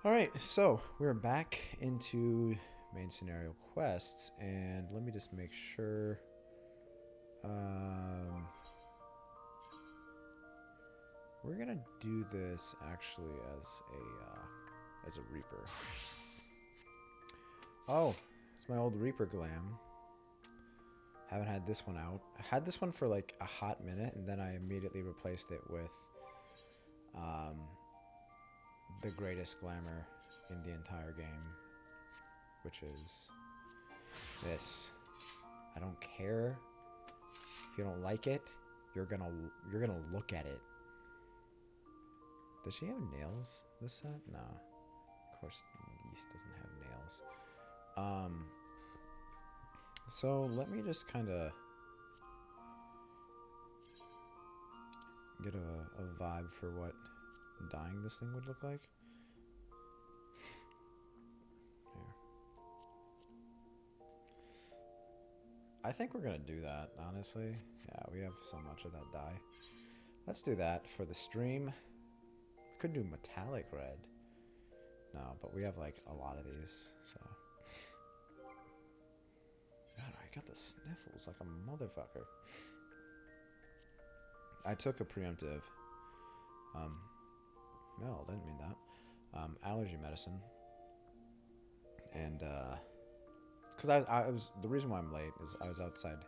Alright, so we're back into main scenario quests, and let me just make sure. Um, we're gonna do this actually as a Reaper. Oh, it's my old Reaper glam. Haven't had this one out. I had this one for like a hot minute, and then I immediately replaced it with um, the greatest glamour in the entire game, which is this. I don't care if you don't like it. You're gonna look at it. Does she have nails? This set? No. Of course, Yeast doesn't have nails. So let me just kind of get a vibe for what dyeing this thing would look like. Here. I think we're gonna do that, honestly. Yeah, we have so much of that dye. Let's do that for the stream. We could do metallic red. No, but we have like a lot of these, so. God, I got the sniffles like a motherfucker. I took a preemptive. No, I didn't mean that. Allergy medicine. And, because I was, the reason why I'm late is I was outside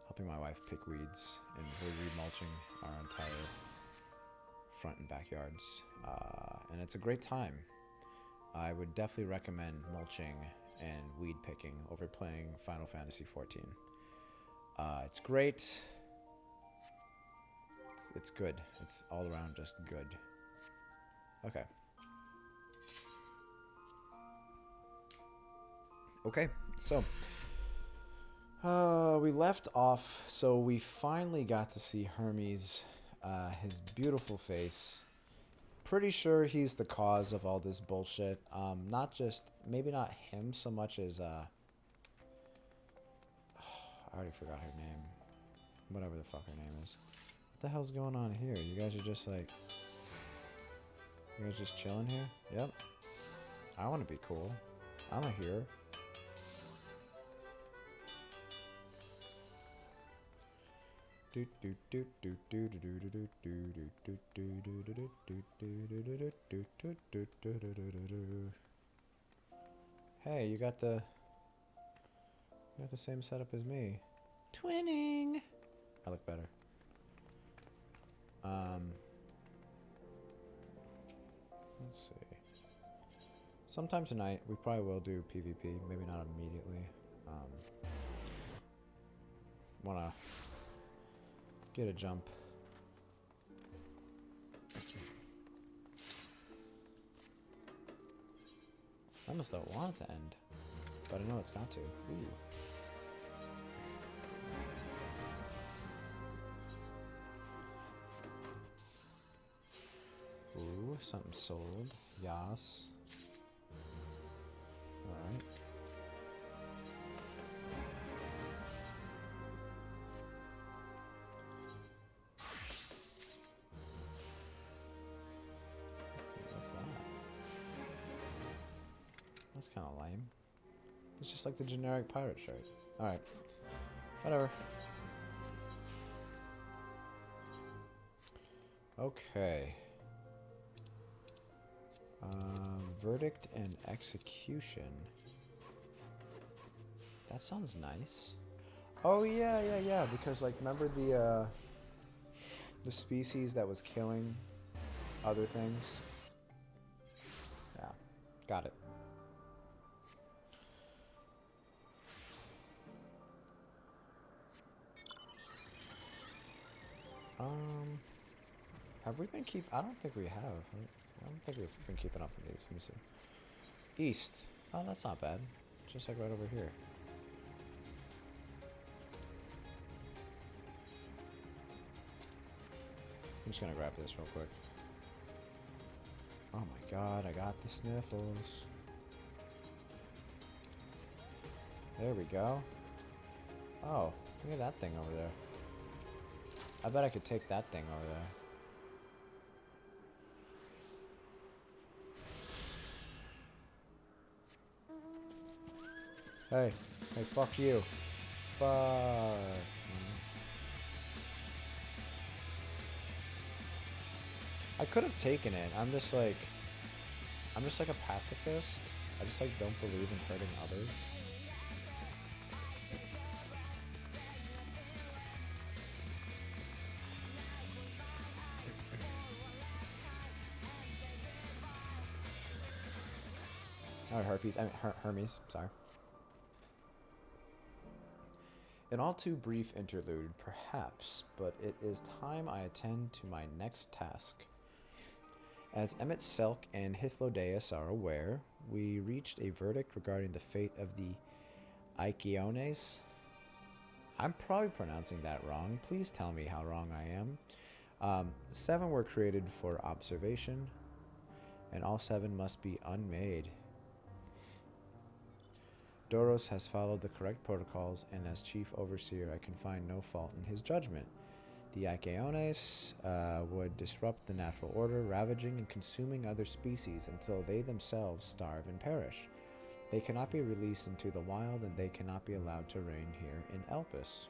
helping my wife pick weeds, and we're remulching our entire front and backyards. And it's a great time. I would definitely recommend mulching and weed picking over playing Final Fantasy XIV. It's great. It's good. It's all around just good. Okay. Okay, so we left off. So we finally got to see Hermes, his beautiful face. Pretty sure he's the cause of all this bullshit. Not just, maybe not him so much as I already forgot her name. Whatever the fuck her name is. What the hell's going on here? You guys are just like, you guys just chilling here? Yep. I want to be cool. I'm a hero. Hey, you got the same setup as me. Twinning. I look better. Let's see. Sometime tonight we probably will do PvP. Maybe not immediately. Wanna get a jump. I almost don't want it to end, but I know it's got to. Ooh, something sold. Yas. Alright. What's that? That's kind of lame. It's just like the generic pirate shirt. Alright. Whatever. Okay. Verdict and execution. That sounds nice. Oh yeah. Because like, remember the species that was killing other things? Yeah, got it. Have we been I don't think we have. I don't think we've been keeping up with these. Let me see. East. Oh, that's not bad. Just like right over here. I'm just gonna grab this real quick. Oh my god, I got the sniffles. There we go. Oh, look at that thing over there. I bet I could take that thing over there. Hey. Hey, fuck you. Fuck. I could have taken it. I'm just like a pacifist. I just like don't believe in hurting others. Or Herpes. I mean Hermes. Sorry. An all too brief interlude, perhaps, but it is time I attend to my next task. As Emmett Selk and Hythlodaeus are aware, we reached a verdict regarding the fate of the Aikiones. I'm probably pronouncing that wrong. Please tell me how wrong I am. 7 were created for observation, and all 7 must be unmade. Doros has followed the correct protocols, and as chief overseer, I can find no fault in his judgment. The Aikiones would disrupt the natural order, ravaging and consuming other species until they themselves starve and perish. They cannot be released into the wild, and they cannot be allowed to reign here in Elpis.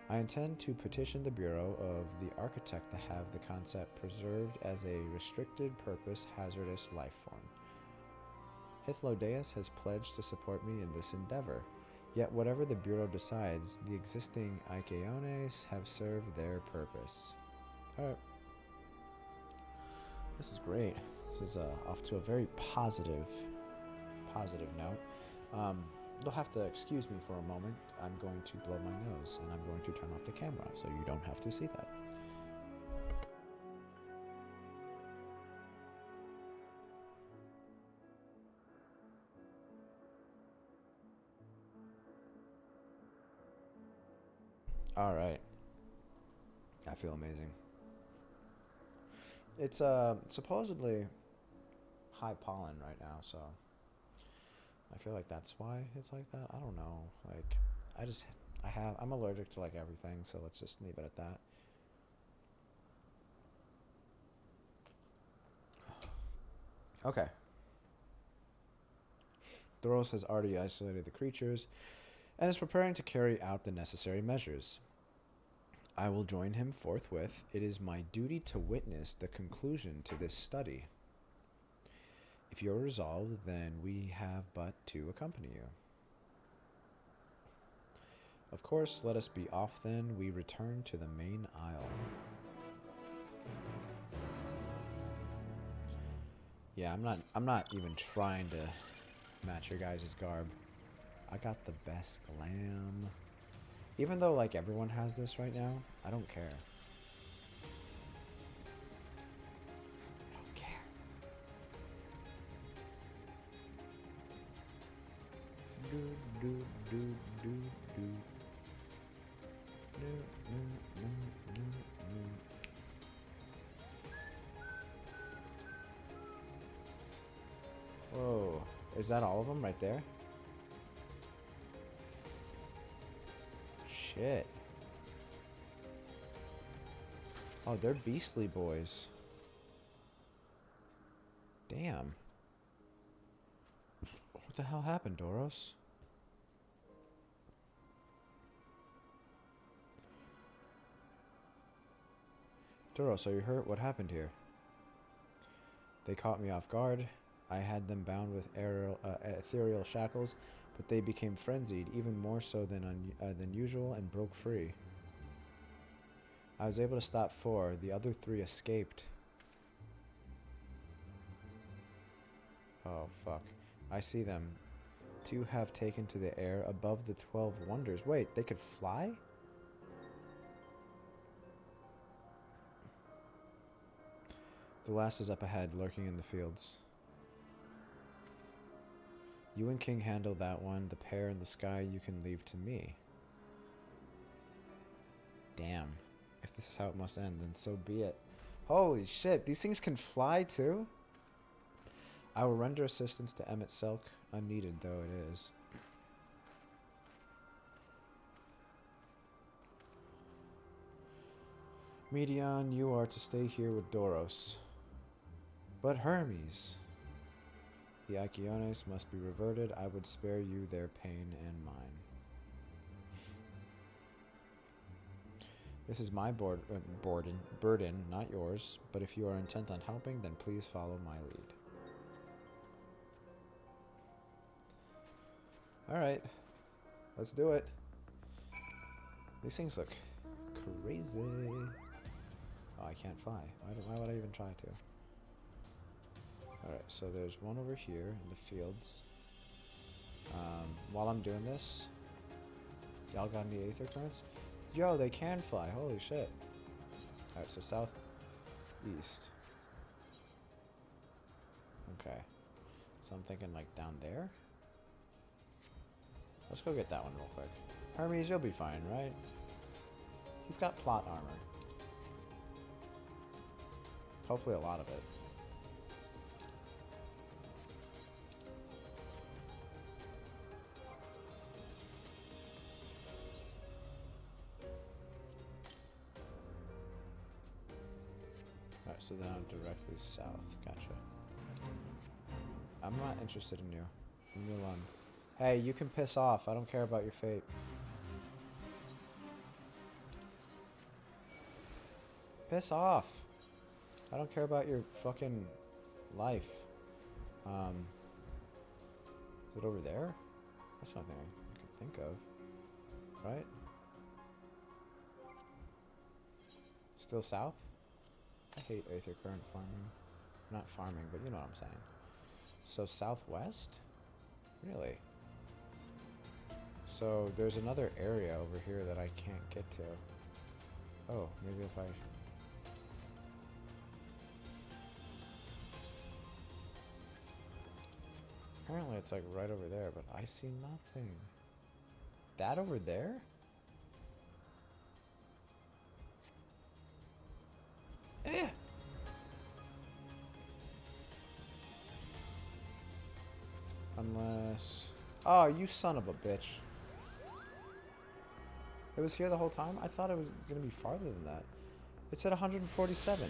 I intend to petition the Bureau of the Architect to have the concept preserved as a restricted purpose hazardous life form. Hythlodaeus has pledged to support me in this endeavor. Yet whatever the Bureau decides, the existing Aikiones have served their purpose. Alright. This is great. This is off to a very positive note. You'll have to excuse me for a moment. I'm going to blow my nose, and I'm going to turn off the camera, so you don't have to see that. Alright. I feel amazing. It's supposedly high pollen right now, so I feel like that's why it's like that. I don't know. Like I'm allergic to like everything, so let's just leave it at that. Okay. Doros has already isolated the creatures and is preparing to carry out the necessary measures. I will join him forthwith. It is my duty to witness the conclusion to this study. If you are resolved, then we have but to accompany you. Of course, let us be off then. We return to the main aisle. Yeah, I'm not even trying to match your guys' garb. I got the best glam. Even though like everyone has this right now, I don't care. I don't care. Do do do do do. No, no, no, no, no. Whoa, is that all of them right there? Shit. Oh, they're beastly boys. Damn. What the hell happened, Doros? Doros, are you hurt? What happened here? They caught me off guard. I had them bound with ethereal shackles, but they became frenzied, even more so than usual, and broke free. I was able to stop 4. The other 3 escaped. Oh, fuck. I see them. 2 have taken to the air above the 12 wonders. Wait, they could fly? The last is up ahead, lurking in the fields. You and King handle that one. The pair in the sky you can leave to me. Damn. If this is how it must end, then so be it. Holy shit, these things can fly too? I will render assistance to Emmett Selk, unneeded though it is. Medion, you are to stay here with Doros. But Hermes... The Aikiones must be reverted. I would spare you their pain and mine. This is my burden, not yours. But if you are intent on helping, then please follow my lead. Alright. Let's do it. These things look crazy. Oh, I can't fly. Why would I even try to? Alright, so there's one over here in the fields. While I'm doing this, y'all got any aether currents? Yo, they can fly. Holy shit. Alright, so southeast. Okay. So I'm thinking like down there? Let's go get that one real quick. Hermes, you'll be fine, right? He's got plot armor. Hopefully a lot of it. Alright, so then I'm directly south. Gotcha. I'm not interested in you. Leave me alone. Hey, you can piss off. I don't care about your fate. Piss off. I don't care about your fucking life. Is it over there? That's nothing I can think of. Right? Still south? I hate aether current farming. Not farming, but you know what I'm saying. So southwest? Really? So there's another area over here that I can't get to. Oh, maybe if I... Apparently it's like right over there, but I see nothing. That over there? Eh! Unless... Oh, you son of a bitch. It was here the whole time? I thought it was going to be farther than that. It said 147.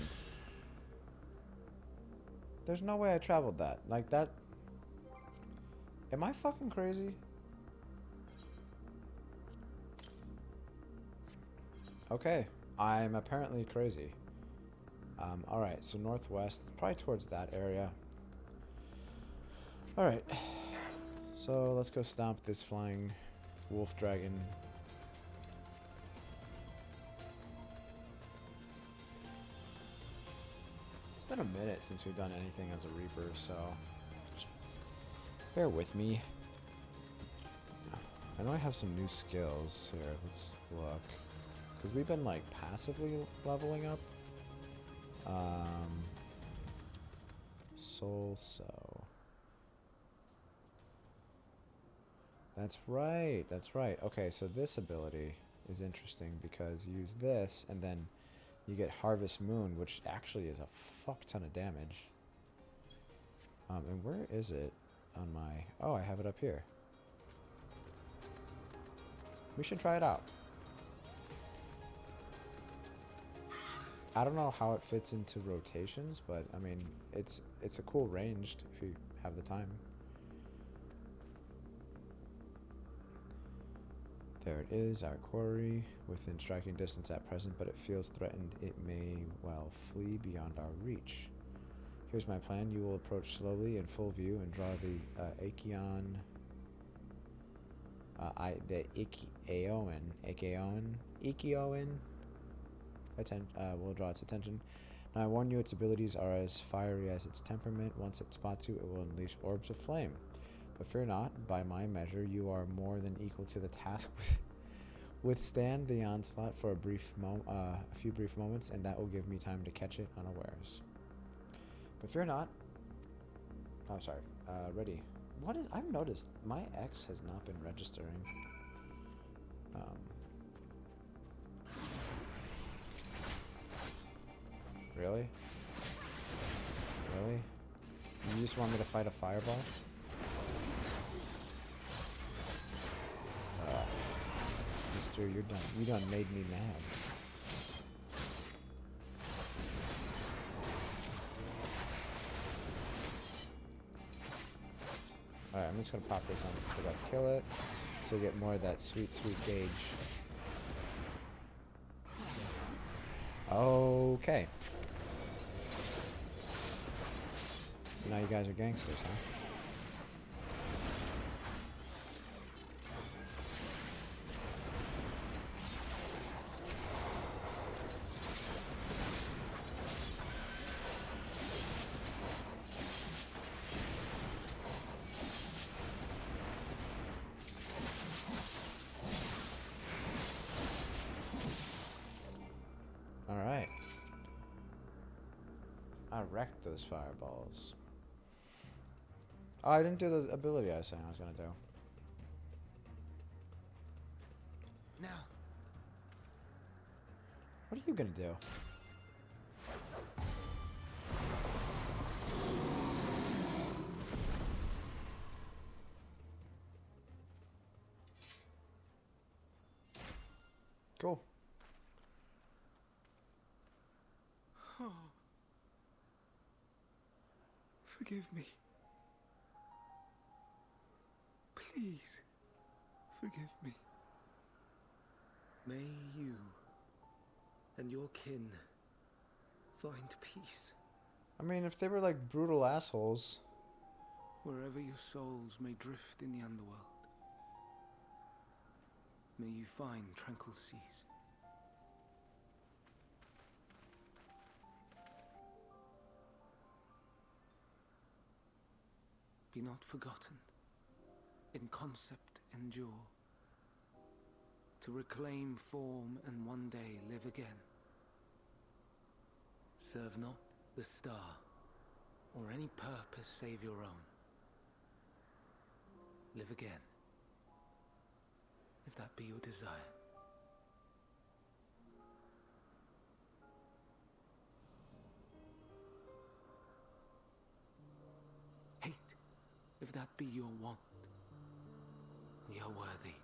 There's no way I traveled that. Like that... Am I fucking crazy? Okay. I'm apparently crazy. Alright, so northwest. Probably towards that area. Alright. So let's go stomp this flying wolf dragon. It's been a minute since we've done anything as a Reaper, so just bear with me. I know I have some new skills here. Let's look. Because we've been like passively leveling up. Soul So. That's right. That's right. Okay, so this ability is interesting because you use this and then you get Harvest Moon, which actually is a fuck ton of damage. And where is it on my... Oh, I have it up here. We should try it out. I don't know how it fits into rotations, but I mean, it's a cool ranged if you have the time. There it is, our quarry, within striking distance at present, but it feels threatened. It may well flee beyond our reach. Here's my plan. You will approach slowly in full view and draw the Aikiones will draw its attention. Now I warn you, its abilities are as fiery as its temperament. Once it spots you, it will unleash orbs of flame. But fear not, by my measure, you are more than equal to the task. Withstand the onslaught for a few brief moments, and that will give me time to catch it unawares. But fear not. Oh, sorry. Ready. What is... I've noticed my X has not been registering. Really? Really? You just want me to fight a fireball? Mister, you're done. You done made me mad. Alright, I'm just gonna pop this on since we're about to kill it. So we get more of that sweet, sweet gauge. Okay. So now you guys are gangsters, huh? Alright. I wrecked those fireballs. Oh, I didn't do the ability I was saying I was gonna do. Now. What are you gonna do? Cool. Oh. Forgive me. Please, forgive me. May you and your kin find peace. I mean, if they were like brutal assholes. Wherever your souls may drift in the underworld, may you find tranquil seas. Be not forgotten. In concept endure. To reclaim form and one day live again. Serve not the star, or any purpose save your own. Live again, if that be your desire. Hate, if that be your want. We are worthy.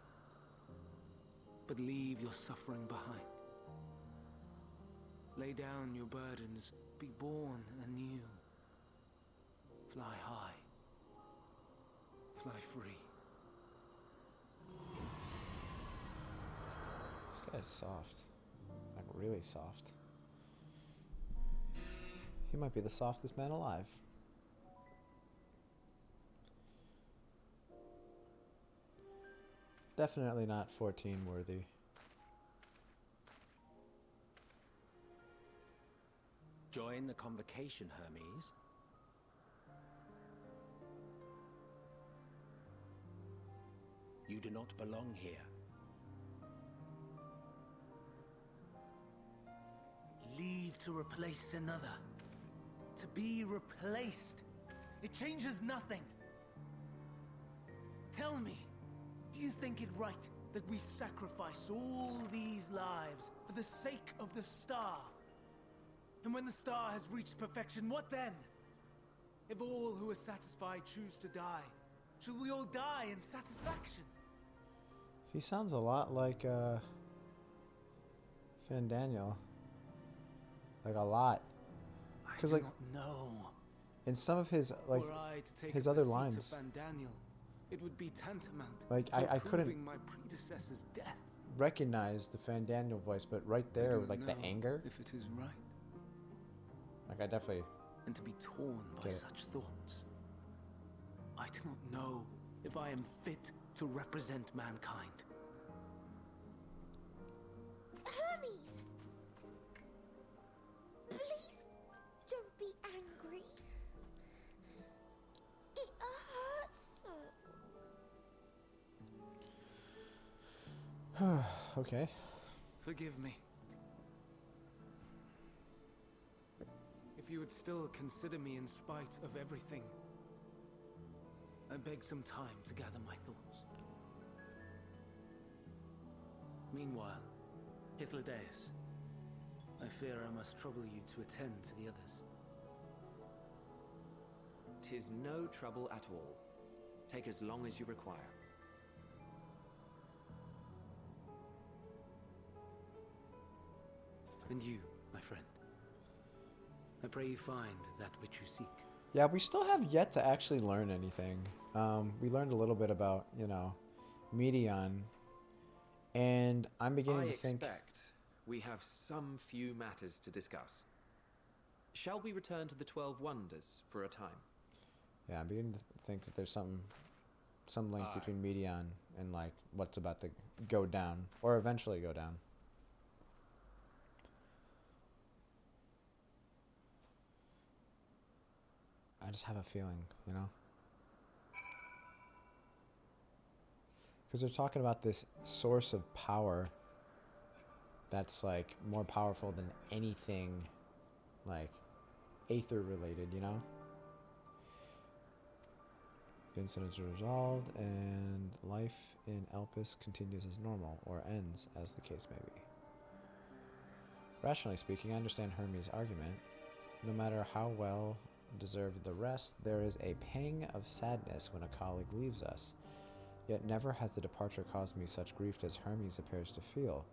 But leave your suffering behind. Lay down your burdens, be born anew. Fly high. Fly free. This guy's soft. Like, really soft. He might be the softest man alive. Definitely not 14 worthy. Join the convocation, Hermes. You do not belong here. Leave to replace another. To be replaced. It changes nothing. Tell me, do you think it right that we sacrifice all these lives for the sake of the star? And when the star has reached perfection, what then? If all who are satisfied choose to die, shall we all die in satisfaction? He sounds a lot like Daniel. Like a lot. Because like no. in some of his like Were I to take his up other the seat lines, of Daniel, it would be tantamount like to I couldn't approving my predecessor's death. recognize the Daniel voice, but right I there, do not like the know anger, if it is right, like I definitely and to be torn by get it. such thoughts. I do not know if I am fit to represent mankind. Hermes! Please don't be angry. It hurts so. okay. Forgive me. If you would still consider me in spite of everything, I beg some time to gather my thoughts. Meanwhile, Hythlodaeus, I fear I must trouble you to attend to the others. 'Tis no trouble at all. Take as long as you require. And you, my friend, I pray you find that which you seek. Yeah, we still have yet to actually learn anything. We learned a little bit about, you know, Medion, and I'm beginning I to think... expect we have some few matters to discuss. Shall we return to the 12 Wonders for a time? Yeah, I'm beginning to think that there's some link between Medion and, like, what's about to go down, or eventually go down. I just have a feeling, you know? Because they're talking about this source of power that's, like, more powerful than anything, like, Aether related, you know? The incidents are resolved, and life in Elpis continues as normal, or ends, as the case may be. Rationally speaking, I understand Hermes' argument. No matter how well deserved the rest, there is a pang of sadness when a colleague leaves us. Yet never has the departure caused me such grief as Hermes appears to feel.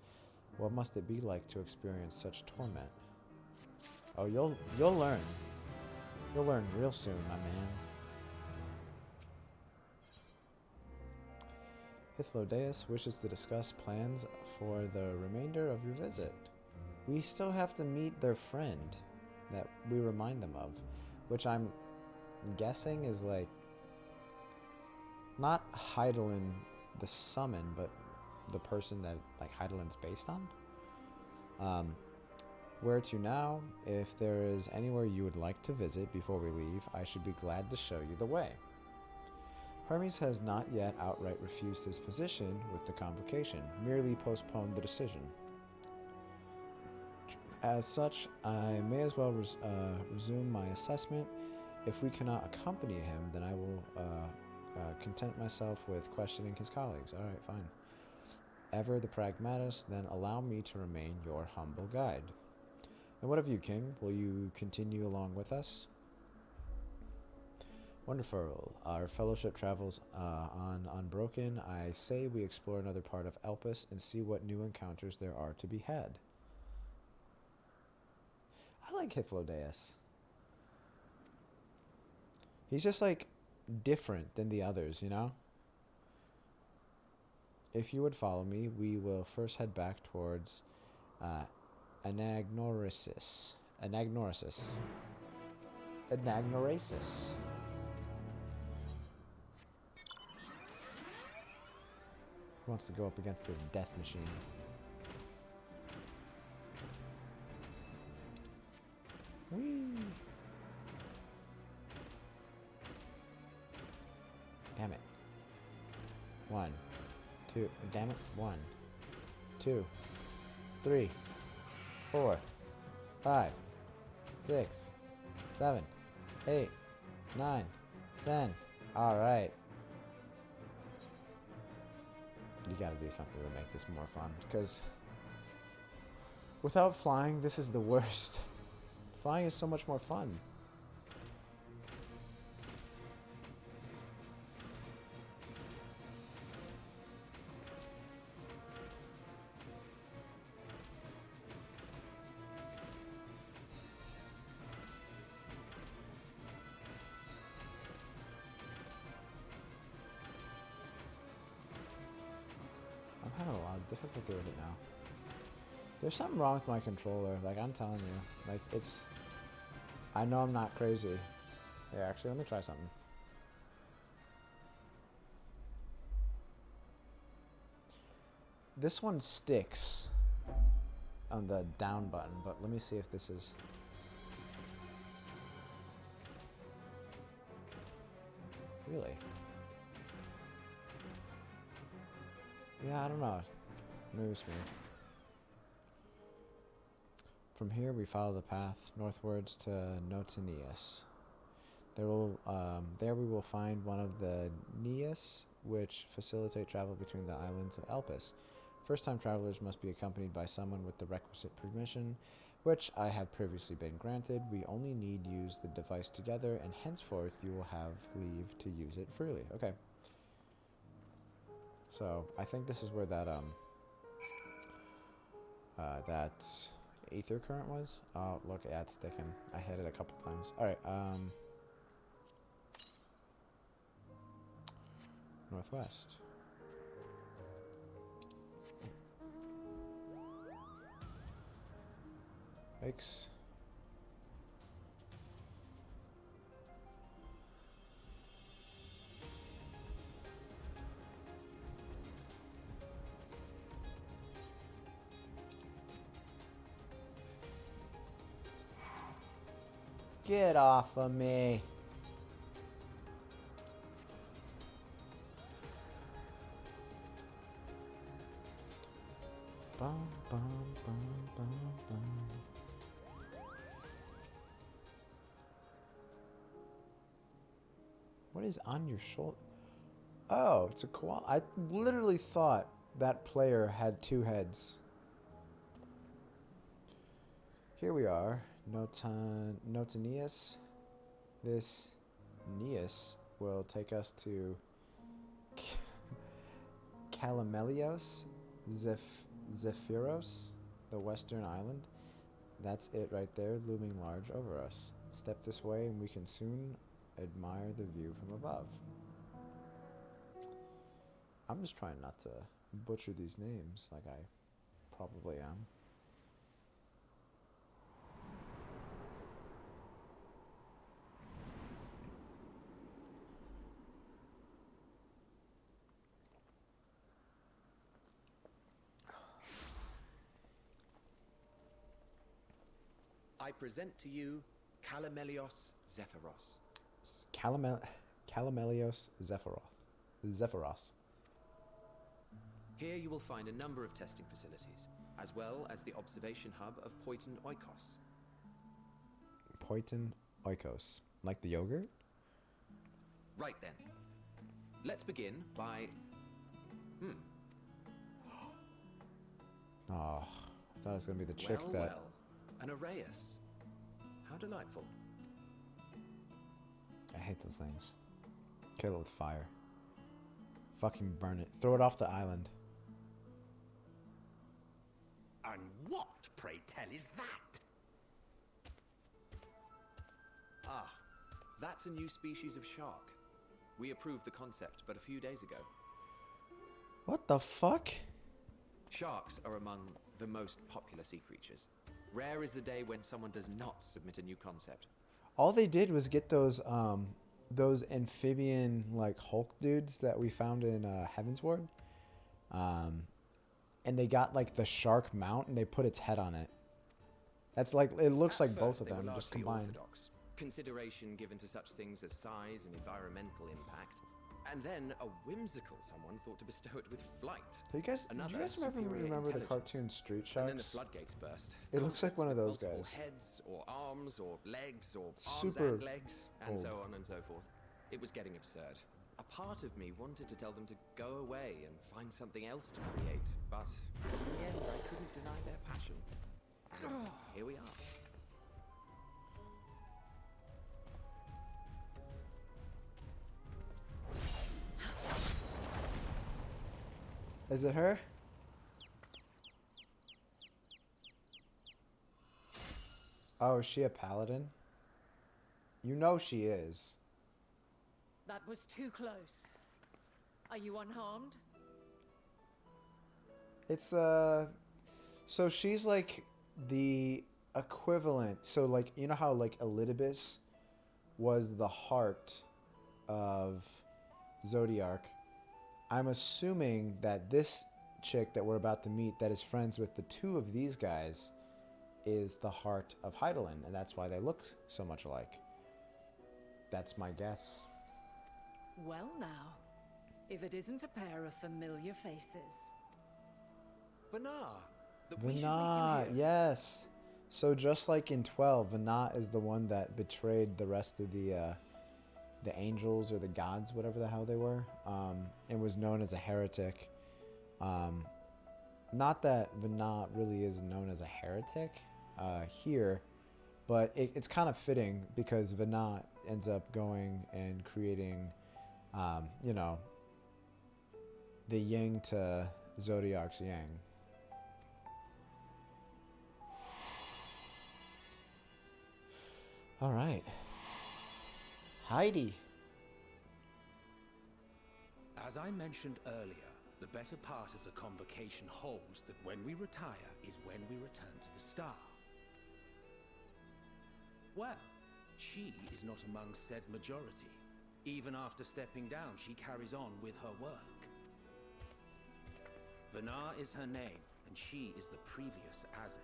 What must it be like to experience such torment? Oh, you'll learn. You'll learn real soon, my man. Hythlodaeus wishes to discuss plans for the remainder of your visit. We still have to meet their friend that we remind them of, which I'm guessing is like not Heidelin the summon, but the person that like Heidelin's based on. Where to now? If there is anywhere you would like to visit before we leave, I should be glad to show you the way. Hermes has not yet outright refused his position with the convocation, merely postponed the decision. As such, I may as well resume my assessment. If we cannot accompany him, then I will content myself with questioning his colleagues. All right, fine. Ever the pragmatist, then allow me to remain your humble guide. And what of you, King? Will you continue along with us? Wonderful. Our fellowship travels on unbroken. I say we explore another part of Elpis and see what new encounters there are to be had. I like Hythlodaeus. He's just like different than the others, you know? If you would follow me, we will first head back towards Anagnoresis. Anagnoresis. Anagnoresis. Who wants to go up against this death machine? Whee! Damn it. 1, 2, damn it. 1, 2, 3, 4, 5, 6, 7, 8, 9, 10. Alright. You gotta do something to make this more fun, because without flying, this is the worst. Flying is so much more fun. I'm having a lot of difficulty with it now. There's something wrong with my controller, like I'm telling you. Like it's... I know I'm not crazy. Yeah, actually, let me try something. This one sticks on the down button, but let me see if this is... Really? Yeah, I don't know. Maybe it's me. From here, we follow the path northwards to Notanias. There we will find one of the Nias, which facilitate travel between the islands of Elpis. First-time travelers must be accompanied by someone with the requisite permission, which I have previously been granted. We only need use the device together, and henceforth you will have leave to use it freely. Okay. So I think this is where that that ether current was. Oh, look, yeah, it's sticking. I hit it a couple times. All right. northwest. Yikes. Get off of me. Bum, bum, bum, bum, bum. What is on your shoulder? Oh, it's a koala. I literally thought that player had two heads. Here we are. Notanius. This Neus will take us to Calamelios Zephyros, the western island. That's it right there, looming large over us. Step this way and we can soon admire the view from above. I'm just trying not to butcher these names like I probably am. I present to you Calamelios Zephyros. Calamelios Zephyros. Here you will find a number of testing facilities, as well as the observation hub of Poiton Oikos. Poiton Oikos. Like the yogurt? Right then. Let's begin by... Oh, I thought it was going to be the chick that... Well, an Arraius. How delightful. I hate those things. Kill it with fire. Fucking burn it. Throw it off the island. And what, pray tell, is that? Ah, that's a new species of shark. We approved the concept but a few days ago. What the fuck? Sharks are among the most popular sea creatures. Rare is the day when someone does not submit a new concept. All they did was get those amphibian like Hulk dudes that we found in Heavensward. And they got like the shark mount and they put its head on it. That's like, it looks like both of them just combined. Orthodox. Consideration given to such things as size and environmental impact. And then a whimsical someone thought to bestow it with flight. Do you guys remember the cartoon Street Sharks? And then the floodgates burst. It looks like one of those Multiple guys. Heads or arms or legs or arms Super and legs and old. so on and so forth. It was getting absurd. A part of me wanted to tell them to go away and find something else to create, but in the end I couldn't deny their passion. And here we are. Is it her? Oh, is she a paladin? You know she is. That was too close. Are you unharmed? It's so she's like the equivalent. So like, you know how like Elidibus was the heart of Zodiark. I'm assuming that this chick that we're about to meet that is friends with the two of these guys is the heart of Hydaelyn, and that's why they look so much alike. That's my guess. Well now, if it isn't a pair of familiar faces. Vanar! We should meet Vanat, you here. yes. So just like in 12, Vanat is the one that betrayed the rest of the angels or the gods, whatever the hell they were, and was known as a heretic. Not that Vanat really is known as a heretic here, but it's kind of fitting because Vanat ends up going and creating, you know, the yin to Zodiark's yang. All right. Heidi. As I mentioned earlier, the better part of the convocation holds that when we retire is when we return to the star. Well, she is not among said majority. Even after stepping down, she carries on with her work. Vanar is her name, and she is the previous Azem.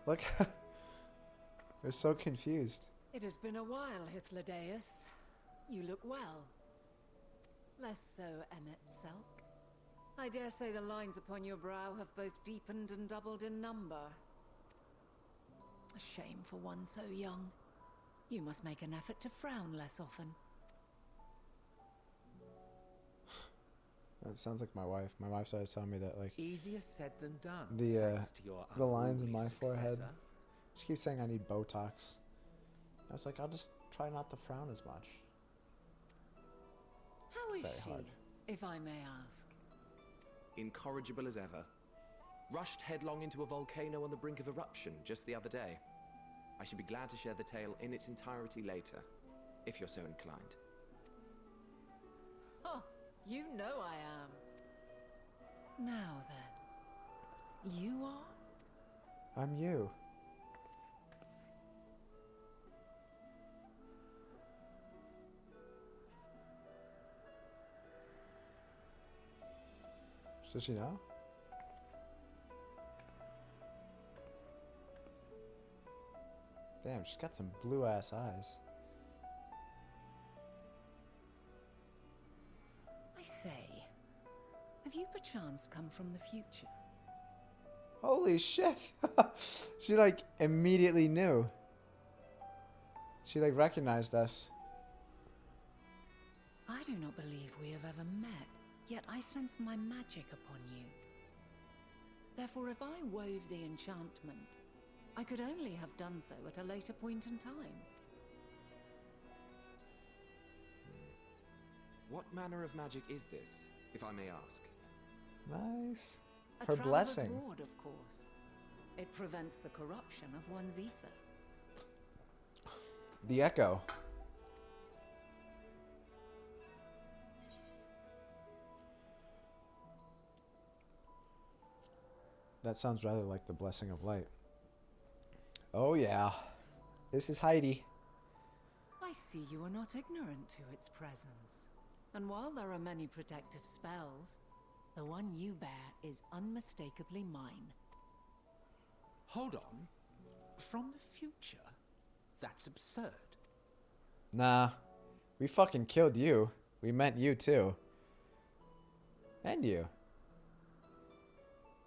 Look, they're so confused. It has been a while, Hythlodaeus. You look well. Less so, Emmet Selk. I dare say the lines upon your brow have both deepened and doubled in number. A shame for one so young. You must make an effort to frown less often. That sounds like my wife. My wife started telling me that, like, Easier said than done. the the lines in my unruly forehead. successor. She keeps saying I need Botox. I was like, I'll just try not to frown as much. How is Very she, hard. if I may ask? Incorrigible as ever. Rushed headlong into a volcano on the brink of eruption just the other day. I should be glad to share the tale in its entirety later, if you're so inclined. Huh, you know I am. Now then, you are? I'm you. Does she know? Damn, she's got some blue ass eyes. I say, have you perchance come from the future? Holy shit! She like immediately knew. She like recognized us. I do not believe we have ever met, yet I sense my magic upon you. Therefore, if I wove the enchantment, I could only have done so at a later point in time. What manner of magic is this, if I may ask? Nice. A Her traveler's blessing. ward, of course. It prevents the corruption of one's ether. The echo. That sounds rather like the blessing of light. Oh yeah. This is Heidi. I see you are not ignorant to its presence. And while there are many protective spells, the one you bear is unmistakably mine. Hold on. From the future? That's absurd. Nah. We fucking killed you. We meant you too. And you.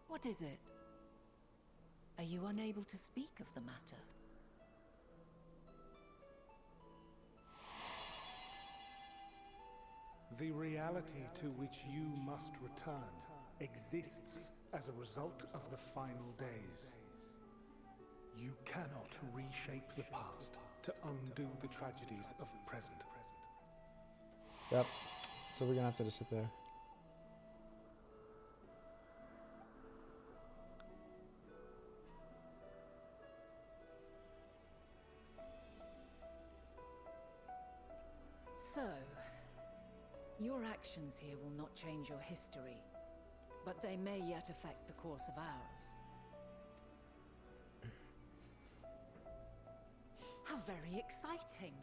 What is it? Are you unable to speak of the matter? The reality to which you must return exists as a result of the final days. You cannot reshape the past to undo the tragedies of the present. Yep. So we're gonna have to just sit there. So, your actions here will not change your history, but they may yet affect the course of ours. How very exciting!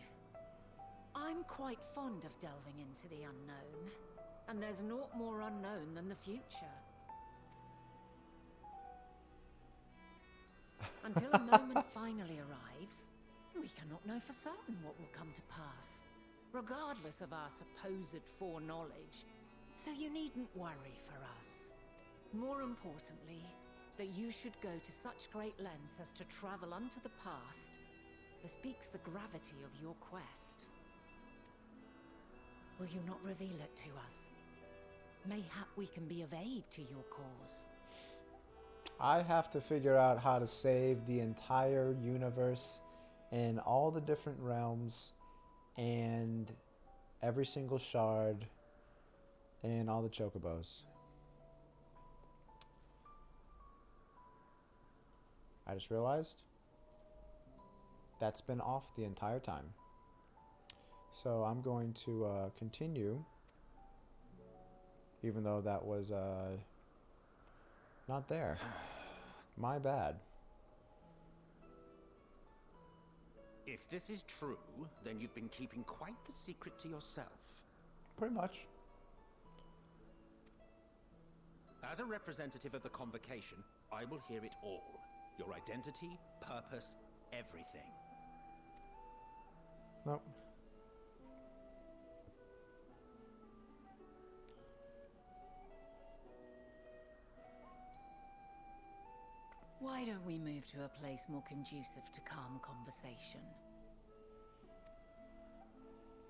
I'm quite fond of delving into the unknown, and there's naught more unknown than the future. Until a moment finally arrives, we cannot know for certain what will come to pass, regardless of our supposed foreknowledge, so you needn't worry for us. More importantly, that you should go to such great lengths as to travel unto the past bespeaks the gravity of your quest. Will you not reveal it to us? Mayhap we can be of aid to your cause. I have to figure out how to save the entire universe and all the different realms and every single shard and all the chocobos. I just realized that's been off the entire time. So I'm going to continue, even though that was not there. My bad. If this is true, then you've been keeping quite the secret to yourself. Pretty much. As a representative of the Convocation, I will hear it all. Your identity, purpose, everything. Nope. Why don't we move to a place more conducive to calm conversation?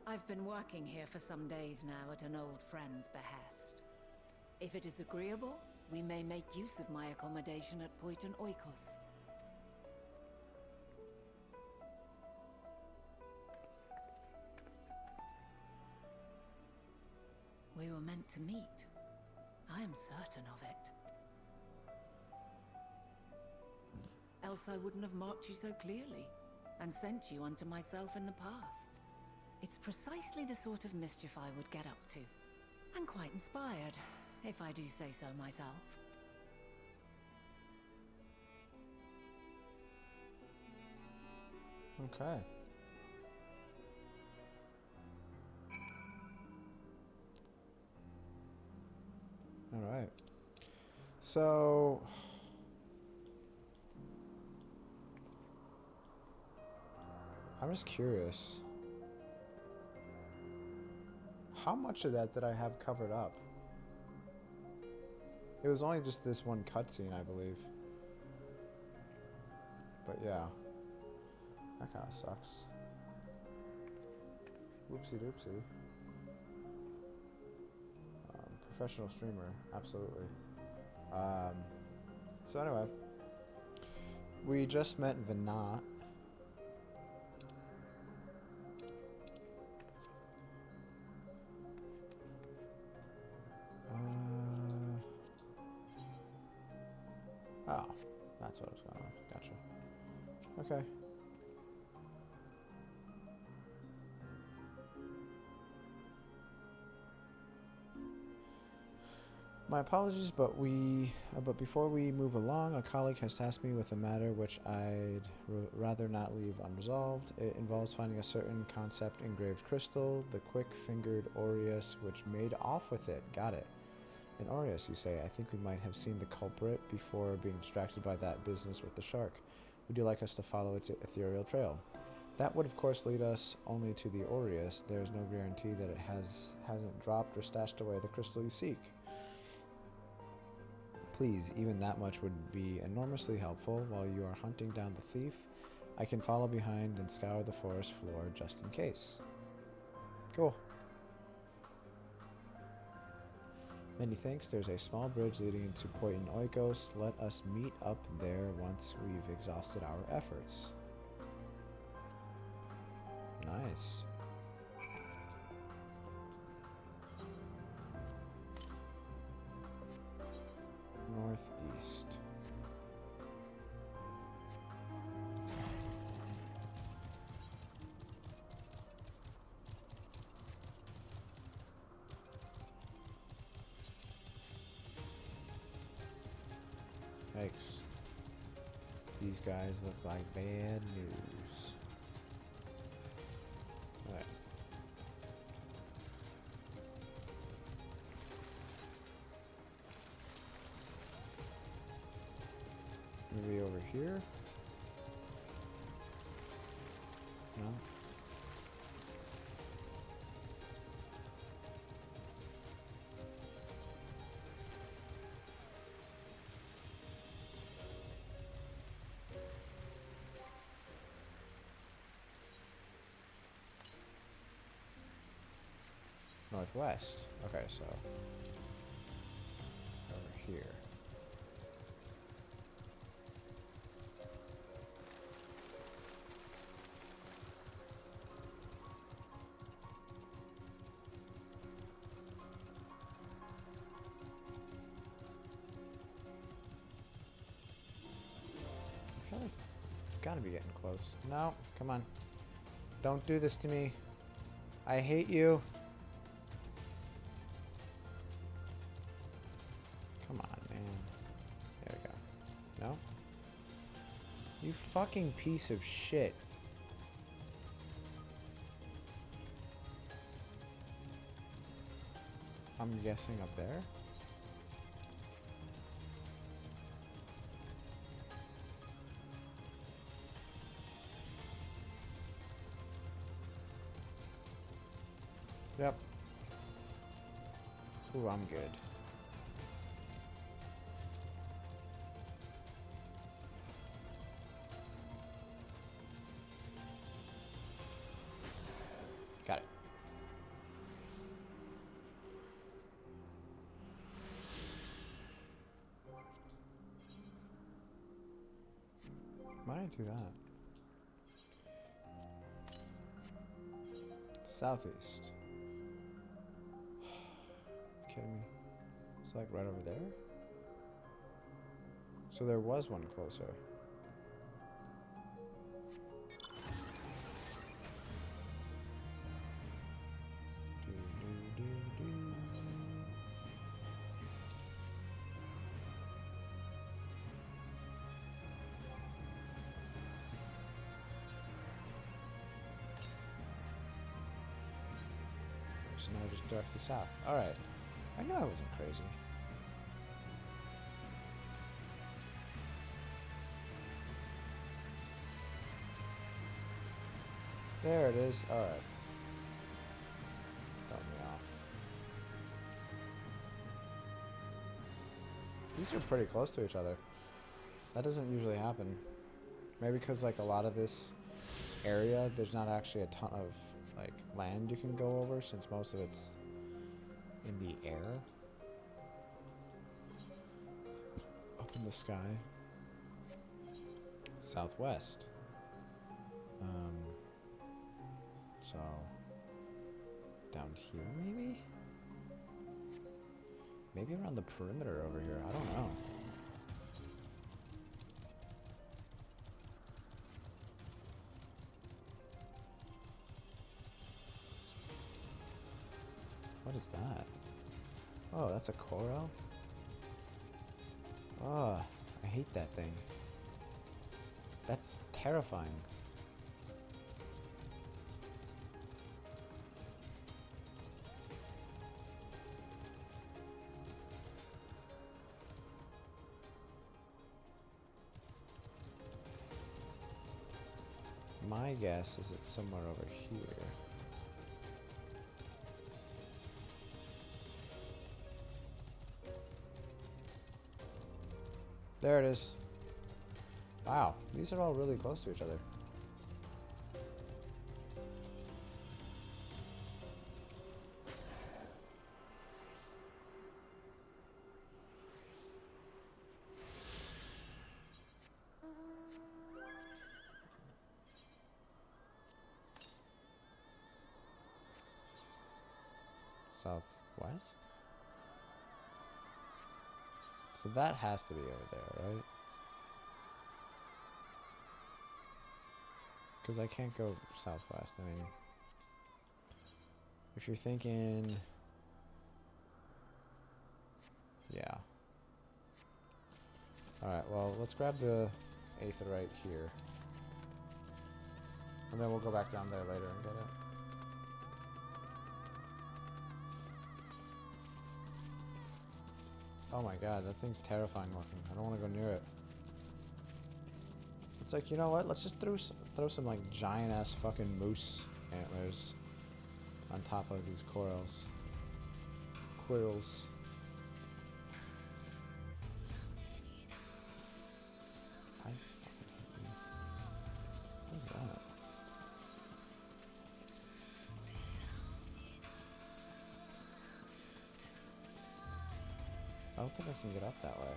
I've been working here for some days now at an old friend's behest. If it is agreeable, we may make use of my accommodation at Poiton Oikos. We were meant to meet. I am certain of it. Else I wouldn't have marked you so clearly, and sent you unto myself in the past. It's precisely the sort of mischief I would get up to, and quite inspired, if I do say so myself. Okay. All right. So I'm just curious. How much of that did I have covered up? It was only just this one cutscene, I believe. But yeah. That kind of sucks. Whoopsie doopsie. Professional streamer, absolutely. So anyway, we just met Vinat. Oh, that's what I was going on. Gotcha. Okay. My apologies, but before we move along, a colleague has tasked me with a matter which I'd rather not leave unresolved. It involves finding a certain concept engraved crystal, the quick-fingered aureus, which made off with it. Got it. An aureus, you say? I think we might have seen the culprit before being distracted by that business with the shark. Would you like us to follow its ethereal trail? That would, of course, lead us only to the aureus. There is no guarantee that it hasn't dropped or stashed away the crystal you seek. Please, even that much would be enormously helpful. While you are hunting down the thief, I can follow behind and scour the forest floor just in case. Cool. Many thanks. There's a small bridge leading into Poiton Oikos. Let us meet up there once we've exhausted our efforts. Nice. Northeast. Yikes. These guys look like bad news. Alright. Maybe over here? No? Northwest. Okay, so over here. I feel like I've got to be getting close. No, come on. Don't do this to me. I hate you. Come on, man. There we go. No? You fucking piece of shit. I'm guessing up there? Yep. Ooh, I'm good. Got it. Why did I do that? Southeast. Kidding me? It's like right over there? So there was one closer. So now just directly south. Alright. I knew I wasn't crazy. There it is. Alright. Start me off. These are pretty close to each other. That doesn't usually happen. Maybe because like a lot of this area, there's not actually a ton of like land you can go over, since most of it's in the air, up in the sky. Southwest. So down here maybe around the perimeter over here. I don't know. What is that? Oh, that's a coral? Oh, I hate that thing. That's terrifying. My guess is it's somewhere over here. There it is. Wow, these are all really close to each other. Southwest? So that has to be over there, right? Because I can't go southwest. I mean, if you're thinking... Yeah. Alright, well, let's grab the aetheryte here. And then we'll go back down there later and get it. Oh my god, that thing's terrifying looking. I don't want to go near it. It's like, you know what? Let's just throw some like giant ass fucking moose antlers on top of these corals. Quirrels. I fucking hate you. What is that? I don't think I can get up that way.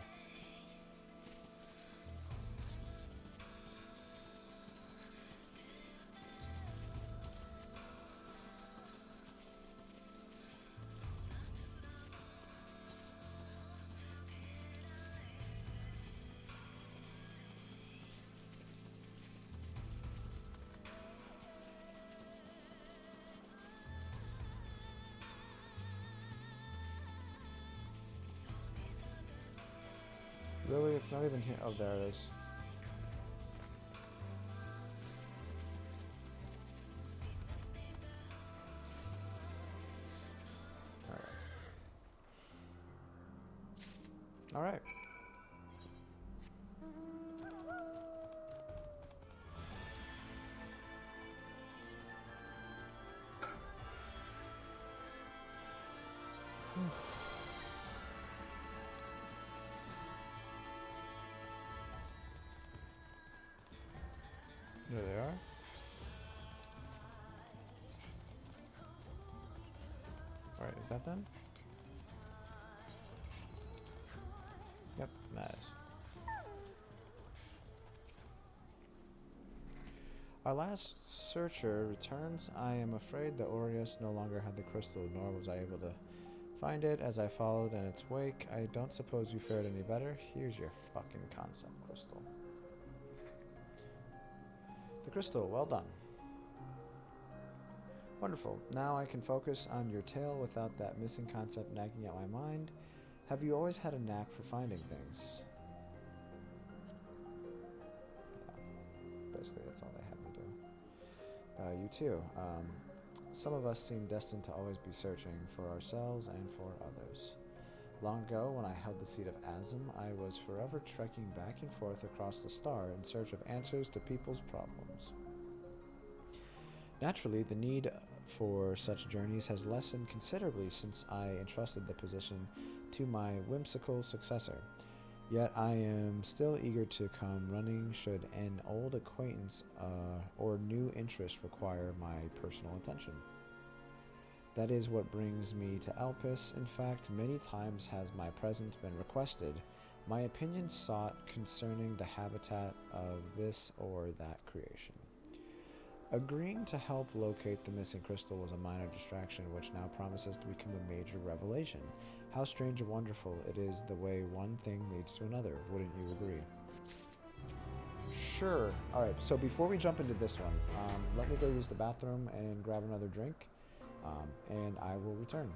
Really? It's not even here. Oh, there it is. All right. There they are. All right, is that them? Yep, that is. Our last searcher returns. I am afraid the Aureus no longer had the crystal, nor was I able to find it as I followed in its wake. I don't suppose you fared any better. Here's your fucking concept crystal. The crystal, well done. Wonderful. Now I can focus on your tale without that missing concept nagging at my mind. Have you always had a knack for finding things? Yeah. Basically, that's all they had me do. You too. Some of us seem destined to always be searching for ourselves and for others. Long ago, when I held the seat of Azim, I was forever trekking back and forth across the star in search of answers to people's problems. Naturally, the need for such journeys has lessened considerably since I entrusted the position to my whimsical successor. Yet I am still eager to come running should an old acquaintance or new interest require my personal attention. That is what brings me to Elpis. In fact, many times has my presence been requested, my opinion sought concerning the habitat of this or that creation. Agreeing to help locate the missing crystal was a minor distraction, which now promises to become a major revelation. How strange and wonderful it is the way one thing leads to another, wouldn't you agree? Sure. Alright, so before we jump into this one, let me go use the bathroom and grab another drink, and I will return.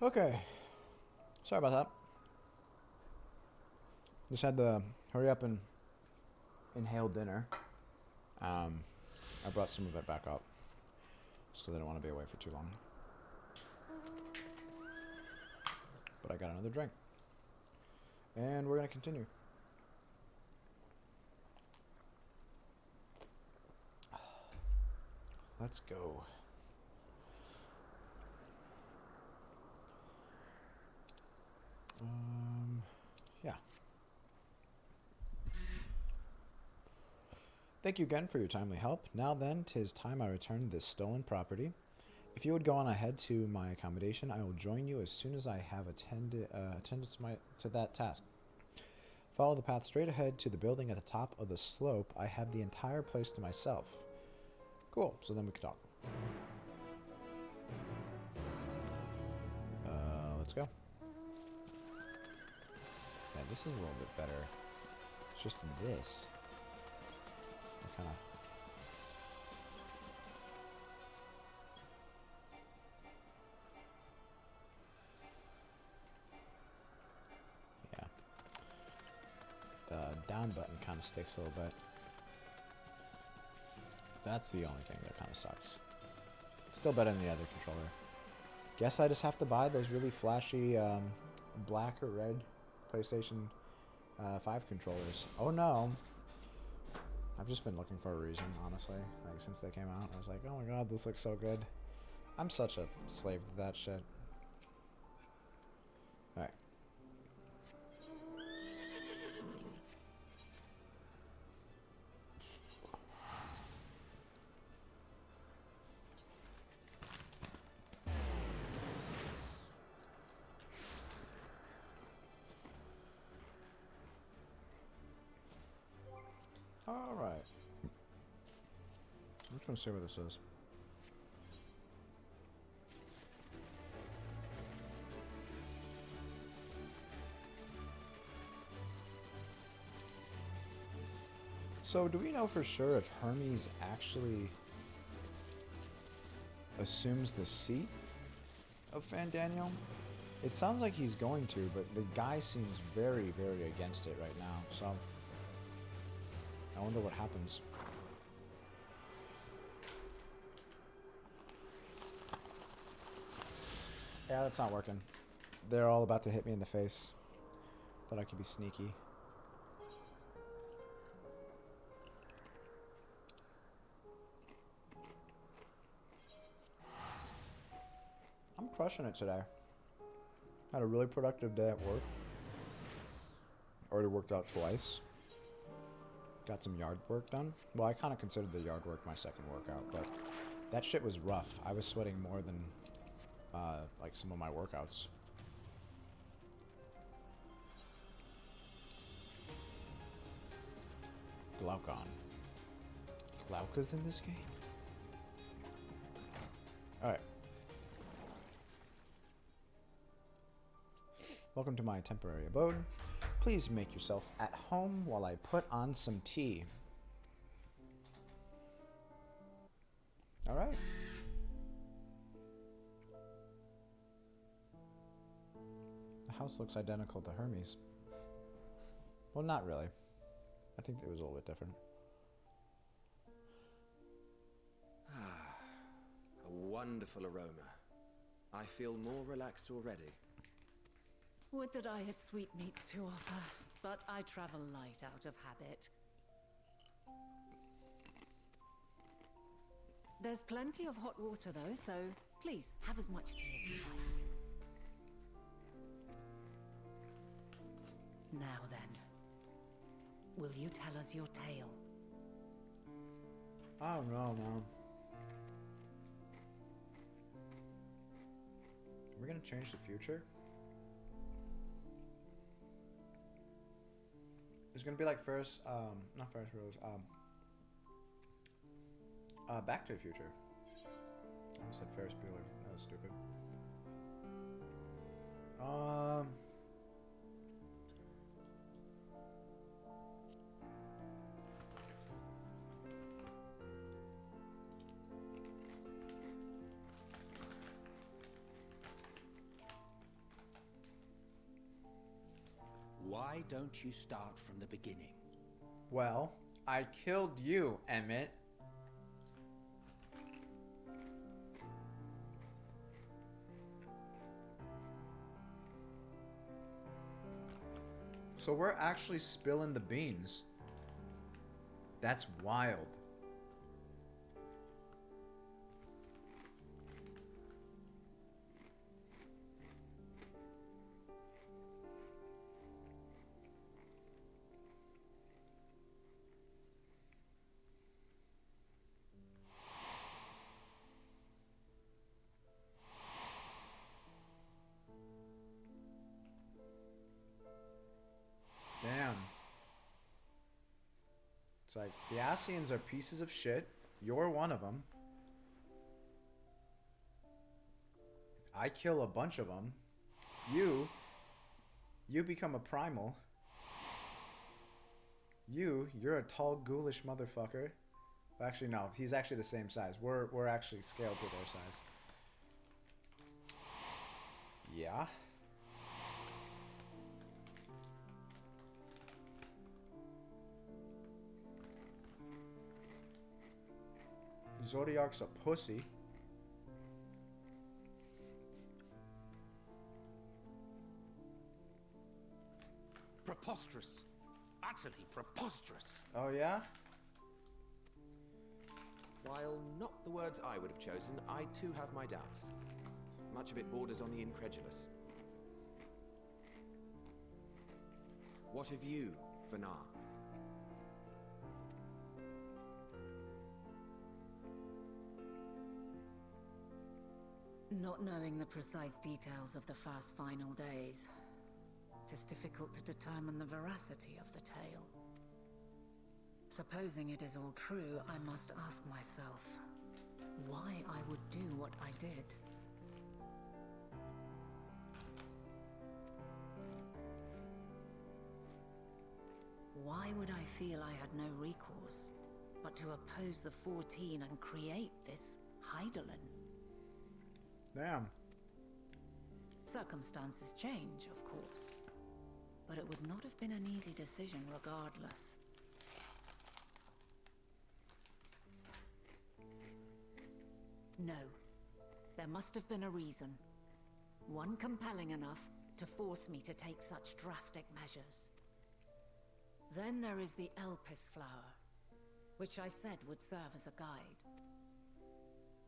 Okay. Sorry about that. Just had to hurry up and inhale dinner. I brought some of it back up. Just because I didn't want to be away for too long. But I got another drink. And we're going to continue. Let's go. Yeah. Thank you again for your timely help. Now then, 'tis time I return this stolen property. If you would go on ahead to my accommodation, I will join you as soon as I have attended to that task. Follow the path straight ahead to the building at the top of the slope. I have the entire place to myself. Cool, so then we can talk. Let's go. Yeah, this is a little bit better. It's just in this. I kind of... Yeah. The down button kind of sticks a little bit. That's the only thing that kind of sucks. Still better than the other controller. Guess I just have to buy those really flashy black or red PlayStation 5 controllers. Oh no. I've just been looking for a reason, honestly. Like, since they came out, I was like, oh my god, this looks so good. I'm such a slave to that shit. Alright. Alright. I'm just gonna see what this is. So, do we know for sure if Hermes actually assumes the seat of Fandaniel? It sounds like he's going to, but the guy seems very, very against it right now, so I wonder what happens. Yeah, that's not working. They're all about to hit me in the face. Thought I could be sneaky. I'm crushing it today. Had a really productive day at work. Already worked out twice. Got some yard work done. Well, I kind of considered the yard work my second workout, but that shit was rough. I was sweating more than like some of my workouts. Glaucon. Glauca's in this game? Alright. Welcome to my temporary abode. Please make yourself at home while I put on some tea. Alright. The house looks identical to Hermes. Well, not really. I think it was a little bit different. A wonderful aroma. I feel more relaxed already. Would that I had sweetmeats to offer, but I travel light out of habit. There's plenty of hot water though, so please have as much tea as you like. Now then, will you tell us your tale? I don't know, man. We're gonna change the future? It's gonna be like not Ferris Wheels, Back to the Future. I almost said Ferris Bueller. That was stupid. Why don't you start from the beginning? Well, I killed you, Emmett. So we're actually spilling the beans. That's wild. Damn. It's like, the Asians are pieces of shit. You're one of them. I kill a bunch of them. You become a primal. You're a tall, ghoulish motherfucker. Actually, no. He's actually the same size. We're actually scaled to their size. Yeah. Zodiac's a pussy. Preposterous. Utterly preposterous. Oh, yeah? While not the words I would have chosen, I too have my doubts. Much of it borders on the incredulous. What of you, Vanar? Not knowing the precise details of the first final days, it is difficult to determine the veracity of the tale. Supposing it is all true, I must ask myself why I would do what I did. Why would I feel I had no recourse but to oppose the 14 and create this Heidelin? Damn. Circumstances change, of course, but it would not have been an easy decision regardless. No. There must have been a reason. One compelling enough to force me to take such drastic measures. Then there is the Elpis flower, which I said would serve as a guide.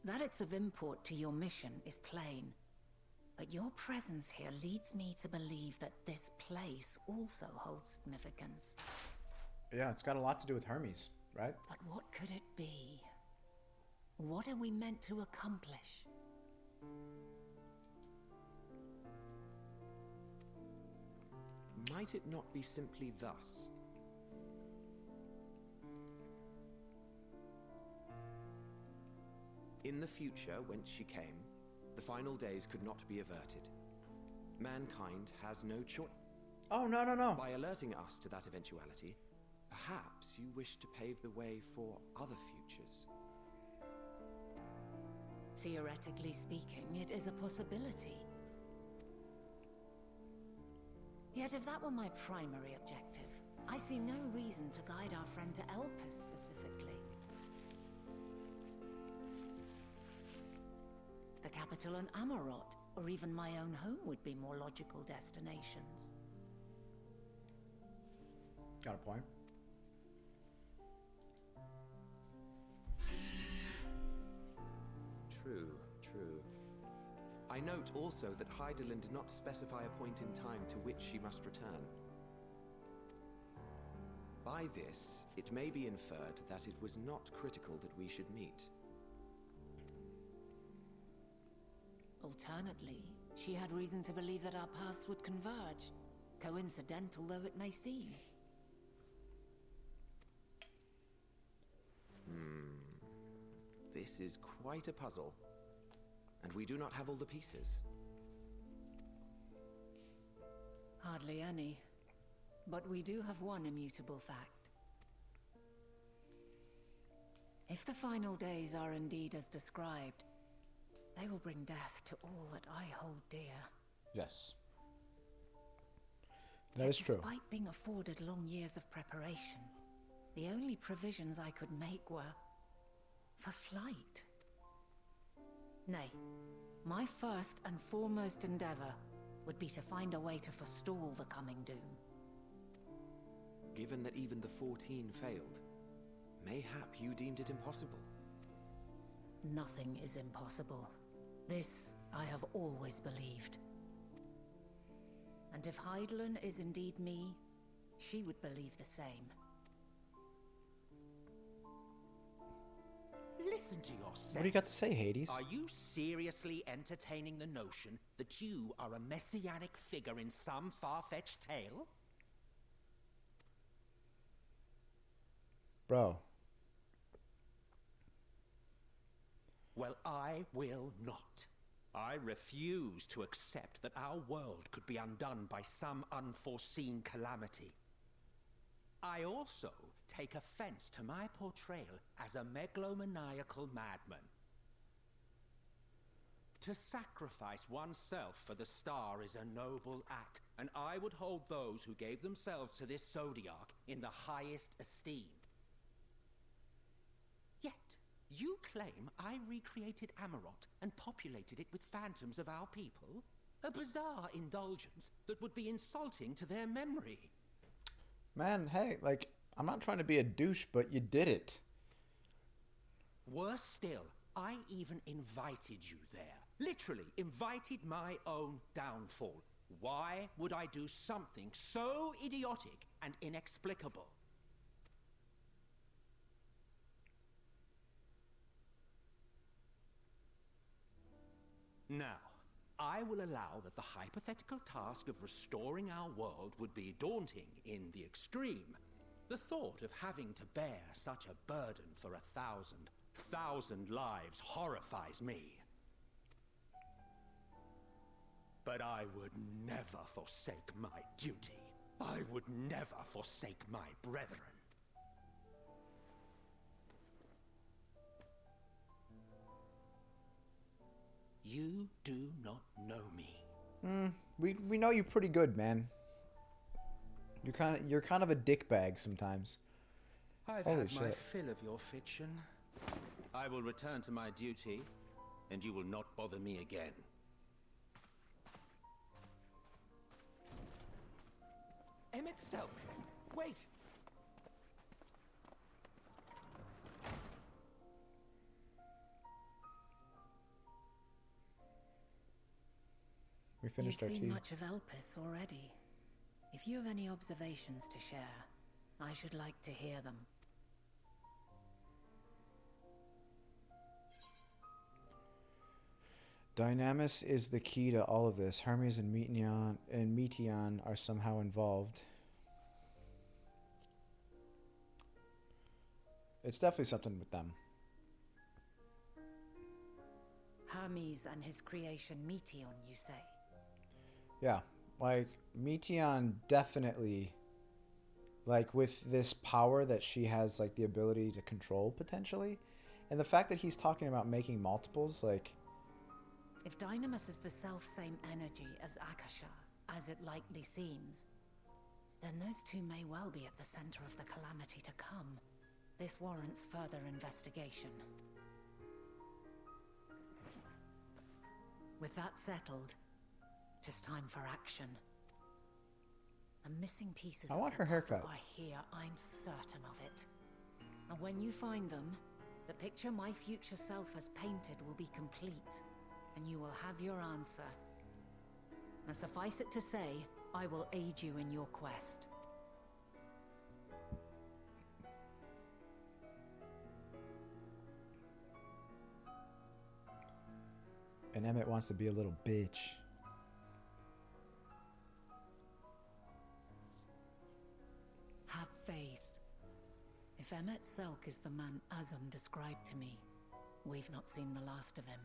That it's of import to your mission is plain, but your presence here leads me to believe that this place also holds significance. Yeah, it's got a lot to do with Hermes, right? But what could it be? What are we meant to accomplish? Might it not be simply thus? In the future, whence she came, the final days could not be averted. Mankind has no choice. Oh, no, no, no. By alerting us to that eventuality, perhaps you wish to pave the way for other futures. Theoretically speaking, it is a possibility. Yet if that were my primary objective, I see no reason to guide our friend to Elpis specifically. The capital and Amarot, or even my own home would be more logical destinations. Got a point. True, true. I note also that Heidelin did not specify a point in time to which she must return. By this, it may be inferred that it was not critical that we should meet. Alternately, she had reason to believe that our paths would converge, coincidental though it may seem. This is quite a puzzle, and we do not have all the pieces. Hardly any. But we do have one immutable fact. If the final days are indeed as described, they will bring death to all that I hold dear. Yes. That is true. Despite being afforded long years of preparation, the only provisions I could make were for flight. Nay, my first and foremost endeavor would be to find a way to forestall the coming doom. Given that even the 14 failed, mayhap you deemed it impossible. Nothing is impossible. This I have always believed. And if Heidelin is indeed me, she would believe the same. Listen to yourself. What do you got to say, Hades? Are you seriously entertaining the notion that you are a messianic figure in some far-fetched tale? Bro. Well, I will not. I refuse to accept that our world could be undone by some unforeseen calamity. I also take offense to my portrayal as a megalomaniacal madman. To sacrifice oneself for the star is a noble act, and I would hold those who gave themselves to this zodiac in the highest esteem. Yet, you claim I recreated Amarot and populated it with phantoms of our people? A bizarre indulgence that would be insulting to their memory. Man, hey, like, I'm not trying to be a douche, but you did it. Worse still, I even invited you there. Literally invited my own downfall. Why would I do something so idiotic and inexplicable? Now, I will allow that the hypothetical task of restoring our world would be daunting in the extreme. The thought of having to bear such a burden for 1,000 lives horrifies me. But I would never forsake my duty. I would never forsake my brethren. You do not know me. We know you pretty good, man. You're kind of a dickbag sometimes. I've Holy had my shit. fill of your fiction. I will return to my duty, and you will not bother me again. Emmett Selk! Wait! We finished our You've tea. seen much of Elpis already. If you have any observations to share, I should like to hear them. Dynamis is the key to all of this. Hermes and Meteon are somehow involved. It's definitely something with them. Hermes and his creation Meteon, you say? Yeah, like Meteon definitely, like with this power that she has, like the ability to control potentially, and the fact that he's talking about making multiples, like. If Dynamis is the self-same energy as Akasha, as it likely seems, then those two may well be at the center of the calamity to come. This warrants further investigation. With that settled, it is time for action. The missing pieces I of want the her haircut. puzzle are here, I'm certain of it. And when you find them, the picture my future self has painted will be complete, and you will have your answer. And suffice it to say, I will aid you in your quest. And Emmett wants to be a little bitch. Have faith. If Emmett Selk is the man Azum described to me, we've not seen the last of him.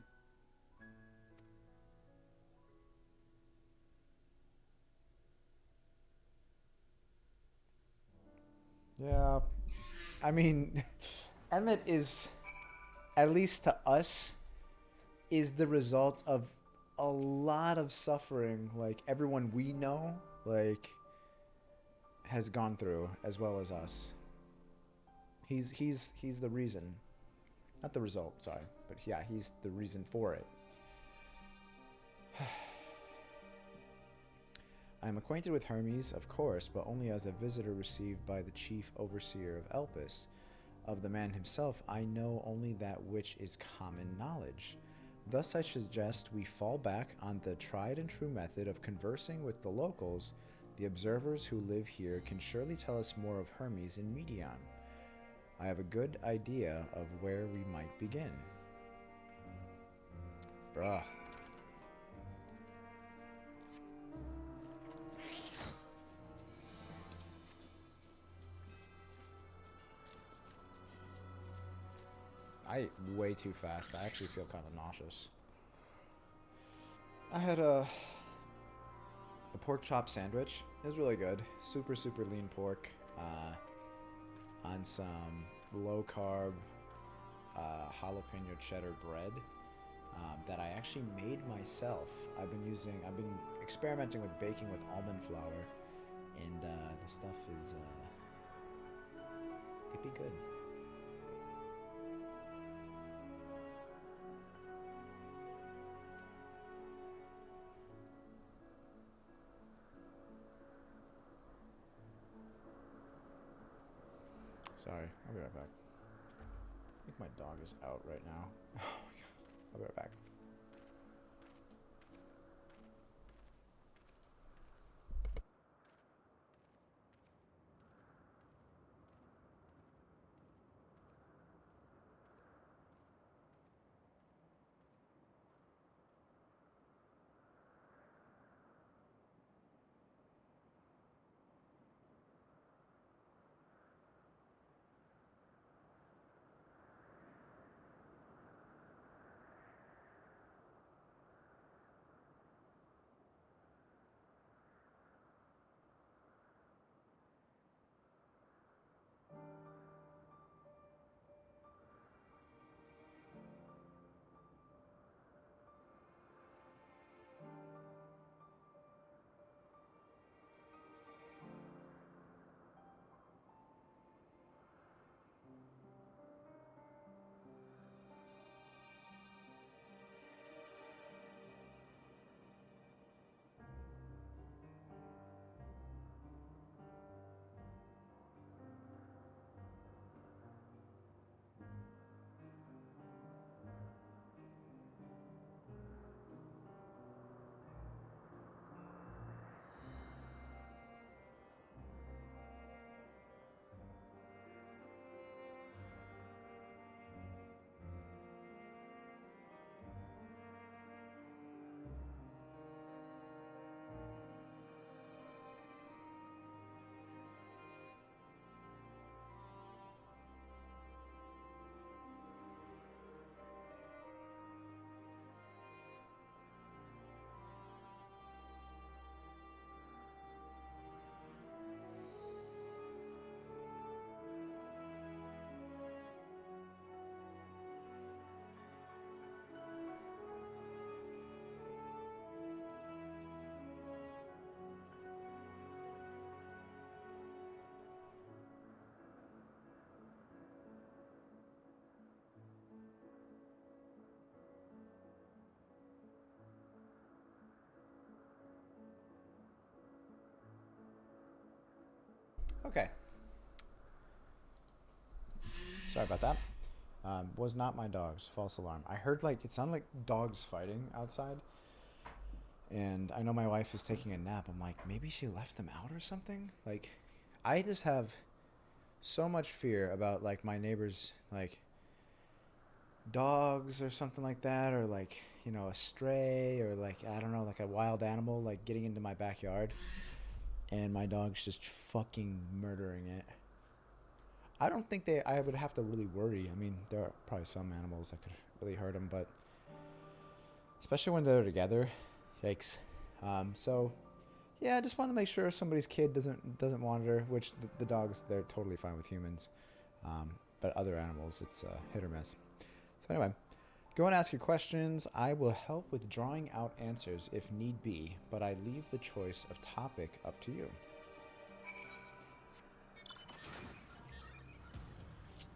Yeah, I mean, Emmett is, at least to us, is the result of a lot of suffering. Like everyone we know, like has gone through, as well as us. He's the reason, not the result, sorry, but yeah, he's the reason for it. I am acquainted with Hermes, of course, but only as a visitor received by the chief overseer of Elpis. Of the man himself, I know only that which is common knowledge. Thus I suggest we fall back on the tried and true method of conversing with the locals. The observers who live here can surely tell us more of Hermes in Medion. I have a good idea of where we might begin. Bruh. I ate way too fast. I actually feel kind of nauseous. I had a pork chop sandwich. It was really good. Super, super lean pork on some low carb jalapeno cheddar bread that I actually made myself. I've been experimenting with baking with almond flour, and the stuff is it'd be good. Sorry, I'll be right back. I think my dog is out right now. Oh my god. I'll be right back. Okay. Sorry about that. Was not my dogs. False alarm. I heard it sounded like dogs fighting outside. And I know my wife is taking a nap. I'm like, maybe she left them out or something? I just have so much fear about my neighbors dogs or something like that, or a stray, or I don't know, a wild animal getting into my backyard and my dog's just fucking murdering it. I don't think I would have to really worry. I mean, there are probably some animals that could really hurt them, but especially when they're together, yikes. So yeah, I just want to make sure somebody's kid doesn't wander, which the dogs, they're totally fine with humans. But other animals, it's hit or miss. So anyway, go and ask your questions. I will help with drawing out answers if need be, but I leave the choice of topic up to you.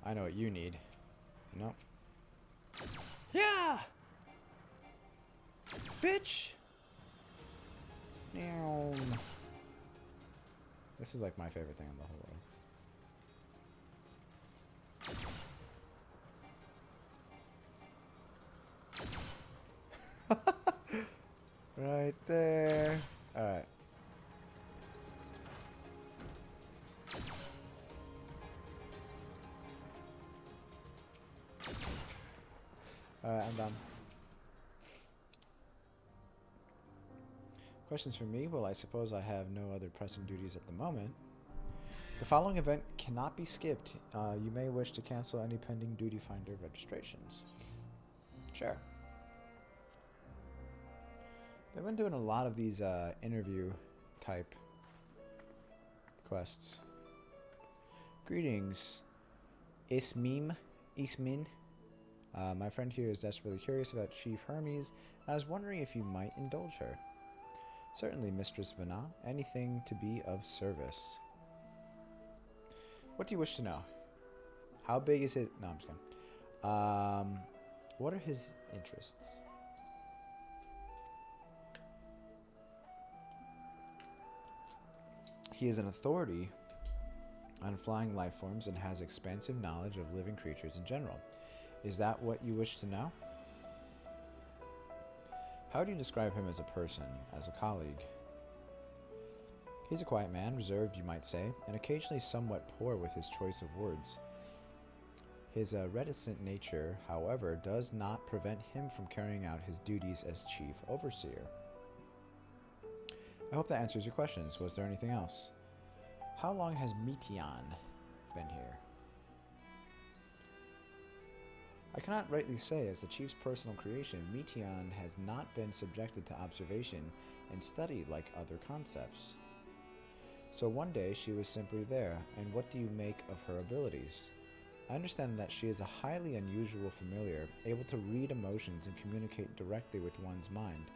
I know what you need. No. Yeah! Bitch! Meow. This is like my favorite thing in the whole world. Right there. Alright. Alright, I'm done. Questions for me? Well, I suppose I have no other pressing duties at the moment. The following event cannot be skipped. You may wish to cancel any pending duty finder registrations. Sure. They've been doing a lot of these interview type quests. Greetings, Ismin. My friend here is desperately curious about Chief Hermes, and I was wondering if you might indulge her. Certainly, Mistress Vana. Anything to be of service. What do you wish to know? How big is it? No, I'm just kidding. What are his interests? He is an authority on flying life forms and has expansive knowledge of living creatures in general. Is that what you wish to know? How do you describe him as a person, as a colleague? He's a quiet man, reserved you might say, and occasionally somewhat poor with his choice of words. His reticent nature, however, does not prevent him from carrying out his duties as chief overseer. I hope that answers your questions. Was there anything else? How long has Metion been here? I cannot rightly say, as the chief's personal creation, Metion has not been subjected to observation and study like other concepts. So one day she was simply there, and what do you make of her abilities? I understand that she is a highly unusual familiar, able to read emotions and communicate directly with one's mind.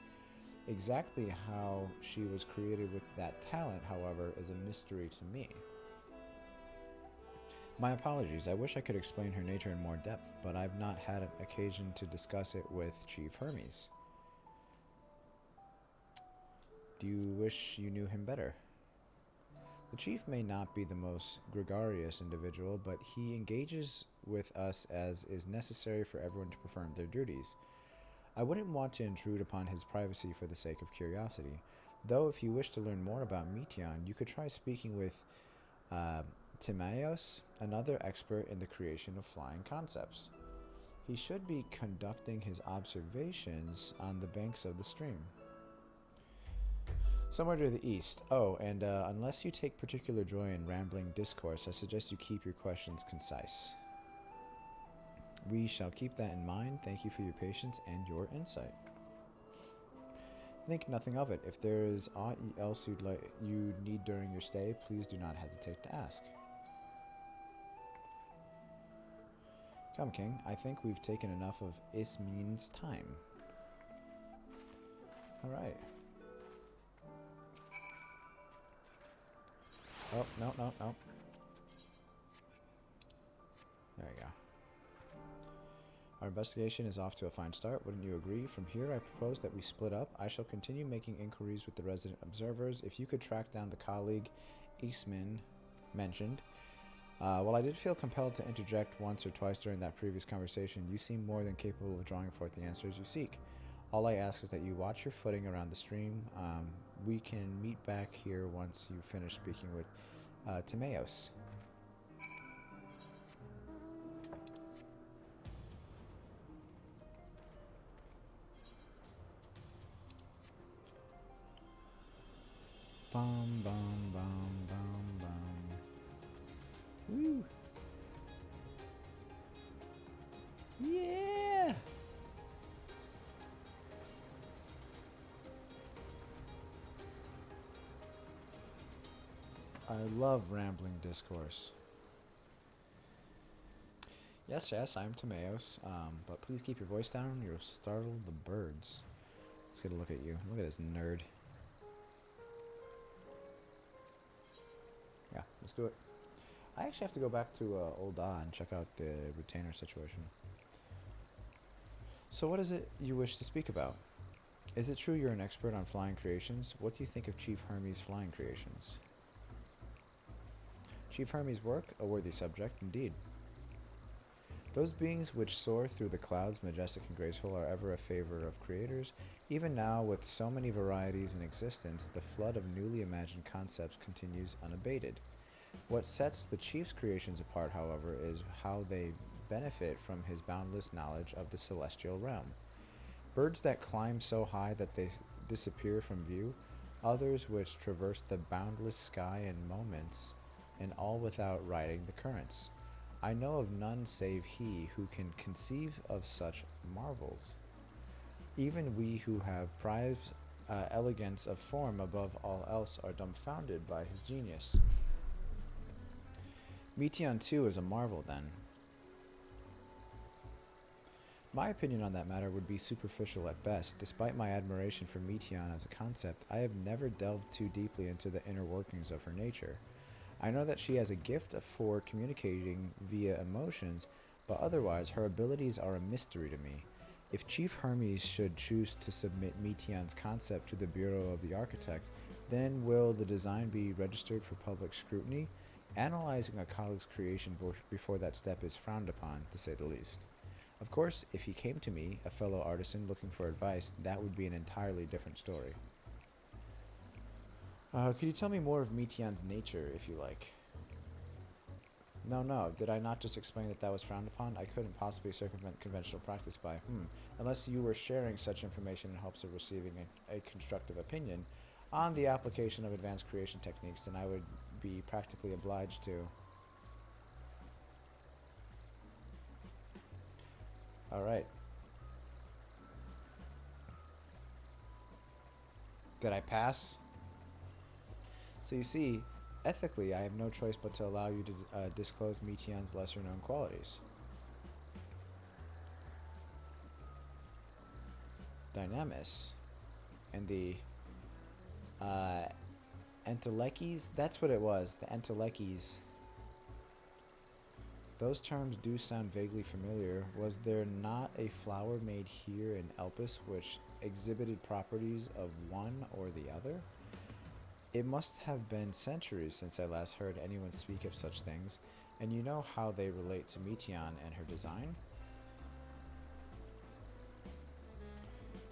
Exactly how she was created with that talent, however, is a mystery to me. My apologies. I wish I could explain her nature in more depth, but I've not had an occasion to discuss it with Chief Hermes. Do you wish you knew him better? The chief may not be the most gregarious individual, but he engages with us as is necessary for everyone to perform their duties. I wouldn't want to intrude upon his privacy for the sake of curiosity, though if you wish to learn more about Metion, you could try speaking with Timaeus, another expert in the creation of flying concepts. He should be conducting his observations on the banks of the stream. Somewhere to the east. Oh, and unless you take particular joy in rambling discourse, I suggest you keep your questions concise. We shall keep that in mind. Thank you for your patience and your insight. Think nothing of it. If there is aught else you need during your stay, please do not hesitate to ask. Come, King. I think we've taken enough of Ismin's time. All right. Oh, no. There you go. Our investigation is off to a fine start, wouldn't you agree? From here, I propose that we split up. I shall continue making inquiries with the resident observers. If you could track down the colleague Ismin mentioned. While I did feel compelled to interject once or twice during that previous conversation, you seem more than capable of drawing forth the answers you seek. All I ask is that you watch your footing around the stream. We can meet back here once you finish speaking with Timaeus. Bum, bum, bum, bum, bum. Woo! Yeah! I love rambling discourse. Yes, I'm Timaeus, but please keep your voice down. You'll startle the birds. Let's get a look at you. Look at this nerd. Yeah, let's do it. I actually have to go back to Old Da and check out the retainer situation. So what is it you wish to speak about? Is it true you're an expert on flying creations? What do you think of Chief Hermes' flying creations? Chief Hermes' work? A worthy subject, indeed. Those beings which soar through the clouds, majestic and graceful, are ever a favor of creators. Even now, with so many varieties in existence, the flood of newly imagined concepts continues unabated. What sets the chief's creations apart, however, is how they benefit from his boundless knowledge of the celestial realm. Birds that climb so high that they disappear from view, others which traverse the boundless sky in moments, and all without riding the currents. I know of none save he who can conceive of such marvels. Even we who have prized elegance of form above all else are dumbfounded by his genius. Meteon too is a marvel, then. My opinion on that matter would be superficial at best. Despite my admiration for Meteon as a concept, I have never delved too deeply into the inner workings of her nature. I know that she has a gift for communicating via emotions, but otherwise her abilities are a mystery to me. If Chief Hermes should choose to submit Meteon's concept to the Bureau of the Architect, then will the design be registered for public scrutiny? Analyzing a colleague's creation before that step is frowned upon, to say the least. Of course, if he came to me, a fellow artisan looking for advice, that would be an entirely different story. Could you tell me more of Meteon's nature, if you like? No, did I not just explain that was frowned upon? I couldn't possibly circumvent conventional practice by, unless you were sharing such information in hopes of receiving a constructive opinion on the application of advanced creation techniques, then I would be practically obliged to. Alright. Did I pass? So you see, ethically, I have no choice but to allow you to disclose Meteon's lesser-known qualities. Dynamis. And the enteleches? That's what it was, the enteleches. Those terms do sound vaguely familiar. Was there not a flower made here in Elpis which exhibited properties of one or the other? It must have been centuries since I last heard anyone speak of such things, and you know how they relate to Meteon and her design?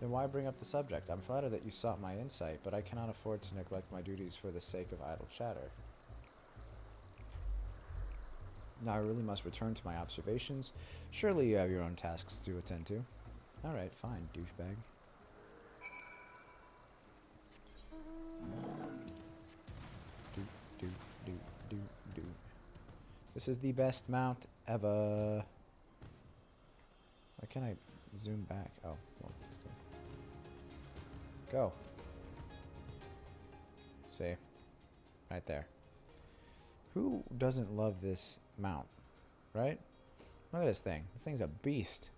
Then why bring up the subject? I'm flattered that you sought my insight, but I cannot afford to neglect my duties for the sake of idle chatter. Now I really must return to my observations. Surely you have your own tasks to attend to. Alright, fine, douchebag. Do. This is the best mount ever. Why can't I zoom back? Oh, well, let's go. Go. See? Right there. Who doesn't love this mount? Right? Look at this thing. This thing's a beast.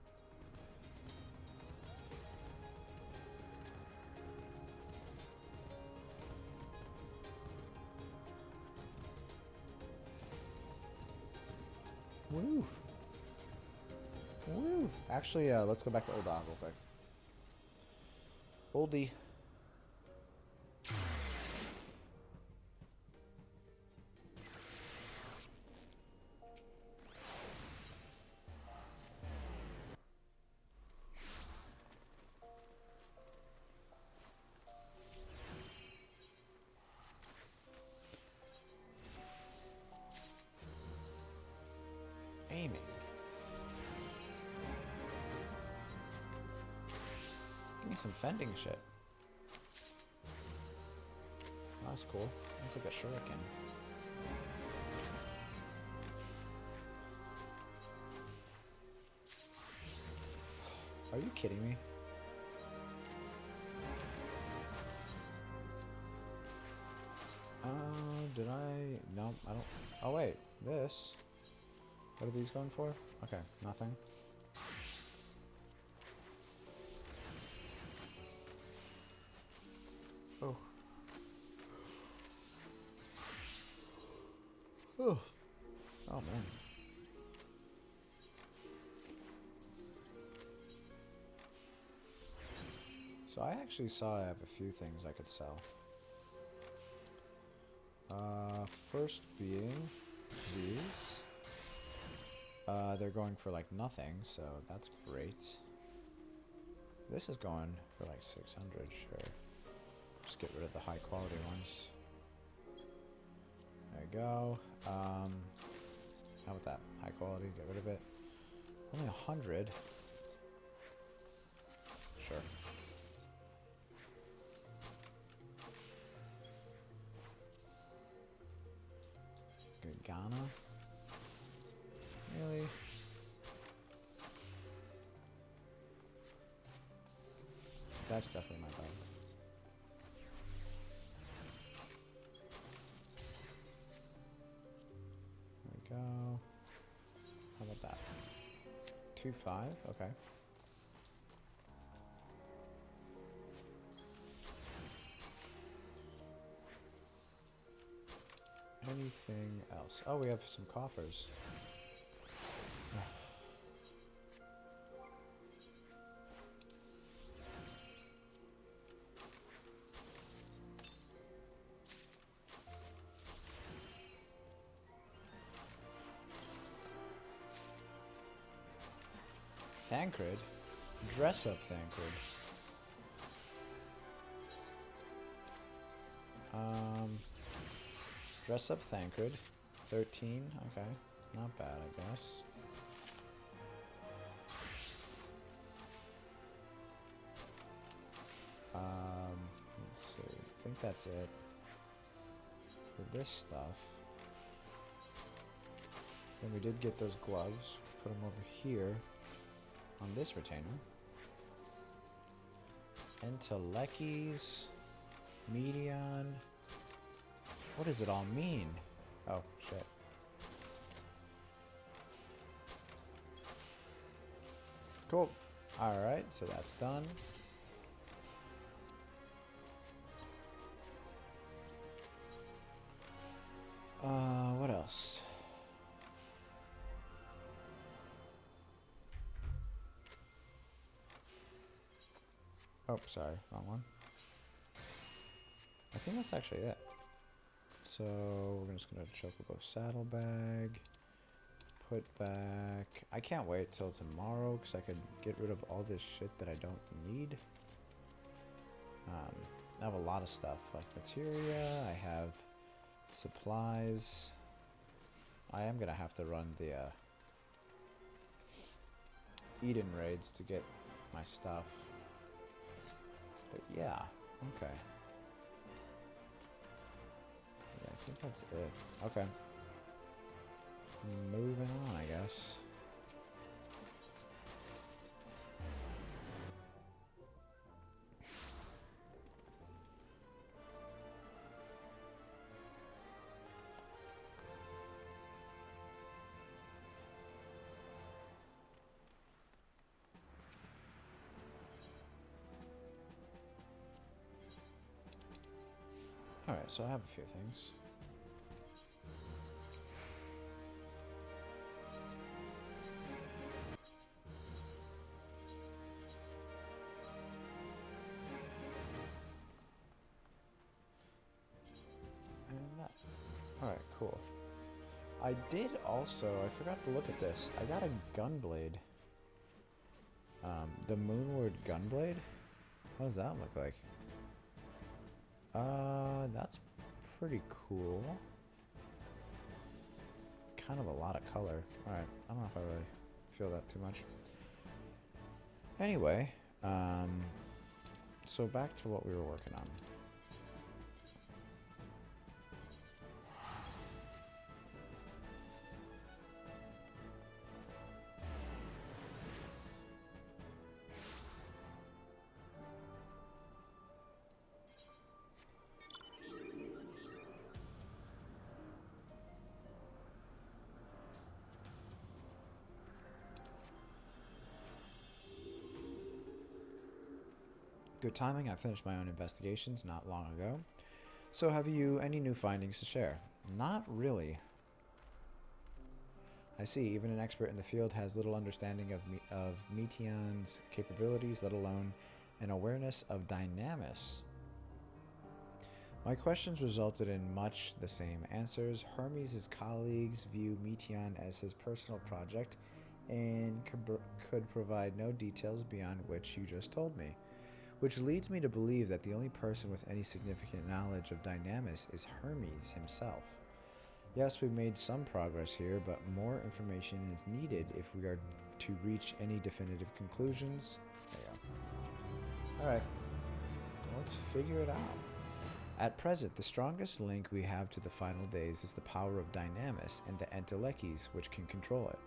Woof. Woof. Actually, let's go back to Old Dog real quick. Oldie. Aiming. Give me some fending shit. Oh, that's cool. Looks like a shuriken. Are you kidding me? Did I? No, I don't. Oh wait, this. What are these going for? Okay, nothing. Oh. Oh. man. So I actually saw I have a few things I could sell. First being these. They're going for like nothing, so that's great. This is going for like 600, sure. Just get rid of the high quality ones. There you go. How about that? High quality, get rid of it. Only 100. Sure. Ghana? Really? That's definitely my bag. There we go. How about that? 2.5? Okay. Anything else? Oh, we have some coffers. Thancred? Dress up Thancred. Dress up Thancred. 13, okay. Not bad, I guess. Let's see. I think that's it for this stuff. Then we did get those gloves. Put them over here on this retainer. Entelekis, Medion. What does it all mean? Oh, shit. Cool. Alright, so that's done. What else? Oh, sorry, wrong one. I think that's actually it. So we're just gonna chocobo saddlebag, put back. I can't wait till tomorrow because I could get rid of all this shit that I don't need. I have a lot of stuff like materia. I have supplies. I am gonna have to run the Eden raids to get my stuff. But yeah, okay. Yeah, I think that's it. Okay. Moving on, I guess. Alright, so I have a few things. And that. Alright, cool. I did also, I forgot to look at this. I got a gun blade. The Moonward Gun Blade? What does that look like? That's pretty cool. Kind of a lot of color. Alright, I don't know if I really feel that too much. Anyway, so back to what we were working on. Good timing, I finished my own investigations not long ago. So have you any new findings to share? Not really. I see, even an expert in the field has little understanding of Meteion's capabilities, let alone an awareness of Dynamis. My questions resulted in much the same answers. Hermes' colleagues view Meteion as his personal project and could provide no details beyond which you just told me. Which leads me to believe that the only person with any significant knowledge of Dynamis is Hermes himself. Yes, we've made some progress here, but more information is needed if we are to reach any definitive conclusions. There you go. Alright, let's figure it out. At present, the strongest link we have to the final days is the power of Dynamis and the Entelekis, which can control it.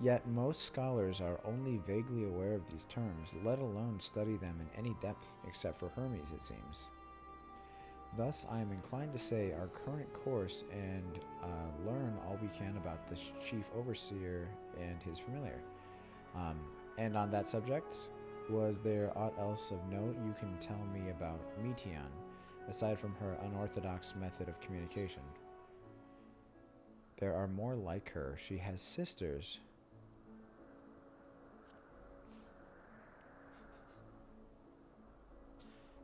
Yet most scholars are only vaguely aware of these terms, let alone study them in any depth except for Hermes, it seems. Thus, I am inclined to say our current course and learn all we can about the chief overseer and his familiar. And on that subject, was there aught else of note you can tell me about Meteion, aside from her unorthodox method of communication? There are more like her. She has sisters.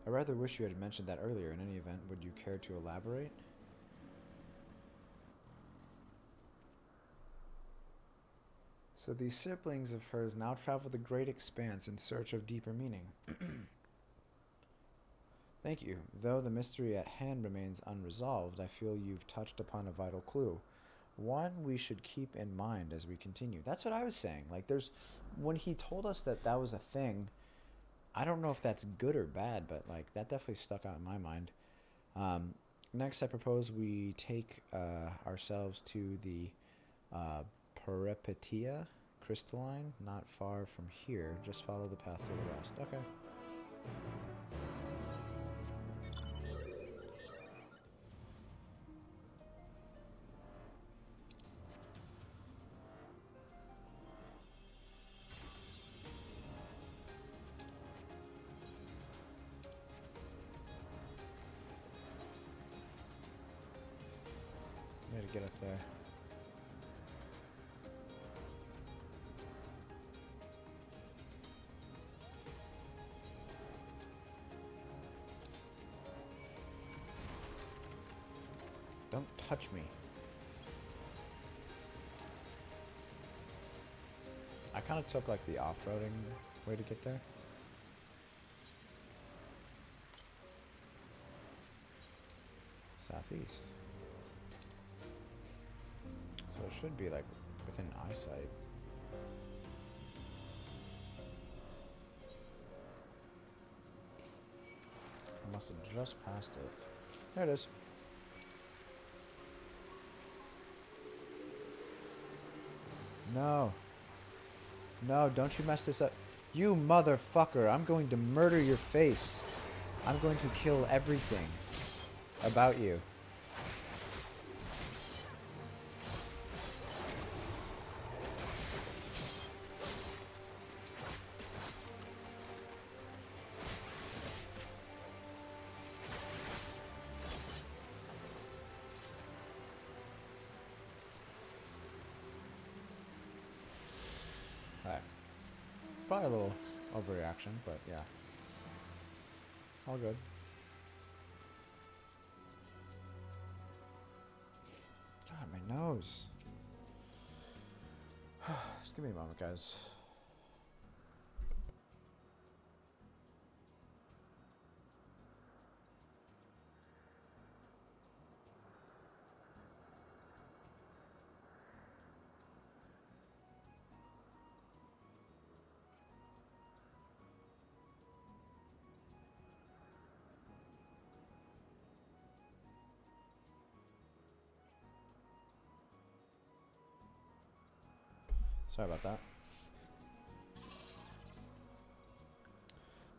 I rather wish you had mentioned that earlier. In any event, would you care to elaborate? So these siblings of hers now travel the great expanse in search of deeper meaning. Thank you. Though the mystery at hand remains unresolved, I feel you've touched upon a vital clue. One we should keep in mind as we continue. That's what I was saying. Like, when he told us that was a thing, I don't know if that's good or bad, but like that definitely stuck out in my mind. Next, I propose we take ourselves to the Peripetia crystalline, not far from here. Just follow the path to the west. Okay. Need to get up there. Don't touch me. I kind of took like the off-roading way to get there. Southeast. So it should be like within eyesight. I must have just passed it. There it is. No. No, don't you mess this up. You motherfucker, I'm going to murder your face. I'm going to kill everything about you. Alright. Probably a little overreaction, but yeah. All good. God, my nose. Just give me a moment, guys. Sorry about that.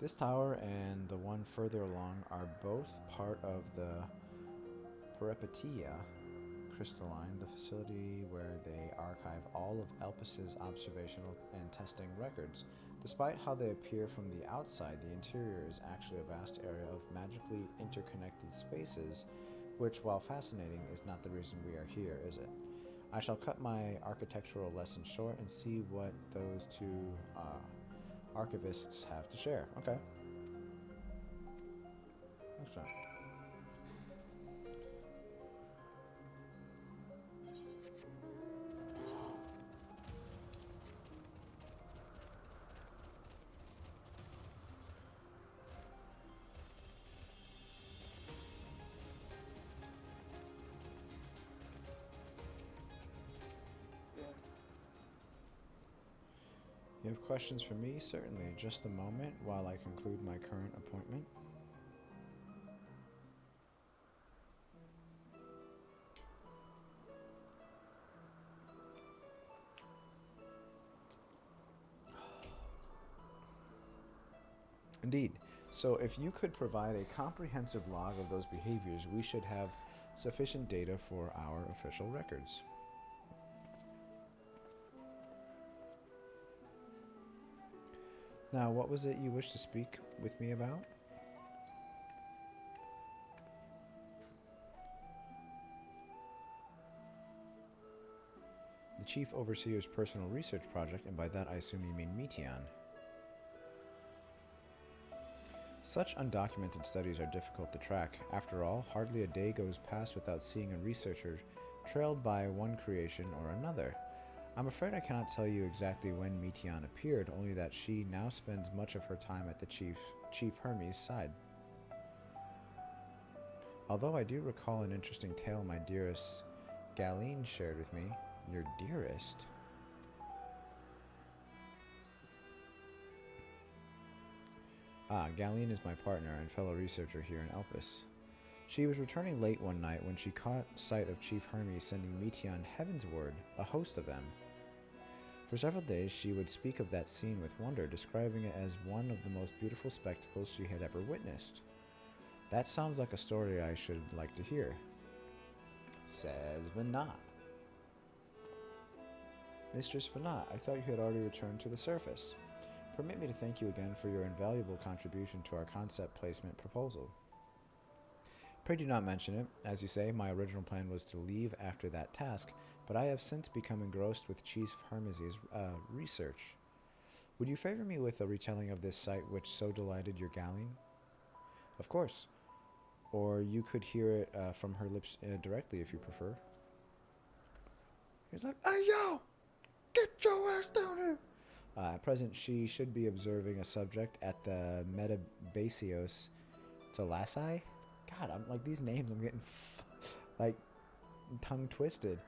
This tower and the one further along are both part of the Peripetia crystalline, the facility where they archive all of Elpis's observational and testing records. Despite how they appear from the outside, the interior is actually a vast area of magically interconnected spaces, which, while fascinating, is not the reason we are here, is it? I shall cut my architectural lesson short and see what those two archivists have to share. Okay. Excellent. You have questions for me? Certainly. Just a moment while I conclude my current appointment. Indeed. So if you could provide a comprehensive log of those behaviors, we should have sufficient data for our official records. Now, what was it you wished to speak with me about? The Chief Overseer's personal research project, and by that I assume you mean Meteon. Such undocumented studies are difficult to track. After all, hardly a day goes past without seeing a researcher trailed by one creation or another. I'm afraid I cannot tell you exactly when Meteon appeared, only that she now spends much of her time at the Chief Hermes' side. Although I do recall an interesting tale my dearest Galeen shared with me. Your dearest? Galeen is my partner and fellow researcher here in Elpis. She was returning late one night when she caught sight of Chief Hermes sending Meteon heavensward, a host of them. For several days she would speak of that scene with wonder, describing it as one of the most beautiful spectacles she had ever witnessed. That sounds like a story I should like to hear, says Venat. Mistress Venat, I thought you had already returned to the surface. Permit me to thank you again for your invaluable contribution to our concept placement proposal. Pray do not mention it. As you say, my original plan was to leave after that task, but I have since become engrossed with Chief Hermes' research. Would you favor me with a retelling of this sight which so delighted your Galeen? Of course. Or you could hear it from her lips directly if you prefer. He's like, "Hey, yo! Get your ass down here!" At present, she should be observing a subject at the Metabasios Thalassai. God, I'm like, these names, I'm getting tongue twisted.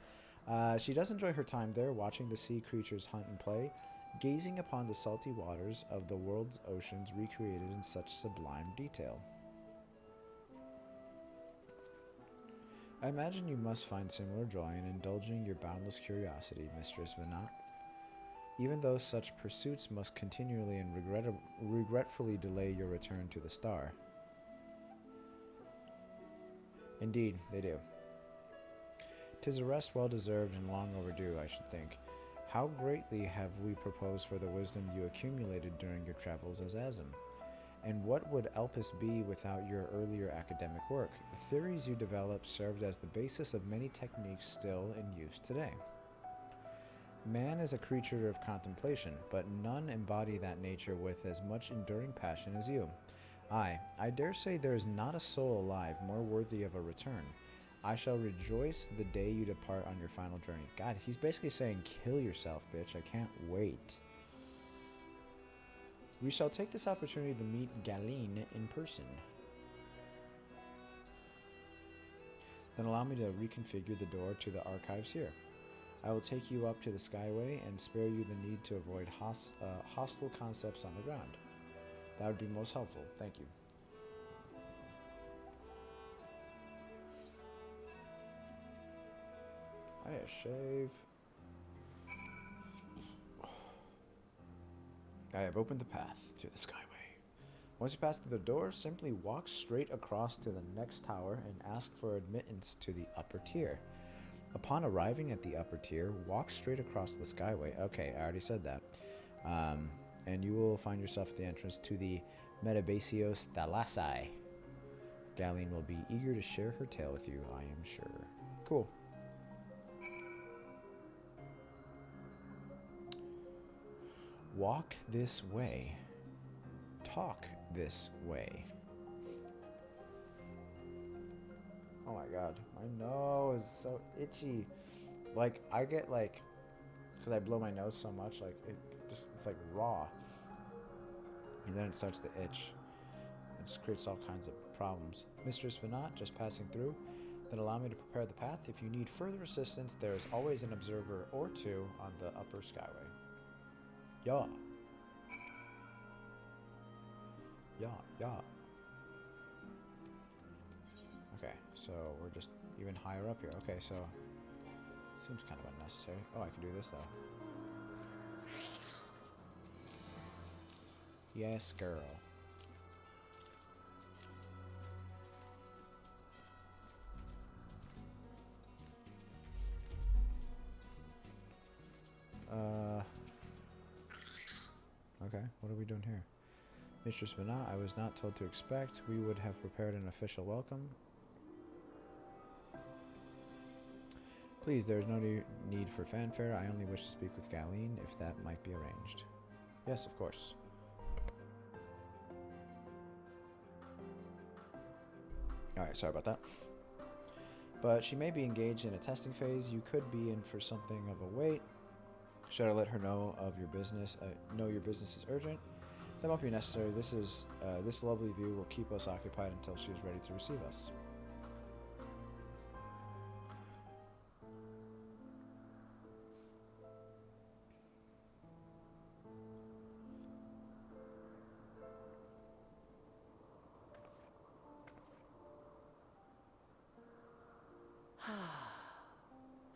She does enjoy her time there, watching the sea creatures hunt and play, gazing upon the salty waters of the world's oceans recreated in such sublime detail. I imagine you must find similar joy in indulging your boundless curiosity, Mistress Venat. Even though such pursuits must continually and regretfully delay your return to the star. Indeed, they do. 'Tis a rest well-deserved and long overdue, I should think. How greatly have we proposed for the wisdom you accumulated during your travels as Azim? And what would Elpis be without your earlier academic work? The theories you developed served as the basis of many techniques still in use today. Man is a creature of contemplation, but none embody that nature with as much enduring passion as you. I dare say there is not a soul alive more worthy of a return. I shall rejoice the day you depart on your final journey. God, he's basically saying, kill yourself, bitch. I can't wait. We shall take this opportunity to meet Galeen in person. Then allow me to reconfigure the door to the archives here. I will take you up to the Skyway and spare you the need to avoid hostile concepts on the ground. That would be most helpful. Thank you. I need a shave. I have opened the path to the Skyway. Once you pass through the door, simply walk straight across to the next tower and ask for admittance to the upper tier. Upon arriving at the upper tier, walk straight across the Skyway. Okay, I already said that. And you will find yourself at the entrance to the Metabasios Thalassai. Galeen will be eager to share her tale with you, I am sure. Cool. Walk this way. Talk this way. Oh my god, my nose is so itchy. Like, I get like, because I blow my nose so much, like, it's like raw. And then it starts to itch. It just creates all kinds of problems. Mistress Venat, just passing through. Then allow me to prepare the path. If you need further assistance, there is always an observer or two on the upper skyway. Yeah. Yeah. Okay, so we're just even higher up here. Okay, so seems kind of unnecessary. Oh, I can do this though. Yes, girl. Okay, what are we doing here? Mistress Venat, I was not told to expect. We would have prepared an official welcome. Please, there is no need for fanfare. I only wish to speak with Galeen, if that might be arranged. Yes, of course. Alright, sorry about that. But she may be engaged in a testing phase. You could be in for something of a wait. Should I let her know of your business? Know your business is urgent? That won't be necessary. This lovely view will keep us occupied until she is ready to receive us.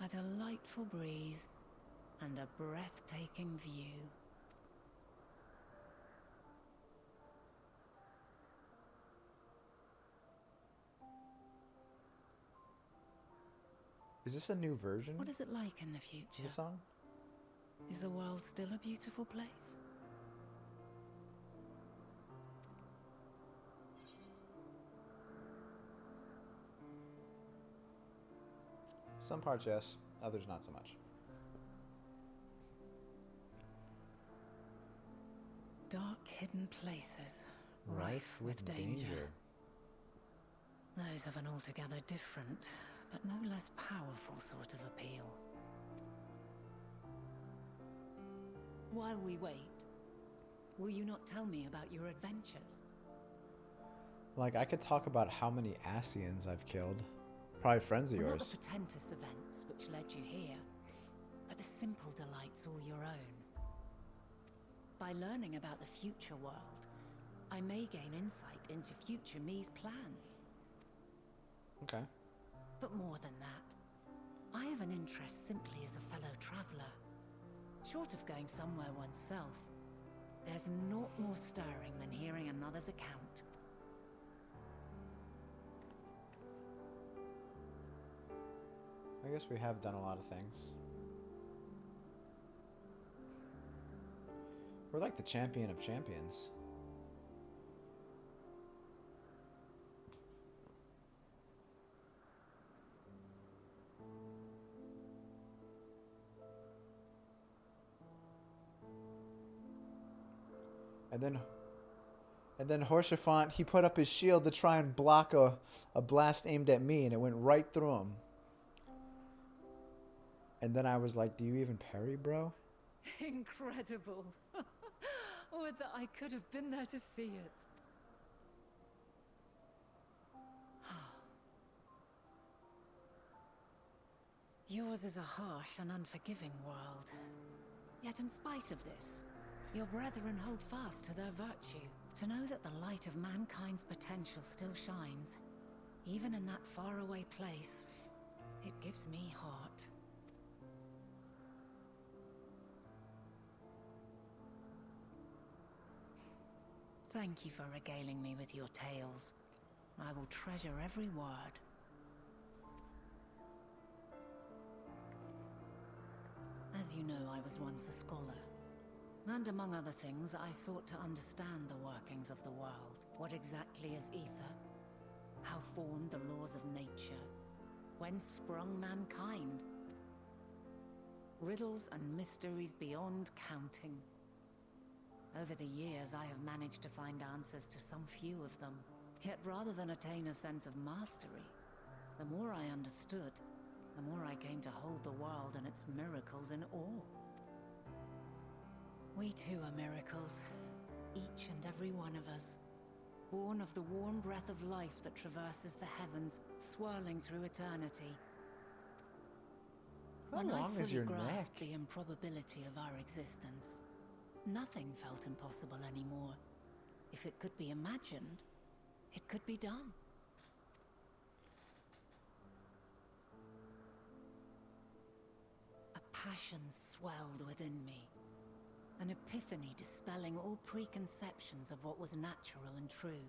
A delightful breeze and a breathtaking view. Is this a new version What is it like in the of future? the song? Is the world still a beautiful place? Some parts, yes. Others, not so much. Dark, hidden places, Rife with danger. Those have an altogether different, but no less powerful sort of appeal. While we wait, will you not tell me about your adventures? Like, I could talk about how many Asians I've killed. Probably friends of Not yours. the portentous events which led you here, but the simple delights all your own. By learning about the future world, I may gain insight into future me's plans. Okay. But more than that, I have an interest simply as a fellow traveller. Short of going somewhere oneself, there's naught more stirring than hearing another's account. I guess we have done a lot of things. We're like the champion of champions. And then Horsefant, he put up his shield to try and block a blast aimed at me, and it went right through him. And then I was like, do you even parry, bro? Incredible. Would that I could have been there to see it. Yours is a harsh and unforgiving world. Yet in spite of this, your brethren hold fast to their virtue. To know that the light of mankind's potential still shines, even in that faraway place, it gives me heart. Thank you for regaling me with your tales. I will treasure every word. As you know, I was once a scholar. And among other things, I sought to understand the workings of the world. What exactly is ether? How formed the laws of nature? Whence sprung mankind? Riddles and mysteries beyond counting. Over the years, I have managed to find answers to some few of them. Yet rather than attain a sense of mastery, the more I understood, the more I came to hold the world and its miracles in awe. We too are miracles, each and every one of us, born of the warm breath of life that traverses the heavens, swirling through eternity. How long is your neck? The improbability of our existence, nothing felt impossible anymore. If it could be imagined, it could be done. A passion swelled within me, an epiphany dispelling all preconceptions of what was natural and true.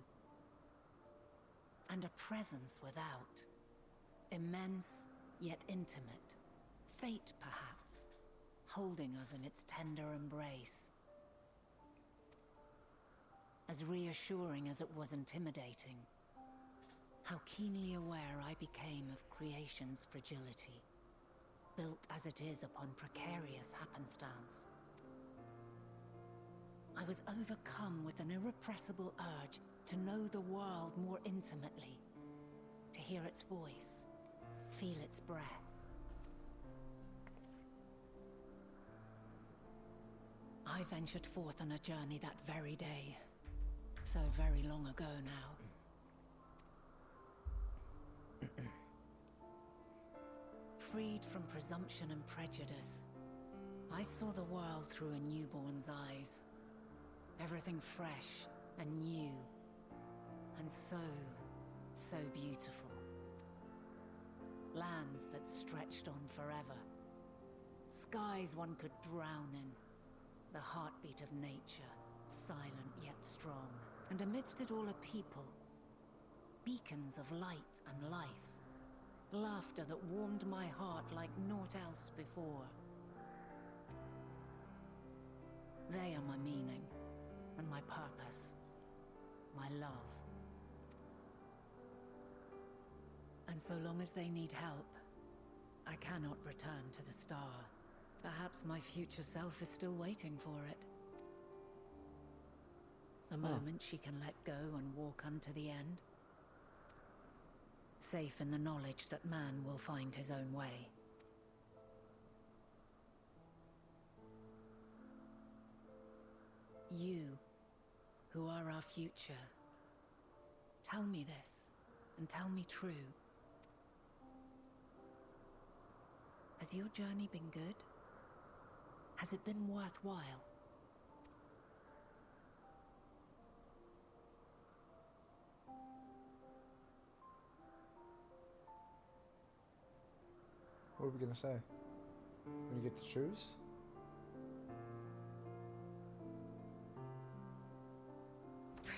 And a presence without, immense yet intimate. Fate, perhaps, holding us in its tender embrace. As reassuring as it was intimidating, how keenly aware I became of creation's fragility, built as it is upon precarious happenstance. I was overcome with an irrepressible urge to know the world more intimately, to hear its voice, feel its breath. I ventured forth on a journey that very day, so very long ago now. Freed from presumption and prejudice, I saw the world through a newborn's eyes. Everything fresh and new, and so beautiful. Lands that stretched on forever. Skies one could drown in. The heartbeat of nature, silent yet strong. And amidst it all a people. Beacons of light and life. Laughter that warmed my heart like naught else before. They are my meaning, and my purpose, my love. And so long as they need help, I cannot return to the star. Perhaps my future self is still waiting for it. A moment she can let go and walk unto the end. Safe in the knowledge that man will find his own way. You, who are our future, tell me this, and tell me true. Has your journey been good? Has it been worthwhile? What are we gonna say? When you get to choose?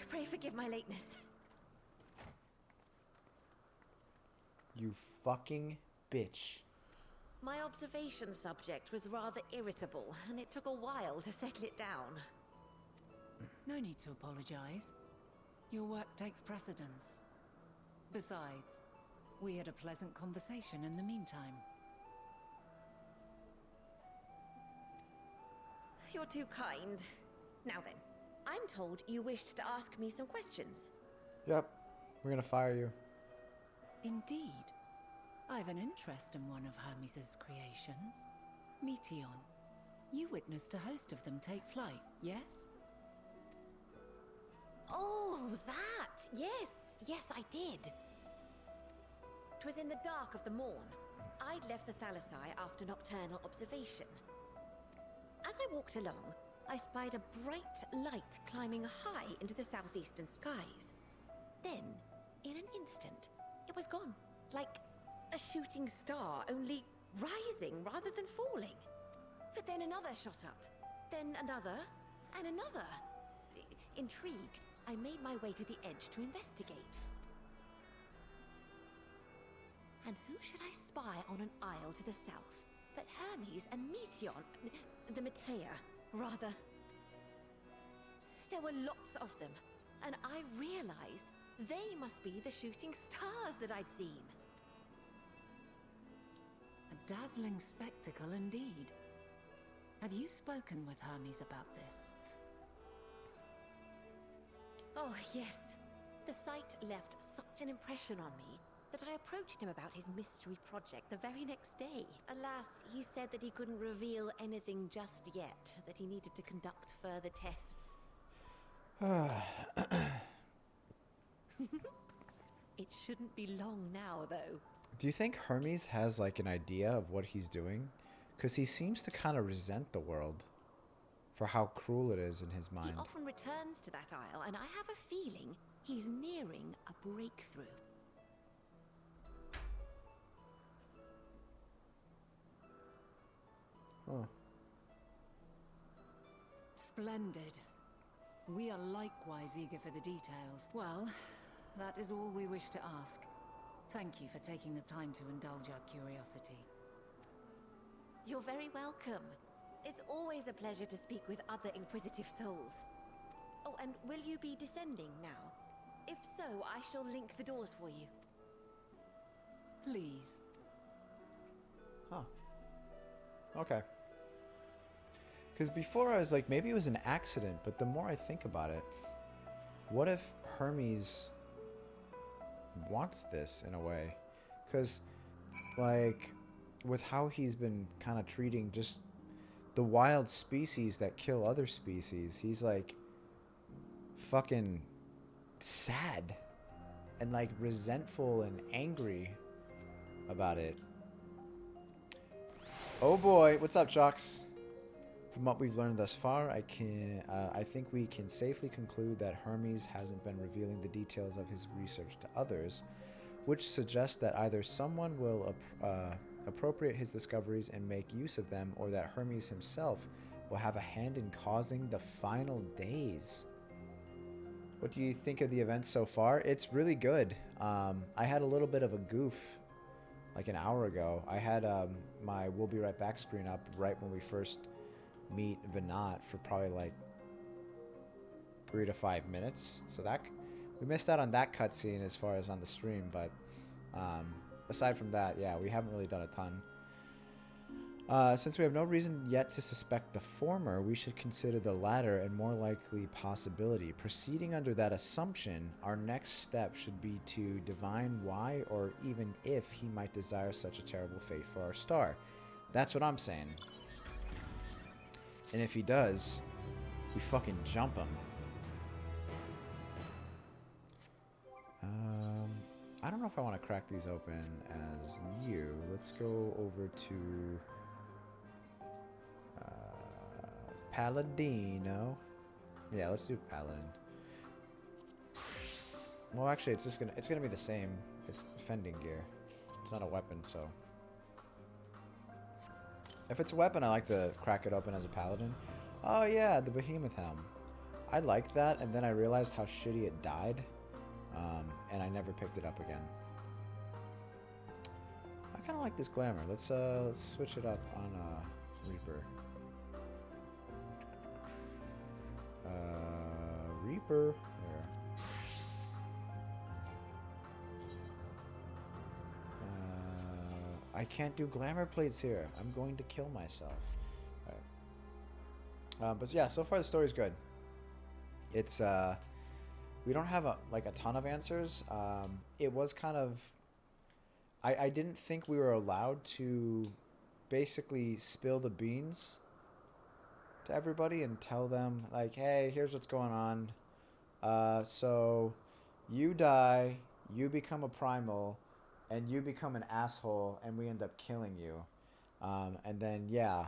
Pray forgive my lateness. You fucking bitch. My observation subject was rather irritable, and it took a while to settle it down. No need to apologize. Your work takes precedence. Besides, we had a pleasant conversation in the meantime. You're too kind. Now then, I'm told you wished to ask me some questions. Yep. We're gonna fire you. Indeed. I've an interest in one of Hermes' creations. Meteon. You witnessed a host of them take flight, yes? Oh, that! Yes, I did. 'Twas in the dark of the morn. I'd left the Thalassai after nocturnal observation. As I walked along, I spied a bright light climbing high into the southeastern skies. Then, in an instant, it was gone. Like a shooting star, only rising rather than falling. But then another shot up. Then another, and another. Intrigued, I made my way to the edge to investigate. And who should I spy on an isle to the south but Hermes and Meteon, the Metea, rather. There were lots of them, and I realized they must be the shooting stars that I'd seen. A dazzling spectacle indeed. Have you spoken with Hermes about this? Oh, yes. The sight left such an impression on me that I approached him about his mystery project the very next day. Alas, he said that he couldn't reveal anything just yet, that he needed to conduct further tests. It shouldn't be long now, though. Do you think Hermes has like an idea of what he's doing? Because he seems to kind of resent the world for how cruel it is in his mind. He often returns to that isle, and I have a feeling he's nearing a breakthrough. Oh. Splendid. We are likewise eager for the details. Well, that is all we wish to ask. Thank you for taking the time to indulge our curiosity. You're very welcome. It's always a pleasure to speak with other inquisitive souls. Oh, and will you be descending now? If so, I shall link the doors for you. Please. Huh. Okay. Because before I was like, maybe it was an accident, but the more I think about it, what if Hermes wants this in a way? Because, like, with how he's been kind of treating just the wild species that kill other species, he's like fucking sad and like resentful and angry about it. Oh boy, what's up, Chalks? From what we've learned thus far, I think we can safely conclude that Hermes hasn't been revealing the details of his research to others, which suggests that either someone will appropriate his discoveries and make use of them, or that Hermes himself will have a hand in causing the final days. What do you think of the events so far? It's really good. I had a little bit of a goof like an hour ago. I had my "We'll be right back" screen up right when we first meet Vinat for probably like 3 to 5 minutes. So that we missed out on that cutscene as far as on the stream, but aside from that, yeah, we haven't really done a ton. Since we have no reason yet to suspect the former, we should consider the latter and more likely possibility. Proceeding under that assumption, our next step should be to divine why or even if he might desire such a terrible fate for our star. That's what I'm saying. And if he does, we fucking jump him. I don't know if I want to crack these open as you. Let's go over to Paladino. Yeah, let's do Paladin. Well, actually, it's gonna be the same. It's fending gear. It's not a weapon, so. If it's a weapon, I like to crack it open as a paladin. Oh yeah, the behemoth helm. I liked that, and then I realized how shitty it died, and I never picked it up again. I kind of like this glamour. Let's switch it up on Reaper. Reaper. There. I can't do glamour plates here. I'm going to kill myself. Alright. But yeah, so far the story's good. It's we don't have a ton of answers. It was kind of I didn't think we were allowed to basically spill the beans to everybody and tell them like, hey, here's what's going on. So you die, you become a primal, and you become an asshole, and we end up killing you. And then, yeah,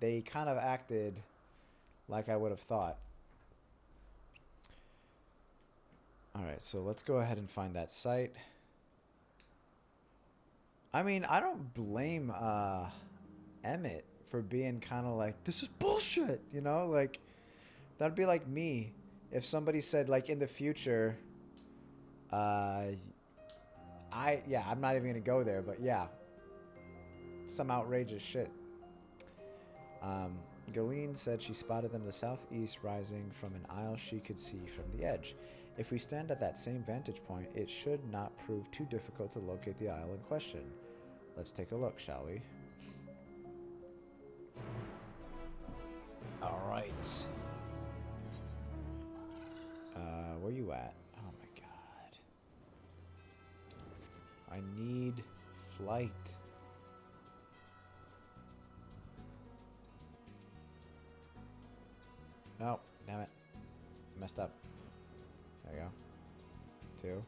they kind of acted like I would have thought. Alright, so let's go ahead and find that site. I mean, I don't blame Emmett for being kind of like, this is bullshit, you know? Like, that'd be like me if somebody said, like, in the future, I'm not even gonna go there, but yeah, some outrageous shit. Galeen said she spotted them to the southeast, rising from an isle she could see from the edge. If we stand at that same vantage point, it should not prove too difficult to locate the isle in question. Let's take a look, shall we? All right. Where you at? Oh my god. I need flight. No, damn it. Messed up. There you go. 2.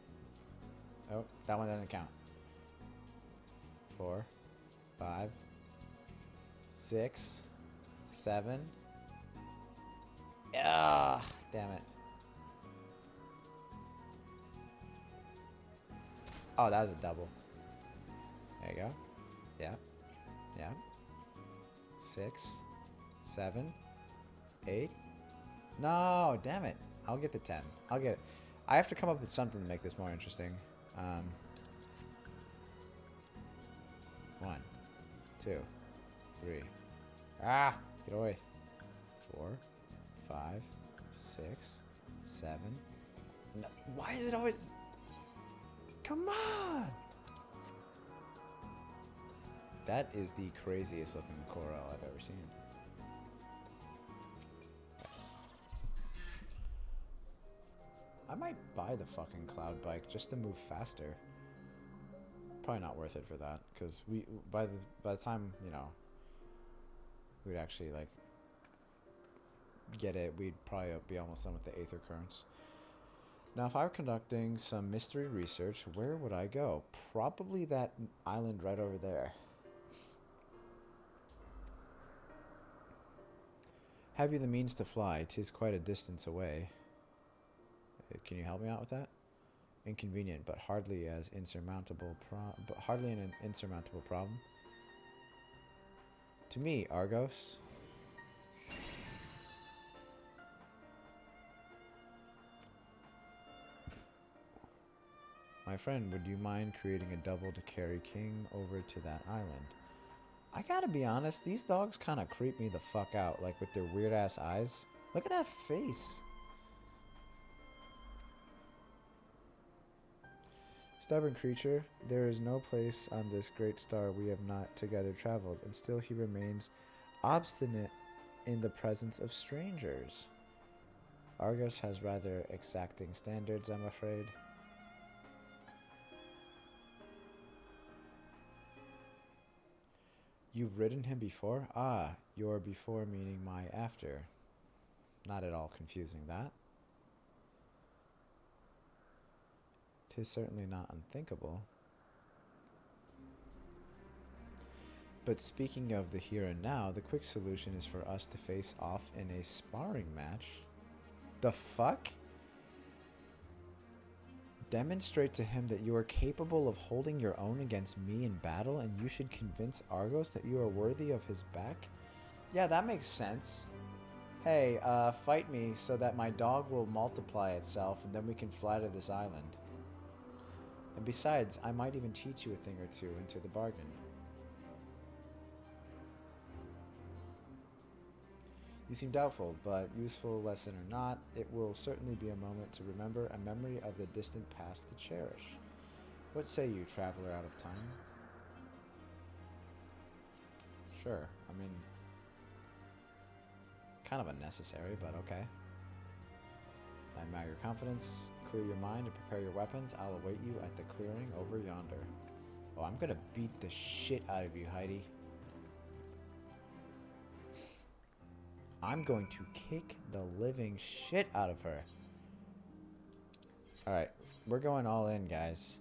Oh, that one doesn't count. 4, 5, 6, 7. Ah, damn it. Oh, that was a double. There you go. Yeah. Yeah. 6, 7, 8. No, damn it. I'll get the 10. I'll get it. I have to come up with something to make this more interesting. 1, 2, 3. Ah, get away. 4, 5, 6, 7. No, why is it always... Come on! That is the craziest looking coral I've ever seen. I might buy the fucking cloud bike just to move faster. Probably not worth it for that, because we by the time, you know, we'd actually like get it, we'd probably be almost done with the Aether Currents. Now, if I were conducting some mystery research, where would I go? Probably that island right over there. Have you the means to fly? 'Tis quite a distance away. Can you help me out with that? Inconvenient, but hardly an insurmountable problem. To me, Argos. My friend, would you mind creating a double to carry King over to that island? I gotta be honest, these dogs kind of creep me the fuck out, like with their weird ass eyes. Look at that face. Stubborn creature, there is no place on this great star we have not together traveled, and still he remains obstinate in the presence of strangers. Argos has rather exacting standards, I'm afraid. You've ridden him before? Ah, your before meaning my after. Not at all confusing, that. 'Tis certainly not unthinkable. But speaking of the here and now, the quick solution is for us to face off in a sparring match. The fuck? Demonstrate to him that you are capable of holding your own against me in battle, and you should convince Argos that you are worthy of his back? Yeah, that makes sense. Hey, fight me so that my dog will multiply itself, and then we can fly to this island. And besides, I might even teach you a thing or two into the bargain. You seem doubtful, but useful lesson or not, it will certainly be a moment to remember, a memory of the distant past to cherish. What say you, traveler out of time? Sure, I mean, kind of unnecessary, but okay. I admire your confidence. Clear your mind and prepare your weapons. I'll await you at the clearing over yonder. Oh, I'm gonna beat the shit out of you, Heidi. I'm going to kick the living shit out of her. Alright, we're going all in, guys.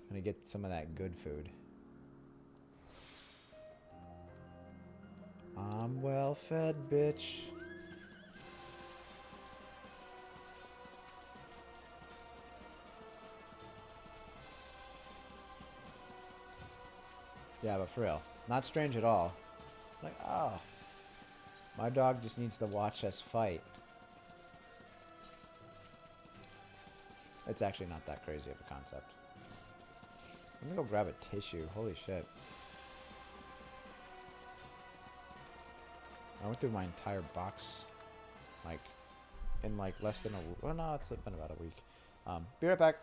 I'm gonna get some of that good food. I'm well fed, bitch. Yeah, but for real, not strange at all. Like, oh, my dog just needs to watch us fight. It's actually not that crazy of a concept. Let me go grab a tissue. Holy shit. I went through my entire box, like, in like less than a week. Well, no, it's been about a week. Be right back.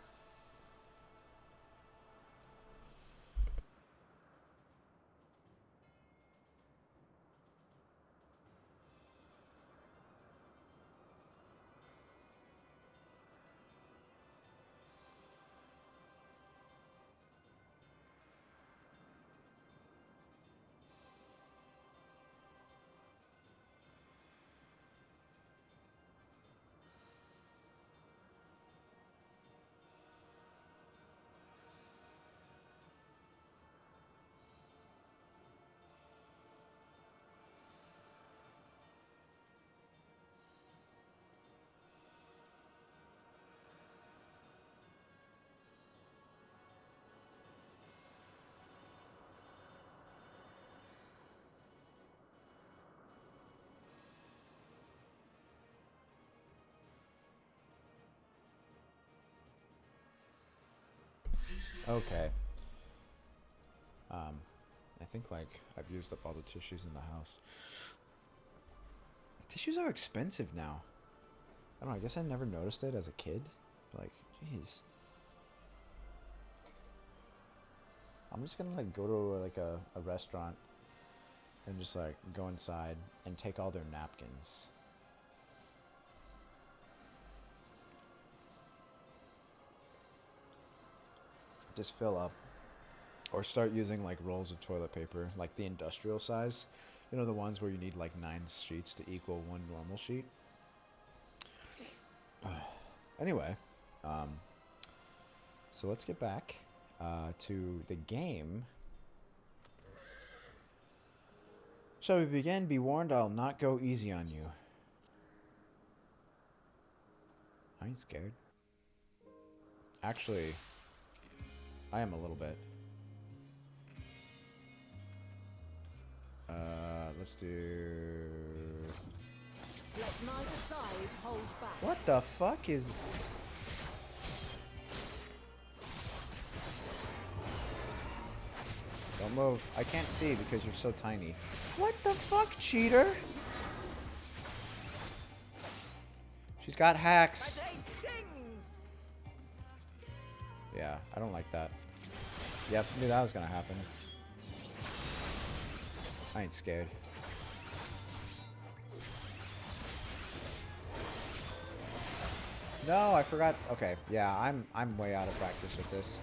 Okay. I think like I've used up all the tissues in the house. Tissues are expensive now. I don't know, I guess I never noticed it as a kid. Like, jeez. I'm just gonna like go to like a restaurant and just like go inside and take all their napkins. Just fill up. Or start using like rolls of toilet paper, like the industrial size. You know, the ones where you need like 9 sheets to equal one normal sheet. Anyway, so let's get back to the game. Shall we begin? Be warned, I'll not go easy on you. I ain't scared. Actually, I am a little bit. Let's do... Let neither side hold back. What the fuck is... Don't move. I can't see because you're so tiny. What the fuck, cheater? She's got hacks. My blade sings. Yeah, I don't like that. Yep, knew that was gonna happen. I ain't scared. No, I forgot. Okay, yeah, I'm way out of practice with this.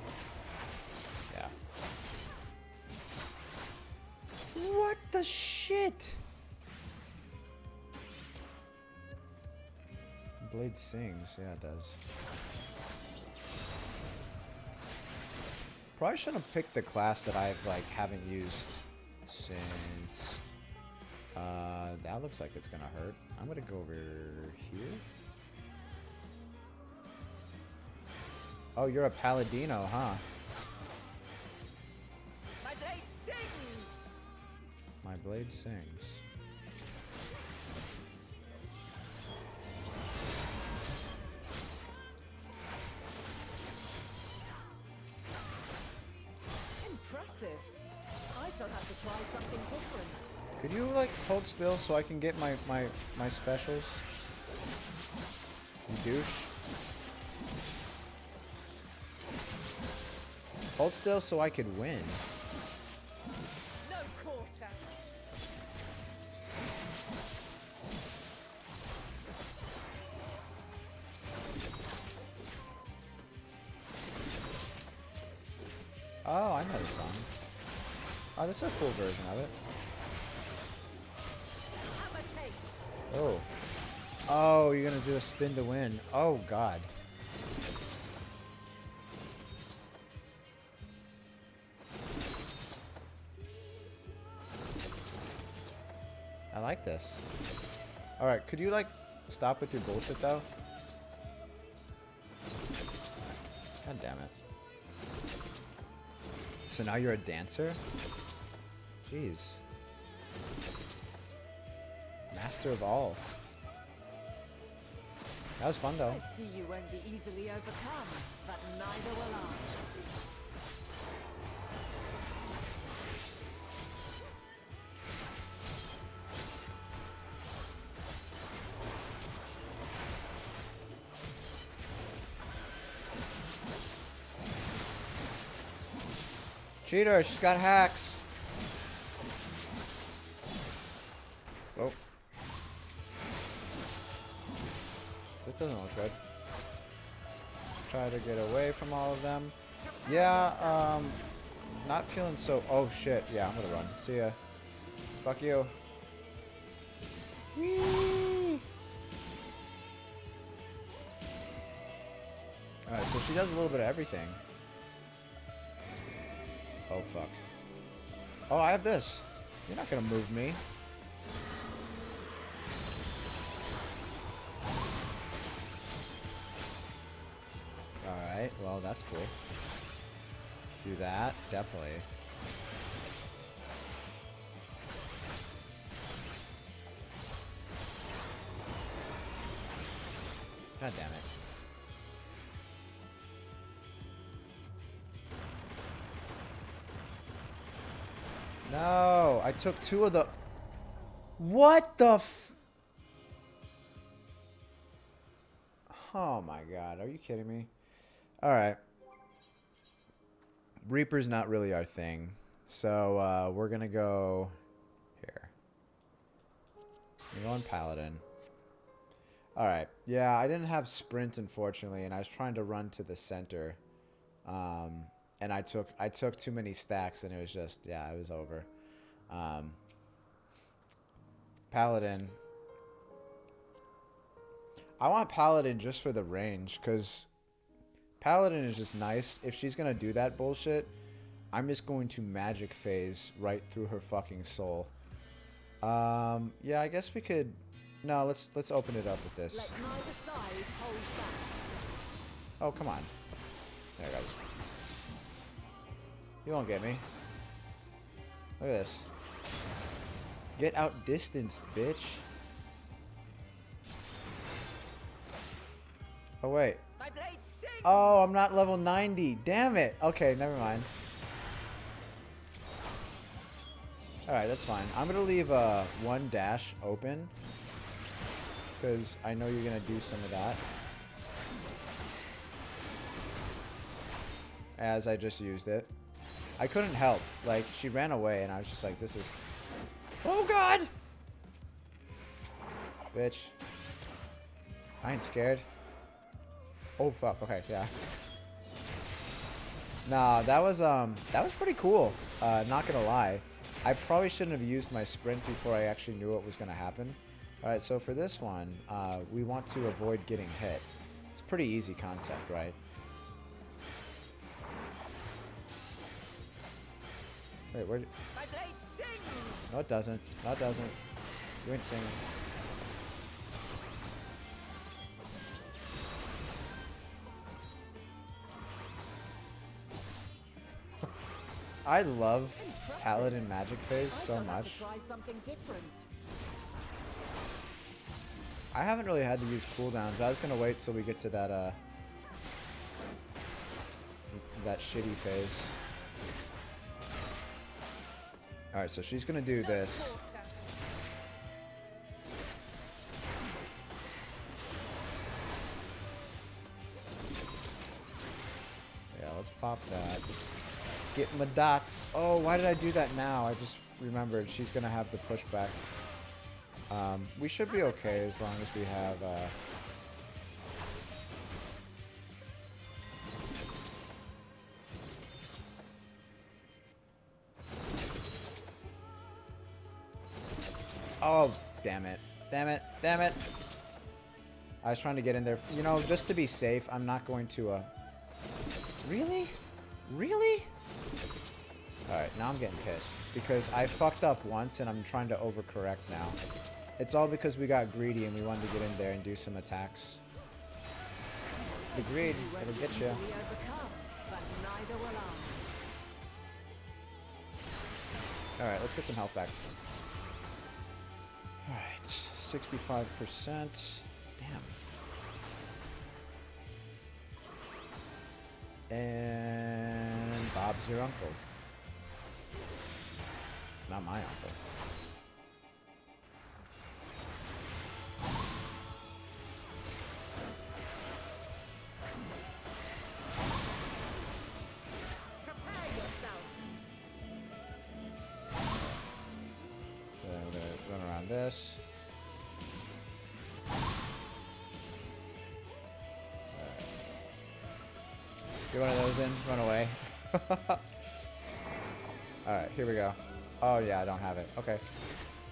Yeah. What the shit? Blade sings. Yeah, it does. Probably shouldn't have picked the class that I've like haven't used since. That looks like it's gonna hurt. I'm gonna go over here. Oh, you're a Paladino, huh? My blade sings. My blade sings. Impressive. I shall have to try something different. Could you like hold still so I can get my specials? You douche. Hold still so I could win. No quarter. Oh, I know the song. Oh, this is a cool version of it. Have a taste. Oh. Oh, you're gonna do a spin to win. Oh, God. I like this. Alright, could you, like, stop with your bullshit, though? God damn it. So now you're a dancer? Jeez. Master of all. That was fun, though. I see you won't be easily overcome, but neither will I. Cheater, she's got hacks. Oh. This doesn't look good. Try to get away from all of them. Yeah, not feeling so... Oh, shit. Yeah, I'm gonna run. See ya. Fuck you. Whee! Alright, so she does a little bit of everything. Oh, fuck. Oh, I have this. You're not gonna move me. Alright, well, that's cool. Do that, definitely. God damn it. No, I took 2 of the... What the f... Oh my god, are you kidding me? Alright. Reaper's not really our thing. So, we're gonna go... Here. We're going Paladin. Alright. Yeah, I didn't have Sprint, unfortunately, and I was trying to run to the center. And I took too many stacks, and it was just... Yeah, it was over. Paladin. I want Paladin just for the range, because Paladin is just nice. If she's going to do that bullshit, I'm just going to magic phase right through her fucking soul. Yeah, I guess we could... No, let's open it up with this. Let neither side hold back. Oh, come on. There it goes. You won't get me. Look at this. Get outdistanced, bitch. Oh, wait. My blade sings. Oh, I'm not level 90. Damn it. Okay, never mind. Alright, that's fine. I'm going to leave 1 dash open, because I know you're going to do some of that. As I just used it. I couldn't help. Like, she ran away, and I was just like, this is... Oh, God! Bitch. I ain't scared. Oh, fuck. Okay, yeah. Nah, that was pretty cool. Not gonna lie. I probably shouldn't have used my sprint before I actually knew what was gonna happen. Alright, so for this one, we want to avoid getting hit. It's a pretty easy concept, right? Wait, where... My blade sings. No, it doesn't. No, it doesn't. You ain't singing. I love Paladin magic phase so much. Try something different. I haven't really had to use cooldowns. I was gonna wait till we get to that that shitty phase. Alright, so she's gonna do this. Yeah, let's pop that. Just get my dots. Oh, why did I do that now? I just remembered she's gonna have the pushback. We should be okay as long as we have Oh, damn it. Damn it. Damn it. I was trying to get in there. You know, just to be safe, I'm not going to, Really? Really? Alright, now I'm getting pissed. Because I fucked up once, and I'm trying to overcorrect now. It's all because we got greedy, and we wanted to get in there and do some attacks. The greed, it'll get you. Alright, let's get some health back. Alright, 65%. Damn. And Bob's your uncle. Not my uncle. Prepare yourself. So I'm gonna run around this. Get one of those in, run away. Alright, here we go. Oh yeah, I don't have it. Okay.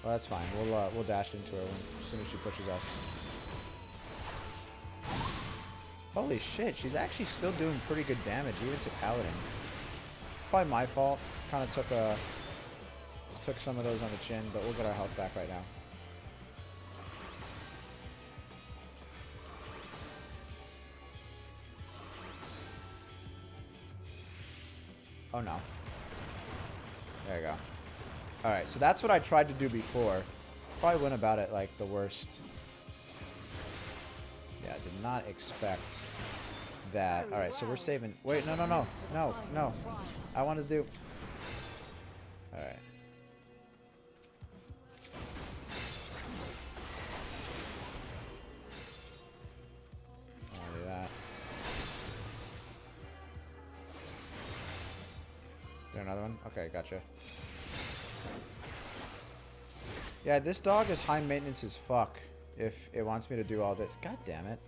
Well, that's fine. We'll dash into her as soon as she pushes us. Holy shit, she's actually still doing pretty good damage, even to Paladin. Probably my fault. Kind of took some of those on the chin, but we'll get our health back right now. Oh no. There you go. Alright, so that's what I tried to do before. Probably went about it like the worst. Yeah, I did not expect that. Alright, so we're saving... Wait, no. I want to do... Alright. there another one? Okay, gotcha. Yeah, this dog is high maintenance as fuck if it wants me to do all this. God damn it.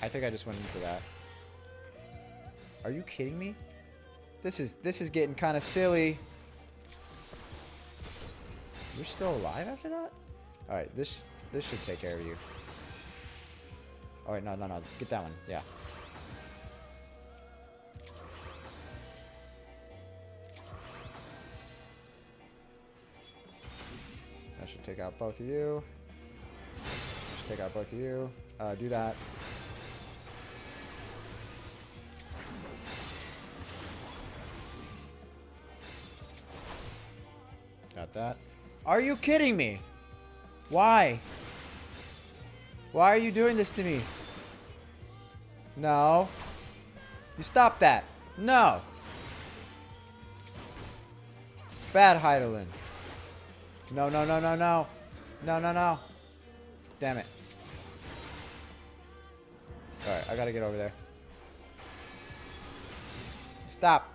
I think I just went into that. Are you kidding me? This is getting kind of silly. You're still alive after that? All right, this should take care of you. All right, no, get that one. Yeah. That should take out both of you. Should take out both of you. Do that. Got that. Are you kidding me? Why? Why are you doing this to me? No. You stop that. No. Bad Heidelin. No. No. Damn it. Alright, I gotta get over there. Stop.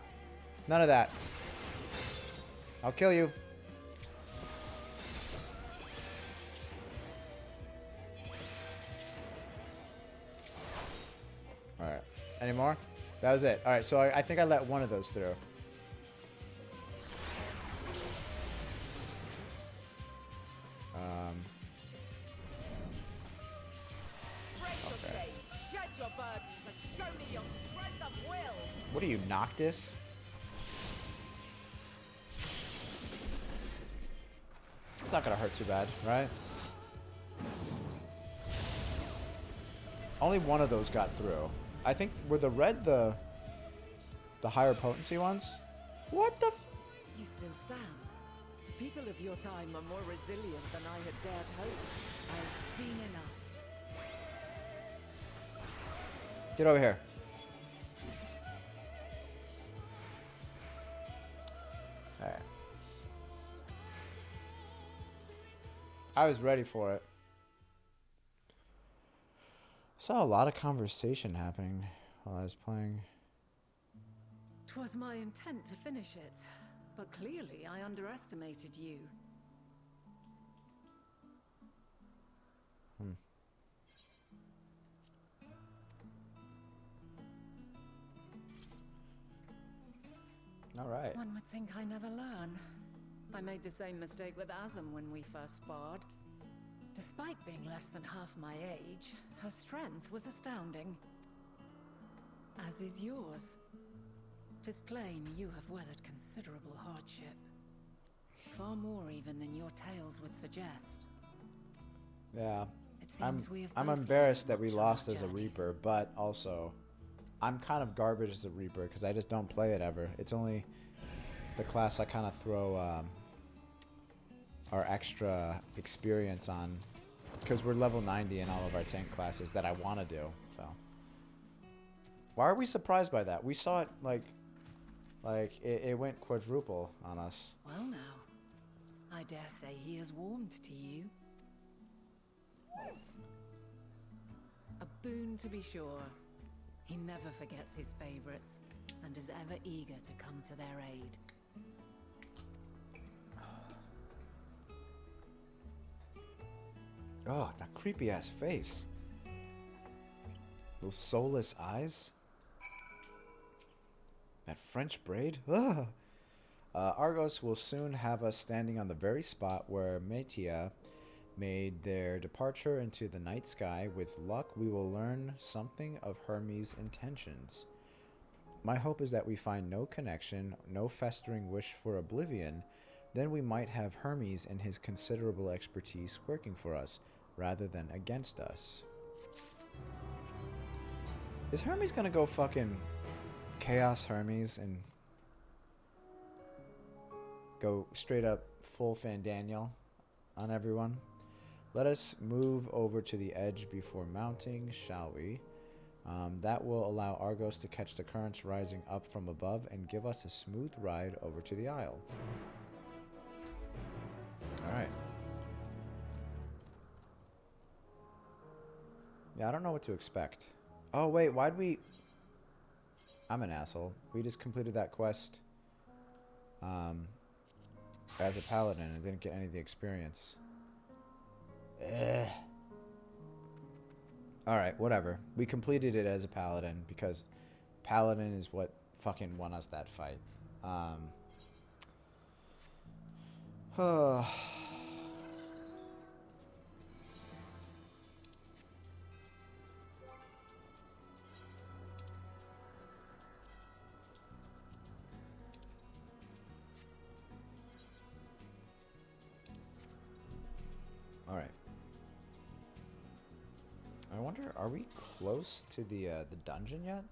None of that. I'll kill you. Alright. Any more? That was it. Alright, so I think I let one of those through. Okay. What are you, Noctis? It's not gonna hurt too bad, right? Only one of those got through. I think were the red the higher potency ones? What the f— You still stand. The people of your time are more resilient than I had dared hope. I've seen enough. Get over here. Alright. I was ready for it. Saw a lot of conversation happening while I was playing. 'Twas my intent to finish it, but clearly I underestimated you. All right. One would think I never learn. I made the same mistake with Azem when we first sparred. Despite being less than half my age, her strength was astounding. As is yours. 'Tis plain you have weathered considerable hardship. Far more even than your tales would suggest. Yeah. It seems we have I'm both embarrassed that learned we much on lost our as a journeys. Reaper, but also I'm kind of garbage as a Reaper because I just don't play it ever. It's only the class I kind of throw our extra experience on because we're level 90 in all of our tank classes that I want to do. So why are we surprised by that? We saw it like it went quadruple on us. Well now, I dare say he has warmed to you. A boon to be sure. He never forgets his favorites, and is ever eager to come to their aid. Oh, that creepy ass face. Those soulless eyes. That French braid. Ugh. Argos will soon have us standing on the very spot where Metia made their departure into the night sky. With luck, we will learn something of Hermes' intentions. My hope is that we find no connection, no festering wish for oblivion. Then we might have Hermes and his considerable expertise working for us, rather than against us. Is Hermes gonna go fucking Chaos Hermes and go straight up full Fan Daniel on everyone? Let us move over to the edge before mounting, shall we? That will allow Argos to catch the currents rising up from above and give us a smooth ride over to the Isle. Alright. Yeah, I don't know what to expect. Oh, wait, why'd we... I'm an asshole. We just completed that quest as a paladin and didn't get any of the experience. Ugh. Alright, whatever. We completed it as a paladin because paladin is what fucking won us that fight. Alright. I wonder, are we close to the dungeon yet?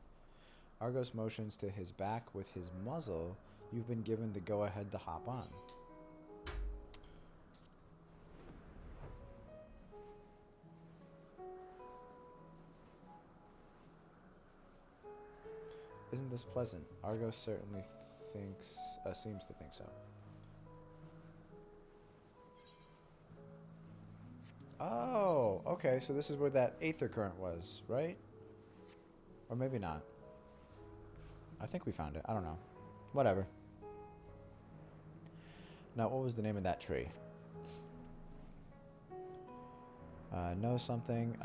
Argos motions to his back with his muzzle. You've been given the go-ahead to hop on. Isn't this pleasant? Argos certainly thinks, seems to think so. Oh, okay, so this is where that aether current was, right? Or maybe not. I think we found it. I don't know. Whatever. Now, what was the name of that tree? Know something.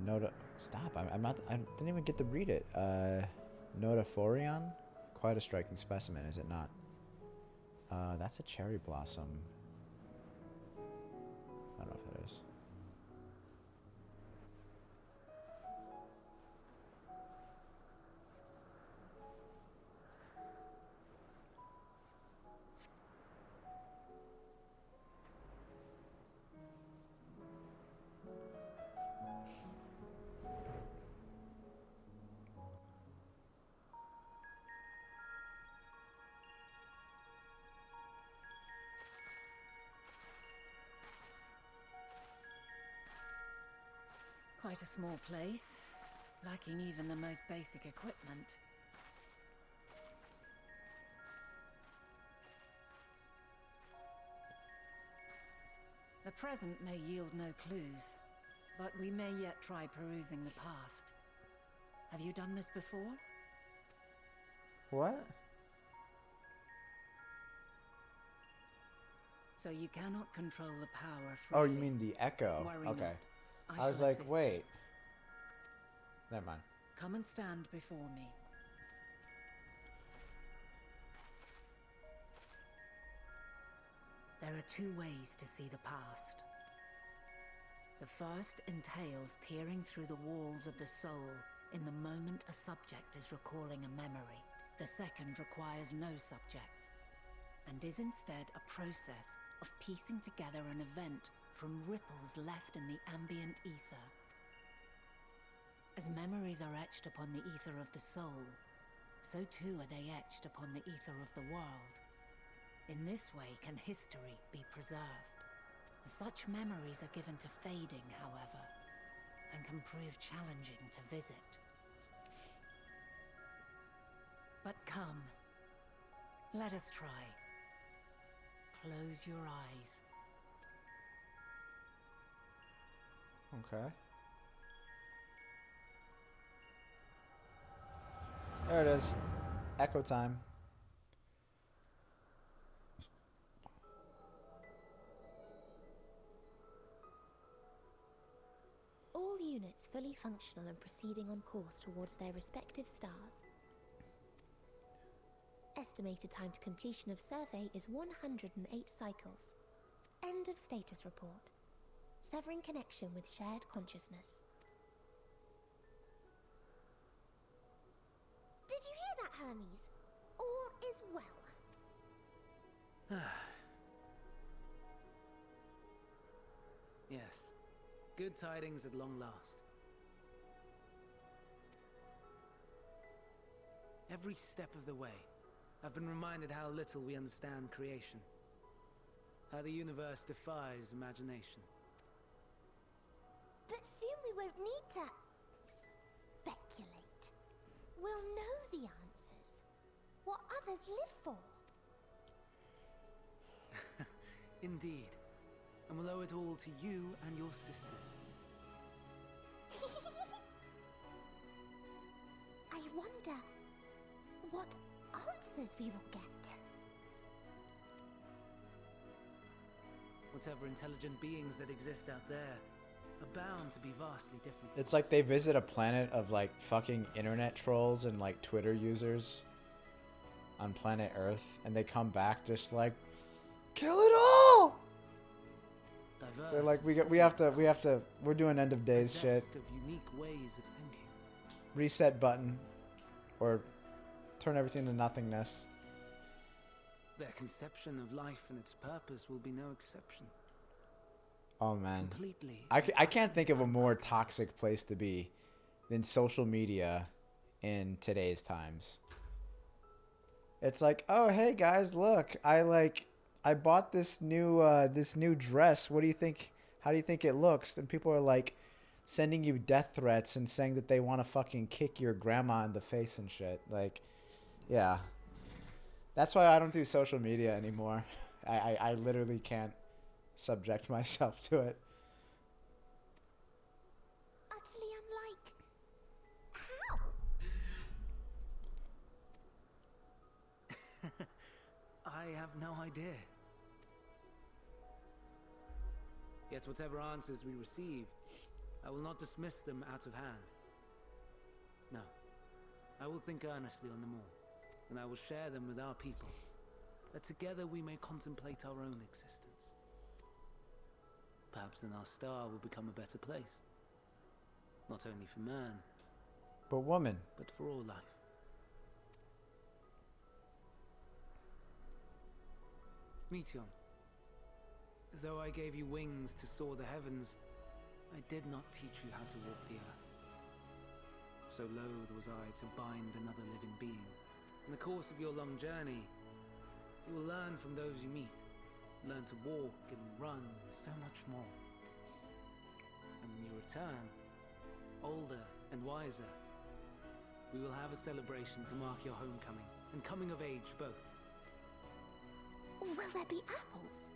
Nota. Stop. I'm not. I didn't even get to read it. Notophorion? Quite a striking specimen, is it not? That's a cherry blossom. I don't know if it is. Quite a small place, lacking even the most basic equipment. The present may yield no clues, but we may yet try perusing the past. Have you done this before? What? So you cannot control the power Oh, freely. you mean the echo? Worry Okay. not. I was shall like, assist you. wait. Never mind. Come and stand before me. There are two ways to see the past. The first entails peering through the walls of the soul in the moment a subject is recalling a memory. The second requires no subject, and is instead a process of piecing together an event from ripples left in the ambient ether. As memories are etched upon the ether of the soul, so too are they etched upon the ether of the world. In this way can history be preserved. Such memories are given to fading, however, and can prove challenging to visit. But come, let us try. Close your eyes. Okay. There it is. Echo time. All units fully functional and proceeding on course towards their respective stars. Estimated time to completion of survey is 108 cycles. End of status report. Severing connection with shared consciousness. Did you hear that, Hermes? All is well. Yes. Good tidings at long last. Every step of the way, I've been reminded how little we understand creation. How the universe defies imagination. But soon we won't need to speculate. We'll know the answers. What others live for. Indeed. And we'll owe it all to you and your sisters. what answers we will get. Whatever intelligent beings that exist out there are bound to be vastly different. It's like they visit a planet of like fucking internet trolls and like Twitter users on planet Earth, and they come back just like, kill it all. Diverse, They're like, we have to. We're doing end of days shit. possessed of unique ways of thinking. Reset button, or turn everything to nothingness. Their conception of life and its purpose will be no exception. Oh man, Completely. I can't think of a more toxic place to be than social media in today's times. It's like, oh hey guys, look, I bought this new dress. What do you think? How do you think it looks? And people are like sending you death threats and saying that they want to fucking kick your grandma in the face and shit. Like, yeah. That's why I don't do social media anymore. I literally can't subject myself to it. Utterly unlike. How? I have no idea. Yet whatever answers we receive, I will not dismiss them out of hand. No. I will think earnestly on them all, and I will share them with our people, that together we may contemplate our own existence. Perhaps then our star will become a better place. Not only for man, But woman, but for all life. Meteon, as though I gave you wings to soar the heavens, I did not teach you how to walk the earth. So loath was I to bind another living being. In the course of your long journey, you will learn from those you meet. Learn to walk and run and so much more. And when you return, older and wiser, we will have a celebration to mark your homecoming and coming of age both. Will there be apples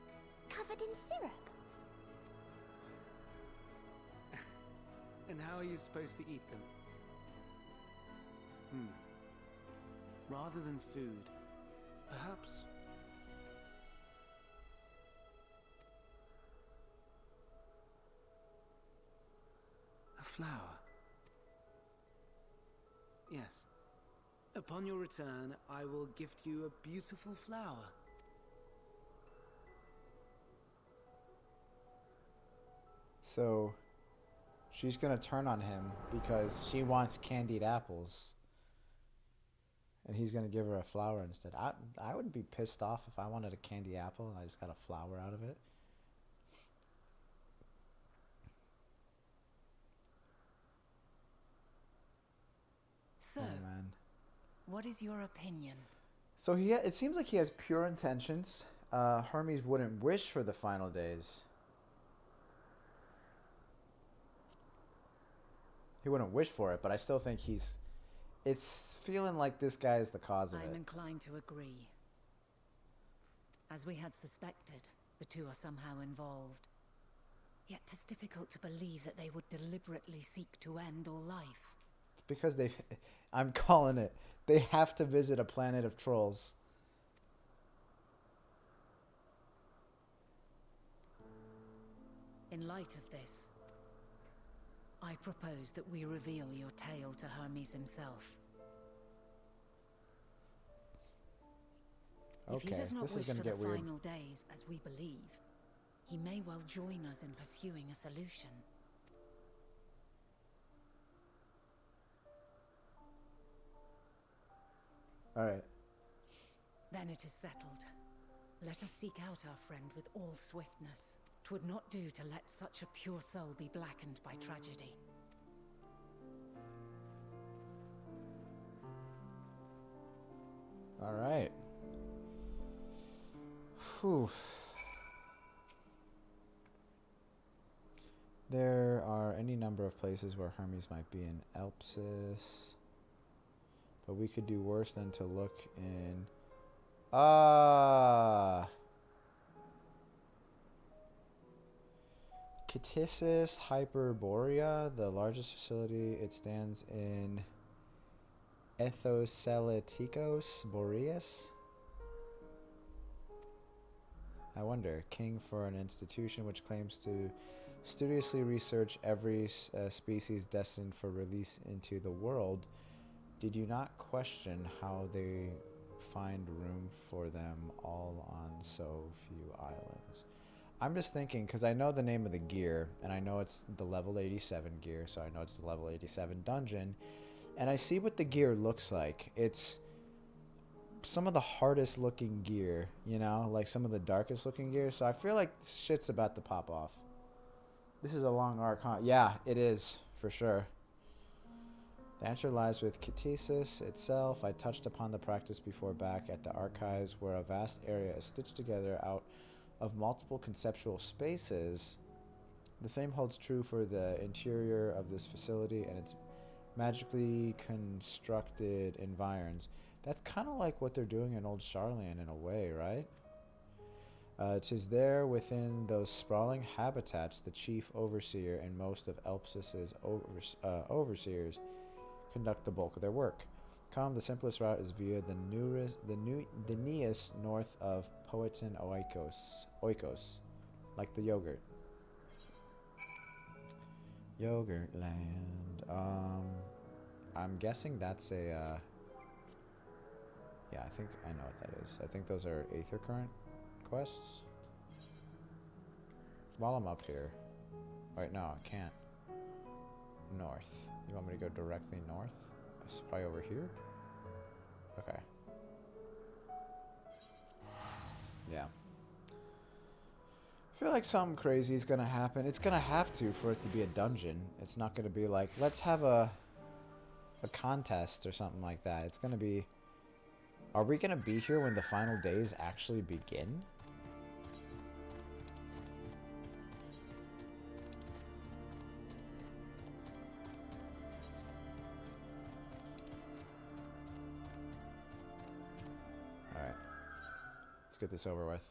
covered in syrup? And how are you supposed to eat them? Rather than food, perhaps... a flower. Yes. Upon your return, I will gift you a beautiful flower. so she's gonna turn on him because she wants candied apples, and he's gonna give her a flower instead. I would be pissed off if I wanted a candy apple and I just got a flower out of it. So, Oh man. what is your opinion? So it seems like he has pure intentions. Hermes wouldn't wish for the final days. He wouldn't wish for it, but I still think it's feeling like this guy is the cause of I'm it. inclined to agree. As we had suspected, the two are somehow involved. Yet 'tis difficult to believe that they would deliberately seek to end all life. Because I'm calling it. They have to visit a planet of trolls. In light of this, I propose that we reveal your tale to Hermes himself. If he Okay, does not this is wish gonna for the get weird. final days, as we believe, he may well join us in pursuing a solution. All right. Then it is settled. Let us seek out our friend with all swiftness. 'Twould not do to let such a pure soul be blackened by tragedy. All right. Whew. There are any number of places where Hermes might be in Elpsis. But we could do worse than to look in... Catissus Hyperborea, the largest facility. It stands in Ethoseletikos Boreas? I wonder, king for an institution which claims to studiously research every species destined for release into the world, did you not question how they find room for them all on so few islands? I'm just thinking, because I know the name of the gear, and I know it's the level 87 gear, so I know it's the level 87 dungeon, and I see what the gear looks like. It's some of the hardest looking gear, you know, like some of the darkest looking gear, so I feel like shit's about to pop off. This is a long arc, huh? Yeah, it is, for sure. The answer lies with Ktisis itself. I touched upon the practice before back at the archives, where a vast area is stitched together out of multiple conceptual spaces. The same holds true for the interior of this facility and its magically constructed environs. That's kind of like what they're doing in Old Charlian in a way, right? 'Tis there within those sprawling habitats the chief overseer and most of Elpsis's overseers conduct the bulk of their work. The simplest route is via the nearest north of Poetin Oikos, like the yogurt. Yogurt land. I'm guessing that's a. Yeah, I think I know what that is. I think those are Aether Current quests. While I'm up here. Wait, no, I can't. North. You want me to go directly north? It's probably over here? Okay. Yeah. I feel like something crazy is gonna happen. It's gonna have to for it to be a dungeon. It's not gonna be like, let's have a contest or something like that. It's gonna be... Are we gonna be here when the final days actually begin? Alright. Let's get this over with.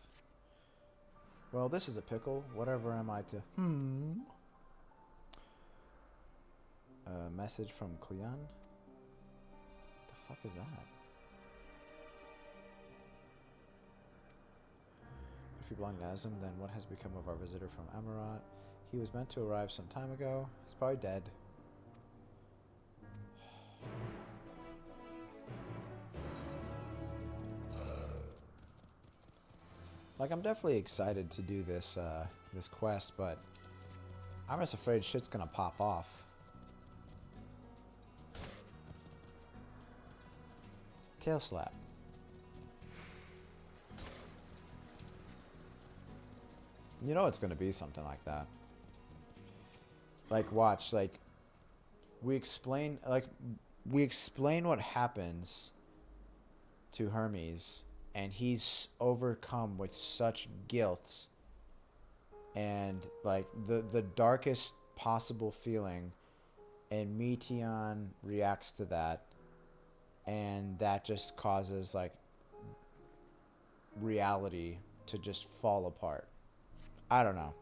Well, this is a pickle. Whatever am I to... A message from Cleon? The fuck is that? If you belong to Azim, then what has become of our visitor from Amarat? He was meant to arrive some time ago. He's probably dead. Like, I'm definitely excited to do this this quest, but I'm just afraid shit's gonna pop off. Tail slap. You know it's gonna be something like that. Like, watch, like, we explain what happens to Hermes, and he's overcome with such guilt and, like, the darkest possible feeling, and Meteon reacts to that, and that just causes, like, reality to just fall apart. I don't know.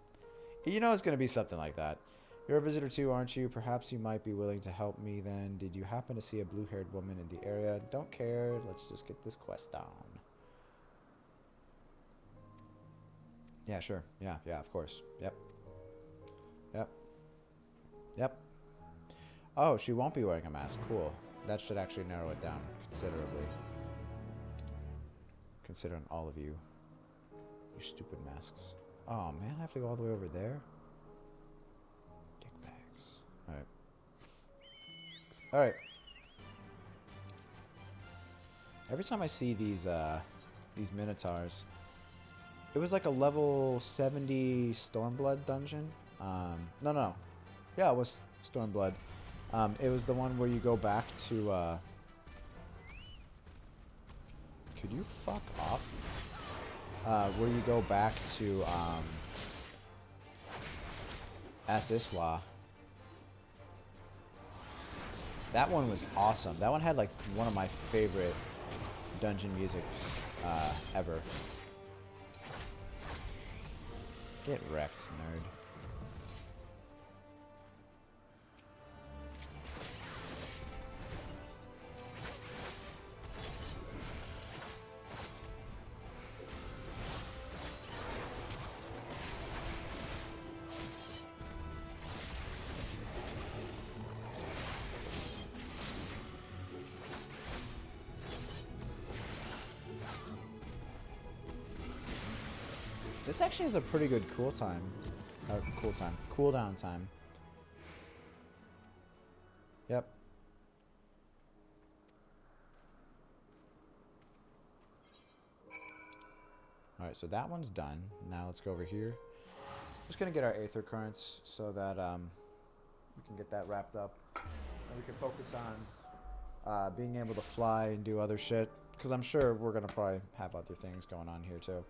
You know it's going to be something like that. You're a visitor too, aren't you? Perhaps you might be willing to help me then. Did you happen to see a blue-haired woman in the area? Don't care. Let's just get this quest down. Yeah, sure. Yeah, of course. Yep. Oh, she won't be wearing a mask. Cool. That should actually narrow it down considerably. Considering all of you. You stupid masks. Oh, man, I have to go all the way over there? Dickbags. Alright. Alright. Every time I see these Minotaurs, it was like a level 70 Stormblood dungeon. No. Yeah, it was Stormblood. It was the one where you go back to, Could you fuck off? Where you go back to, Asisla. That one was awesome. That one had, like, one of my favorite dungeon musics, ever. Get wrecked, nerd. This actually has a pretty good cooldown time. Yep. Alright, so that one's done. Now let's go over here. Just gonna get our Aether Currents so that we can get that wrapped up. And we can focus on being able to fly and do other shit. Because I'm sure we're gonna probably have other things going on here too.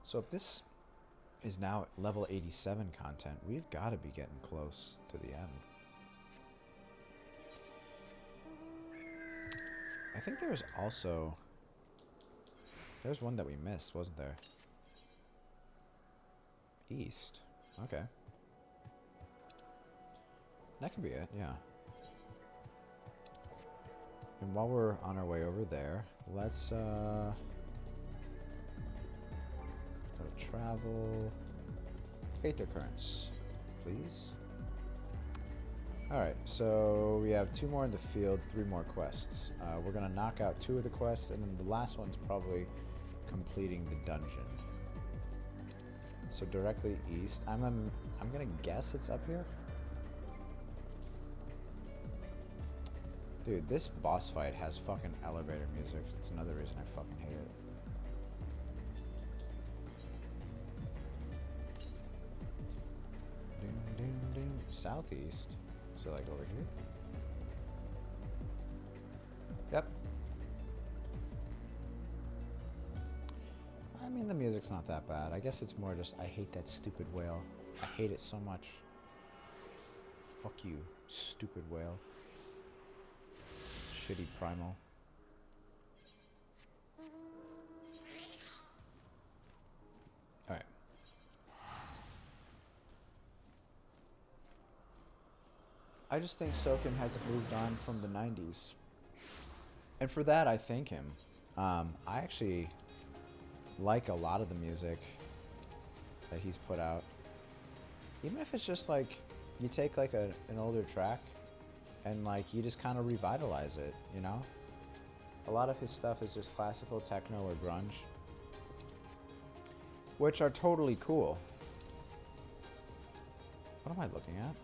So if this is now level 87 content, we've got to be getting close to the end. I think there's also... There's one that we missed, wasn't there? East. Okay. That could be it, yeah. And while we're on our way over there, let's travel. Aether Currents, please. Alright, so we have 2 more in the field, 3 more quests. We're gonna knock out 2 of the quests, and then the last one's probably completing the dungeon. So directly east. I'm gonna guess it's up here. Dude, this boss fight has fucking elevator music. It's another reason I fucking hate it. Southeast. So like over here? Yep. I mean, the music's not that bad. I guess it's more just I hate that stupid whale. I hate it so much. Fuck you, stupid whale. Shitty primal. Alright. I just think Soken hasn't moved on from the 90s. And for that, I thank him. I actually like a lot of the music that he's put out. Even if it's just like, you take like an older track and like you just kind of revitalize it, you know? A lot of his stuff is just classical techno or grunge, which are totally cool. What am I looking at?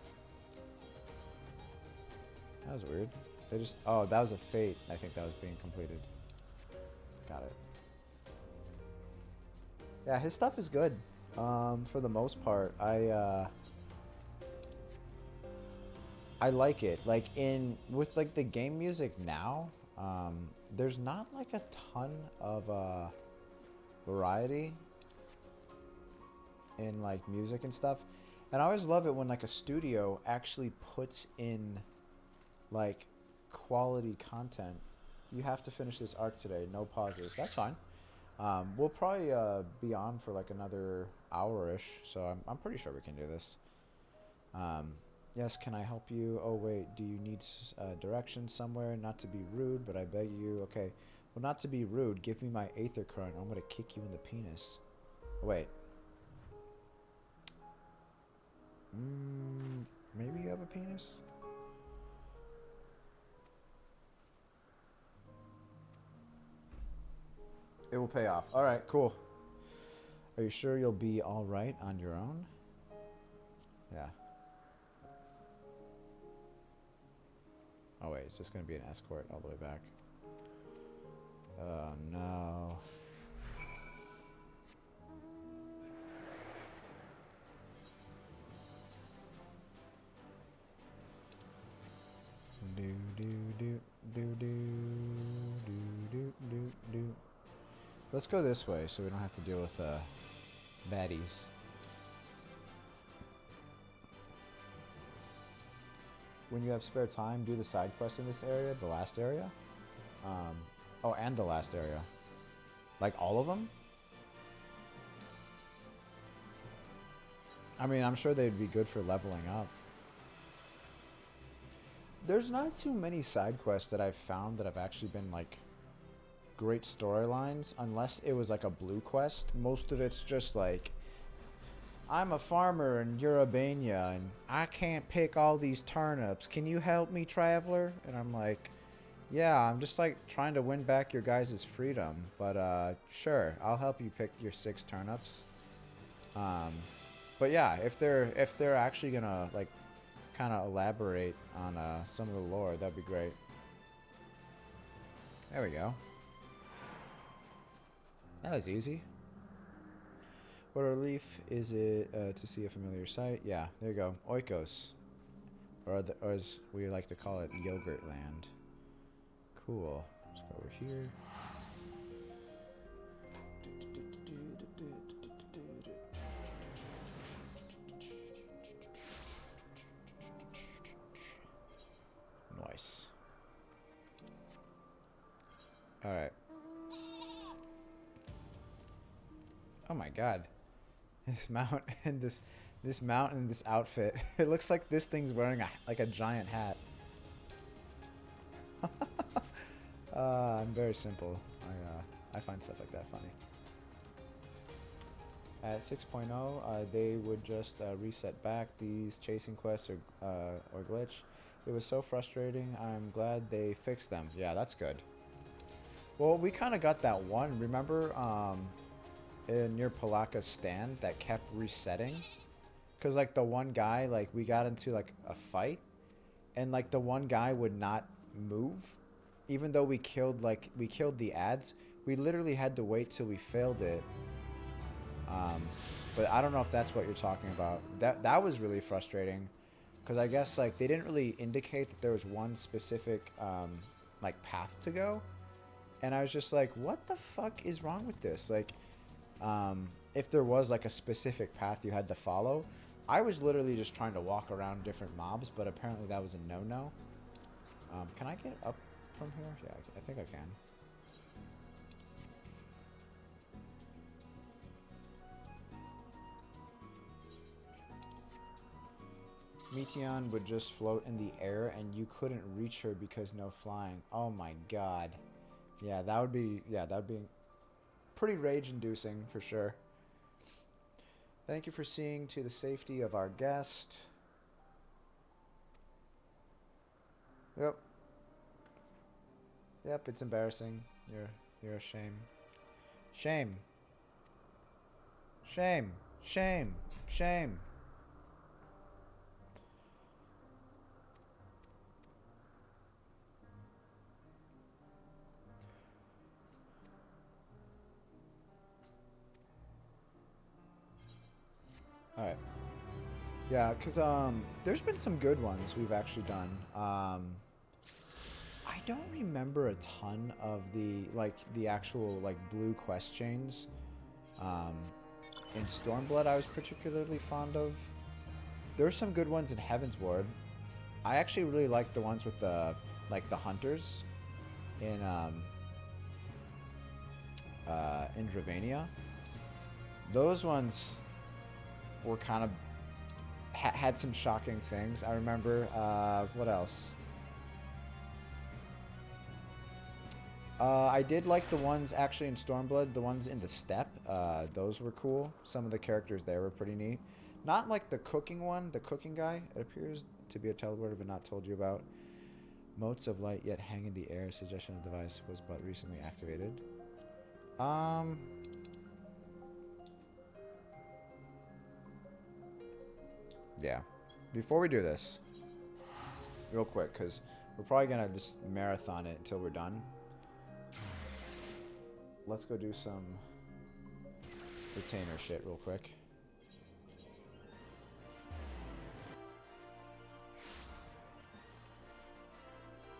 That was weird. They just... Oh, that was a fate. I think that was being completed. Got it. Yeah, his stuff is good. For the most part. I like it. Like, with, like, the game music now, there's not, like, a ton of, variety in, like, music and stuff. And I always love it when, like, a studio actually puts in... like quality content. You have to finish this arc today, no pauses. That's fine. We'll probably be on for like another hour-ish, so I'm pretty sure we can do this. Yes, can I help you? Oh wait, do you need directions somewhere? Not to be rude, but I beg you. Okay, well, not to be rude, give me my Aether Current. I'm gonna kick you in the penis. Wait. Maybe you have a penis? It will pay off. All right, cool. Are you sure you'll be all right on your own? Yeah. Oh wait, is this going to be an escort all the way back? Oh no. Do do do do do do do do do. Let's go this way so we don't have to deal with baddies. When you have spare time, do the side quest in this area, the last area. Oh, and the last area. Like all of them? I mean, I'm sure they'd be good for leveling up. There's not too many side quests that I've found that have actually been like great storylines, unless it was like a blue quest. Most of it's just like I'm a farmer in Urabania, and I can't pick all these turnips. Can you help me, traveler? And I'm like, yeah, I'm just like trying to win back your guys' freedom. But sure, I'll help you pick your 6 turnips. But yeah, if they're actually gonna like kind of elaborate on some of the lore, that'd be great. There we go. That was easy. What relief is it to see a familiar sight? Yeah, there you go. Oikos. Or as we like to call it, Yogurt Land. Cool. Let's go over here. Nice. Alright. Oh my god. This mount and this mount and this outfit. It looks like this thing's wearing a giant hat. I'm very simple. I find stuff like that funny. At 6.0, they would just reset back these chasing quests or glitch. It was so frustrating. I'm glad they fixed them. Yeah, that's good. Well, we kind of got that one. Remember near Palaka's stand that kept resetting? Because like the one guy, like we got into like a fight and like the one guy would not move. Even though we killed the ads, we literally had to wait till we failed it. But I don't know if that's what you're talking about. That was really frustrating, because I guess like they didn't really indicate that there was one specific like path to go, and I was just like, what the fuck is wrong with this? Like, if there was like a specific path you had to follow, I was literally just trying to walk around different mobs, but apparently that was a no-no. Can I get up from here? Yeah, I think I can. Meteon would just float in the air and you couldn't reach her because no flying. Oh my god. Yeah, that would be pretty rage-inducing for sure. Thank you for seeing to the safety of our guest. Yep. Yep, it's embarrassing. You're a shame. Shame. Shame. Shame. Shame. Alright. Yeah, because there's been some good ones we've actually done. I don't remember a ton of the actual like blue quest chains. In Stormblood I was particularly fond of. There were some good ones in Heaven's Ward. I actually really liked the ones with the hunters in Dravania. Those ones were kind of had some shocking things. I remember what else? I did like the ones actually in Stormblood, the ones in the steppe. Those were cool. Some of the characters there were pretty neat. Not like the cooking one, the cooking guy. It appears to be a teleporter but not told you about. Motes of light yet hang in the air. Suggestion of device was but recently activated. Yeah. Before we do this, real quick, because we're probably going to just marathon it until we're done. Let's go do some retainer shit real quick.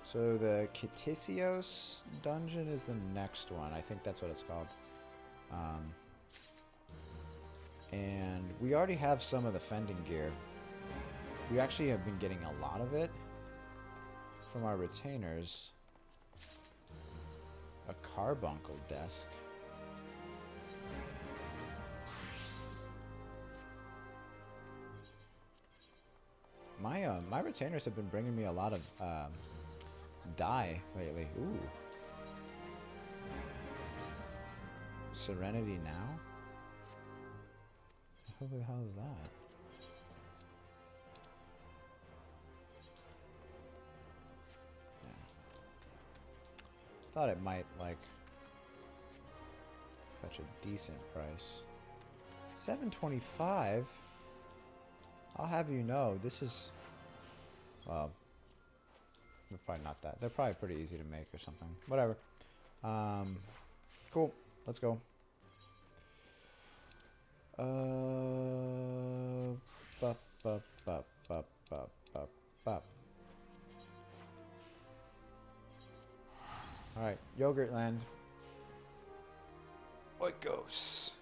So the Kitisios dungeon is the next one. I think that's what it's called. And we already have some of the fending gear. We actually have been getting a lot of it from our retainers. A carbuncle desk. My retainers have been bringing me a lot of dye lately. Ooh. Serenity now? Who the hell is that? Yeah. Thought it might, like, fetch a decent price. $7.25? I'll have you know, this is... Well, they're probably not that. They're probably pretty easy to make or something. Whatever. Cool. Let's go. Bup, bup, bup, bup, bup, bup, bup. Alright, Yogurt Land. Oikos.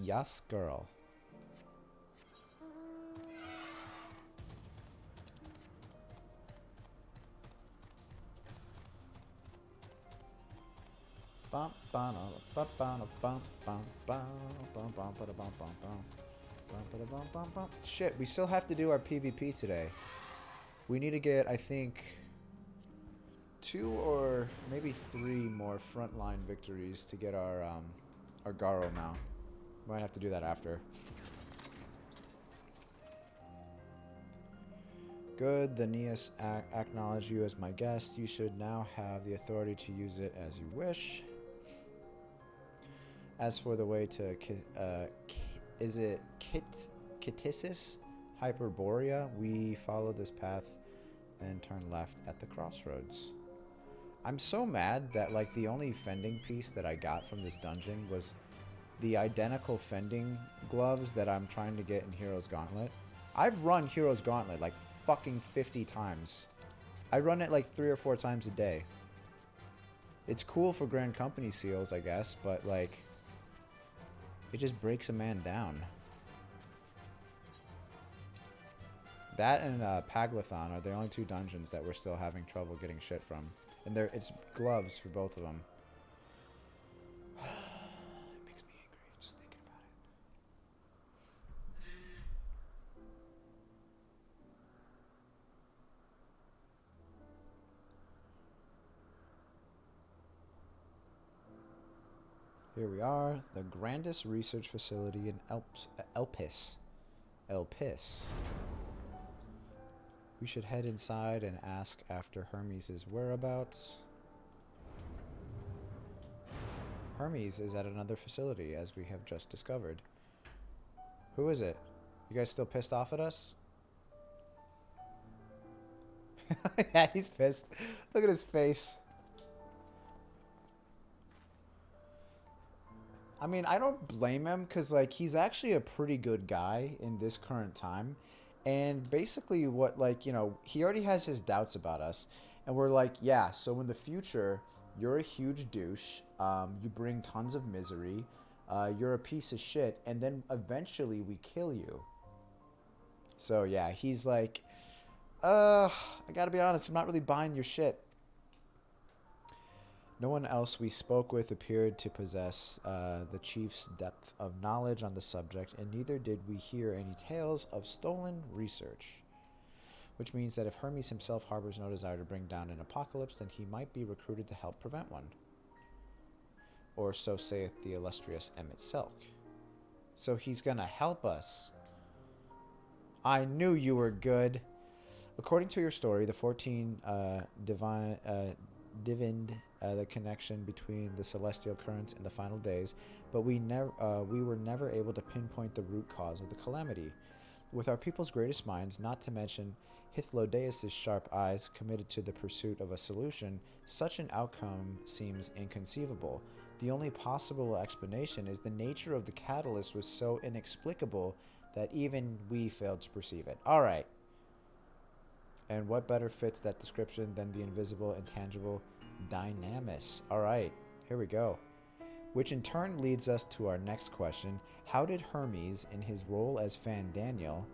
Yes, girl. Bum bum bum bum bum bum bum bum bum bum bum bum bum. Shit, we still have to do our PvP today. We need to get, I think, 2 or maybe 3 more frontline victories to get our Garo mount. Might have to do that after. Good, the Neas acknowledge you as my guest. You should now have the authority to use it as you wish. As for the way to, is it Kitissis Hyperborea? We follow this path and turn left at the crossroads. I'm so mad that, like, the only fending piece that I got from this dungeon was the identical fending gloves that I'm trying to get in Hero's Gauntlet. I've run Hero's Gauntlet like fucking 50 times. I run it like 3 or 4 times a day. It's cool for Grand Company seals, I guess, but like, it just breaks a man down. That and Paglathon are the only 2 dungeons that we're still having trouble getting shit from. And it's gloves for both of them. It makes me angry just thinking about it. Here we are, the grandest research facility in Elpis. Elpis. We should head inside and ask after Hermes' whereabouts. Hermes is at another facility, as we have just discovered. Who is it? You guys still pissed off at us? Yeah, he's pissed. Look at his face. I mean, I don't blame him, because, like, he's actually a pretty good guy in this current time. And basically what, like, you know, he already has his doubts about us. And we're like, yeah, so in the future, you're a huge douche. You bring tons of misery. You're a piece of shit. And then eventually we kill you. So, yeah, he's like, I gotta be honest, I'm not really buying your shit. No one else we spoke with appeared to possess the chief's depth of knowledge on the subject, and neither did we hear any tales of stolen research. Which means that if Hermes himself harbors no desire to bring down an apocalypse, then he might be recruited to help prevent one. Or so saith the illustrious Emmett Selk. So he's gonna help us. I knew you were good. According to your story, the 14 divined the connection between the celestial currents and the final days, but we were never able to pinpoint the root cause of the calamity. With our people's greatest minds, not to mention Hythlodaeus' sharp eyes committed to the pursuit of a solution, such an outcome seems inconceivable. The only possible explanation is the nature of the catalyst was so inexplicable that even we failed to perceive it. All right. And what better fits that description than the invisible, intangible Dynamis? All right, here we go. Which in turn leads us to our next question. How did Hermes, in his role as Fan Daniel...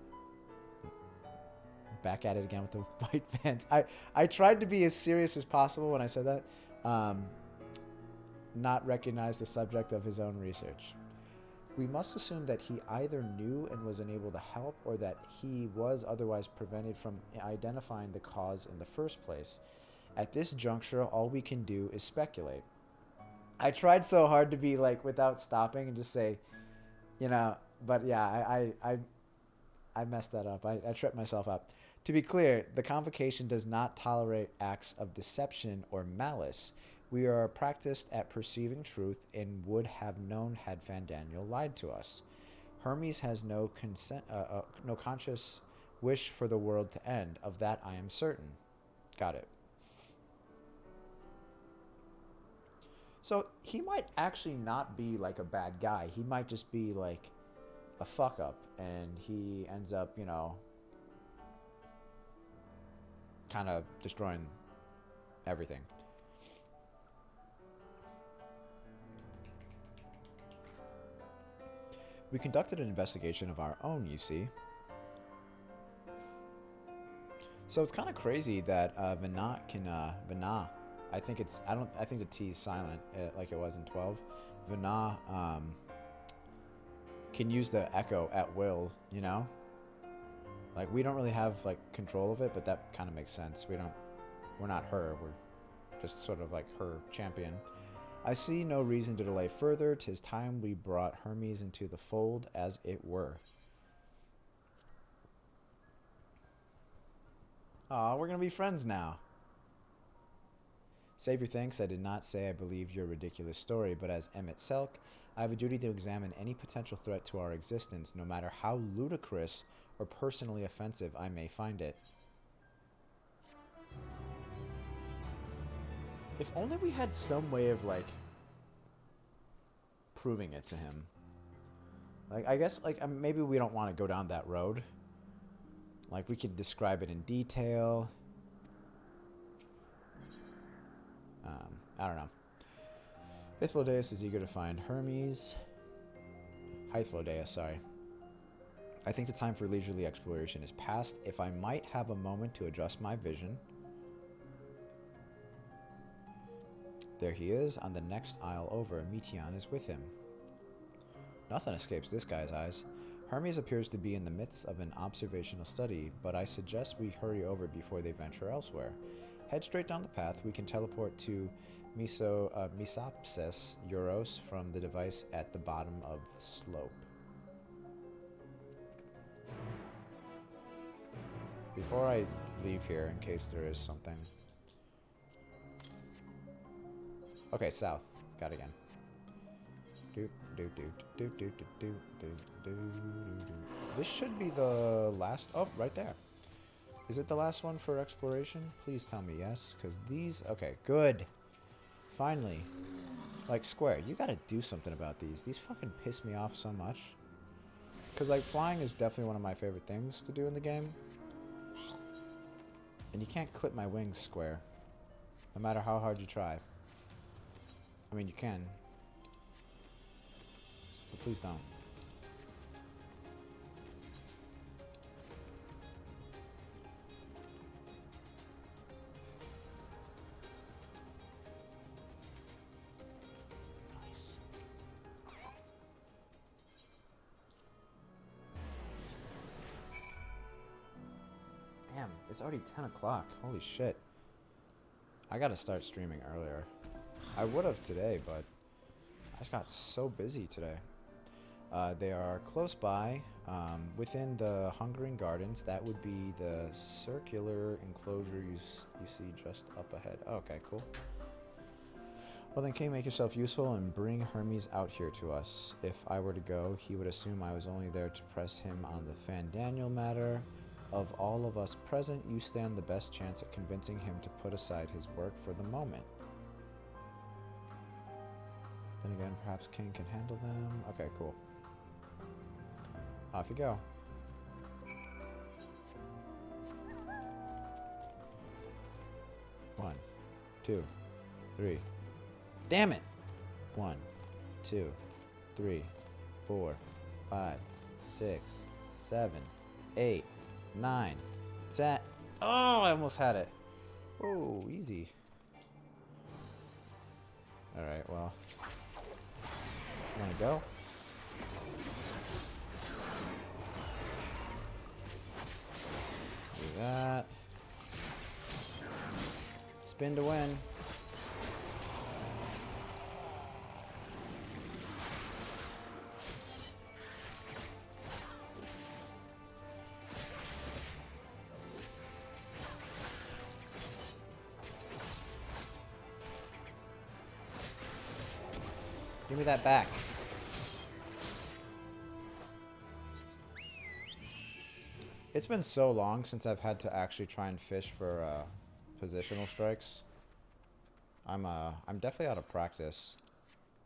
Back at it again with the white fans. I tried to be as serious as possible when I said that. Not recognize the subject of his own research. We must assume that he either knew and was unable to help, or that he was otherwise prevented from identifying the cause in the first place. At this juncture, all we can do is speculate. I tried so hard to be like without stopping and just say, you know, but yeah, I messed that up. I tripped myself up. To be clear, the convocation does not tolerate acts of deception or malice. We are practiced at perceiving truth and would have known had Fandaniel lied to us. Hermes has no conscious wish for the world to end. Of that I am certain. Got it. So he might actually not be like a bad guy. He might just be like a fuck up, and he ends up, you know, kind of destroying everything. We conducted an investigation of our own, you see. So it's kind of crazy that Vina can Vina. I think the T is silent, like it was in 12. Vina can use the echo at will, you know? Like, we don't really have like control of it, but that kind of makes sense. We're not her. We're just sort of like her champion. I see no reason to delay further. 'Tis time we brought Hermes into the fold, as it were. Aw, we're gonna be friends now. Savior thinks I did not say I believe your ridiculous story, but as Emmett Selk, I have a duty to examine any potential threat to our existence, no matter how ludicrous or personally offensive I may find it. If only we had some way of, like, proving it to him. Like, I guess, like, maybe we don't want to go down that road. Like, we could describe it in detail. I don't know. Hythlodeus is eager to find Hermes. Hythlodeus, sorry. I think the time for leisurely exploration is past. If I might have a moment to adjust my vision. There he is, on the next aisle over. Meteon is with him. Nothing escapes this guy's eyes. Hermes appears to be in the midst of an observational study, but I suggest we hurry over before they venture elsewhere. Head straight down the path. We can teleport to Mesopsis Euros from the device at the bottom of the slope. Before I leave here, in case there is something. Okay, south. Got it again. This should be the last. Oh, right there. Is it the last one for exploration? Please tell me yes, because these. Okay, good. Finally. Like, Square, you gotta do something about these. These fucking piss me off so much. Because, like, flying is definitely one of my favorite things to do in the game. And you can't clip my wings, Square. No matter how hard you try. I mean, you can. But please don't. Nice. Damn, it's already 10 o'clock. Holy shit. I gotta start streaming earlier. I would have today, but I just got so busy today. They are close by, within the Hungering Gardens. That would be the circular enclosure you see just up ahead. Okay, cool. Well then, King, make yourself useful and bring Hermes out here to us. If I were to go, he would assume I was only there to press him on the Fandaniel matter. Of all of us present, you stand the best chance at convincing him to put aside his work for the moment. Then again, perhaps King can handle them. Okay, cool. Off you go. One, 2, 3. Damn it! 1, 2, 3, 4, 5, 6, 7, 8, 9, 10. Oh, I almost had it. Oh, easy. Alright, well. I'm gonna go. Do that. Spin to win. Give me that back. It's been so long since I've had to actually try and fish for positional strikes. I'm definitely out of practice.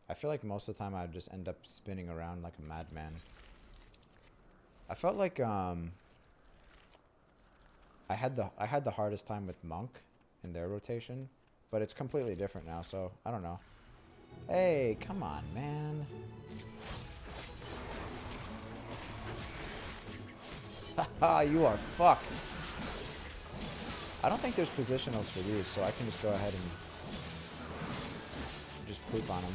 I feel like most of the time I just end up spinning around like a madman. I felt like I had the hardest time with Monk in their rotation, but it's completely different now, so I don't know. Hey, come on, man. Haha, you are fucked. I don't think there's positionals for these, so I can just go ahead and just poop on them.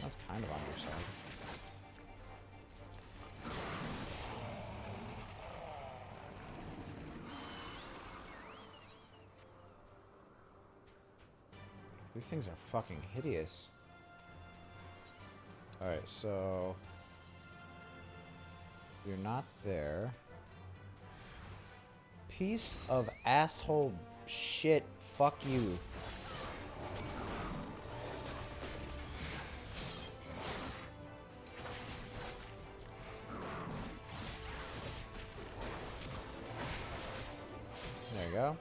That's kind of on your side. These things are fucking hideous. Alright, so... You're not there. Piece of asshole shit. Fuck you. There you go.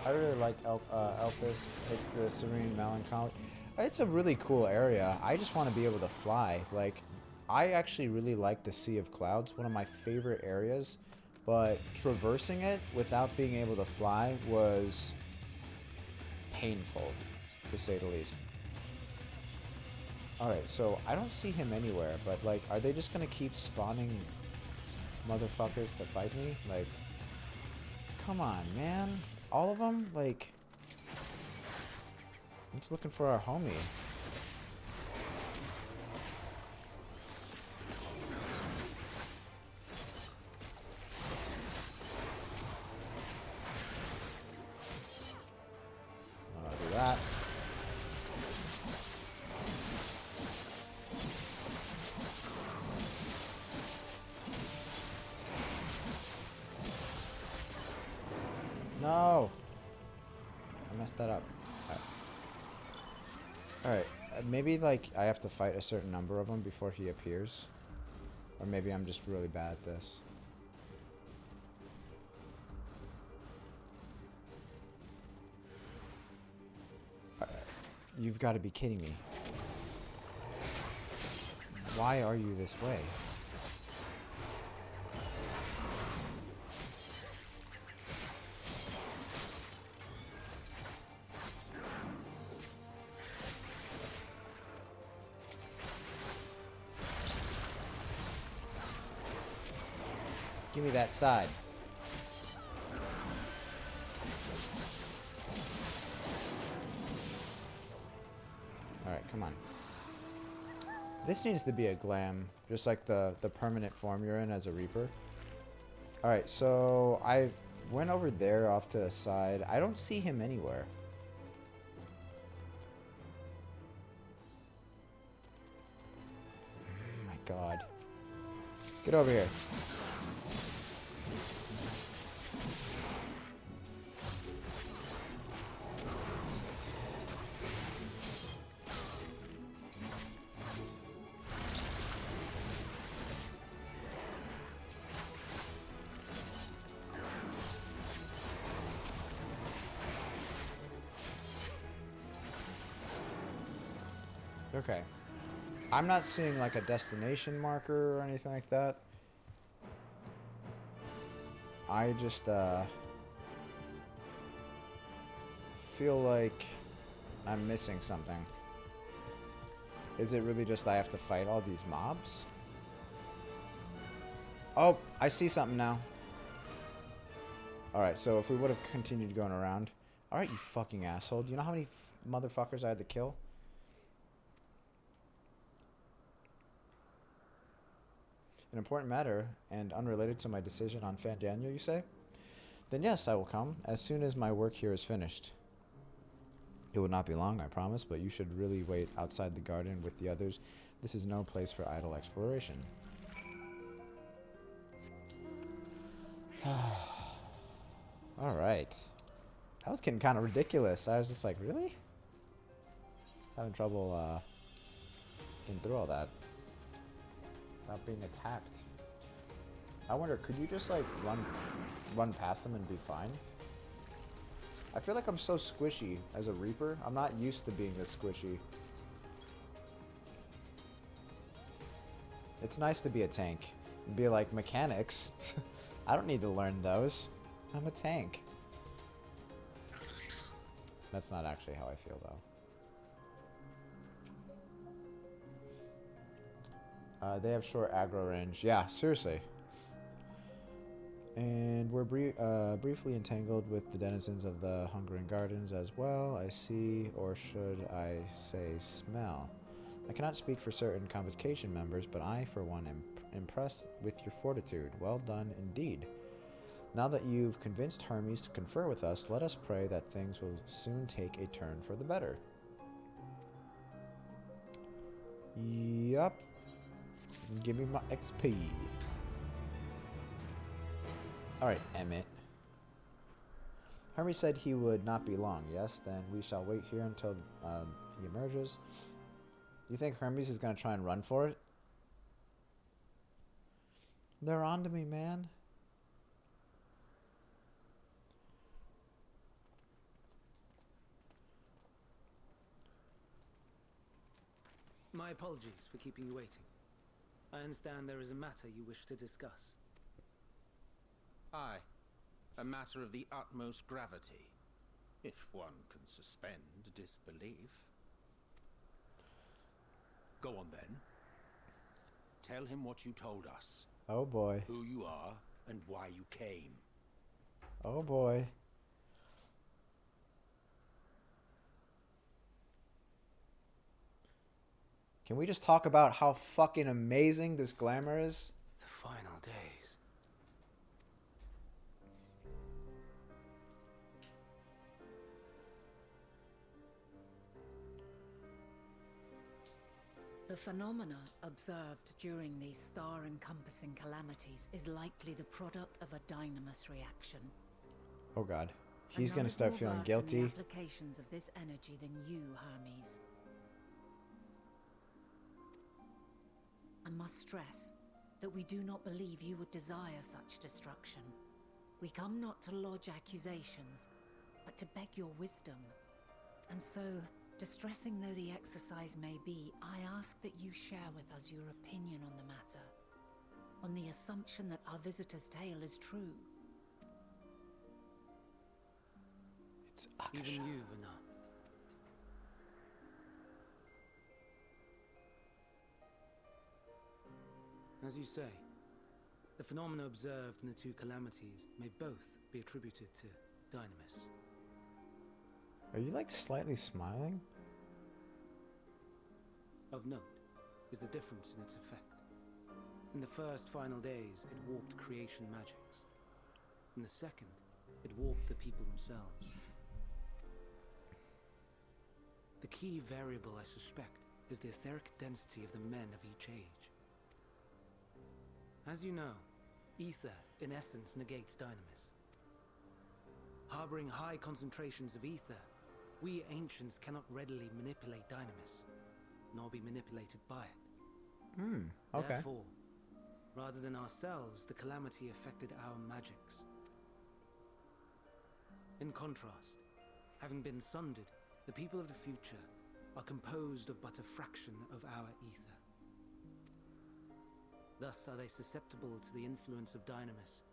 I really like Elpis. It's the Serene Melancholy. It's a really cool area. I just want to be able to fly. Like, I actually really like the Sea of Clouds, one of my favorite areas. But traversing it without being able to fly was painful, to say the least. Alright, so I don't see him anywhere, but like, are they just gonna keep spawning motherfuckers to fight me? Like, come on, man. All of them? Like, I'm just looking for our homie. I'll do that. No! I messed that up. Alright, maybe like I have to fight a certain number of them before he appears. Or maybe I'm just really bad at this. You've got to be kidding me. Why are you this way? Give me that side. Alright, come on. This needs to be a glam, just like the permanent form you're in as a Reaper. Alright, so I went over there off to the side. I don't see him anywhere. Oh my god. Get over here. Okay. I'm not seeing like a destination marker or anything like that. I just feel like I'm missing something. Is it really just I have to fight all these mobs? Oh, I see something now. Alright, so if we would have continued going around... Alright, you fucking asshole. Do you know how many motherfuckers I had to kill? An important matter, and unrelated to my decision on Fandaniel, you say? Then yes, I will come, as soon as my work here is finished. It will not be long, I promise, but you should really wait outside the garden with the others. This is no place for idle exploration. Alright. That was getting kind of ridiculous. I was just like, really? Having trouble getting through all that without being attacked. I wonder, could you just like run past them and be fine? I feel like I'm so squishy as a Reaper. I'm not used to being this squishy. It's nice to be a tank and be like, mechanics. I don't need to learn those. I'm a tank. That's not actually how I feel, though. They have short aggro range. Yeah, seriously. And we're briefly entangled with the denizens of the Hungering Gardens as well. I see, or should I say smell. I cannot speak for certain convocation members, but I, for one, am impressed with your fortitude. Well done indeed. Now that you've convinced Hermes to confer with us, let us pray that things will soon take a turn for the better. Yup. Give me my XP. Alright, Emmett. Hermes said he would not be long. Yes, then we shall wait here until he emerges. Do you think Hermes is going to try and run for it? They're on to me, man. My apologies for keeping you waiting. I understand there is a matter you wish to discuss. Aye. A matter of the utmost gravity, if one can suspend disbelief. Go on then. Tell him what you told us. Oh boy. Who you are and why you came. Oh boy. Can we just talk about how fucking amazing this glamour is? The final days. The phenomena observed during these star-encompassing calamities is likely the product of a dynamis reaction. Oh god. He's And gonna none start more feeling versed in guilty. the applications of this energy than you, Hermes. I must stress that we do not believe you would desire such destruction. We come not to lodge accusations, but to beg your wisdom. And so, distressing though the exercise may be, I ask that you share with us your opinion on the matter, on the assumption that our visitor's tale is true. It's Even Akasha. you, Vana. As you say, the phenomena observed in the two calamities may both be attributed to Dynamis. Are you like slightly smiling? Of note is the difference in its effect. In the first final days, it warped creation magics. In the second, it warped the people themselves. The key variable, I suspect, is the etheric density of the men of each age. As you know, ether, in essence, negates Dynamis. Harboring high concentrations of ether, we ancients cannot readily manipulate Dynamis, nor be manipulated by it. Okay. Therefore, rather than ourselves, the calamity affected our magics. In contrast, having been sundered, the people of the future are composed of but a fraction of our ether. Thus are they susceptible to the influence of Dynamis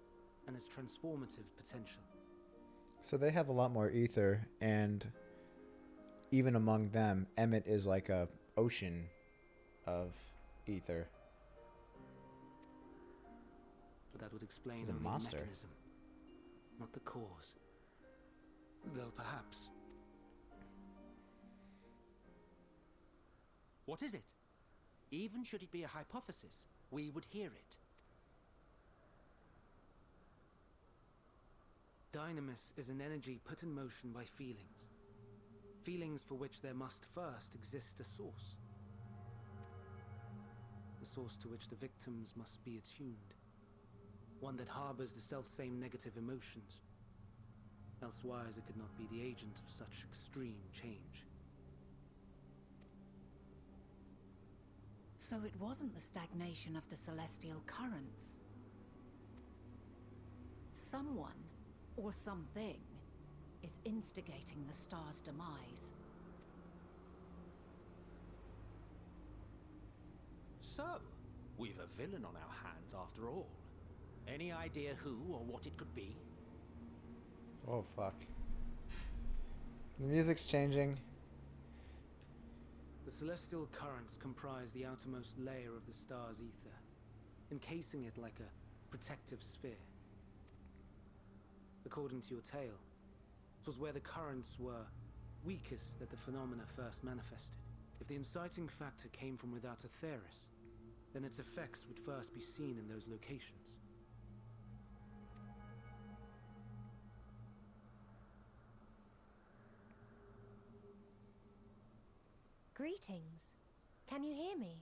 and its transformative potential. So they have a lot more ether, and even among them, Emmet is like a ocean of ether. But that would explain He's a only monster. the mechanism. not the cause. Though perhaps. What is it? Even should it be a hypothesis, we would hear it. Dynamis is an energy put in motion by feelings. Feelings for which there must first exist a source. A source to which the victims must be attuned. One that harbors the self-same negative emotions. Elsewise it could not be the agent of such extreme change. So it wasn't the stagnation of the celestial currents. Someone, or something, is instigating the star's demise. So, we've a villain on our hands after all. Any idea who or what it could be? Oh, fuck. The music's changing. The celestial currents comprise the outermost layer of the star's ether, encasing it like a protective sphere. According to your tale, it was where the currents were weakest that the phenomena first manifested. If the inciting factor came from without Aetheris, then its effects would first be seen in those locations. Greetings. Can you hear me?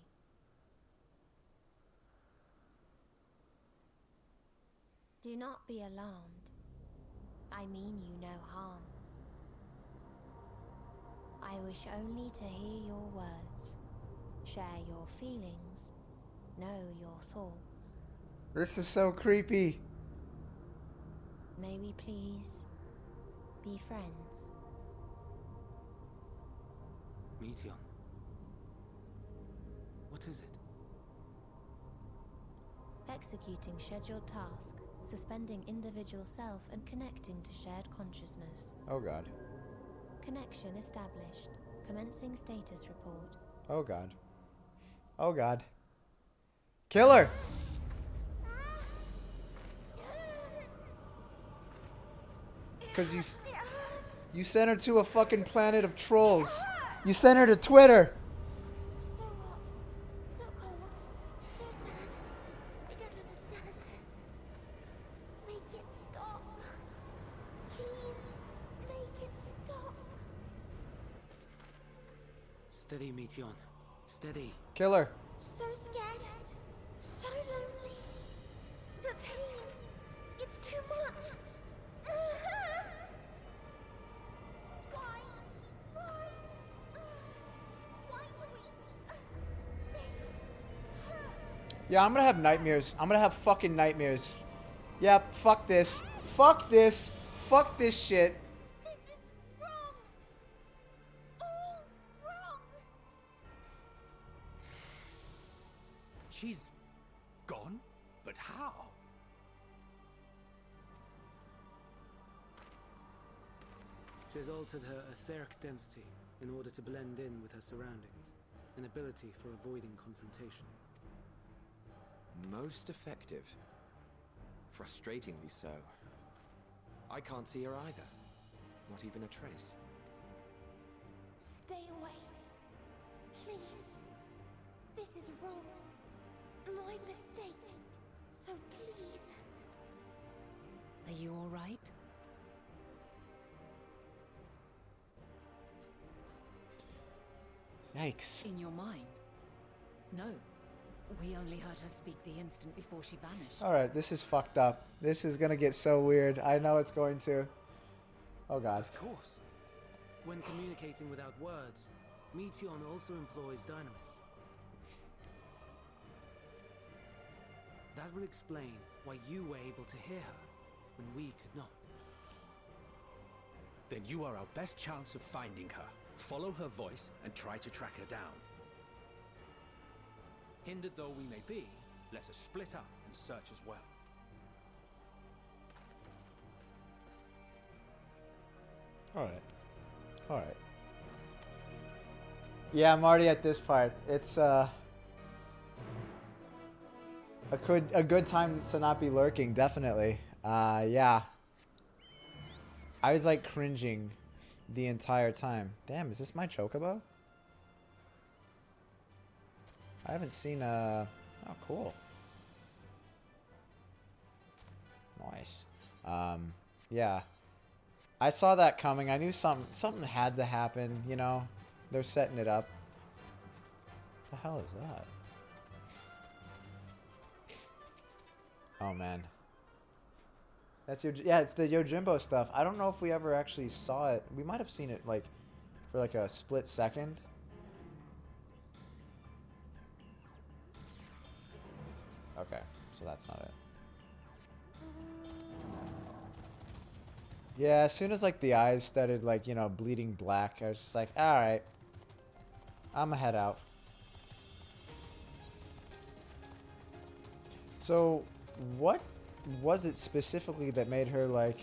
Do not be alarmed. I mean you no harm. I wish only to hear your words, share your feelings, know your thoughts. This is so creepy. May we please be friends? Meteon. What is it? Executing scheduled task, suspending individual self and connecting to shared consciousness. Oh god. Connection established. Commencing status report. Oh god. Oh god. Killer! Because you sent her to a fucking planet of trolls. You sent her to Twitter. So hot, so cold, so sad. I don't understand. Make it stop. Please, make it stop. Steady, Meteon. Steady. Killer. So scared, so lonely. The pain, it's too much. Why? Why do we? They hurt. Yeah, I'm gonna have nightmares. I'm gonna have fucking nightmares. Yep, fuck this. Fuck this. Fuck this shit. This is wrong. All wrong. She's gone? But how? She has altered her etheric density in order to blend in with her surroundings, an ability for avoiding confrontation. Most effective. Frustratingly so. I can't see her either. Not even a trace. Stay away. Please. This is wrong. My mistake. So please. Are you all right? Yikes. In your mind? No. We only heard her speak the instant before she vanished. Alright, this is fucked up. This is gonna get so weird. I know it's going to. Oh god. Of course. When communicating without words, Meteon also employs Dynamis. That would explain why you were able to hear her when we could not. Then you are our best chance of finding her. Follow her voice and try to track her down. Hindered though we may be, let us split up and search as well. Alright. Alright. Yeah, I'm already at this part. It's a good time to not be lurking, definitely. Yeah. I was like cringing the entire time. Damn, is this my chocobo? I haven't seen oh, cool. Nice. Yeah. I saw that coming. I knew something had to happen, you know? They're setting it up. What the hell is that? Oh, man. That's your... Yeah, it's the Yojimbo stuff. I don't know if we ever actually saw it. We might have seen it, like, for, like, a split second. Okay, so that's not it. Yeah, as soon as, like, the eyes started, like, you know, bleeding black, I was just like, alright. I'ma head out. So, what was it specifically that made her, like,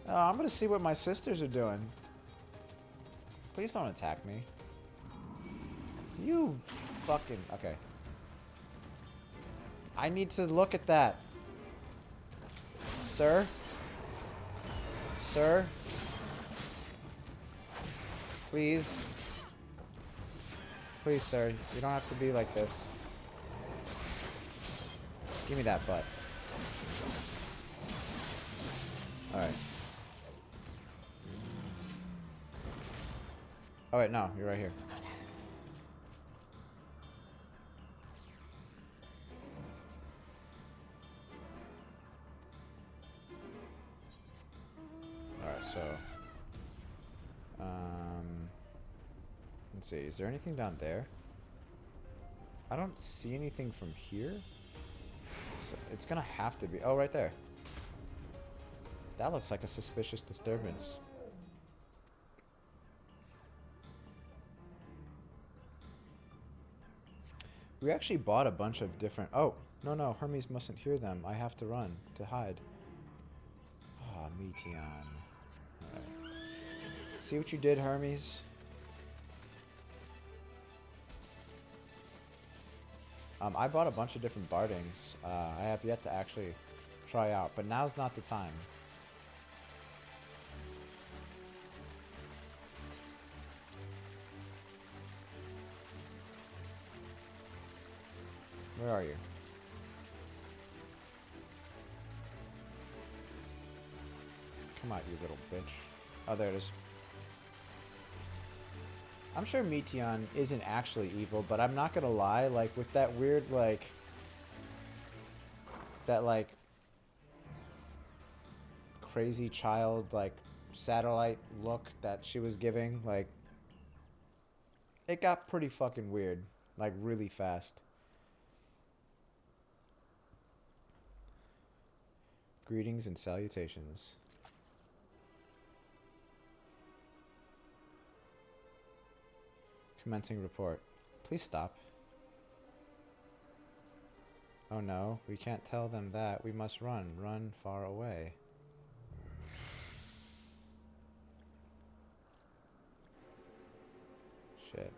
oh, I'm gonna see what my sisters are doing. Please don't attack me. You fucking... Okay. I need to look at that. Sir? Sir? Please? Please, sir. You don't have to be like this. Give me that butt. Alright. Oh wait, no. You're right here. Alright, so... let's see. Is there anything down there? I don't see anything from here. So it's gonna have to be... Oh, right there. That looks like a suspicious disturbance. We actually bought a bunch of different... Oh, no. Hermes mustn't hear them. I have to run to hide. Ah, oh, Meteon. Alright. See what you did, Hermes? I bought a bunch of different bardings. I have yet to actually try out, but now's not the time. Where are you? Come on, you little bitch. Oh, there it is. I'm sure Meteon isn't actually evil, but I'm not gonna lie, like, with that weird, like... That, like... Crazy child, like, satellite look that she was giving, like... It got pretty fucking weird. Like, really fast. Greetings and salutations. Commencing report. Please stop. Oh no, we can't tell them that. We must run. Run far away. Shit.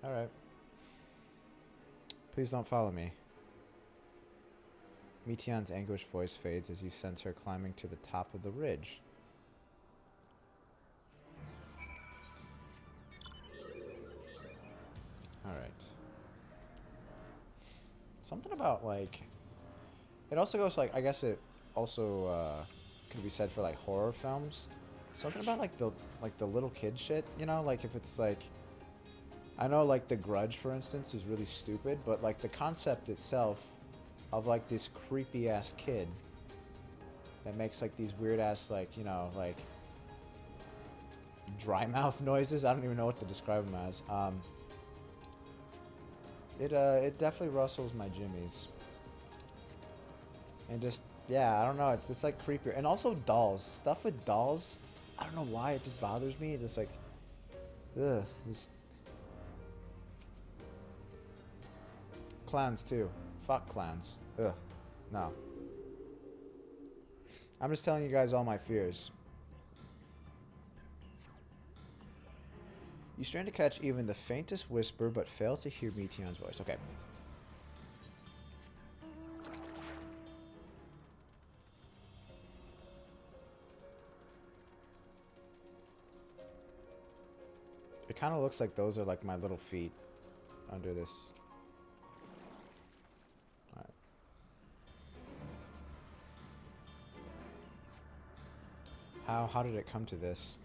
Alright. Please don't follow me. Meteon's anguished voice fades as you sense her climbing to the top of the ridge. Alright. Something about, like... It also goes, like... I guess it also could be said for, like, horror films. Something about, like, the little kid shit, you know? Like, if it's, like... I know, like, The Grudge, for instance, is really stupid, but, like, the concept itself of, like, this creepy-ass kid that makes, like, these weird-ass, like, you know, like... dry mouth noises? I don't even know what to describe them as. It definitely rustles my jimmies. And just, yeah, I don't know, it's just like creepier. And also dolls. Stuff with dolls, I don't know why, it just bothers me. It's just like, ugh. Just... Clowns too. Fuck clowns. Ugh. No. I'm just telling you guys all my fears. You strain to catch even the faintest whisper, but fail to hear Meteon's voice. Okay. It kind of looks like those are like my little feet under this. All right. How did it come to this?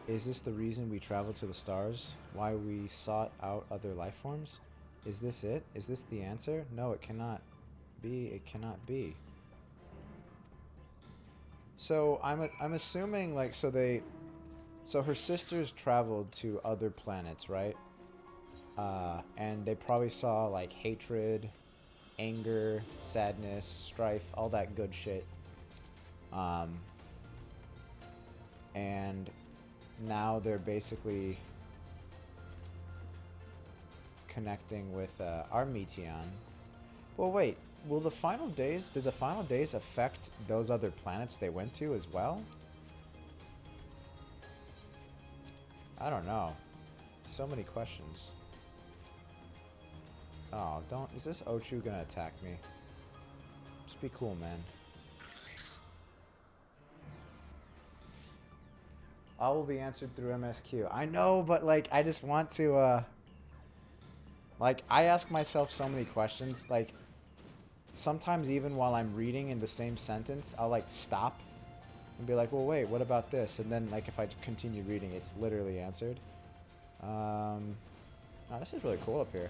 Is this the reason we traveled to the stars? Why we sought out other life forms? Is this it? Is this the answer? No, it cannot be. It cannot be. So I'm assuming like so her sisters traveled to other planets, right? And they probably saw like hatred, anger, sadness, strife, all that good shit. And now they're basically connecting with our Meteon. Well, wait. Did the final days affect those other planets they went to as well? I don't know. So many questions. Oh, is this Ochu gonna attack me? Just be cool, man. All will be answered through MSQ. I know, but like, I just want to, like, I ask myself so many questions. Like, sometimes even while I'm reading in the same sentence, I'll like stop and be like, well, wait, what about this? And then like, if I continue reading, it's literally answered. Oh, this is really cool up here.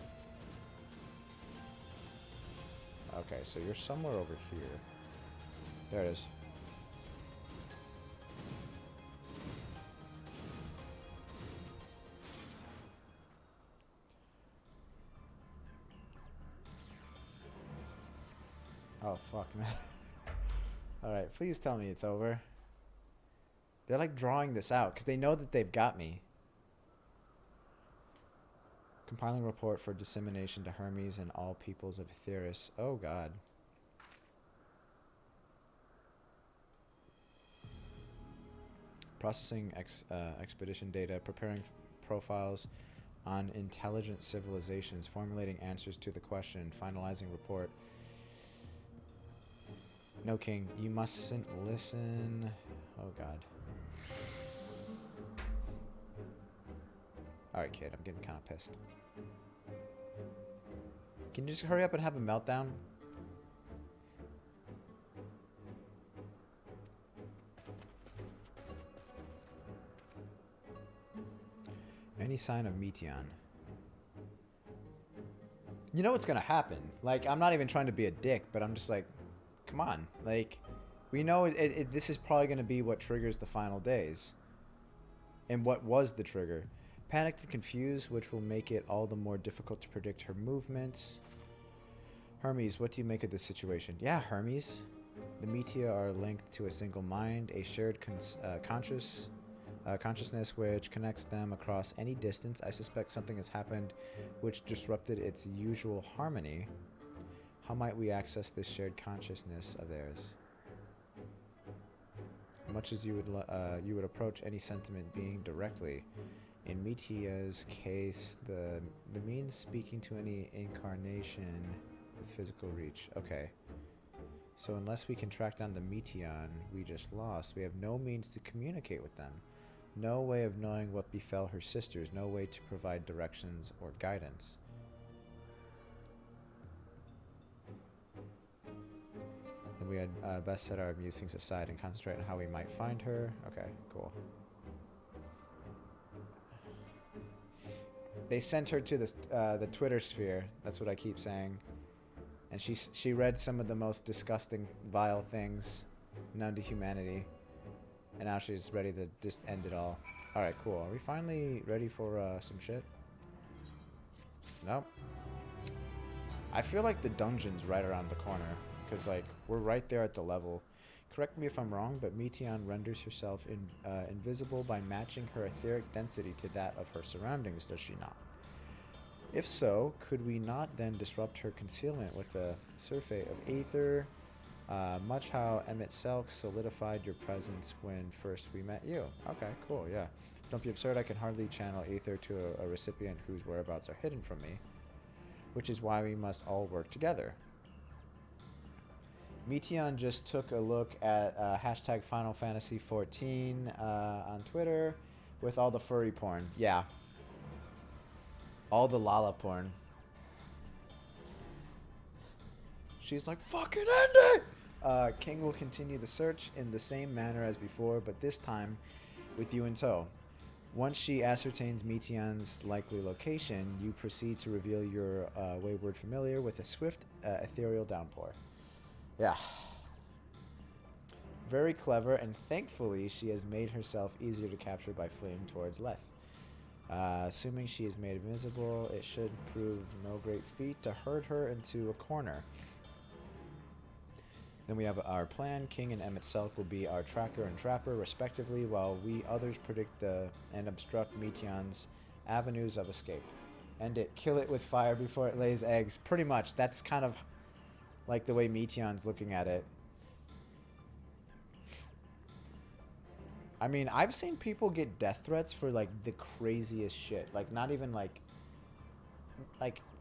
Okay, so you're somewhere over here. There it is. Oh, fuck, man. Alright, please tell me it's over. They're like drawing this out because they know that they've got me. Compiling report for dissemination to Hermes and all peoples of Aetheris. Oh, God. Processing expedition data, preparing profiles on intelligent civilizations, formulating answers to the question, finalizing report. No, King, you mustn't listen. Oh, God. Alright, kid, I'm getting kind of pissed. Can you just hurry up and have a meltdown? Any sign of Meteon? You know what's gonna happen. Like, I'm not even trying to be a dick, but I'm just like, come on, like, we know this is probably going to be what triggers the final days. And what was the trigger? Panicked and confused, which will make it all the more difficult to predict her movements. Hermes, what do you make of this situation? Yeah, Hermes. The Metea are linked to a single mind, a shared consciousness which connects them across any distance. I suspect something has happened which disrupted its usual harmony. How might we access this shared consciousness of theirs? Much as you would approach any sentiment being directly. In Metea's case, the means speaking to any incarnation with physical reach. Okay. So unless we can track down the Meteon we just lost, we have no means to communicate with them. No way of knowing what befell her sisters. No way to provide directions or guidance. Then we had best set our musings aside and concentrate on how we might find her. Okay, cool. They sent her to the Twitter sphere. That's what I keep saying. And she read some of the most disgusting, vile things known to humanity. And now she's ready to just end it all. Alright, cool. Are we finally ready for some shit? Nope. I feel like the dungeon's right around the corner. Because, like, we're right there at the level. Correct me if I'm wrong, but Meteon renders herself invisible by matching her etheric density to that of her surroundings, does she not? If so, could we not then disrupt her concealment with a surfeit of aether, much how Emmett Selk solidified your presence when first we met you? Okay, cool, yeah. Don't be absurd, I can hardly channel aether to a recipient whose whereabouts are hidden from me, which is why we must all work together. Meteon just took a look at hashtag Final Fantasy 14 on Twitter with all the furry porn. Yeah. All the Lala porn. She's like, fucking end it! King will continue the search in the same manner as before, but this time with you in tow. Once she ascertains Meteion's likely location, you proceed to reveal your wayward familiar with a swift, ethereal downpour. Yeah. Very clever, and thankfully she has made herself easier to capture by fleeing towards Leth. Assuming she is made invisible, it should prove no great feat to herd her into a corner. Then we have our plan. King and Emmett Selk will be our tracker and trapper, respectively, while we others predict and obstruct Meteion's avenues of escape. End it. Kill it with fire before it lays eggs. Pretty much. That's kind of like the way Meteion's looking at it. I mean, I've seen people get death threats for, like, the craziest shit. Like, not even, like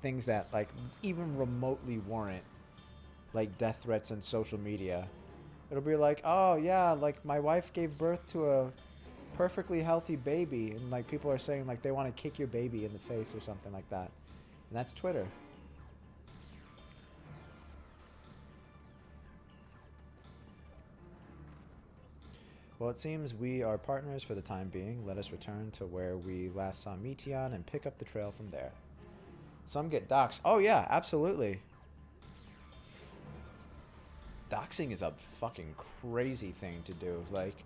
things that, like, even remotely warrant, like, death threats on social media. It'll be like, oh, yeah, like, my wife gave birth to a perfectly healthy baby. And, like, people are saying, like, they want to kick your baby in the face or something like that. And that's Twitter. Well, it seems we are partners for the time being. Let us return to where we last saw Meteion and pick up the trail from there. Some get doxxed. Oh, yeah, absolutely. Doxing is a fucking crazy thing to do. Like,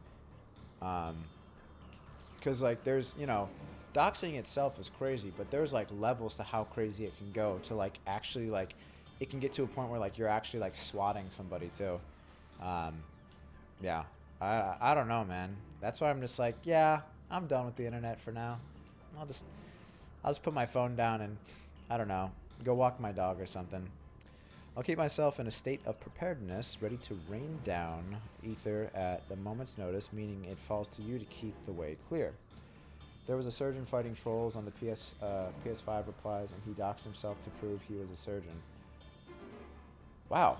because, like, there's, you know, doxing itself is crazy, but there's, like, levels to how crazy it can go to, like, actually, like, it can get to a point where, like, you're actually, like, swatting somebody, too. Yeah. I don't know, man. That's why I'm just like, yeah, I'm done with the internet for now. I'll just put my phone down and, I don't know, go walk my dog or something. I'll keep myself in a state of preparedness, ready to rain down ether at the moment's notice, meaning it falls to you to keep the way clear. There was a surgeon fighting trolls on the PS5 replies, and he doxed himself to prove he was a surgeon. Wow.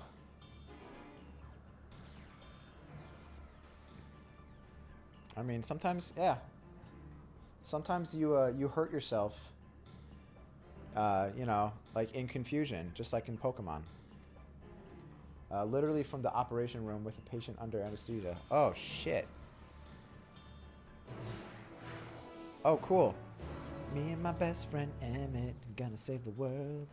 I mean, sometimes, yeah. Sometimes you hurt yourself, you know, like in confusion, just like in Pokemon. Literally from the operation room with a patient under anesthesia. Oh, shit. Oh, cool. Me and my best friend Emmett, gonna save the world.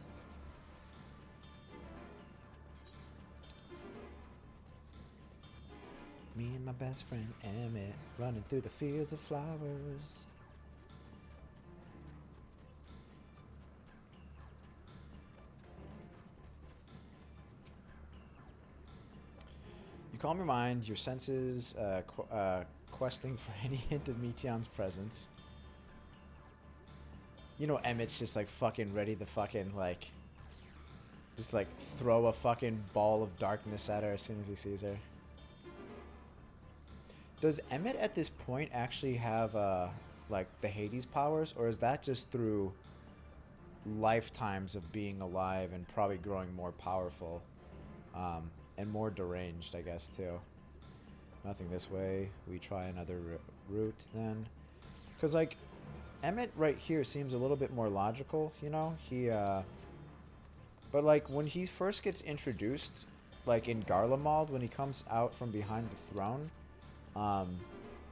Me and my best friend Emmett, running through the fields of flowers. You calm your mind, your senses, questing for any hint of Meteion's presence. You know, Emmett's just like fucking ready to fucking like, just like throw a fucking ball of darkness at her as soon as he sees her. Does Emmett at this point actually have like the Hades powers, or is that just through lifetimes of being alive and probably growing more powerful and more deranged, I guess, too? Nothing this way. We try another route then, because like Emmett right here seems a little bit more logical, you know. But like when he first gets introduced, like in Garlemald, when he comes out from behind the throne.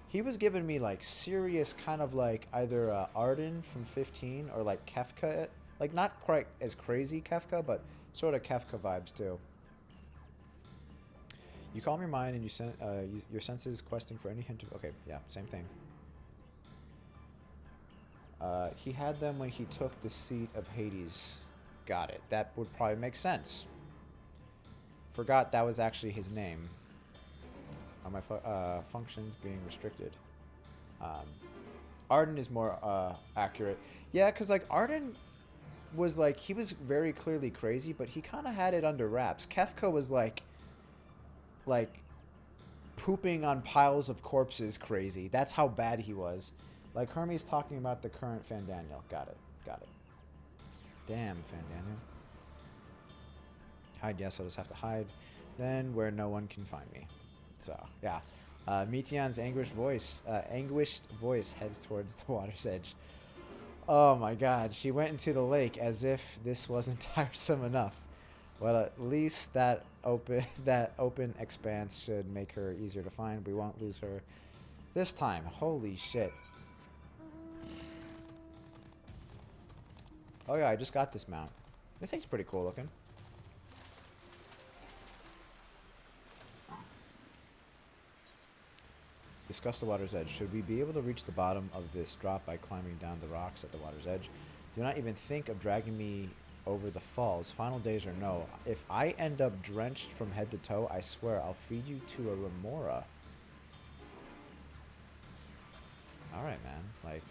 He was giving me like serious kind of like either Arden from 15 or like Kefka, like not quite as crazy Kefka, but sort of Kefka vibes too. You calm your mind and your senses questing for any hint of, okay, yeah, same thing. He had them when he took the seat of Hades. Got it. That would probably make sense. Forgot that was actually his name. My functions being restricted. Arden is more accurate. Yeah, because like Arden was like, he was very clearly crazy, but he kind of had it under wraps. Kefka was like pooping on piles of corpses crazy. That's how bad he was. Like Hermes talking about the current Fandaniel. Got it. Damn, Fandaniel. Hide, yes, I'll just have to hide. Then where no one can find me. So, yeah. Meteion's anguished voice heads towards the water's edge. Oh my god, she went into the lake as if this wasn't tiresome enough. Well, at least that open expanse should make her easier to find. We won't lose her this time. Holy shit. Oh yeah, I just got this mount. This thing's pretty cool looking. Discuss the water's edge. Should we be able to reach the bottom of this drop by climbing down the rocks at the water's edge? Do not even think of dragging me over the falls. Final days or no. If I end up drenched from head to toe, I swear I'll feed you to a remora. Alright, man. Like...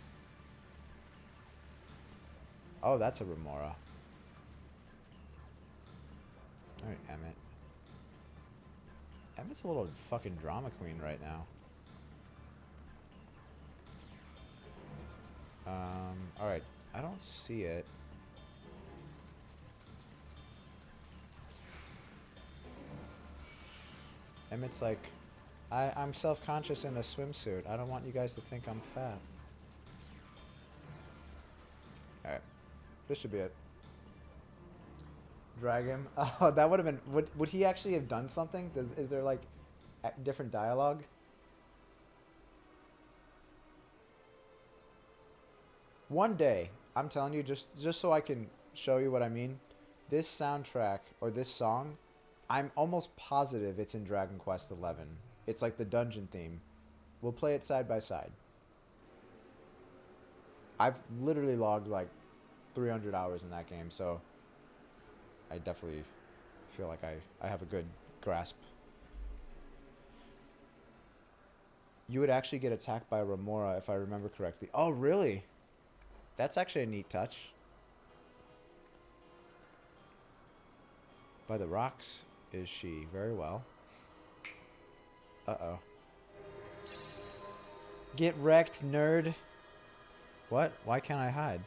Oh, that's a remora. Alright, Emmett. Emmett's a little fucking drama queen right now. Alright. I don't see it. Emmett's like, I'm self-conscious in a swimsuit. I don't want you guys to think I'm fat. Alright. This should be it. Drag him. Oh, that would have been... Would he actually have done something? Is there, like, different dialogue? One day, I'm telling you, just so I can show you what I mean, this soundtrack, or this song, I'm almost positive it's in Dragon Quest XI. It's like the dungeon theme. We'll play it side by side. I've literally logged like 300 hours in that game, so I definitely feel like I have a good grasp. You would actually get attacked by a remora if I remember correctly. Oh, really? That's actually a neat touch. By the rocks is she. Very well. Uh-oh. Get wrecked, nerd. What? Why can't I hide?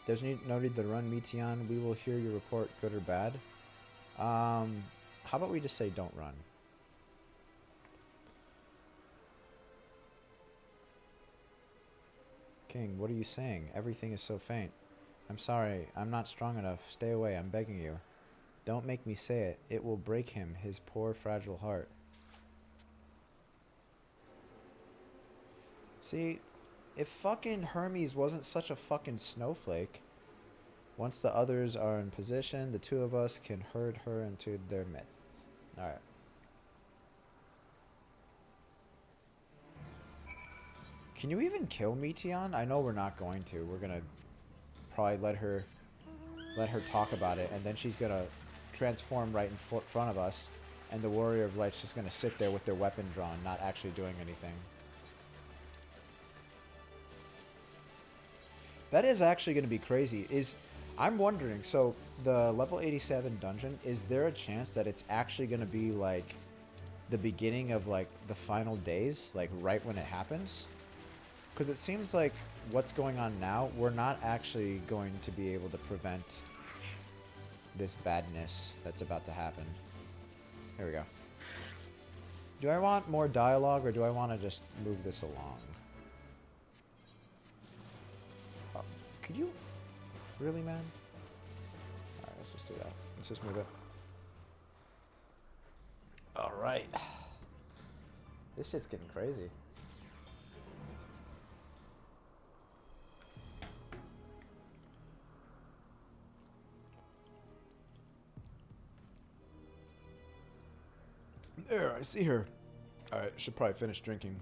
There's no need to run, Meteon. We will hear your report, good or bad. How about we just say don't run? King, what are you saying? Everything is so faint. I'm sorry. I'm not strong enough. Stay away. I'm begging you. Don't make me say it. It will break him, his poor, fragile heart. See, if fucking Hermes wasn't such a fucking snowflake, once the others are in position, the two of us can herd her into their midst. Alright. Can you even kill Meteon? I know we're not going to. We're gonna probably let her talk about it, and then she's gonna transform right in front of us, and the Warrior of Light's just gonna sit there with their weapon drawn, not actually doing anything. That is actually gonna be crazy. I'm wondering, so the level 87 dungeon, is there a chance that it's actually gonna be like the beginning of like the final days, like right when it happens? Because it seems like what's going on now, we're not actually going to be able to prevent this badness that's about to happen. Here we go. Do I want more dialogue, or do I want to just move this along? Oh, could you? Really, man? Alright, let's just do that. Let's just move it. Alright. This shit's getting crazy. There, I see her. Alright, should probably finish drinking.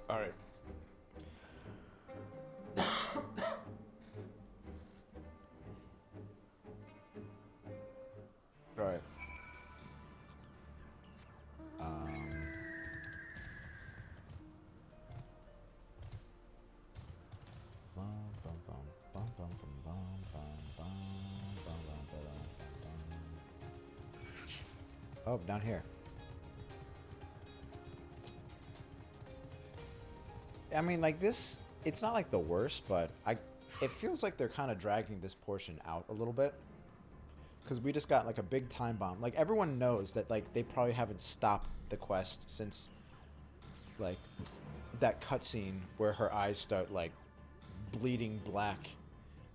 Alright. Alright. Oh, down here. I mean, like this, it's not like the worst, but it feels like they're kind of dragging this portion out a little bit. Because we just got like a big time bomb. Like everyone knows that like they probably haven't stopped the quest since, like, that cutscene where her eyes start, like, bleeding black.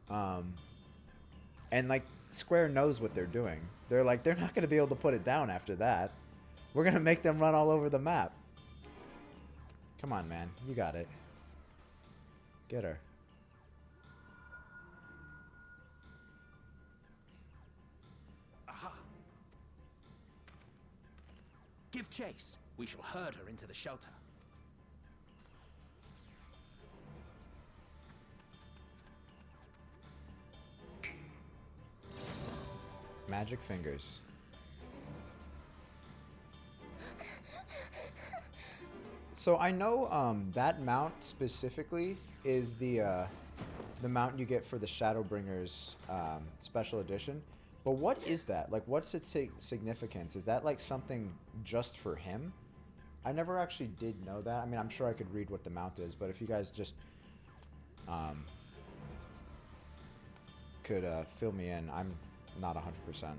And, like, Square knows what they're doing. They're like, they're not going to be able to put it down after that. We're going to make them run all over the map. Come on, man. You got it. Get her. Aha! Give chase. We shall herd her into the shelter. Magic fingers. So I know that mount specifically is the mount you get for the Shadowbringers special edition. But what is that? Like, what's its significance? Is that like something just for him? I never actually did know that. I mean, I'm sure I could read what the mount is, but if you guys just could fill me in, I'm not 100%.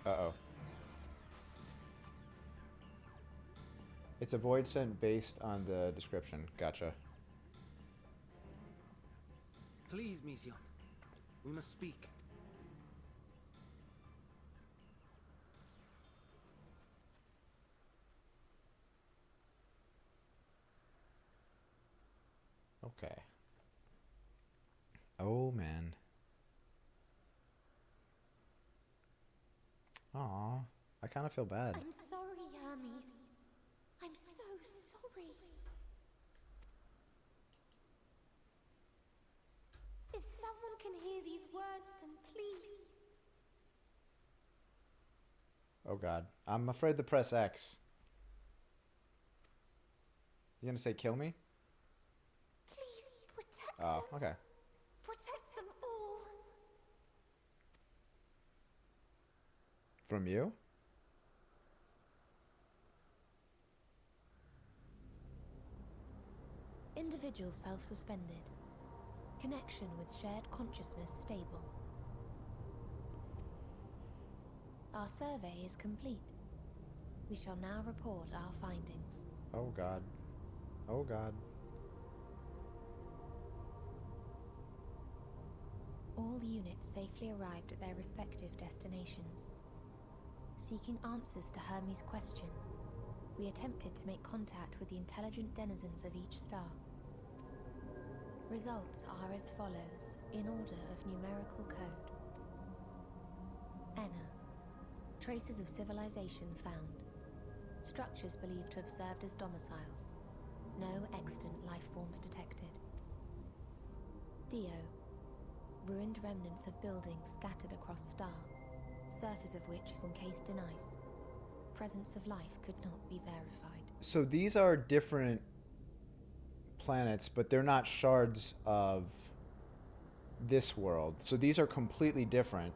Uh-oh. It's a void sent based on the description. Gotcha. Please, Mission. We must speak. Okay. Oh, man. Aw, I kind of feel bad. I'm sorry, Hermes. I'm so sorry. If someone can hear these words, then please. Oh, God. I'm afraid to press X. You gonna say kill me? Please protect Oh, them. okay. Protect them all. From you? Individual self-suspended. Connection with shared consciousness stable. Our survey is complete. We shall now report our findings. Oh, God. Oh, God. All units safely arrived at their respective destinations. Seeking answers to Hermes' question, we attempted to make contact with the intelligent denizens of each star. Results are as follows, in order of numerical code. Enna. Traces of civilization found. Structures believed to have served as domiciles. No extant life forms detected. Dio. Ruined remnants of buildings scattered across star, surface of which is encased in ice. Presence of life could not be verified. So these are different planets, but they're not shards of this world. So these are completely different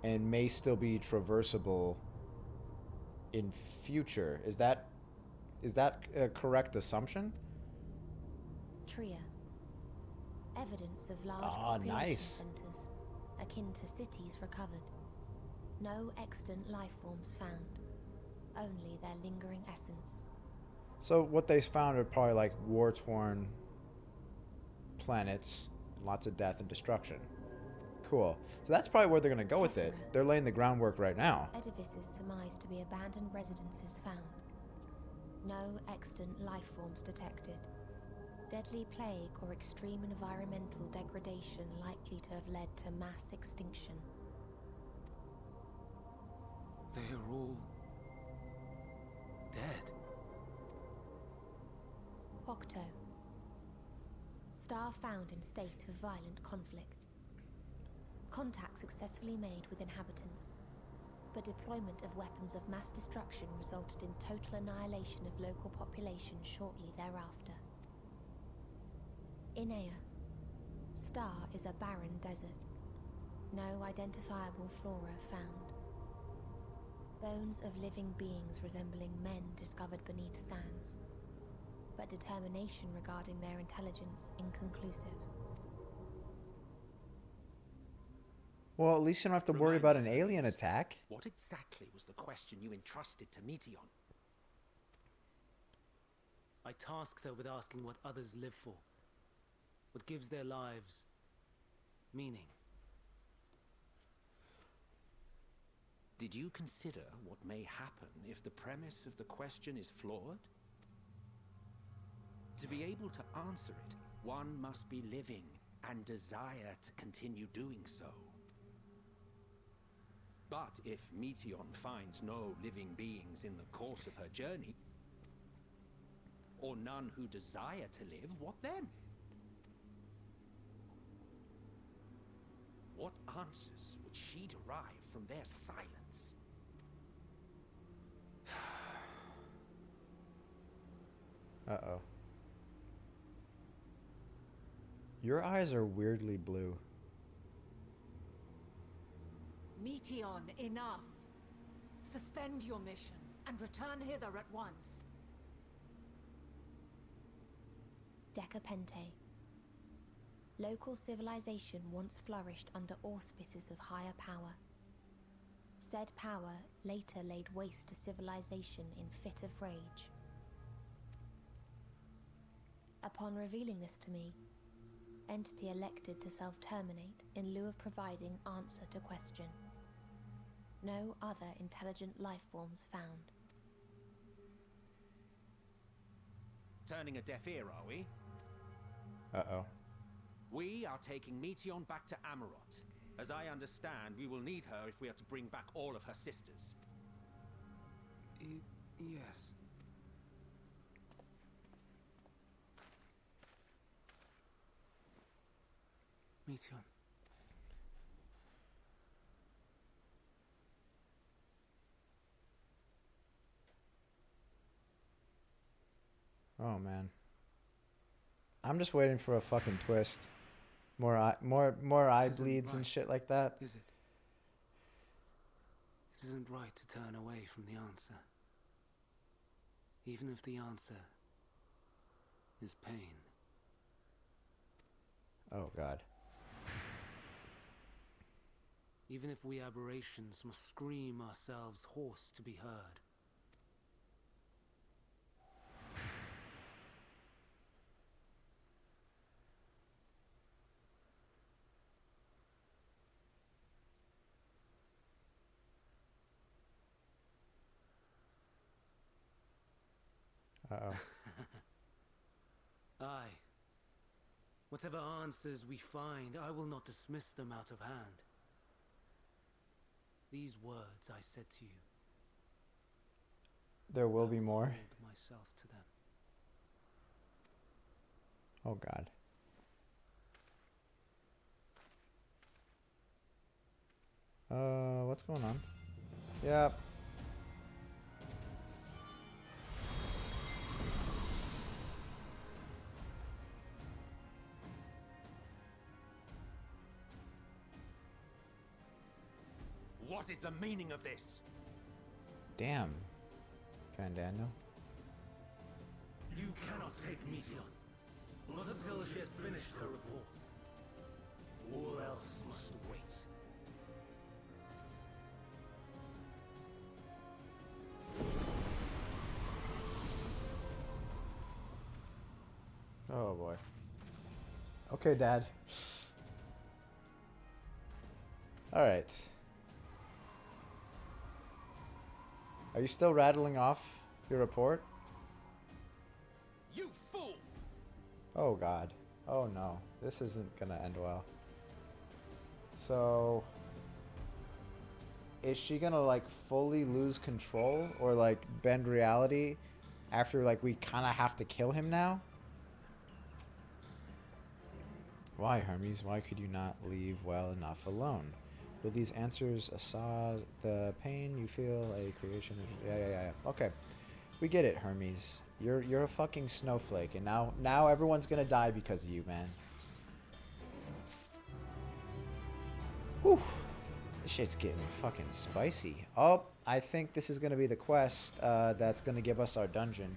and may still be traversable in future. Is that a correct assumption? Tria. Evidence of large Ah, population nice. centers, akin to cities recovered. No extant life forms found. Only their lingering essence. So what they found are probably like war-torn planets, lots of death and destruction. Cool. So that's probably where they're going to go with it. Tessera. They're laying the groundwork right now. Edifices surmised to be abandoned residences found. No extant life forms detected. Deadly plague or extreme environmental degradation likely to have led to mass extinction. They are all dead. Octo. Star found in state of violent conflict. Contact successfully made with inhabitants, but deployment of weapons of mass destruction resulted in total annihilation of local population shortly thereafter. Inea. Star is a barren desert. No identifiable flora found. Bones of living beings resembling men discovered beneath sands. but determination regarding their intelligence inconclusive. Well, at least you don't have to worry about an alien attack. What exactly was the question you entrusted to Meteon? I tasked her with asking what others live for. What gives their lives meaning. Did you consider what may happen if the premise of the question is flawed? To be able to answer it, one must be living and desire to continue doing so. But if Meteon finds no living beings in the course of her journey, or none who desire to live, what then? What answers would she derive from their silence? Uh-oh. Your eyes are weirdly blue. Meteon, enough. Suspend your mission and return hither at once. Decapente. Local civilization once flourished under auspices of higher power. Said power later laid waste to civilization in fit of rage. Upon revealing this to me, entity elected to self-terminate in lieu of providing answer to question. No other intelligent life forms found. Turning a deaf ear, are we? Uh-oh. We are taking Meteon back to Amarot. As I understand, we will need her if we are to bring back all of her sisters. Yes. Meteon. Oh, man. I'm just waiting for a fucking twist. More eye bleeds and shit like that. Is it? It isn't right to turn away from the answer. Even if the answer is pain. Oh, God. Even if we aberrations must scream ourselves hoarse to be heard. Uh-oh. Aye. Whatever answers we find, I will not dismiss them out of hand. These words I said to you. There will be more. Hold myself to them. Oh, God. What's going on? Yep. What is the meaning of this? Damn. Van Daniel. You cannot take Meteon. Not until she has finished her report. All else must wait. Oh, boy. Okay, Dad. All right. Are you still rattling off your report? You fool! Oh, God. Oh, no. This isn't gonna end well. So... is she gonna, like, fully lose control? Or, like, bend reality after, like, we kind of have to kill him now? Why, Hermes? Why could you not leave well enough alone? Will these answers assuage the pain you feel a creation is... Yeah. Okay. We get it, Hermes. You're a fucking snowflake, and now everyone's gonna die because of you, man. Whew. This shit's getting fucking spicy. Oh, I think this is gonna be the quest that's gonna give us our dungeon.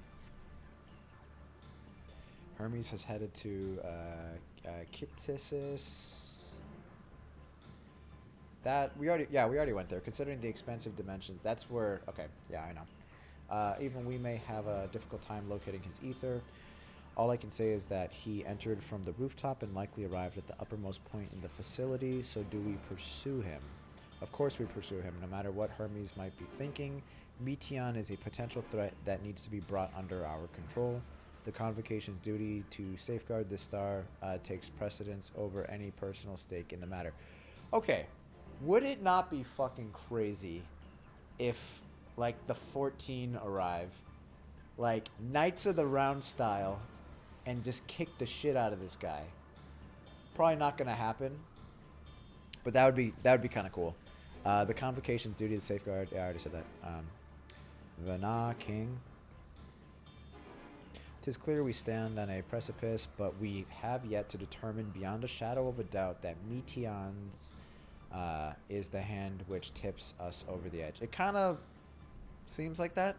Hermes has headed to Kittisis. That we already went there. Considering the expansive dimensions, that's where. Okay, yeah, I know. Even we may have a difficult time locating his ether. All I can say is that he entered from the rooftop and likely arrived at the uppermost point in the facility. So do we pursue him? Of course we pursue him, no matter what Hermes might be thinking. Meteon is a potential threat that needs to be brought under our control. The Convocation's duty to safeguard the star takes precedence over any personal stake in the matter. Okay, would it not be fucking crazy if, like, the 14 arrive, like, Knights of the Round style, and just kick the shit out of this guy? Probably not gonna happen, but that would be kind of cool. The Convocation's duty to safeguard. Yeah, I already said that. Vana King. 'Tis clear we stand on a precipice, but we have yet to determine beyond a shadow of a doubt that Meteon's is the hand which tips us over the edge. It kind of seems like that.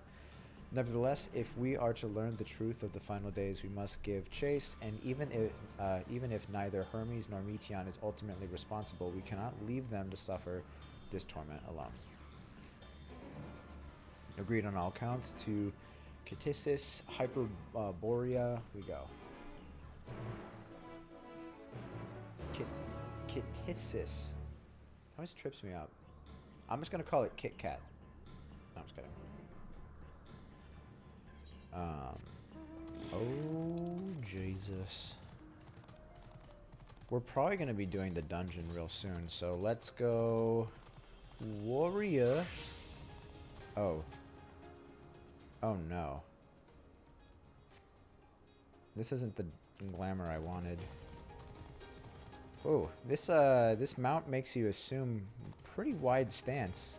Nevertheless, if we are to learn the truth of the final days, we must give chase, and even if neither Hermes nor Meteon is ultimately responsible, we cannot leave them to suffer this torment alone. Agreed on all counts. To Kittisis Hyperborea we go. Kittisis. Always trips me up. I'm just gonna call it Kit Kat. No, I'm just kidding. Oh Jesus. We're probably gonna be doing the dungeon real soon, so let's go warrior. Oh. Oh no. This isn't the glamour I wanted. Oh, this mount makes you assume pretty wide stance.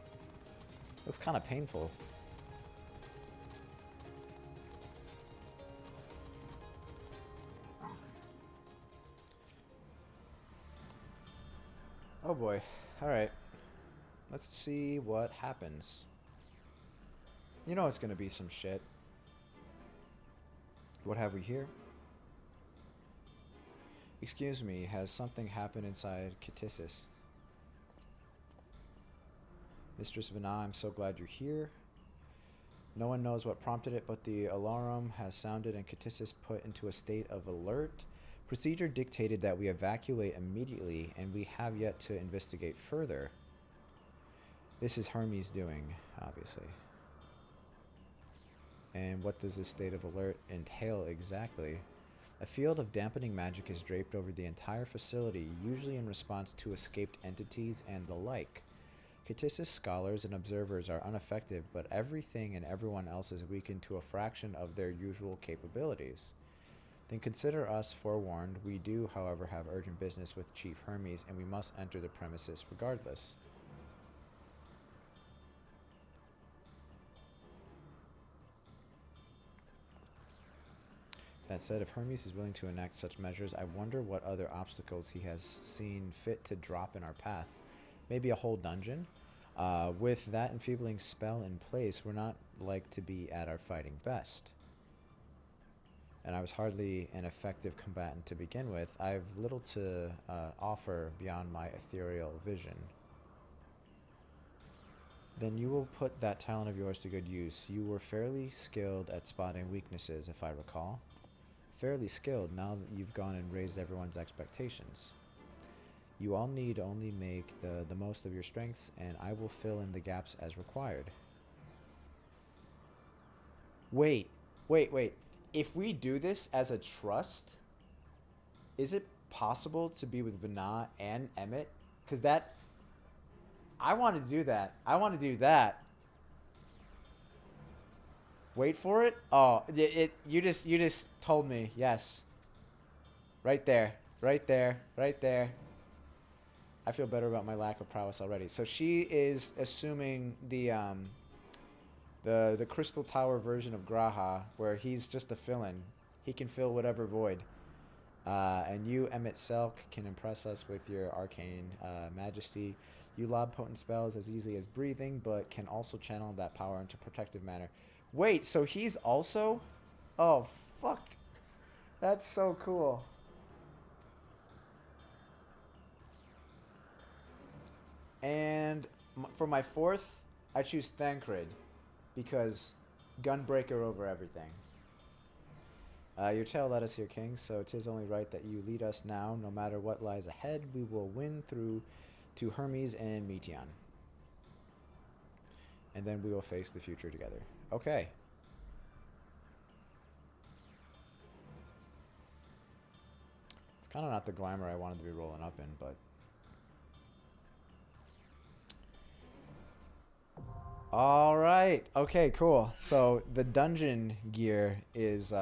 Looks kind of painful. Oh boy. Alright. Let's see what happens. You know it's gonna be some shit. What have we here? Excuse me, has something happened inside Kittisis? Mistress Vana, I'm so glad you're here. No one knows what prompted it, but the alarm has sounded and Kittisis put into a state of alert. Procedure dictated that we evacuate immediately, and we have yet to investigate further. This is Hermes doing, obviously. And what does this state of alert entail exactly? A field of dampening magic is draped over the entire facility, usually in response to escaped entities and the like. Kittisis scholars and observers are unaffected, but everything and everyone else is weakened to a fraction of their usual capabilities. Then consider us forewarned. We do, however, have urgent business with Chief Hermes, and we must enter the premises regardless. That said, if Hermes is willing to enact such measures, I wonder what other obstacles he has seen fit to drop in our path. Maybe a whole dungeon? With that enfeebling spell in place, we're not like to be at our fighting best. And I was hardly an effective combatant to begin with. I have little to offer beyond my ethereal vision. Then you will put that talent of yours to good use. You were fairly skilled at spotting weaknesses, if I recall. Fairly skilled now that you've gone and raised everyone's expectations. You all need only make the most of your strengths, and I will fill in the gaps as required. Wait. If we do this as a trust, is it possible to be with Vana and Emmett? Because that... I want to do that. I want to do that. Wait for it? Oh, you just told me. Yes. Right there. Right there. Right there. I feel better about my lack of prowess already. So she is assuming the Crystal Tower version of Graha, where he's just a fill-in. He can fill whatever void. And you, Emmett Selk, can impress us with your arcane majesty. You lob potent spells as easily as breathing, but can also channel that power into protective manner. Wait, so he's also... Oh, fuck. That's so cool. And for my fourth, I choose Thancred because Gunbreaker over everything. Your tale led us here, King, so 'tis only right that you lead us now. No matter what lies ahead, we will win through to Hermes and Meteon. And then we will face the future together. Okay. It's kind of not the glamour I wanted to be rolling up in, but... All right. Okay, cool. So the dungeon gear is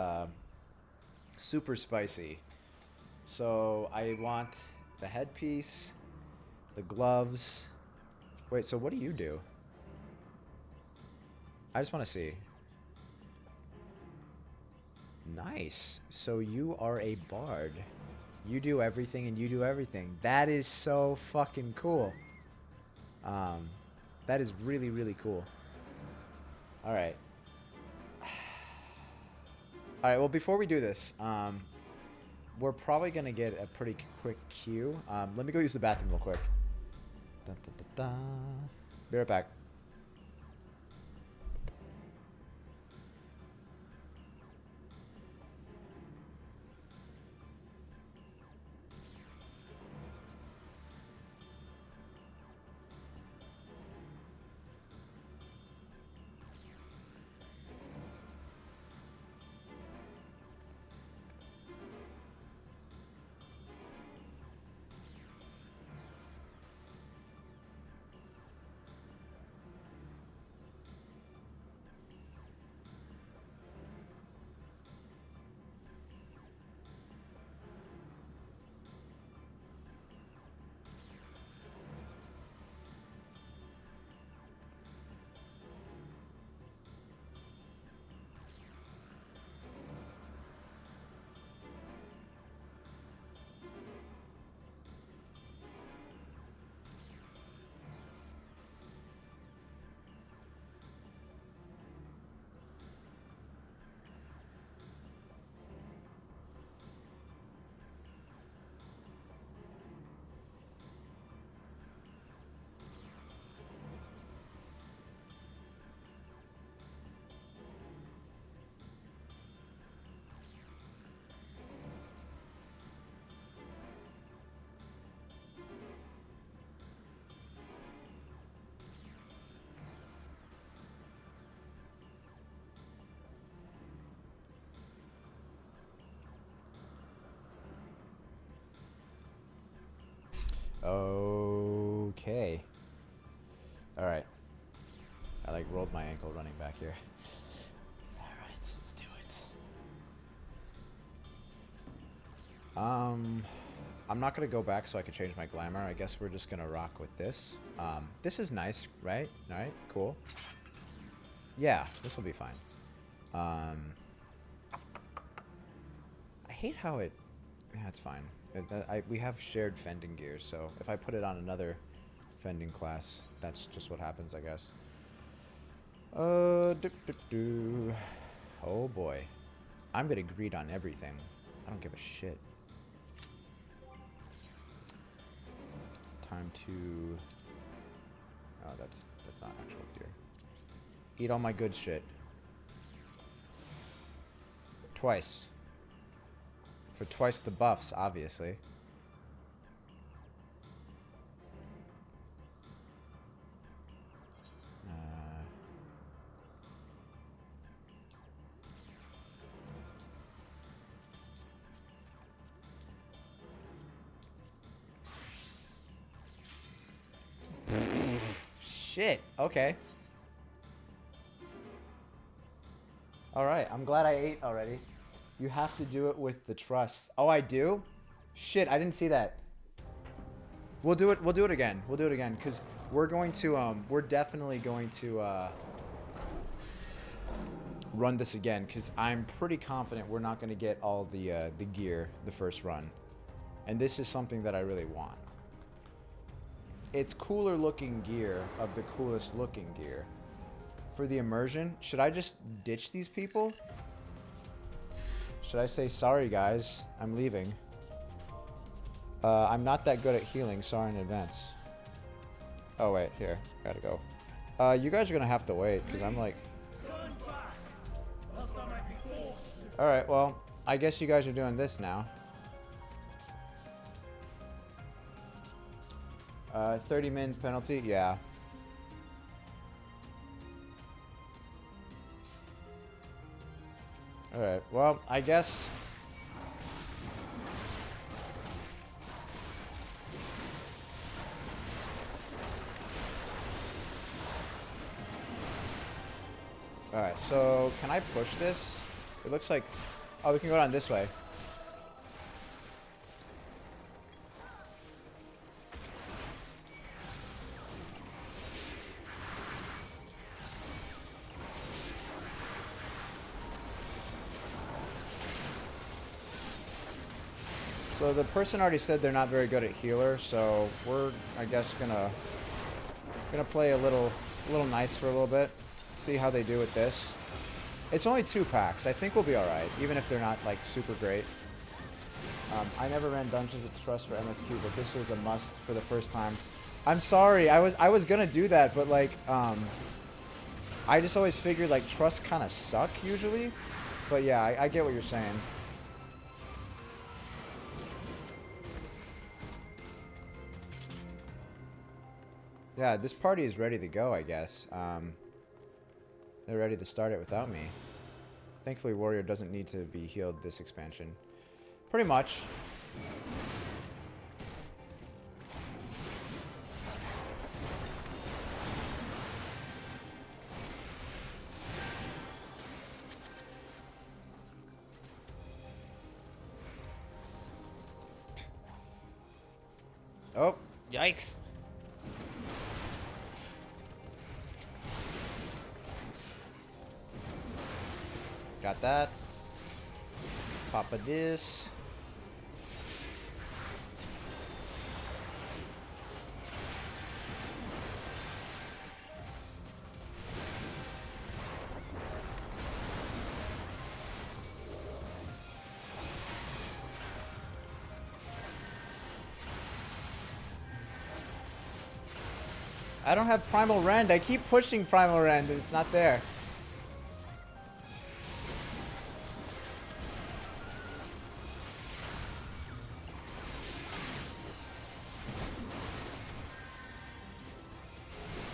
super spicy. So I want the headpiece, the gloves. Wait, so what do you do? I just want to see. Nice. So you are a bard. You do everything and you do everything. That is so fucking cool. That is really, really cool. All right. All right, well, before we do this, we're probably going to get a pretty quick queue. Let me go use the bathroom real quick. Dun, dun, dun, dun. Be right back. Okay. All right. I like rolled my ankle running back here. All right, let's do it. I'm not gonna go back so I can change my glamour. I guess we're just gonna rock with this. This is nice, right? All right, cool. Yeah, this will be fine. I hate how it. Yeah, it's fine. We have shared fending gear, so if I put it on another fending class, that's just what happens, I guess. Oh boy. I'm gonna greed on everything. I don't give a shit. Time to... Oh, that's not actual gear. Eat all my good shit. Twice. For twice the buffs, obviously. Shit. Okay. Alright, I'm glad I ate already. You have to do it with the trust. Oh, I do? Shit, I didn't see that. We'll do it again. We'll do it again, because we're going to, we're definitely going to, run this again, because I'm pretty confident we're not going to get all the gear the first run. And this is something that I really want. It's cooler looking gear of the coolest looking gear. For the immersion, should I just ditch these people? Should I say sorry, guys? I'm leaving. I'm not that good at healing. Sorry in advance. Oh, wait. Here. Gotta go. You guys are gonna have to wait, because I'm like... Alright, well, I guess you guys are doing this now. 30-min penalty? Yeah. Alright, well, I guess... Alright, so can I push this? It looks like... Oh, we can go down this way. So the person already said they're not very good at healer, so we're, I guess, gonna play a little nice for a little bit. See how they do with this. It's only 2 packs. I think we'll be alright, even if they're not, like, super great. I never ran Dungeons with Trust for MSQ, but this was a must for the first time. I'm sorry, I was gonna do that, but, like, I just always figured, like, Trust kind of suck, usually. But, yeah, I get what you're saying. Yeah, this party is ready to go, I guess. They're ready to start it without me. Thankfully, Warrior doesn't need to be healed this expansion. Pretty much. Oh, yikes. Got that. Papa this. I don't have Primal Rend. I keep pushing Primal Rend and it's not there.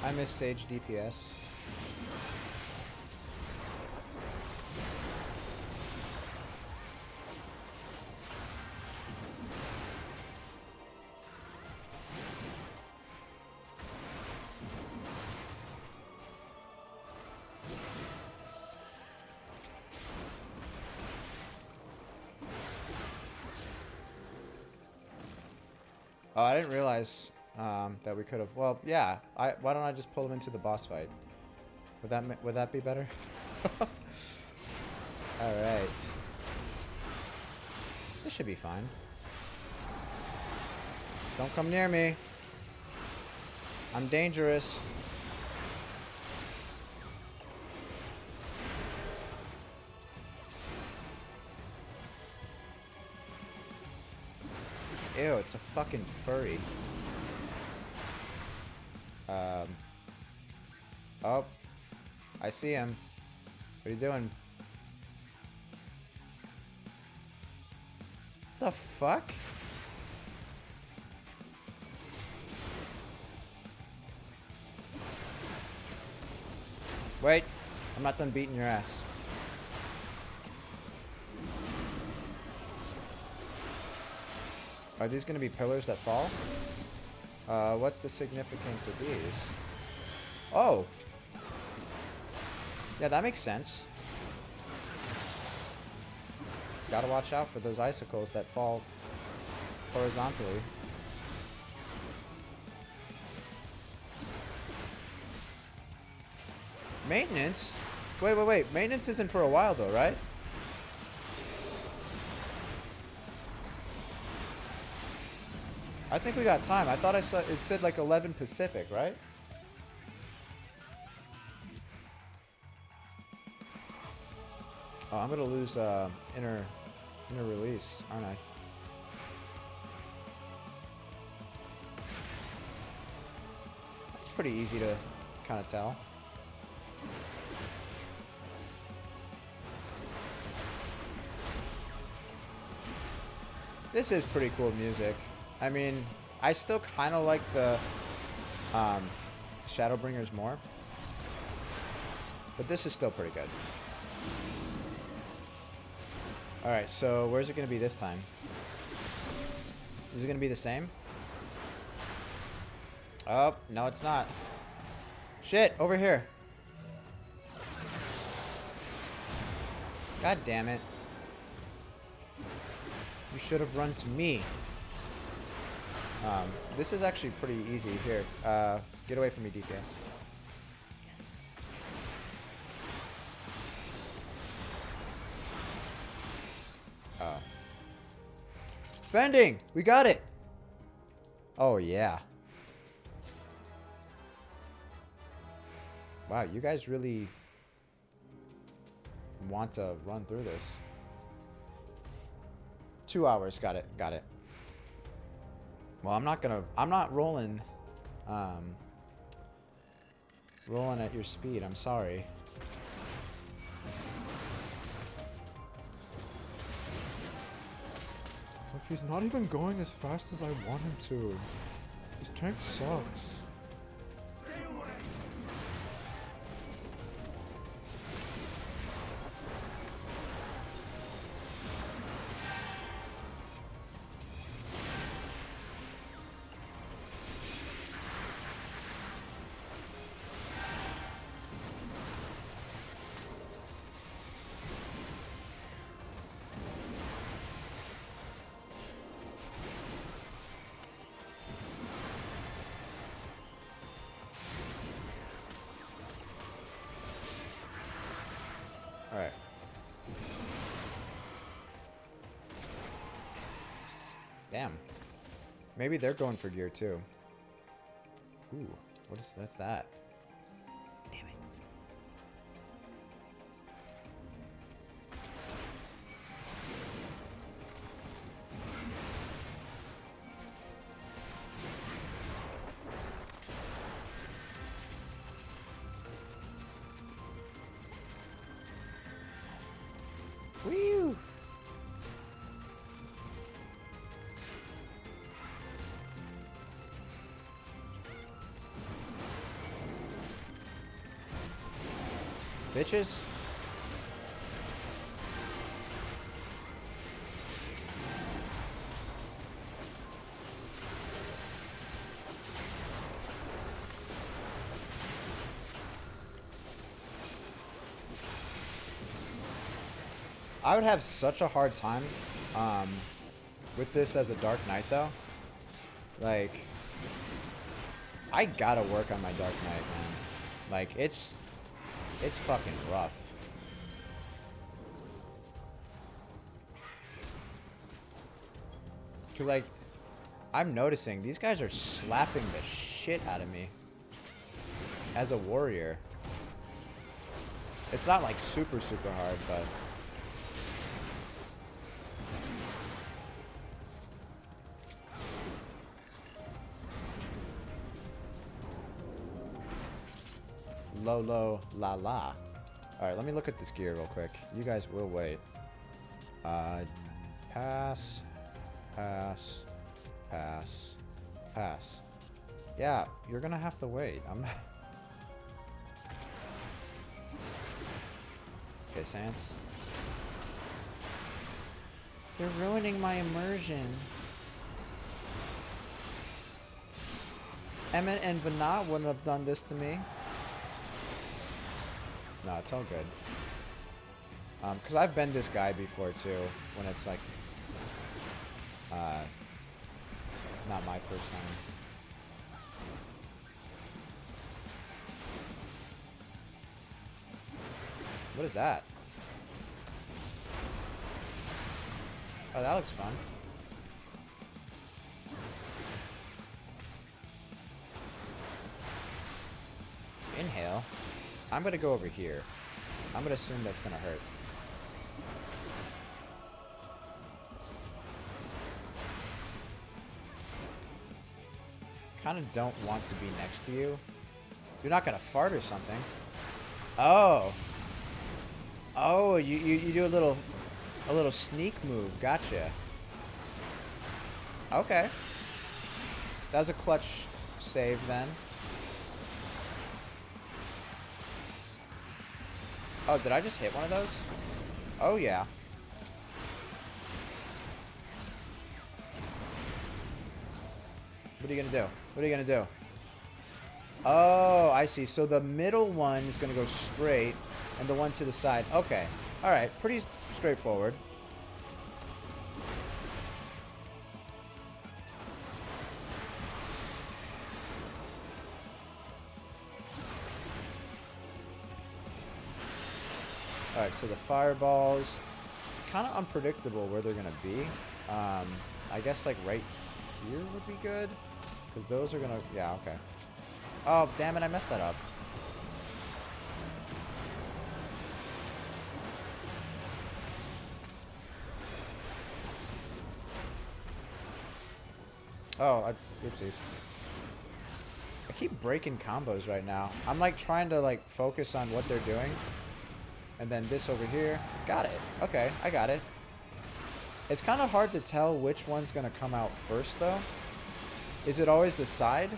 I miss Sage DPS. Oh, I didn't realize that we could have. Well, yeah. Why don't I just pull him into the boss fight? Would that be better? All right. This should be fine. Don't come near me. I'm dangerous. Ew, it's a fucking furry. Oh. I see him. What are you doing? The fuck? Wait. I'm not done beating your ass. Are these going to be pillars that fall? What's the significance of these? Oh! Yeah, that makes sense. Gotta watch out for those icicles that fall horizontally. Maintenance? Wait. Maintenance isn't for a while though, right? I think we got time. I thought I saw it said like 11 Pacific, right? Oh, I'm gonna lose inner I'm gonna release, aren't I? It's pretty easy to kind of tell. This is pretty cool music. I mean, I still kind of like the Shadowbringers more, but this is still pretty good. Alright, so where's it going to be this time? Is it going to be the same? Oh, no it's not. Shit, over here. God damn it. You should have run to me. This is actually pretty easy. Here, get away from me, DPS. Yes. Fending! We got it! Oh, yeah. Wow, you guys really want to run through this. 2 hours. Got it. Got it. Well, I'm not rolling at your speed. I'm sorry. Look, he's not even going as fast as I want him to. His tank sucks. Alright. Damn. Maybe they're going for gear too. Ooh, what's that? Damn it. Whew. Bitches. I would have such a hard time with this as a Dark Knight though. Like, I gotta work on my Dark Knight, man. Like, it's fucking rough. Cause like, I'm noticing these guys are slapping the shit out of me as a warrior. It's not like super hard, but low la la. Alright, let me look at this gear real quick. You guys will wait. Pass. Yeah, you're gonna have to wait. I'm not. Okay, Sans. They're ruining my immersion. Emmett and Vanat wouldn't have done this to me. No, it's all good. Because I've been this guy before too, when it's like, not my first time. What is that? Oh, that looks fun. Inhale. I'm gonna go over here. I'm gonna assume that's gonna hurt. kind of don't want to be next to you. You're not gonna fart or something. Oh. Oh, you do a little sneak move. Gotcha. Okay. That was a clutch save then. Oh, did I just hit one of those? Oh, yeah. What are you gonna do? What are you gonna do? Oh, I see. So the middle one is gonna go straight, and the one to the side. Okay. Alright, pretty straightforward. Alright, so the fireballs, kind of unpredictable where they're going to be. I guess like right here would be good. Because those are going to, yeah, okay. Oh, damn it, I messed that up. Oh, oopsies. I keep breaking combos right now. I'm like trying to like focus on what they're doing. And then this over here. Got it. Okay, I got it. It's kind of hard to tell which one's going to come out first, though. Is it always the side?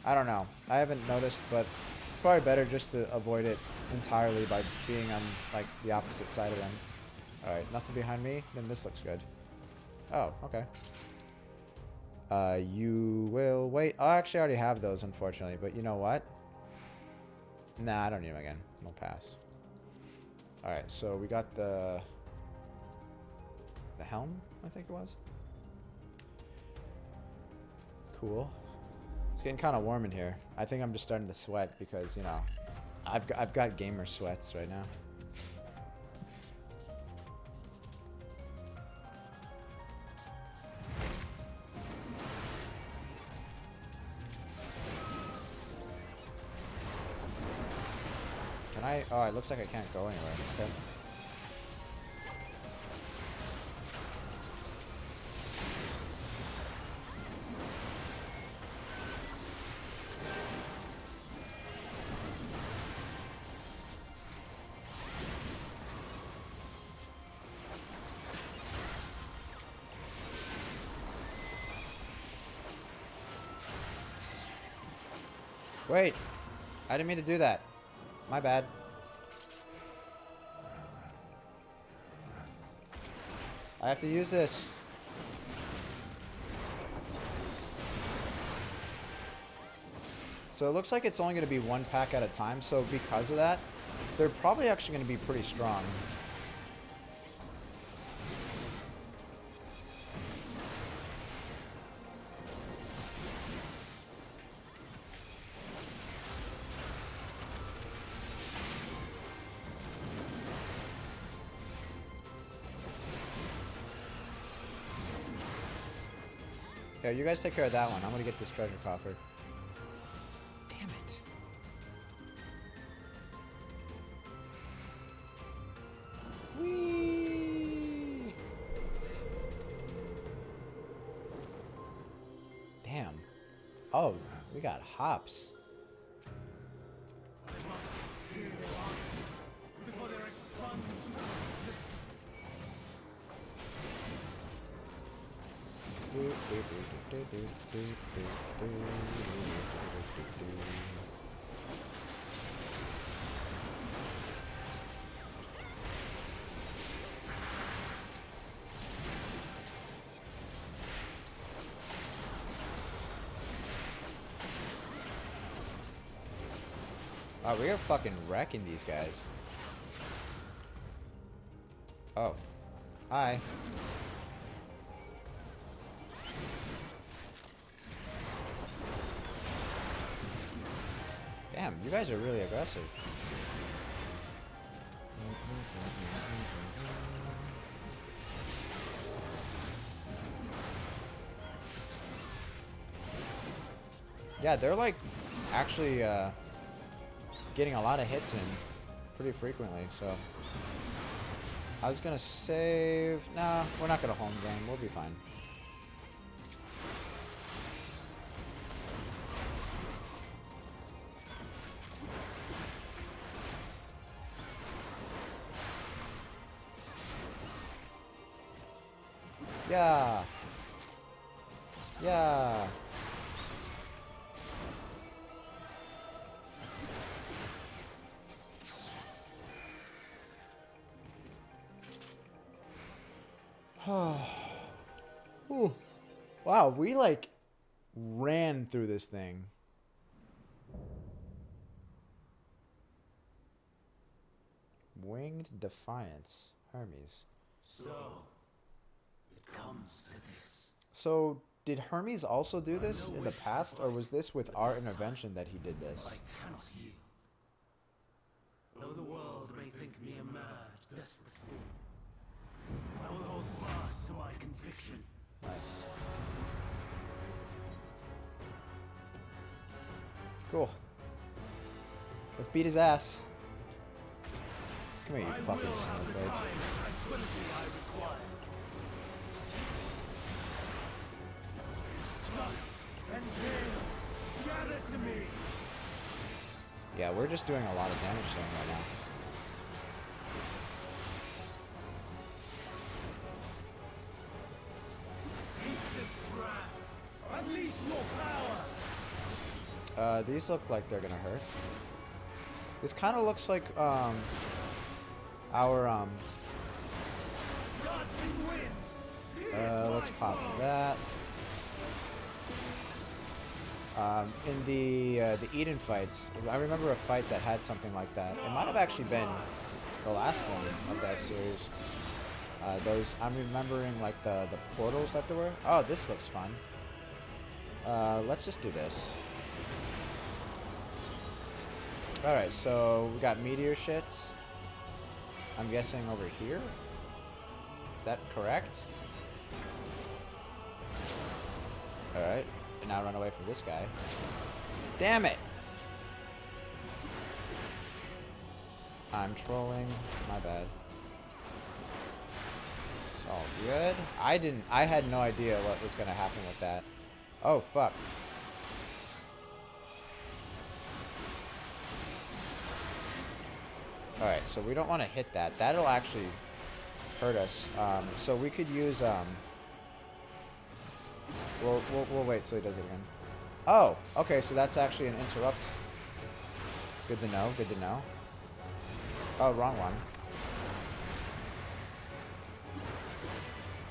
I don't know. I haven't noticed, but it's probably better just to avoid it entirely by being on, like, the opposite side of them. Alright, nothing behind me. Then this looks good. Oh, okay. You will wait. Oh, I actually already have those, unfortunately. But you know what? Nah, I don't need them again. We'll pass. Alright, so we got the helm, I think it was. Cool. It's getting kind of warm in here. I think I'm just starting to sweat because, you know, I've got gamer sweats right now. Can I? Oh, it looks like I can't go anywhere. Okay. Wait, I didn't mean to do that. My bad. I have to use this. So it looks like it's only going to be one pack at a time. So because of that, they're probably actually going to be pretty strong. Yeah, you guys take care of that one. I'm gonna get this treasure coffer. Damn it. Whee! Damn. Oh, we got hops. Oh, we are fucking wrecking these guys. Oh. Hi. Damn, you guys are really aggressive. Yeah, they're like actually getting a lot of hits in pretty frequently, so I was gonna save. Nah, we're not gonna home game. We'll be fine. Yeah. Yeah. Ooh. Wow, we like ran through this thing. Winged Defiance. Hermes. So, it comes to this. So, did Hermes also do this in the past, or was this with our intervention that he did this? I cannot yield. Though the world may think me a mad, desperate fool, I will hold fast to my conviction. Nice. Cool. Let's beat his ass. Come here, you fucking snowflake. Tranquility I require. Trust and hail, gather to me. Yeah, we're just doing a lot of damage to him right now. Ancient wrath, unleash your power. These look like they're gonna hurt. This kind of looks like, our, Tossing winds. let's pop that. In the Eden fights, I remember a fight that had something like that. It might have actually been the last one of that series. I'm remembering like the portals that there were. Oh, this looks fun. Let's just do this. Alright, so we got meteor shits. I'm guessing over here? Is that correct? Alright, and now run away from this guy. Damn it! I'm trolling. My bad. It's all good. I had no idea what was gonna happen with that. Oh, fuck. Alright, so we don't want to hit that. That'll actually hurt us. So we could use, we'll wait till he does it again. Oh, okay, so that's actually an interrupt. Good to know, good to know. Oh, wrong one.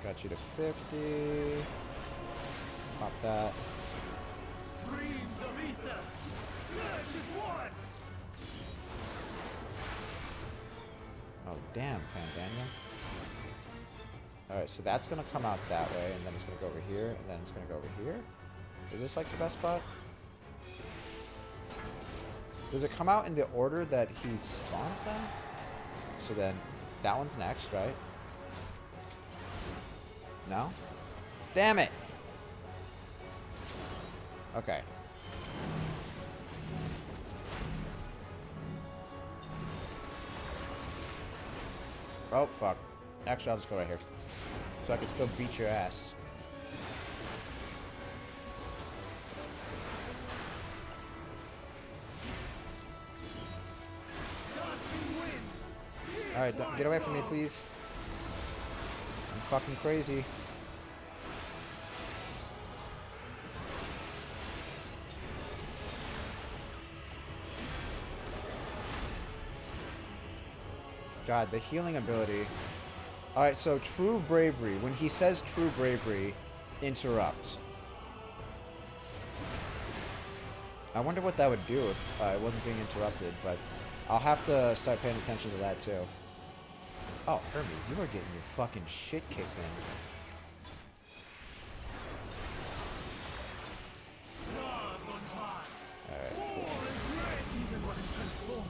Got you to 50. Pop that. Streams of ether. Surge is one. Oh, damn, Fandaniel. Alright, so that's going to come out that way, and then it's going to go over here, and then it's going to go over here. Is this like the best spot? Does it come out in the order that he spawns them? So then, that one's next, right? No? Damn it! Okay. Oh, fuck. Actually, I'll just go right here. So I can still beat your ass. Alright, get away from me, please. I'm fucking crazy. God, the healing ability. Alright, so true bravery. When he says true bravery, interrupt. I wonder what that would do if it wasn't being interrupted, but I'll have to start paying attention to that too. Oh, Hermes, you are getting your fucking shit kicked in. Alright, cool.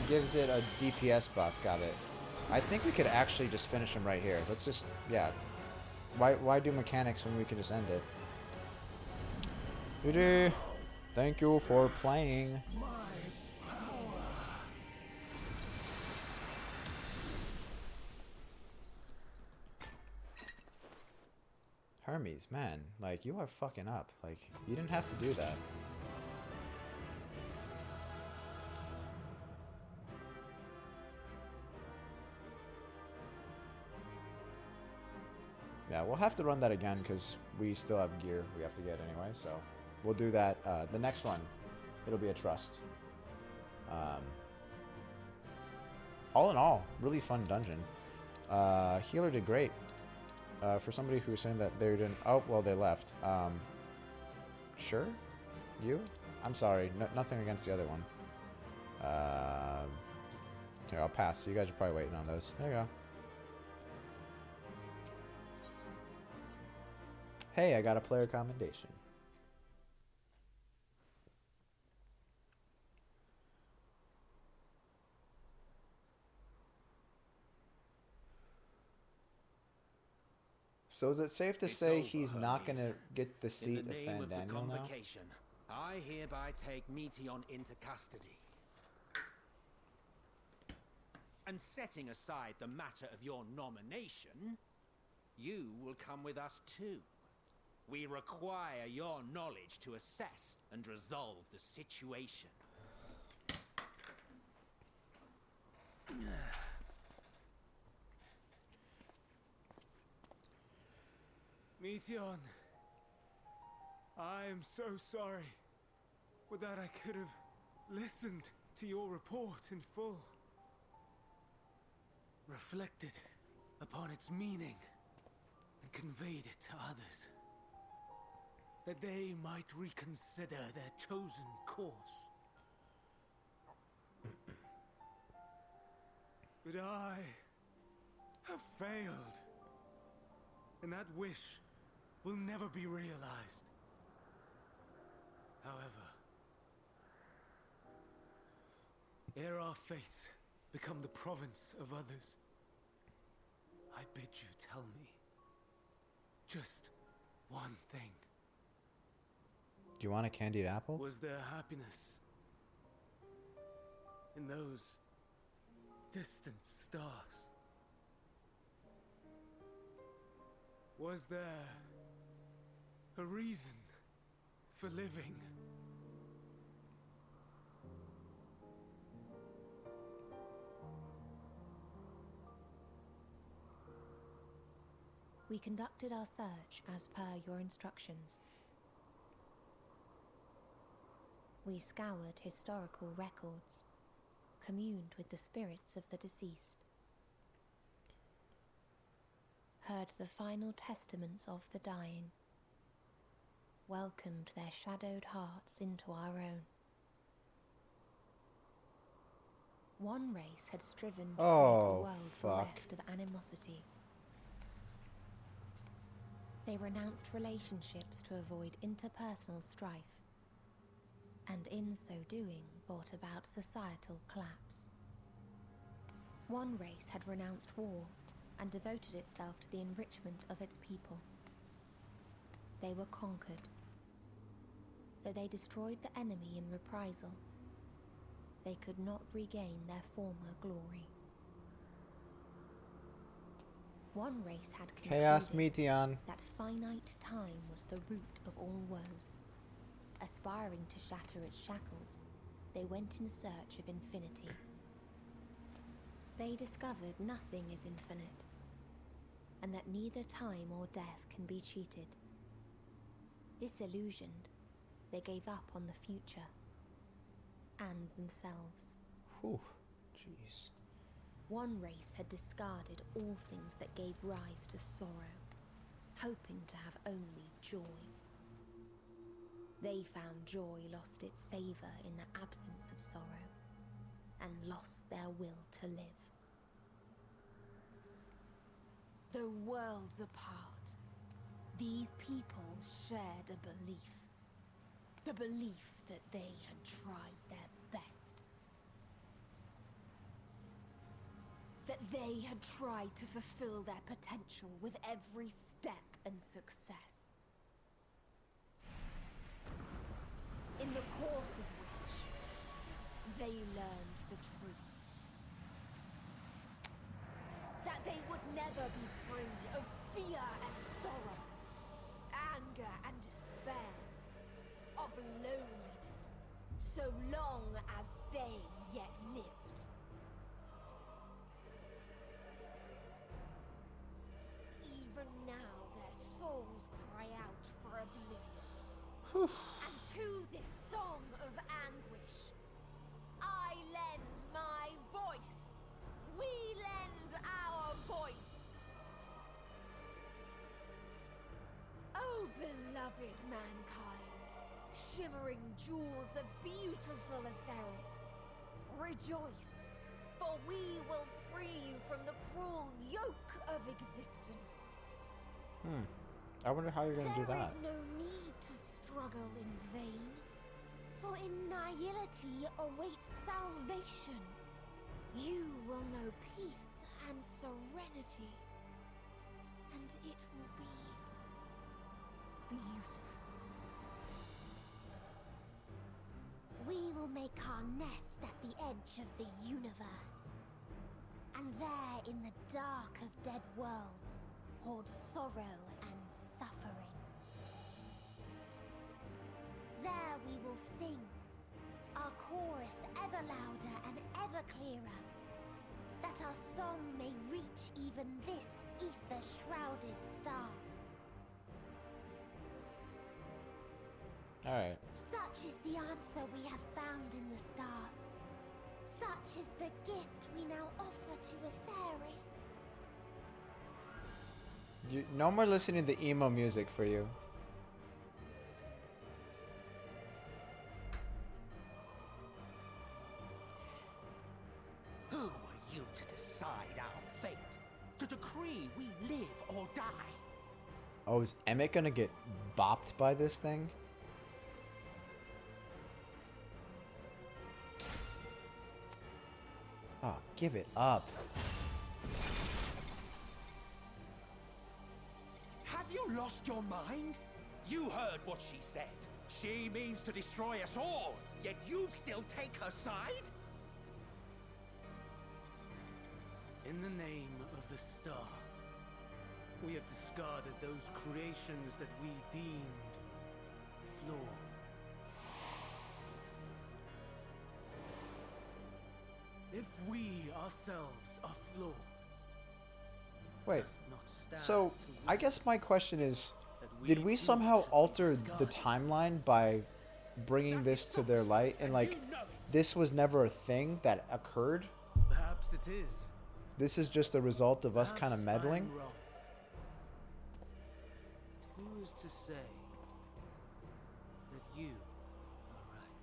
Gives it a DPS buff, got it. I think we could actually just finish him right here. Let's just, yeah. Why do mechanics when we can just end it? GG. Thank you for playing. Hermes, man, like, you are fucking up. Like, you didn't have to do that. we'll have to run that again because we still have gear we have to get anyway. So we'll do that. The next one, it'll be a trust. All in all, really fun dungeon. Healer did great. For somebody who was saying that they didn't... Oh, well, they left. Sure? You? I'm sorry. Nothing against the other one. Here, I'll pass. So you guys are probably waiting on those. There you go. Hey, I got a player commendation. So is it safe to say he's not going to get the seat of Fandaniel now? I hereby take Meteon into custody. And setting aside the matter of your nomination, you will come with us too. We require your knowledge to assess and resolve the situation. Meteon, I am so sorry. With that, I could have listened to your report in full. Reflected upon its meaning and conveyed it to others. That they might reconsider their chosen course. But I have failed. And that wish will never be realized. However, ere our fates become the province of others, I bid you tell me just one thing. Do you want a candied apple? Was there happiness in those distant stars? Was there a reason for living? We conducted our search as per your instructions. We scoured historical records, communed with the spirits of the deceased, heard the final testaments of the dying, welcomed their shadowed hearts into our own. One race had striven to create a world bereft of animosity. They renounced relationships to avoid interpersonal strife, and in so doing brought about societal collapse. One race had renounced war and devoted itself to the enrichment of its people. They were conquered. Though they destroyed the enemy in reprisal, they could not regain their former glory. One race had concluded that finite time was the root of all woes. Aspiring to shatter its shackles, they went in search of infinity. They discovered nothing is infinite, and that neither time or death can be cheated. Disillusioned, they gave up on the future and themselves. Whew, jeez. One race had discarded all things that gave rise to sorrow, hoping to have only joy. They found joy lost its savor in the absence of sorrow, and lost their will to live. Though worlds apart, these peoples shared a belief. The belief that they had tried their best. That they had tried to fulfill their potential with every step and success. In the course of which, they learned the truth. That they would never be free of fear and sorrow, anger and despair, of loneliness, so long as they yet lived. Even now their And to this song of anguish, I lend my voice. We lend our voice. Oh, beloved mankind, shimmering jewels of beautiful Etheris, rejoice, for we will free you from the cruel yoke of existence. I wonder how you're gonna do that. There is no need to struggle in vain, for in nihility awaits salvation. You will know peace and serenity, and it will be beautiful. We will make our nest at the edge of the universe, and there in the dark of dead worlds hoard sorrow and suffering. There we will sing, our chorus ever louder and ever clearer, that our song may reach even this ether-shrouded star. Alright. Such is the answer we have found in the stars. Such is the gift we now offer to Etheris. No more listening to emo music for you. Who are you to decide our fate? To decree we live or die? Oh, is Emmett gonna get bopped by this thing? Oh, give it up. Have you lost your mind? You heard what she said. She means to destroy us all, yet you'd still take her side? In the name of the star, we have discarded those creations that we deemed flawed. If we ourselves are flawed, Wait, does not stand so to I guess my question is, that did we too somehow should be alter the discarded. timeline by bringing this to their light, and like this was never a thing that occurred? Perhaps it is. This is just the result of us kind of Perhaps meddling? I'm wrong. Who is to say that you are right?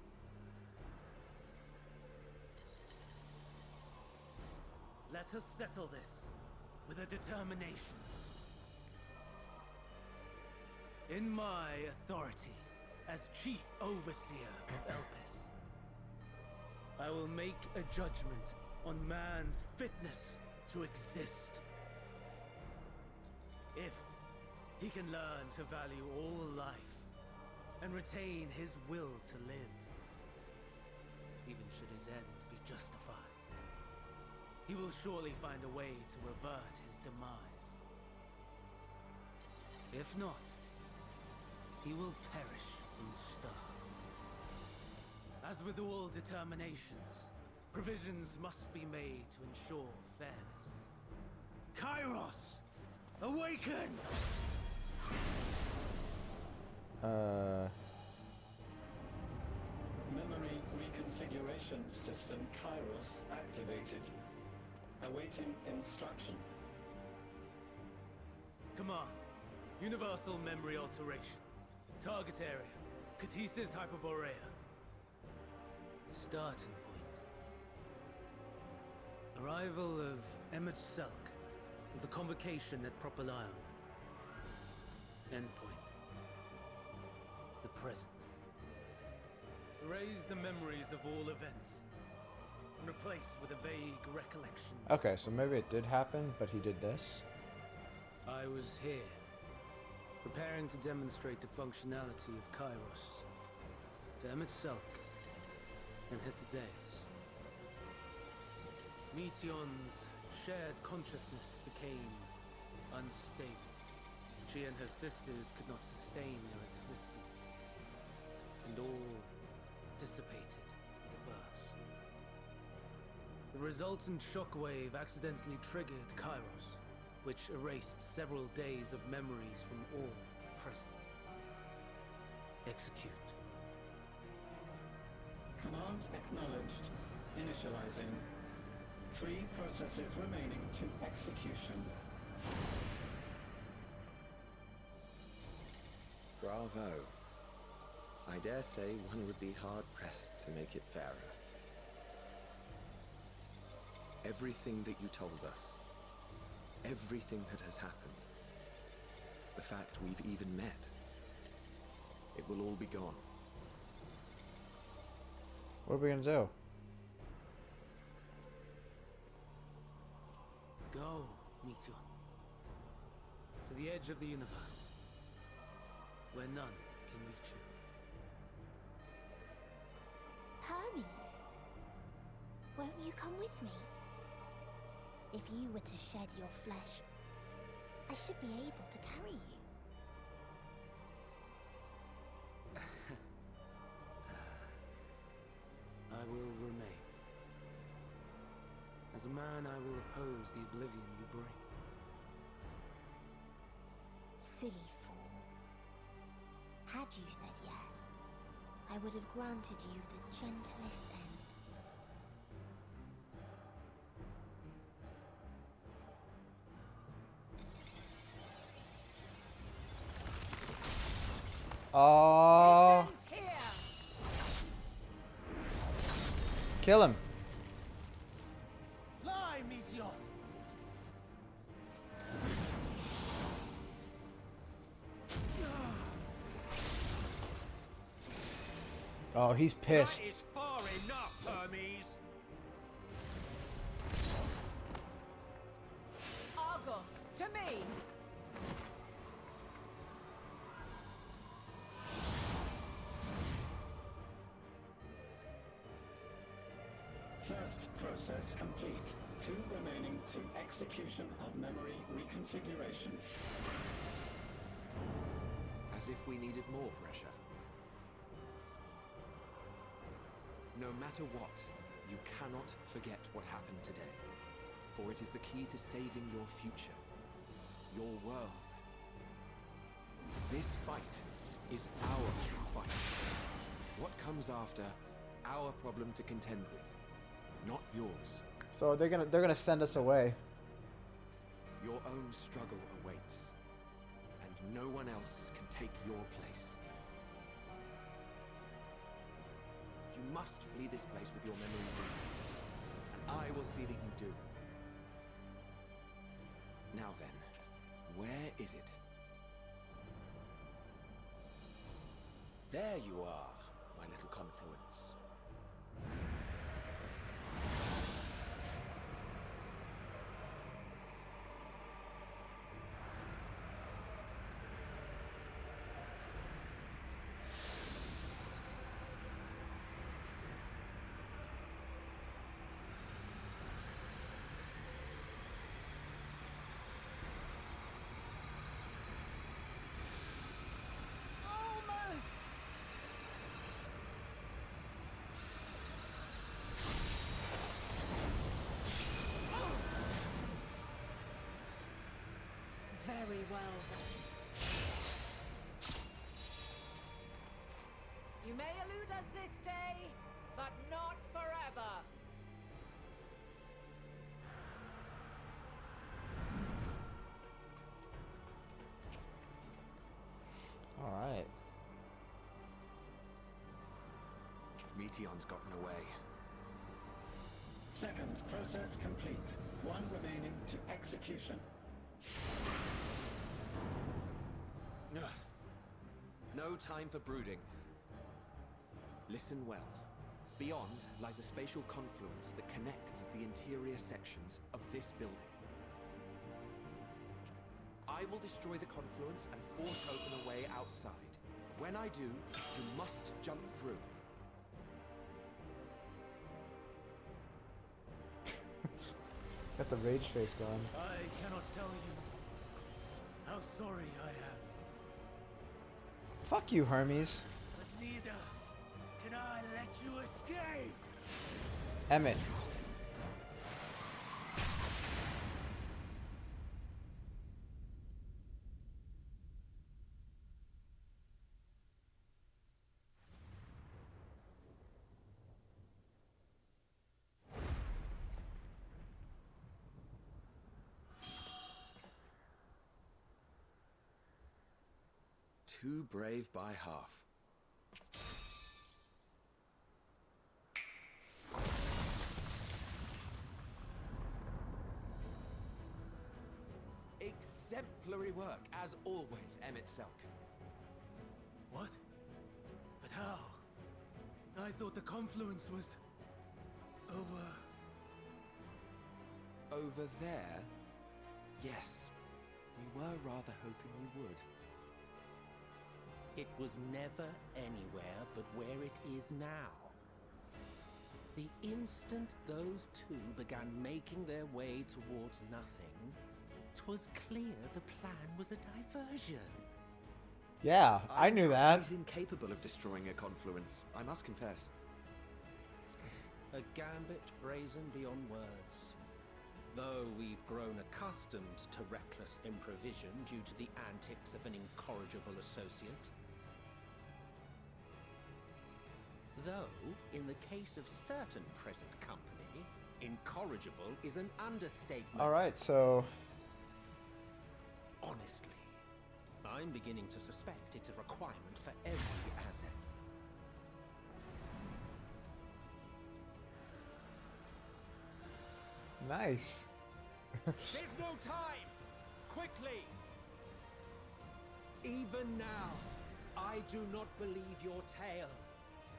Let us settle this with a determination. In my authority as Chief Overseer of Elpis, I will make a judgment on man's fitness to exist. If he can learn to value all life and retain his will to live, even should his end be justified, he will surely find a way to avert his demise. If not, he will perish from the start. As with all determinations, provisions must be made to ensure fairness. Kairos! Awaken! Memory reconfiguration system Kairos activated. Awaiting instruction. Command. Universal memory alteration. Target area. Catesis Hyperborea. Starting point. Arrival of MSQ of the convocation at Propylion. Endpoint. The present. Erase the memories of all events and replace with a vague recollection. Okay, so maybe it did happen, but he did this. I was here, preparing to demonstrate the functionality of Kairos to MSQ and Hithidaeus. Meteon's shared consciousness became unstable. She and her sisters could not sustain their existence, and all dissipated with a burst. The resultant shockwave accidentally triggered Kairos, which erased several days of memories from all present. Execute. Command acknowledged. Initializing. 3 processes remaining to execution. Bravo. I dare say one would be hard-pressed to make it fairer. Everything that you told us, everything that has happened, the fact we've even met, it will all be gone. What are we gonna do? Go, Meteon. To the edge of the universe, where none can reach you. Hermes, won't you come with me? If you were to shed your flesh, I should be able to carry you. I will remain. As a man, I will oppose the oblivion you bring. Silly fool. Had you said yes, I would have granted you the gentlest end. Oh, Descends here. kill him. Fly, Meteor! Oh, he's pissed. That is far enough, Hermes. Argos, to me. First process complete. 2 remaining to execution of memory reconfiguration. As if we needed more pressure. No matter what, you cannot forget what happened today. For it is the key to saving your future. Your world. This fight is our fight. What comes after, our problem to contend with. Not yours. So they're gonna send us away. Your own struggle awaits. And no one else can take your place. You must flee this place with your memories intact. And I will see that you do. Now then, where is it? There you are, my little confluence. Almost. Very well then. You may elude us this day, but not forever. All right. Meteon's gotten away. Second process complete. 1 remaining to execution. Ugh. No time for brooding. Listen well. Beyond lies a spatial confluence that connects the interior sections of this building. I will destroy the confluence and force open a way outside. When I do, you must jump through. Got the rage face going. I cannot tell you how sorry I am, Fuck you, Hermes. but neither can I let you escape! Emmett. Too brave by half. Exemplary work, as always, Selk. What? But how? I thought the confluence was... Over there? Yes. We were rather hoping we would. It was never anywhere but where it is now. The instant those two began making their way towards nothing, 'twas clear the plan was a diversion. Yeah, I knew that. He's incapable of destroying a confluence, I must confess. A gambit brazen beyond words. Though we've grown accustomed to reckless improvision due to the antics of an incorrigible associate. Though, in the case of certain present company, incorrigible is an understatement. Alright, so... Honestly, I'm beginning to suspect it's a requirement for every asset. Nice. There's no time! Quickly! Even now, I do not believe your tale.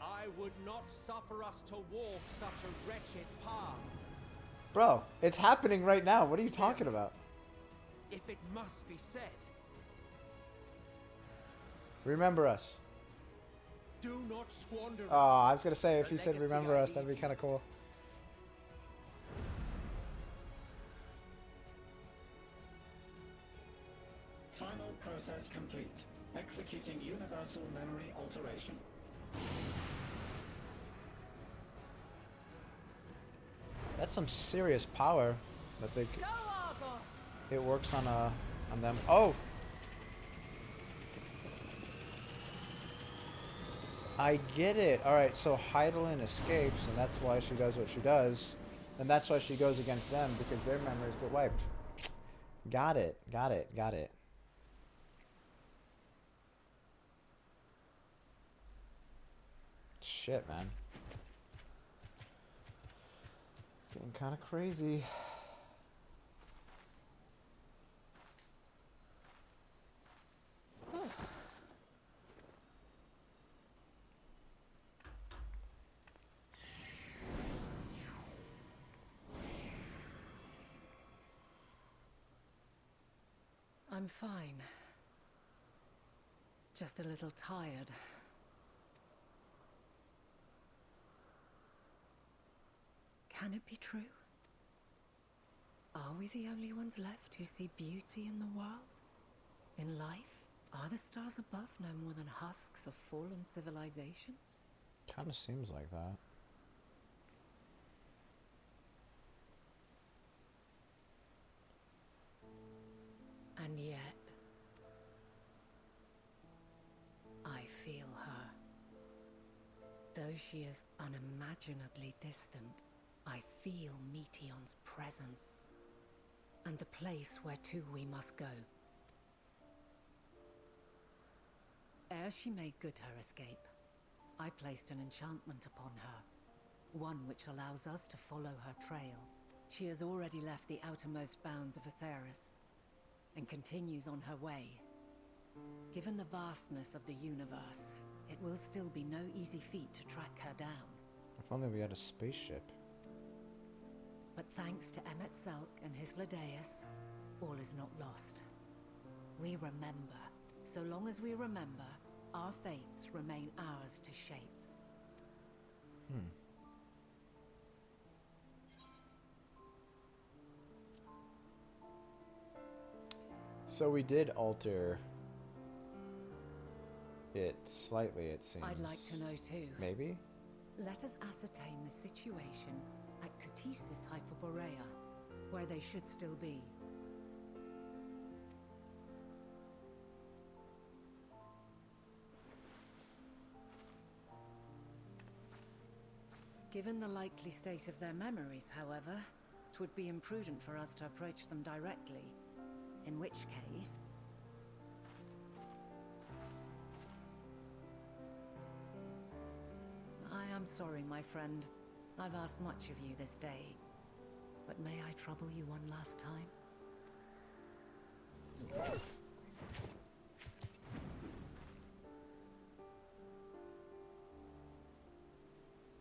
I would not suffer us to walk such a wretched path. Bro, it's happening right now. What are you talking about? If it must be said, Remember us. do not squander it. Oh, I was gonna say, if The you said legacy remember I us, that'd be leave kind of cool. Final process complete. Executing universal memory alteration. That's some serious power that they. Go, Argos! It works on them. Oh. I get it. All right, so Heidelin escapes, and that's why she does what she does, and that's why she goes against them, because their memories get wiped. Got it. Got it. Got it. Shit, man. It's getting kind of crazy. I'm fine. Just a little tired. Can it be true? Are we the only ones left who see beauty in the world? In life? Are the stars above no more than husks of fallen civilizations? Kind of seems like that. And yet, I feel her. Though she is unimaginably distant, I feel Meteon's presence, and the place where to we must go. Ere she made good her escape, I placed an enchantment upon her, one which allows us to follow her trail. She has already left the outermost bounds of Aetheris, and continues on her way. Given the vastness of the universe, it will still be no easy feat to track her down. If only we had a spaceship. But thanks to Selk and his Ladeus, all is not lost. We remember. So long as we remember, our fates remain ours to shape. So we did alter it slightly, it seems. I'd like to know too. Maybe? Let us ascertain the situation at Ctisis Hyperborea, where they should still be. Given the likely state of their memories, however, it would be imprudent for us to approach them directly. In which case... am sorry, my friend. I've asked much of you this day. But may I trouble you one last time?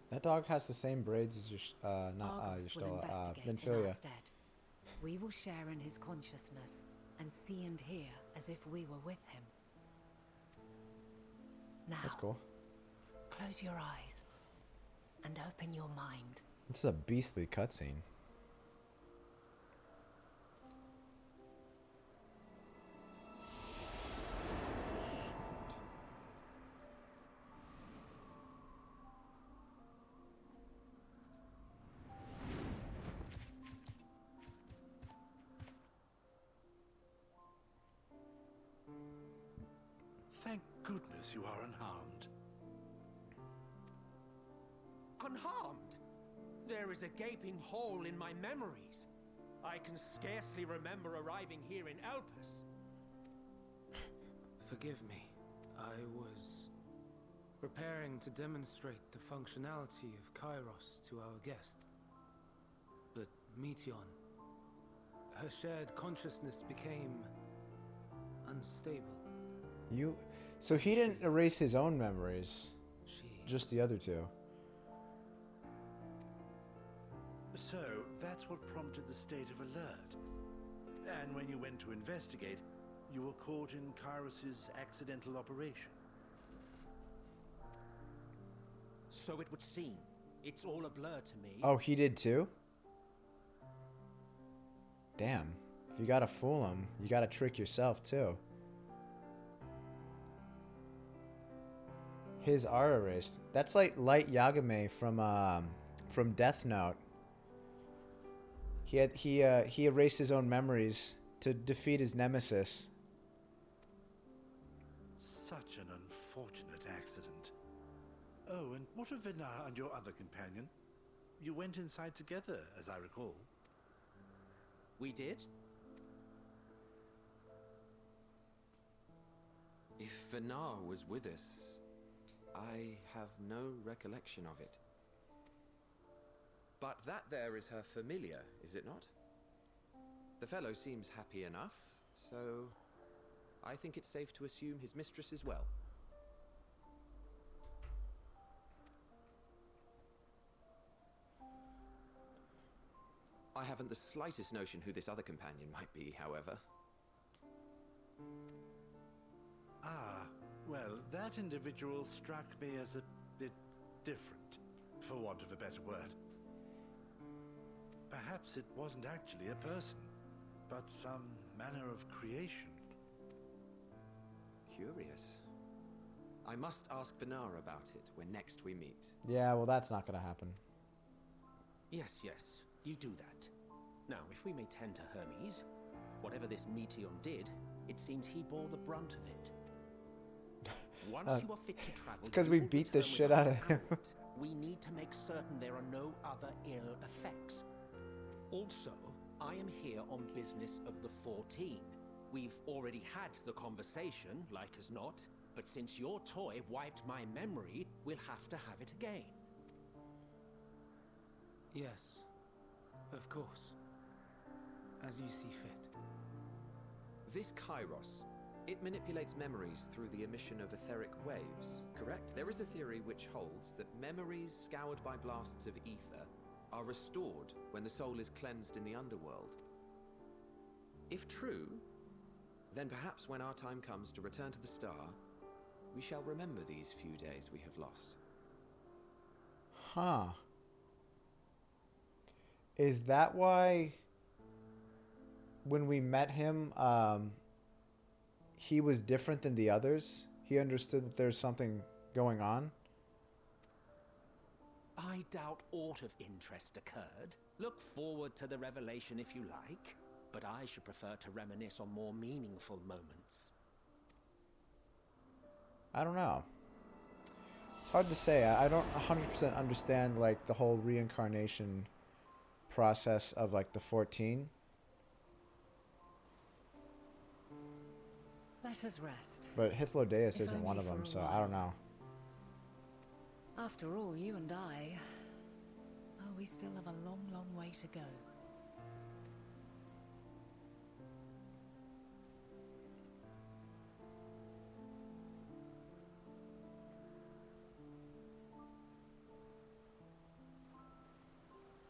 That dog has the same braids as your, Argos will investigate in our Minfilia. stead. We will share in his consciousness and see and hear as if we were with him. Now, That's cool. close your eyes and open your mind. This is a beastly cutscene. Thank goodness you are unharmed. Unharmed? There is a gaping hole in my memories. I can scarcely remember arriving here in Elpis. Forgive me. I was preparing to demonstrate the functionality of Kairos to our guest. But Meteon, her shared consciousness became unstable. So he didn't erase his own memories, She just the other two. So, that's what prompted the state of alert. And when you went to investigate, you were caught in Kairos' accidental operation. So it would seem. It's all a blur to me. Oh, he did too? Damn. If you gotta fool him, you gotta trick yourself too. His are erased. That's like Light Yagame from Death Note. He erased his own memories to defeat his nemesis. Such an unfortunate accident. Oh, and what of Vinar and your other companion? You went inside together, as I recall. We did? If Vinar was with us, I have no recollection of it. But that there is her familiar, is it not? The fellow seems happy enough, so I think it's safe to assume his mistress as well. I haven't the slightest notion who this other companion might be, however. Ah, well, that individual struck me as a bit different, for want of a better word. Perhaps it wasn't actually a person, but some manner of creation. Curious. I must ask Vinar about it when next we meet. Yeah, well, that's not gonna happen. Yes, yes, you do that. Now, if we may tend to Hermes, whatever this Meteon did, it seems he bore the brunt of it. Once you are fit to travel, It's 'cause you we will beat the return with shit us out to of him. Amulet. We need to make certain there are no other ill effects. Also, I am here on business of the 14. We've already had the conversation, like as not, but since your toy wiped my memory, we'll have to have it again. Yes, of course. As you see fit. This Kairos, it manipulates memories through the emission of etheric waves, correct? There is a theory which holds that memories scoured by blasts of ether are restored when the soul is cleansed in the underworld. If true, then perhaps when our time comes to return to the star, we shall remember these few days we have lost. Huh. Is that why when we met him, he was different than the others? He understood that there's something going on? I doubt aught of interest occurred. Look forward to the revelation if you like, but I should prefer to reminisce on more meaningful moments. I don't know. It's hard to say. I don't 100% understand like the whole reincarnation process of like the 14. Let us rest. But Hythlodaeus If isn't one only of for them, a so while. I don't know. After all, you and I... Oh, we still have a long, long way to go.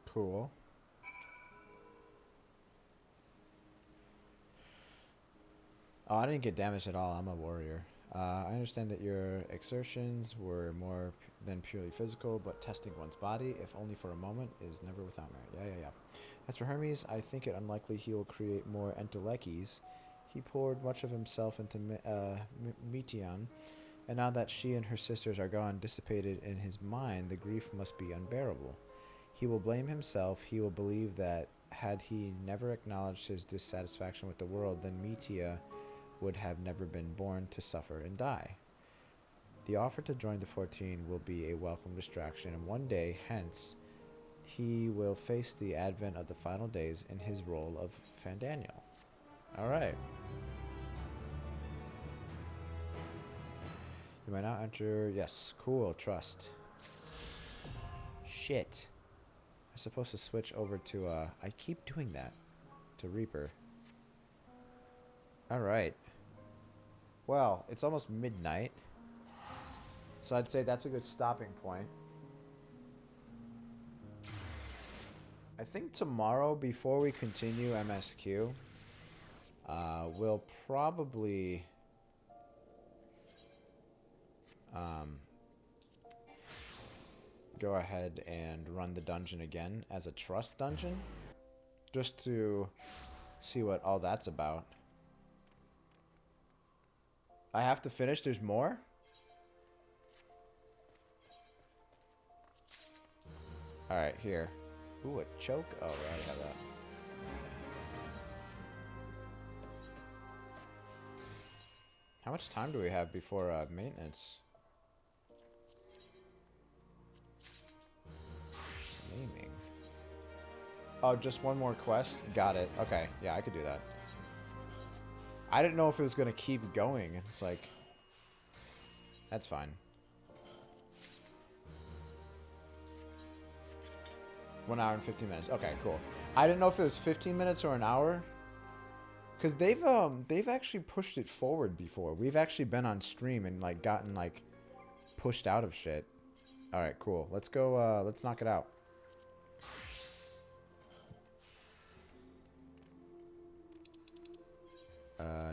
Cool. Oh, I didn't get damaged at all. I'm a warrior. I understand that your exertions were more than purely physical, but testing one's body, if only for a moment, is never without merit. Yeah. As for Hermes, I think it unlikely he will create more entelechies. He poured much of himself into Meteon, and now that she and her sisters are gone, dissipated in his mind, the grief must be unbearable. He will blame himself. He will believe that had he never acknowledged his dissatisfaction with the world, then Metea would have never been born to suffer and die. The offer to join the 14 will be a welcome distraction, and one day, hence, he will face the advent of the final days in his role of Fandaniel. Alright. You might now enter... Yes, cool, trust. Shit. I'm supposed to switch over to, I keep doing that. To Reaper. Alright. Well, it's almost midnight. So I'd say that's a good stopping point. I think tomorrow, before we continue MSQ, we'll probably... go ahead and run the dungeon again as a trust dungeon. Just to see what all that's about. I have to finish? There's more? Alright, here. Ooh, a choke? Oh, I already have that. How much time do we have before maintenance? Naming. Oh, just one more quest? Got it. Okay, yeah, I could do that. I didn't know if it was going to keep going. It's like... That's fine. 1 hour and 15 minutes. Okay, cool. I didn't know if it was 15 minutes or an hour. Because they've actually pushed it forward before. We've actually been on stream and like gotten like pushed out of shit. Alright, cool. Let's go, let's knock it out.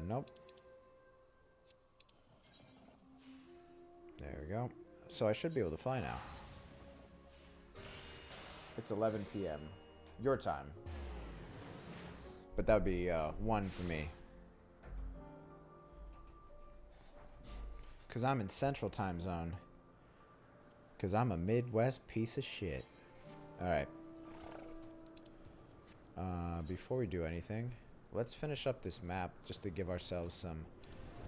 Nope. There we go. So I should be able to fly now. It's 11 p.m. Your time. But that would be 1 for me. Because I'm in Central Time Zone. Because I'm a Midwest piece of shit. Alright. Before we do anything, let's finish up this map just to give ourselves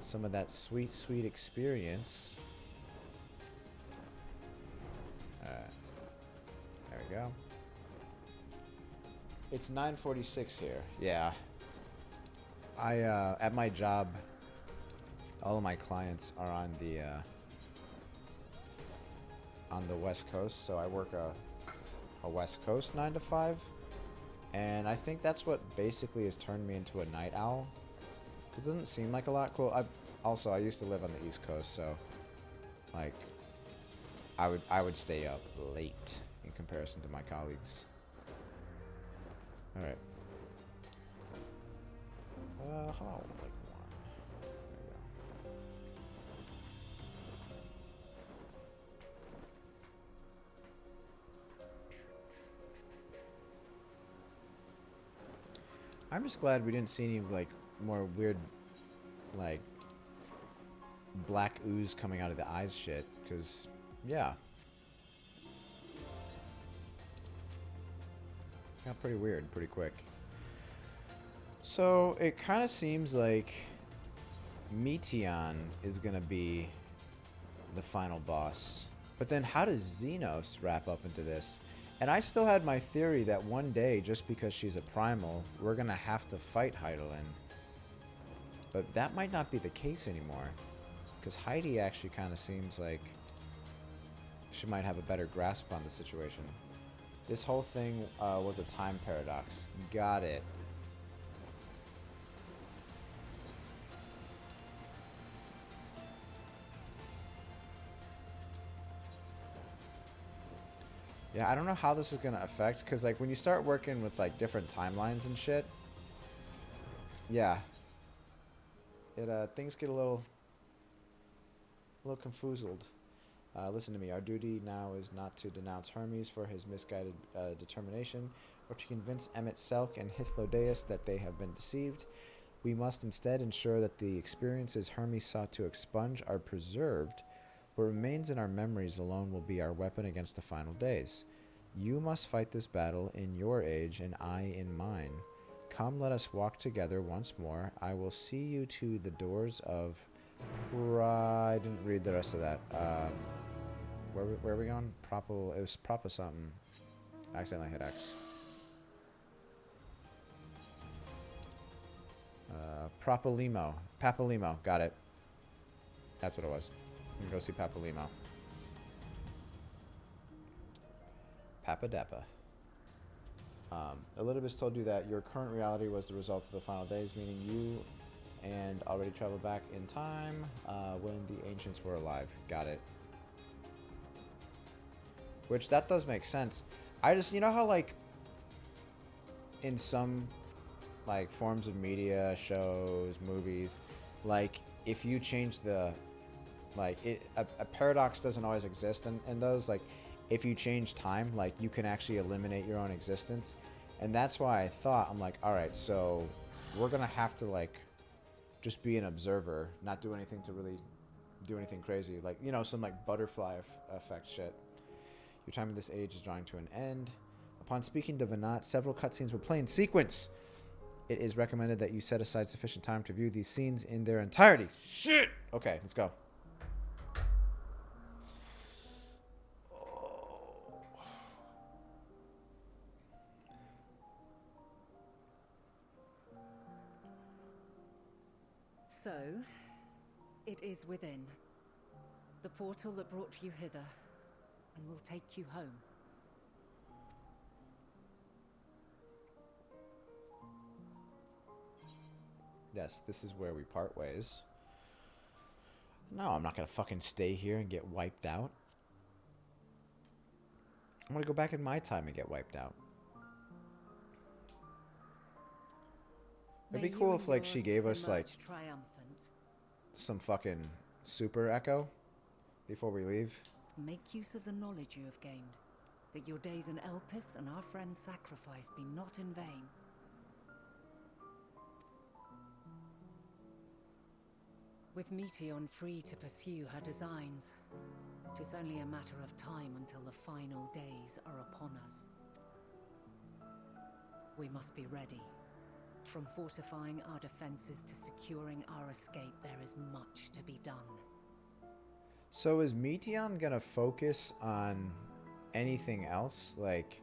some of that sweet, sweet experience. Alright. There we go. It's 9:46 here. Yeah. At my job, all of my clients are on the West Coast, so I work a West Coast 9 to 5. And I think that's what basically has turned me into a night owl. Because it doesn't seem like a lot. Cool. I used to live on the East Coast, so like I would stay up late in comparison to my colleagues. All right. How like one. There we go. I'm just glad we didn't see any like more weird like black ooze coming out of the eyes shit, because yeah. Got pretty weird pretty quick. So it kind of seems like Meteon is gonna be the final boss. But then how does Xenos wrap up into this? And I still had my theory that one day, just because she's a primal, we're gonna have to fight Heidelin. But that might not be the case anymore. Because Heidi actually kind of seems like she might have a better grasp on the situation. This whole thing was a time paradox. Got it. Yeah, I don't know how this is gonna affect, because like when you start working with like different timelines and shit, yeah, it things get a little confoozled. Listen to me. Our duty now is not to denounce Hermes for his misguided determination, or to convince Emmett Selk and Hythlodaeus that they have been deceived. We must instead ensure that the experiences Hermes sought to expunge are preserved. What remains in our memories alone will be our weapon against the final days. You must fight this battle in your age and I in mine. Come, let us walk together once more. I will see you to the doors of... I didn't read the rest of that. Where are we going? It was Propa something. I accidentally hit X. Propalimo. Papalimo. Got it. That's what it was. I'm gonna go see Papalimo. Papadappa. Elidibus told you that your current reality was the result of the final days, meaning you and already traveled back in time when the ancients were alive. Got it. Which, that does make sense. I just, you know how, like, in some, like, forms of media, shows, movies, like, if you change the, like, a paradox doesn't always exist in those, like, if you change time, like, you can actually eliminate your own existence. And that's why I thought, I'm like, alright, so we're gonna have to, like, just be an observer, not do anything to really do anything crazy. Like, you know, some, like, butterfly effect shit. Your time in this age is drawing to an end. Upon speaking to Venat, several cutscenes will play in sequence. It is recommended that you set aside sufficient time to view these scenes in their entirety. Shit! Okay, let's go. So, it is within. The portal that brought you hither, and will take you home. Yes, this is where we part ways. No, I'm not gonna fucking stay here and get wiped out. I'm gonna go back in my time and get wiped out. It'd be cool if, like, she gave us, like, some fucking super echo before we leave. Make use of the knowledge you have gained, that your days in Elpis and our friend's sacrifice be not in vain. With Meteon free to pursue her designs, it is only a matter of time until the final days are upon us. We must be ready. From fortifying our defenses to securing our escape, there is much to be done. So is Meteon gonna focus on anything else, like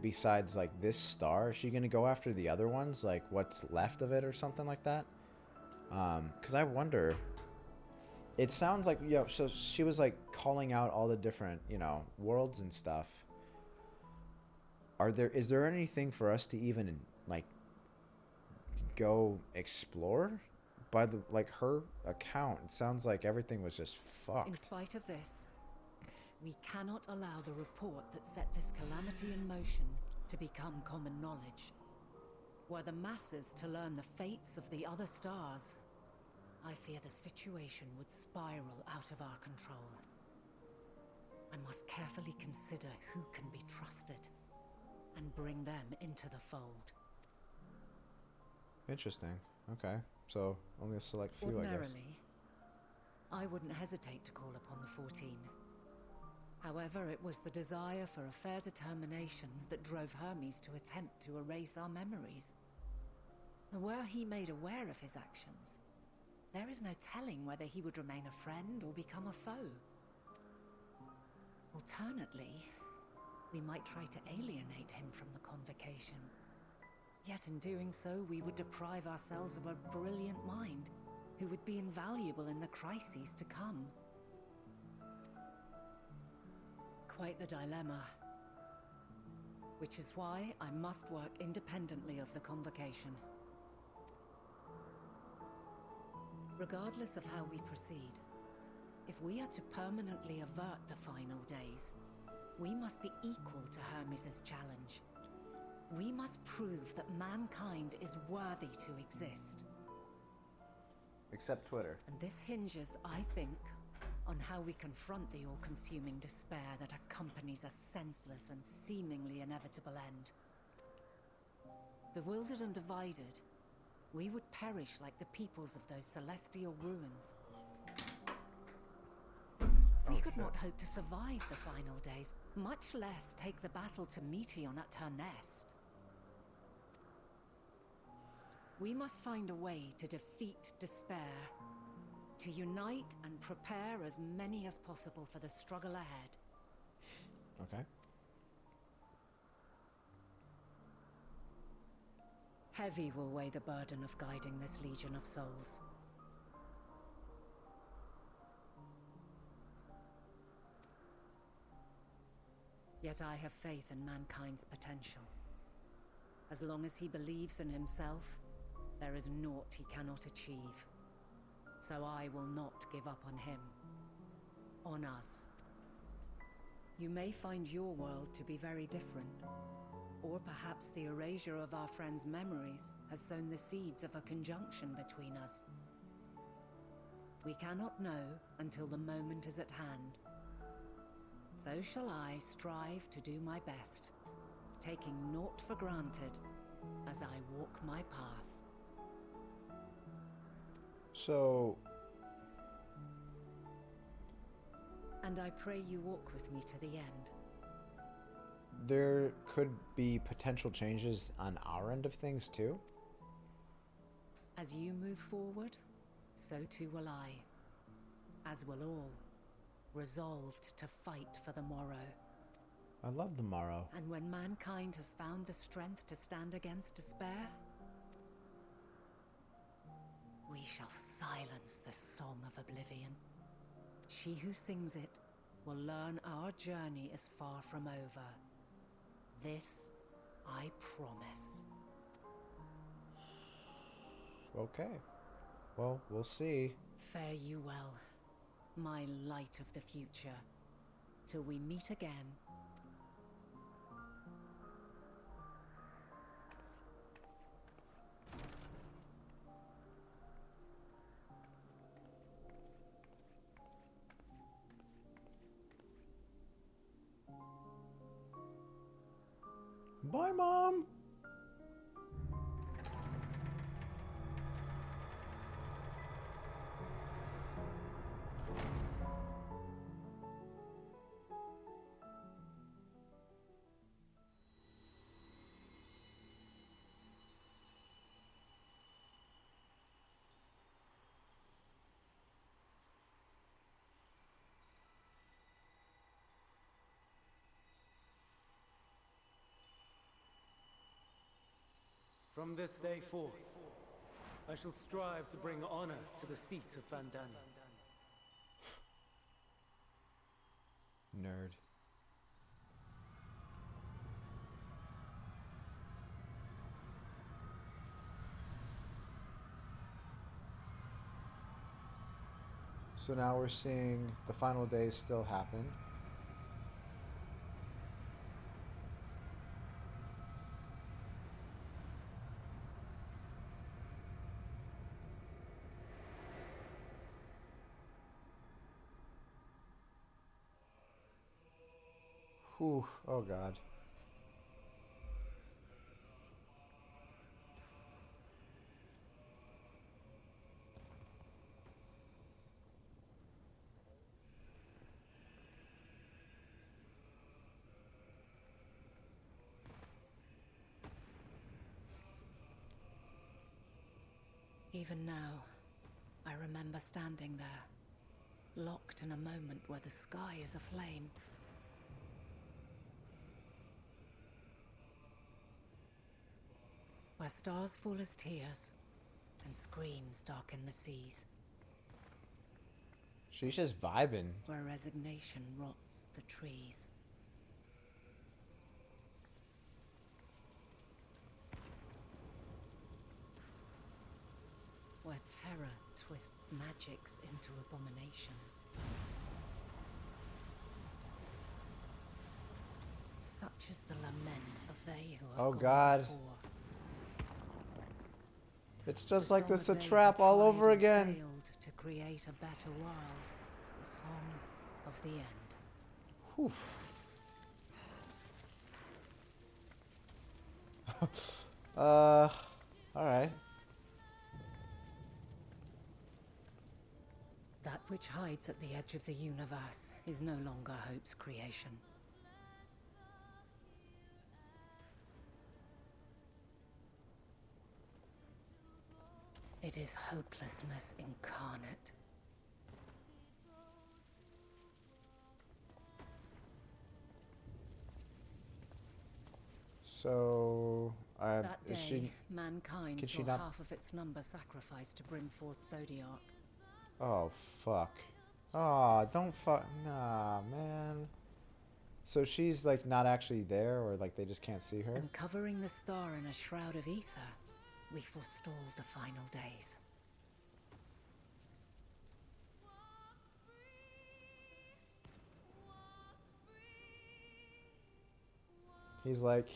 besides, like, this star? Is she gonna go after the other ones, like what's left of it or something like that? Because I wonder. It sounds like, you know, so she was, like, calling out all the different, you know, worlds and stuff. Is there anything for us to even, like, go explore? By the, like, her account, it sounds like everything was just fucked. In spite of this, we cannot allow the report that set this calamity in motion to become common knowledge. Were the masses to learn the fates of the other stars, I fear the situation would spiral out of our control. I must carefully consider who can be trusted and bring them into the fold. Interesting. Okay. So, only a select few, I guess. Ordinarily, I wouldn't hesitate to call upon the 14. However, it was the desire for a fair determination that drove Hermes to attempt to erase our memories. And were he made aware of his actions, there is no telling whether he would remain a friend or become a foe. Alternately, we might try to alienate him from the convocation. Yet in doing so, we would deprive ourselves of a brilliant mind, who would be invaluable in the crises to come. quite the dilemma. Which is why I must work independently of the Convocation. Regardless of how we proceed, if we are to permanently avert the final days, we must be equal to Hermes' challenge. We must prove that mankind is worthy to exist. Except Twitter. And this hinges, I think, on how we confront the all-consuming despair that accompanies a senseless and seemingly inevitable end. Bewildered and divided, we would perish like the peoples of those celestial ruins. We could not hope to survive the final days, much less take the battle to Meteion at her nest. We must find a way to defeat despair, to unite and prepare as many as possible for the struggle ahead. Okay. Heavy will weigh the burden of guiding this legion of souls. Yet I have faith in mankind's potential. As long as he believes in himself, there is naught he cannot achieve. So I will not give up on him. On us. You may find your world to be very different. Or perhaps the erasure of our friends' memories has sown the seeds of a conjunction between us. We cannot know until the moment is at hand. So shall I strive to do my best, taking naught for granted as I walk my path. So... And I pray you walk with me to the end. there could be potential changes on our end of things too? As you move forward, so too will I. As will all, resolved to fight for the morrow. I love the morrow. And when mankind has found the strength to stand against despair, we shall silence the song of oblivion. She who sings it will learn our journey is far from over. This I promise. Okay. Well, we'll see. Fare you well, my light of the future, till we meet again. Bye, Mom! From this day forth, I shall strive to bring honor to the seat of Vandana. Nerd. So now we're seeing the final days still happen. Whew, oh God. Even now, I remember standing there, locked in a moment where the sky is aflame. Where stars fall as tears, and screams darken the seas. She's just vibing. Where resignation rots the trees. where terror twists magics into abominations. Such is the lament of they who have Oh gone God. before. It's just like this a Song of trap Day all tried over and again. failed to create a better world. The song of the end. Whew. Alright. That which hides at the edge of the universe is no longer Hope's creation. It is hopelessness incarnate. So, That is day, she... mankind Can saw she not- half of its number sacrificed to bring forth Zodiac. Oh, fuck. Aw, don't fuck... Nah, man. So she's, like, not actually there, or, like, they just can't see her? And covering the star in a shroud of ether, we forestalled the final days. He's like...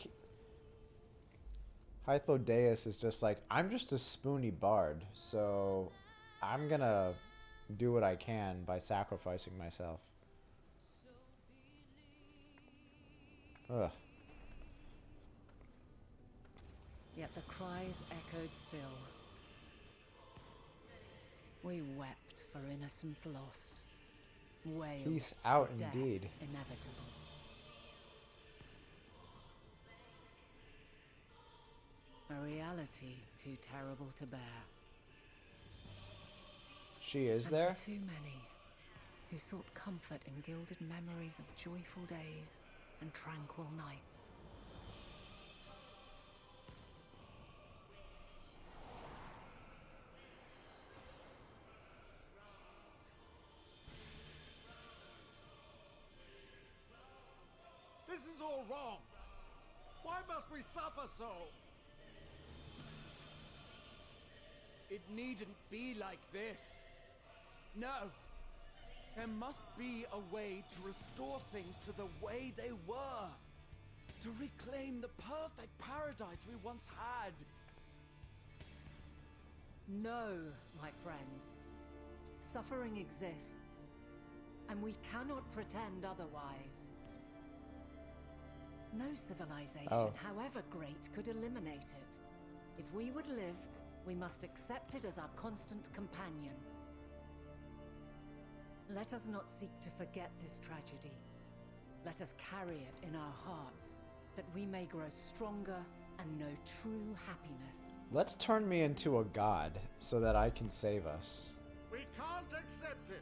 Hythlodeus is just like, I'm just a spoony bard, so I'm gonna do what I can by sacrificing myself. Ugh. Yet the cries echoed still. We wept for innocence lost. Wailed Peace out for death indeed. inevitable. A reality too terrible to bear. She is And there? for too many who sought comfort in gilded memories of joyful days and tranquil nights. This is all wrong. Why must we suffer so? It needn't be like this. No. There must be a way to restore things to the way they were. To reclaim the perfect paradise we once had. No, my friends. Suffering exists, and we cannot pretend otherwise. No civilization, however great, could eliminate it. If we would live, we must accept it as our constant companion. Let us not seek to forget this tragedy. Let us carry it in our hearts, that we may grow stronger and know true happiness. Let's turn me into a god so that I can save us. We can't accept it.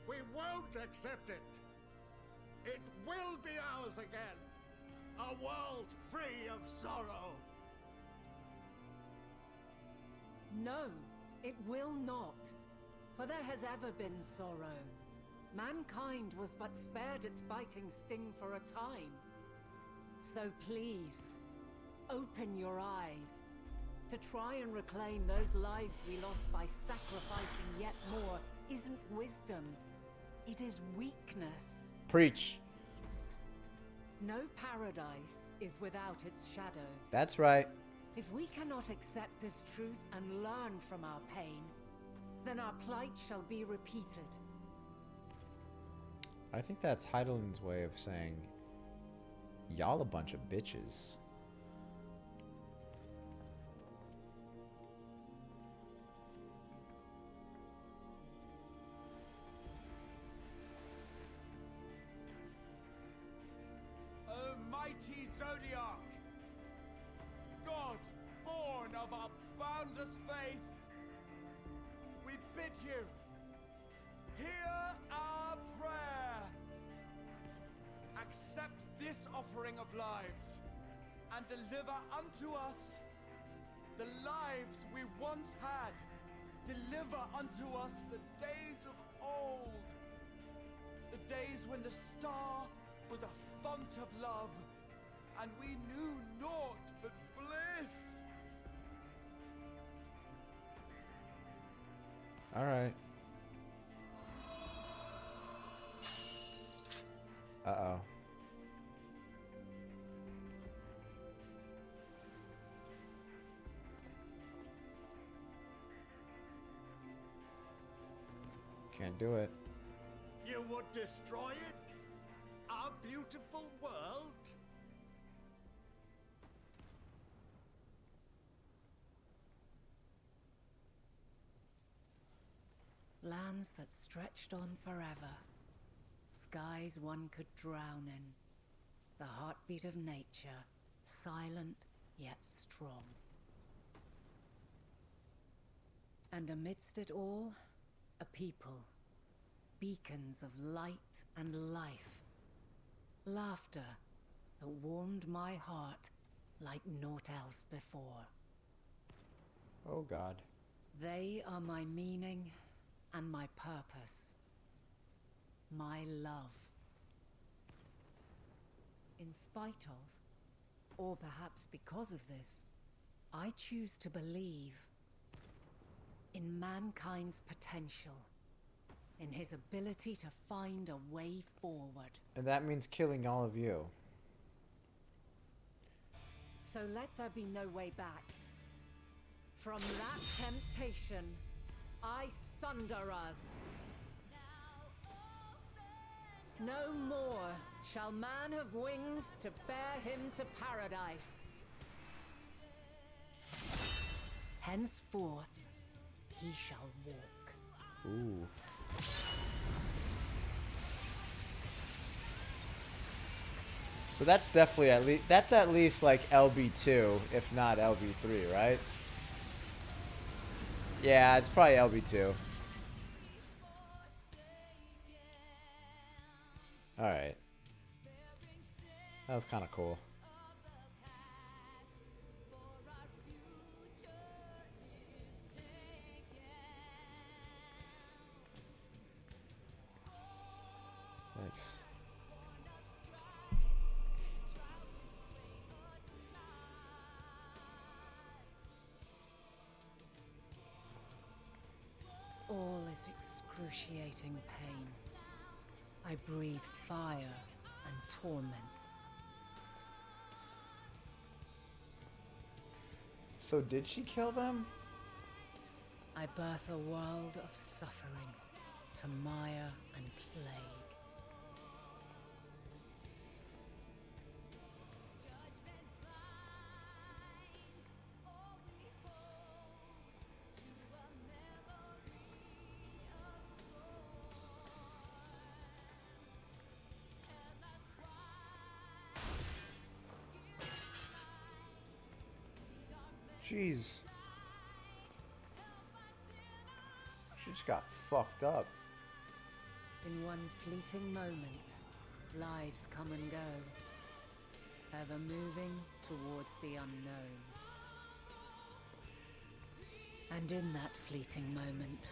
We won't accept it. It will be ours again. A world free of sorrow. No, it will not. For there has ever been sorrow. Mankind was but spared its biting sting for a time. So please, open your eyes. To try and reclaim those lives we lost by sacrificing yet more isn't wisdom. It is weakness. Preach. No paradise is without its shadows. That's right. If we cannot accept this truth and learn from our pain, then our plight shall be repeated. I think that's Heidelin's way of saying, y'all a bunch of bitches. O mighty Zodiac, God born of our boundless faith, we bid you, hear our prayer. Accept this offering of lives, and deliver unto us the lives we once had. Deliver unto us the days of old, the days when the star was a font of love, and we knew naught but bliss. All right. Uh-oh. Can't do it. You would destroy it? Our beautiful world? Lands that stretched on forever. Skies one could drown in. The heartbeat of nature, silent yet strong. And amidst it all, a people. Beacons of light and life. Laughter that warmed my heart like naught else before. Oh, God. They are my meaning and my purpose. My love. In spite of, or perhaps because of this, I choose to believe in mankind's potential, in his ability to find a way forward. And that means killing all of you. So let there be no way back. From that temptation, I sunder us. No more shall man have wings to bear him to paradise. Henceforth, he shall walk. Ooh. So that's definitely at least like LB2, if not LB3, right? Yeah, it's probably LB2. All right. That was kind of cool. Nice. All is excruciating pain. I breathe fire and torment. So did she kill them? I birth a world of suffering to mire and plague. Jeez. She just got fucked up. In one fleeting moment, lives come and go, ever moving towards the unknown. And in that fleeting moment,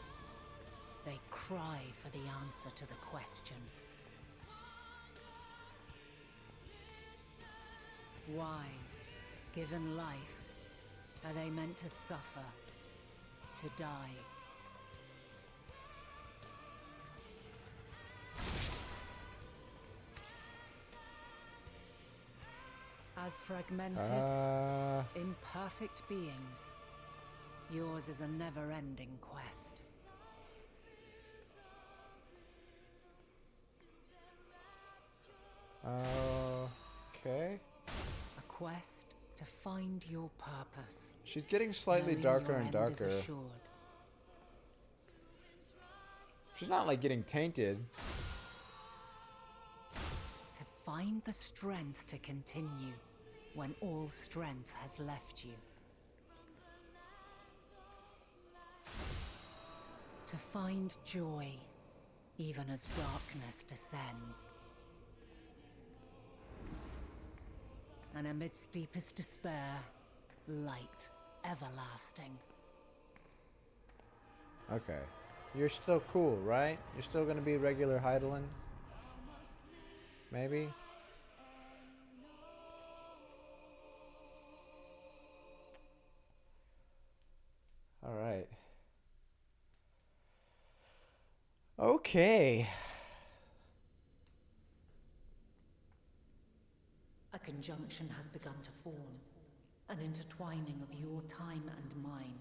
they cry for the answer to the question. Why, given life, are they meant to suffer, to die? As fragmented, imperfect beings, yours is a never-ending quest. Okay. A quest to find your purpose. She's getting slightly knowing darker your and end darker. is assured. She's not like getting tainted. To find the strength to continue when all strength has left you. To find joy even as darkness descends. And amidst deepest despair, light everlasting. Okay. You're still cool, right? You're still gonna be regular Heidelin? Maybe? Alright. Okay. A conjunction has begun to form, an intertwining of your time and mine.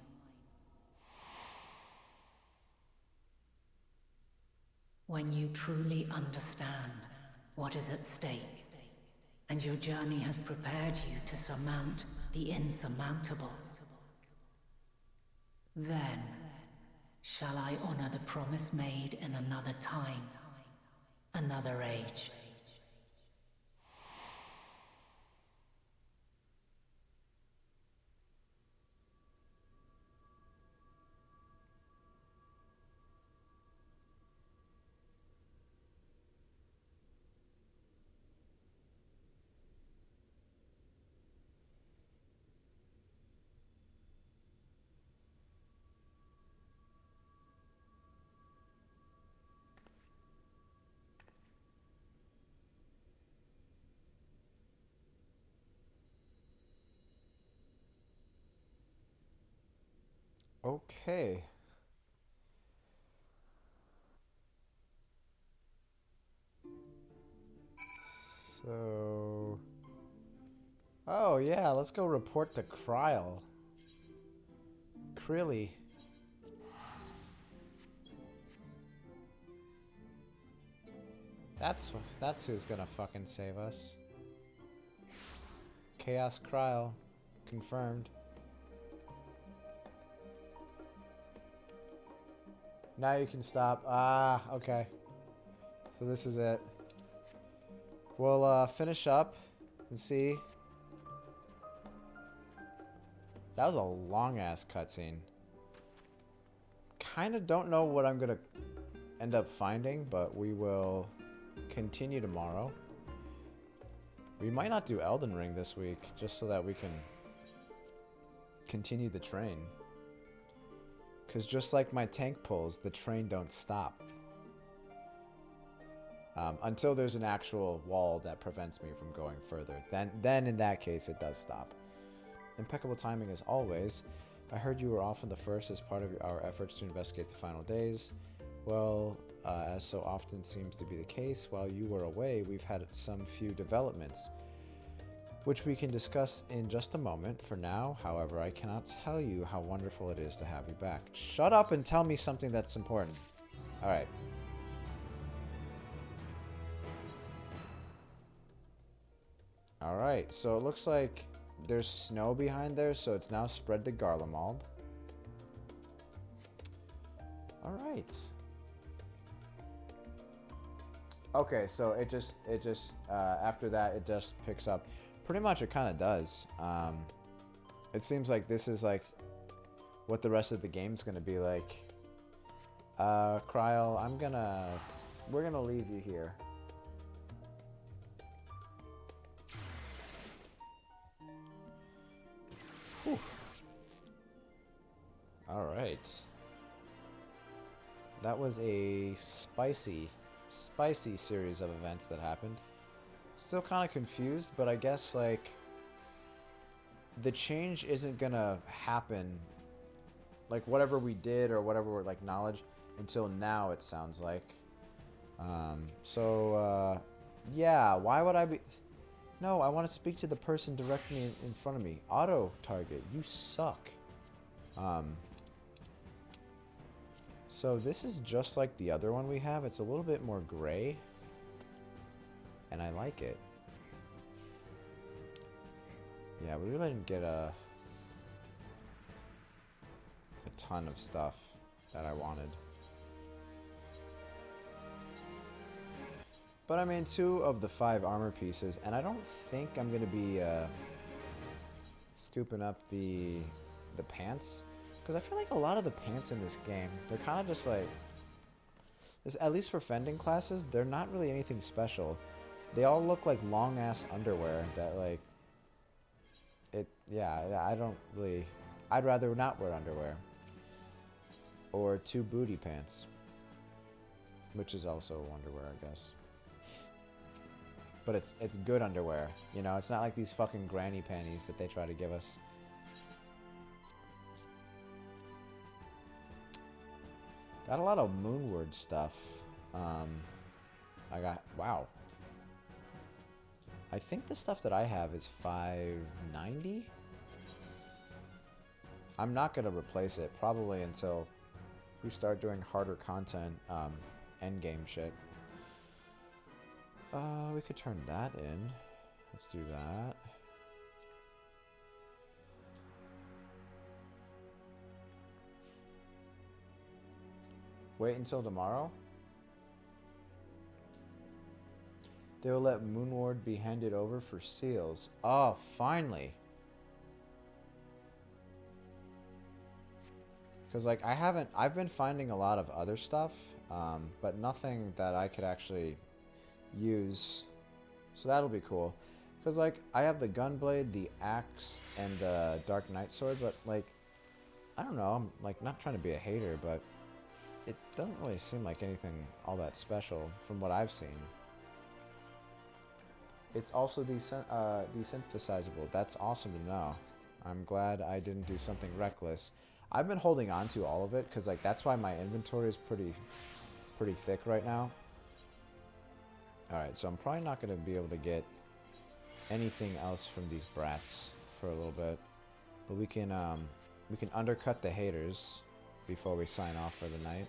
When you truly understand what is at stake, and your journey has prepared you to surmount the insurmountable, then shall I honor the promise made in another time, another age. Okay. So... Oh, yeah, let's go report to Kryl. Krilly. That's who's gonna fucking save us. Chaos Kryl. Confirmed. Now you can stop. Ah, okay. So this is it. We'll finish up and see. That was a long-ass cutscene. Kind of don't know what I'm going to end up finding, but we will continue tomorrow. We might not do Elden Ring this week, just so that we can continue the train. Because just like my tank pulls, the train don't stop. Until there's an actual wall that prevents me from going further. Then in that case, it does stop. Impeccable timing as always. I heard you were often the first as part of our efforts to investigate the final days. Well, as so often seems to be the case, while you were away, we've had some few developments, which we can discuss in just a moment. For now, however, I cannot tell you how wonderful it is to have you back. Shut up and tell me something that's important. Alright. Alright, so it looks like there's snow behind there, so it's now spread to Garlemald. Alright. Okay, so it just after that, it just picks up. Pretty much it kind of does. It seems like this is like what the rest of the game's gonna be like. Kryl, we're gonna leave you here. Alright. That was a spicy series of events that happened. Still kind of confused, but I guess, like, the change isn't gonna happen, like, whatever we did or whatever, like, knowledge, until now, it sounds like. Yeah, why would I be... No, I want to speak to the person directly in front of me. Auto target, you suck. So this is just like the other one we have. It's a little bit more gray. And I like it. Yeah, we really didn't get a ton of stuff that I wanted. But I mean, 2 of the 5 armor pieces, and I don't think I'm going to be scooping up the pants. Because I feel like a lot of the pants in this game, they're kind of just like... at least for fending classes, they're not really anything special. They all look like long-ass underwear that, like... Yeah, I don't really... I'd rather not wear underwear. Or 2 booty pants. Which is also underwear, I guess. But it's good underwear, you know? It's not like these fucking granny panties that they try to give us. Got a lot of Moonward stuff. I got, wow. I think the stuff that I have is 590. I'm not gonna replace it probably until we start doing harder content, endgame shit. We could turn that in. Let's do that. Wait until tomorrow? They will let Moonward be handed over for seals. Oh, finally. Because, like, I've been finding a lot of other stuff, but nothing that I could actually use. So that'll be cool. Because, like, I have the gun blade, the axe, and the Dark Knight sword, but, like, I don't know. I'm, like, not trying to be a hater, but it doesn't really seem like anything all that special from what I've seen. It's also desynthesizable. That's awesome to know. I'm glad I didn't do something reckless. I've been holding on to all of it because, like, that's why my inventory is pretty thick right now. All right, so I'm probably not going to be able to get anything else from these brats for a little bit, but we can undercut the haters before we sign off for the night.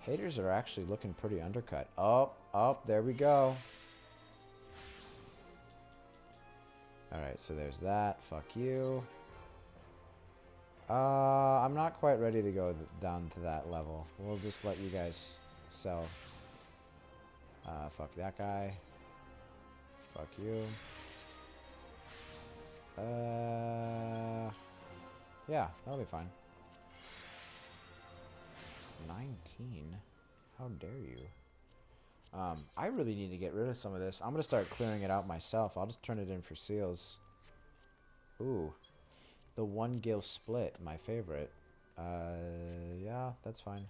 Haters are actually looking pretty undercut. Oh, there we go. Alright, so there's that. Fuck you. I'm not quite ready to go down to that level. We'll just let you guys sell. Fuck that guy. Fuck you. Yeah, that'll be fine. 19? How dare you? I really need to get rid of some of this. I'm gonna start clearing it out myself. I'll just turn it in for seals. Ooh. The 1 gil split, my favorite. Yeah, that's fine.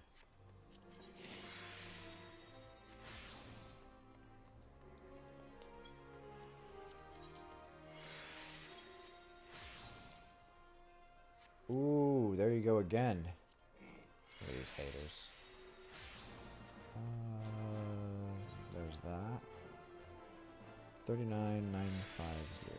Ooh, there you go again. Look at these haters. There's that. 39,950.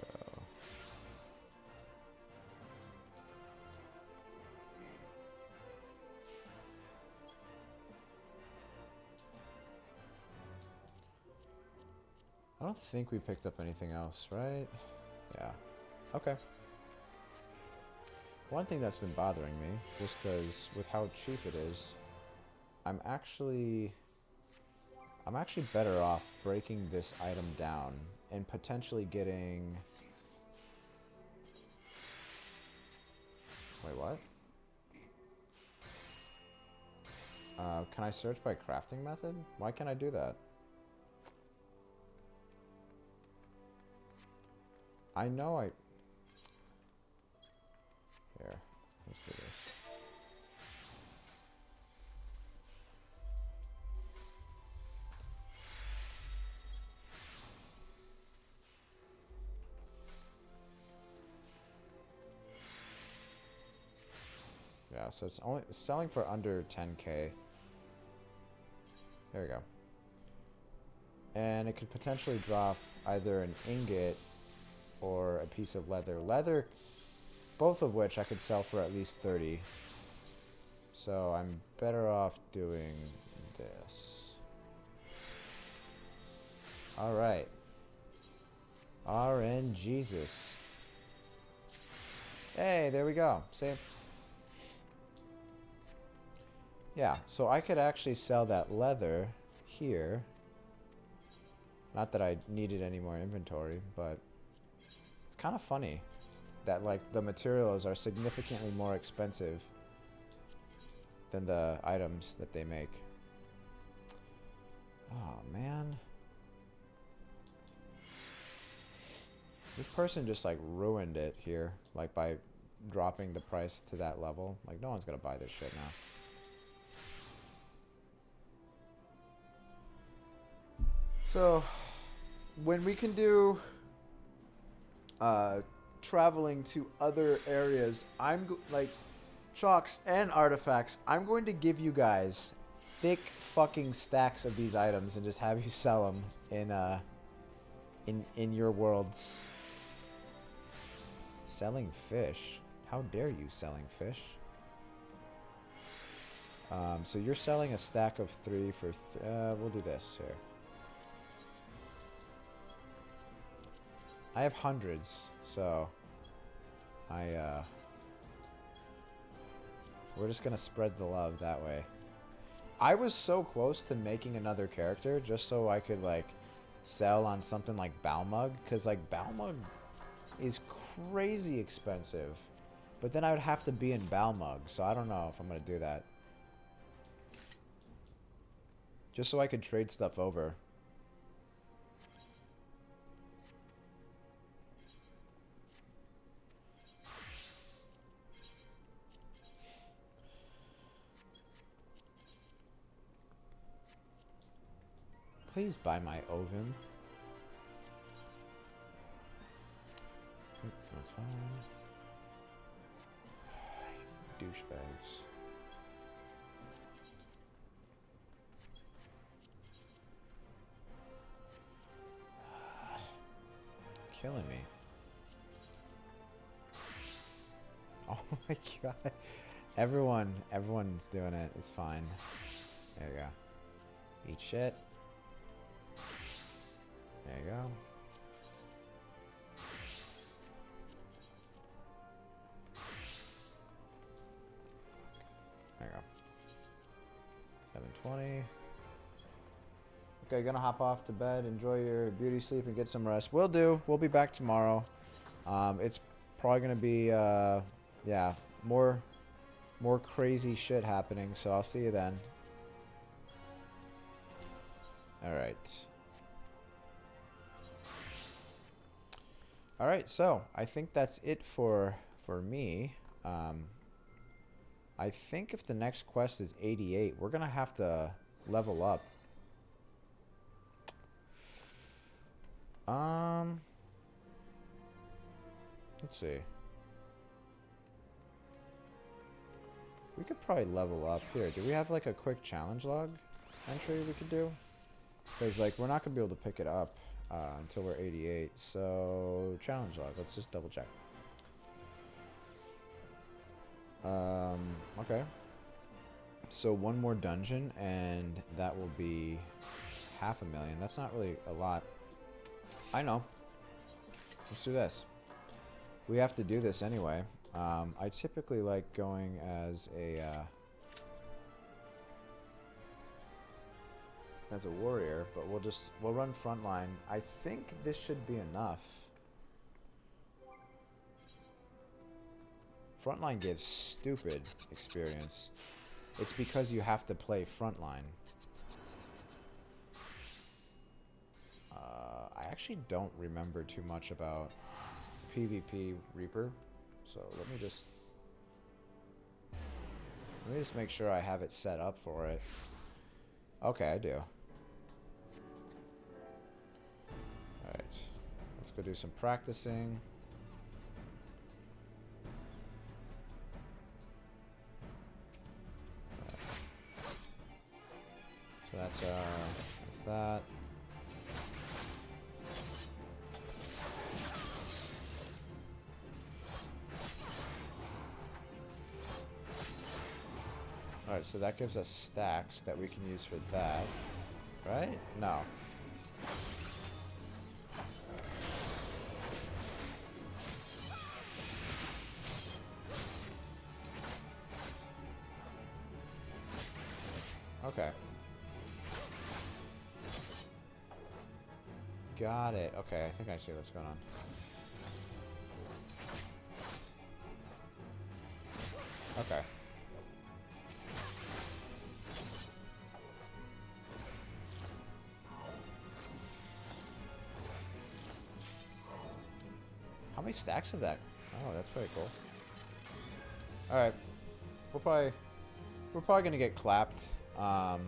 I don't think we picked up anything else, right? Yeah. Okay. One thing that's been bothering me, just because with how cheap it is, I'm actually better off breaking this item down and potentially getting... Wait, what? Can I search by crafting method? Why can't I do that? I know I... Here, let's do this. Yeah, so it's only selling for under 10k. There we go. And it could potentially drop either an ingot or a piece of leather. Leather, both of which I could sell for at least 30. So I'm better off doing this. Alright. RN Jesus. Hey, there we go. See? Yeah, so I could actually sell that leather here. Not that I needed any more inventory, but it's kind of funny that, like, the materials are significantly more expensive than the items that they make. Oh, man. This person just, like, ruined it here, like, by dropping the price to that level. Like, no one's gonna buy this shit now. So, when we can do traveling to other areas, chalks, and artifacts. I'm going to give you guys thick fucking stacks of these items and just have you sell them in your worlds. Selling fish? How dare you selling fish? So you're selling a stack of 3 for... we'll do this here. I have hundreds, so... we're just gonna spread the love that way. I was so close to making another character just so I could, like, sell on something like Balmug. Because, like, Balmug is crazy expensive. But then I would have to be in Balmug, so I don't know if I'm gonna do that. Just so I could trade stuff over. Please buy my ovum. That's fine. Douchebags. Killing me. Oh my god. Everyone's doing it. It's fine. There you go. Eat shit. There you go. There you go. 7:20. Okay, gonna hop off to bed, enjoy your beauty sleep, and get some rest. Will do. We'll be back tomorrow. It's probably gonna be, yeah, more crazy shit happening. So I'll see you then. All right. All right. So I think that's it for me. I think if the next quest is 88, we're gonna have to level up. Let's see. We could probably level up here. Do we have like a quick challenge log entry we could do? Because like we're not gonna be able to pick it up until we're 88. So challenge log. Let's just double check. Okay. So one more dungeon and that will be 500,000. That's not really a lot. I know. Let's do this. We have to do this anyway. I typically like going as a warrior, but we'll run frontline. I think this should be enough. Frontline gives stupid experience. It's because you have to play frontline. I actually don't remember too much about PvP Reaper, so let me just make sure I have it set up for it. Okay, I do. Alright, let's go do some practicing. So that's that. Alright, so that gives us stacks that we can use for that. Right? No. Okay. Got it. Okay, I think I see what's going on. Okay. How many stacks of that? Oh, that's pretty cool. All right, we're probably gonna get clapped because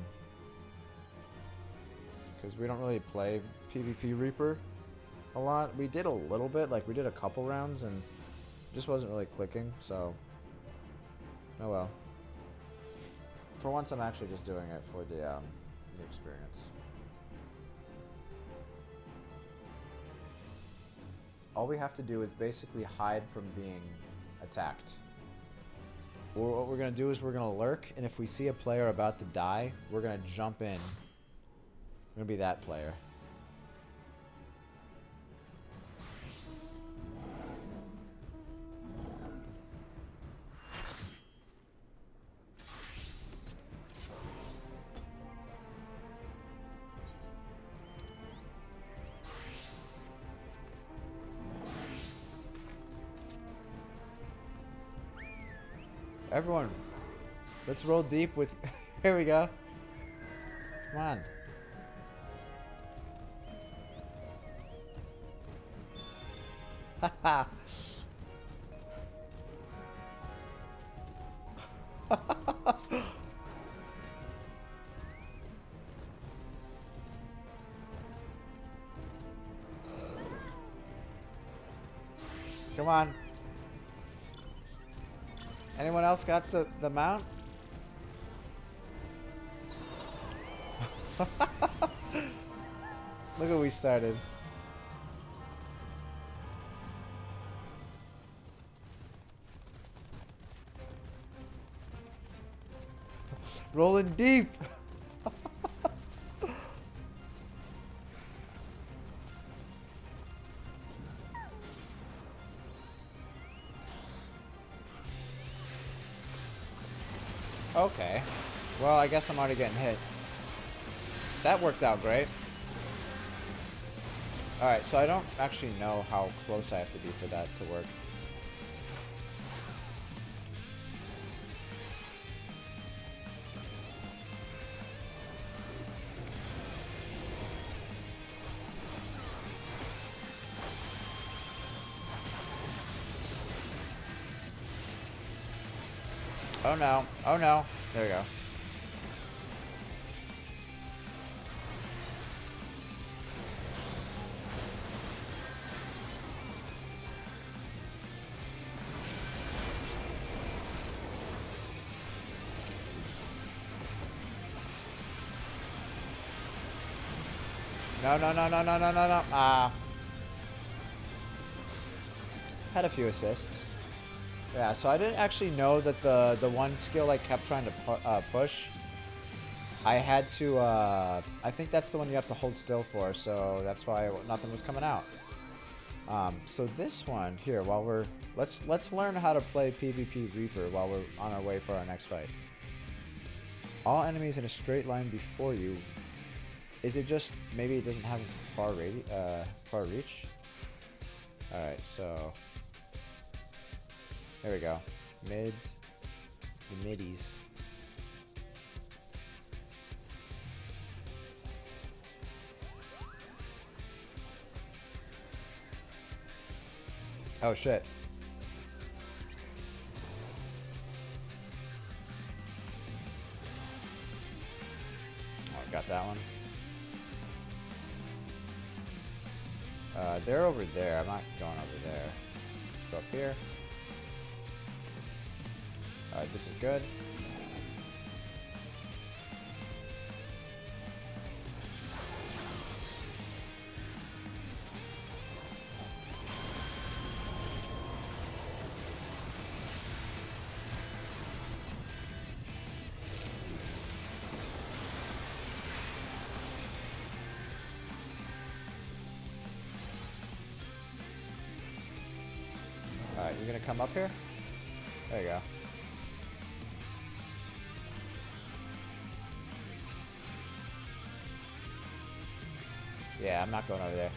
we don't really play PvP Reaper a lot. We did a little bit, like we did a couple rounds, and just wasn't really clicking. So Oh well. For once, I'm actually just doing it for the experience. All we have to do is basically hide from being attacked. Or what we're going to do is we're going to lurk, and if we see a player about to die, we're going to jump in. We're going to be that player. Everyone, let's roll deep with... Here we go. Come on. Haha. Come on. Anyone else got the mount? Look what we started. Rolling deep. Okay. Well, I guess I'm already getting hit. That worked out great. Alright, so I don't actually know how close I have to be for that to work. Oh no. Oh no. There we go. No, no, no, no, no, no, no, no. Ah. Had a few assists. Yeah, so I didn't actually know that the one skill I kept trying to push, I had to, I think that's the one you have to hold still for, so that's why nothing was coming out. So this one here, while we're, let's learn how to play PvP Reaper while we're on our way for our next fight. All enemies in a straight line before you. Is it just, maybe it doesn't have far reach? Alright, so... There we go. The middies. Oh shit. Oh, got that one. They're over there. I'm not going over there. Let's go up here. Alright, this is good. Alright, you're gonna come up here? There you go. Yeah, I'm not going over there.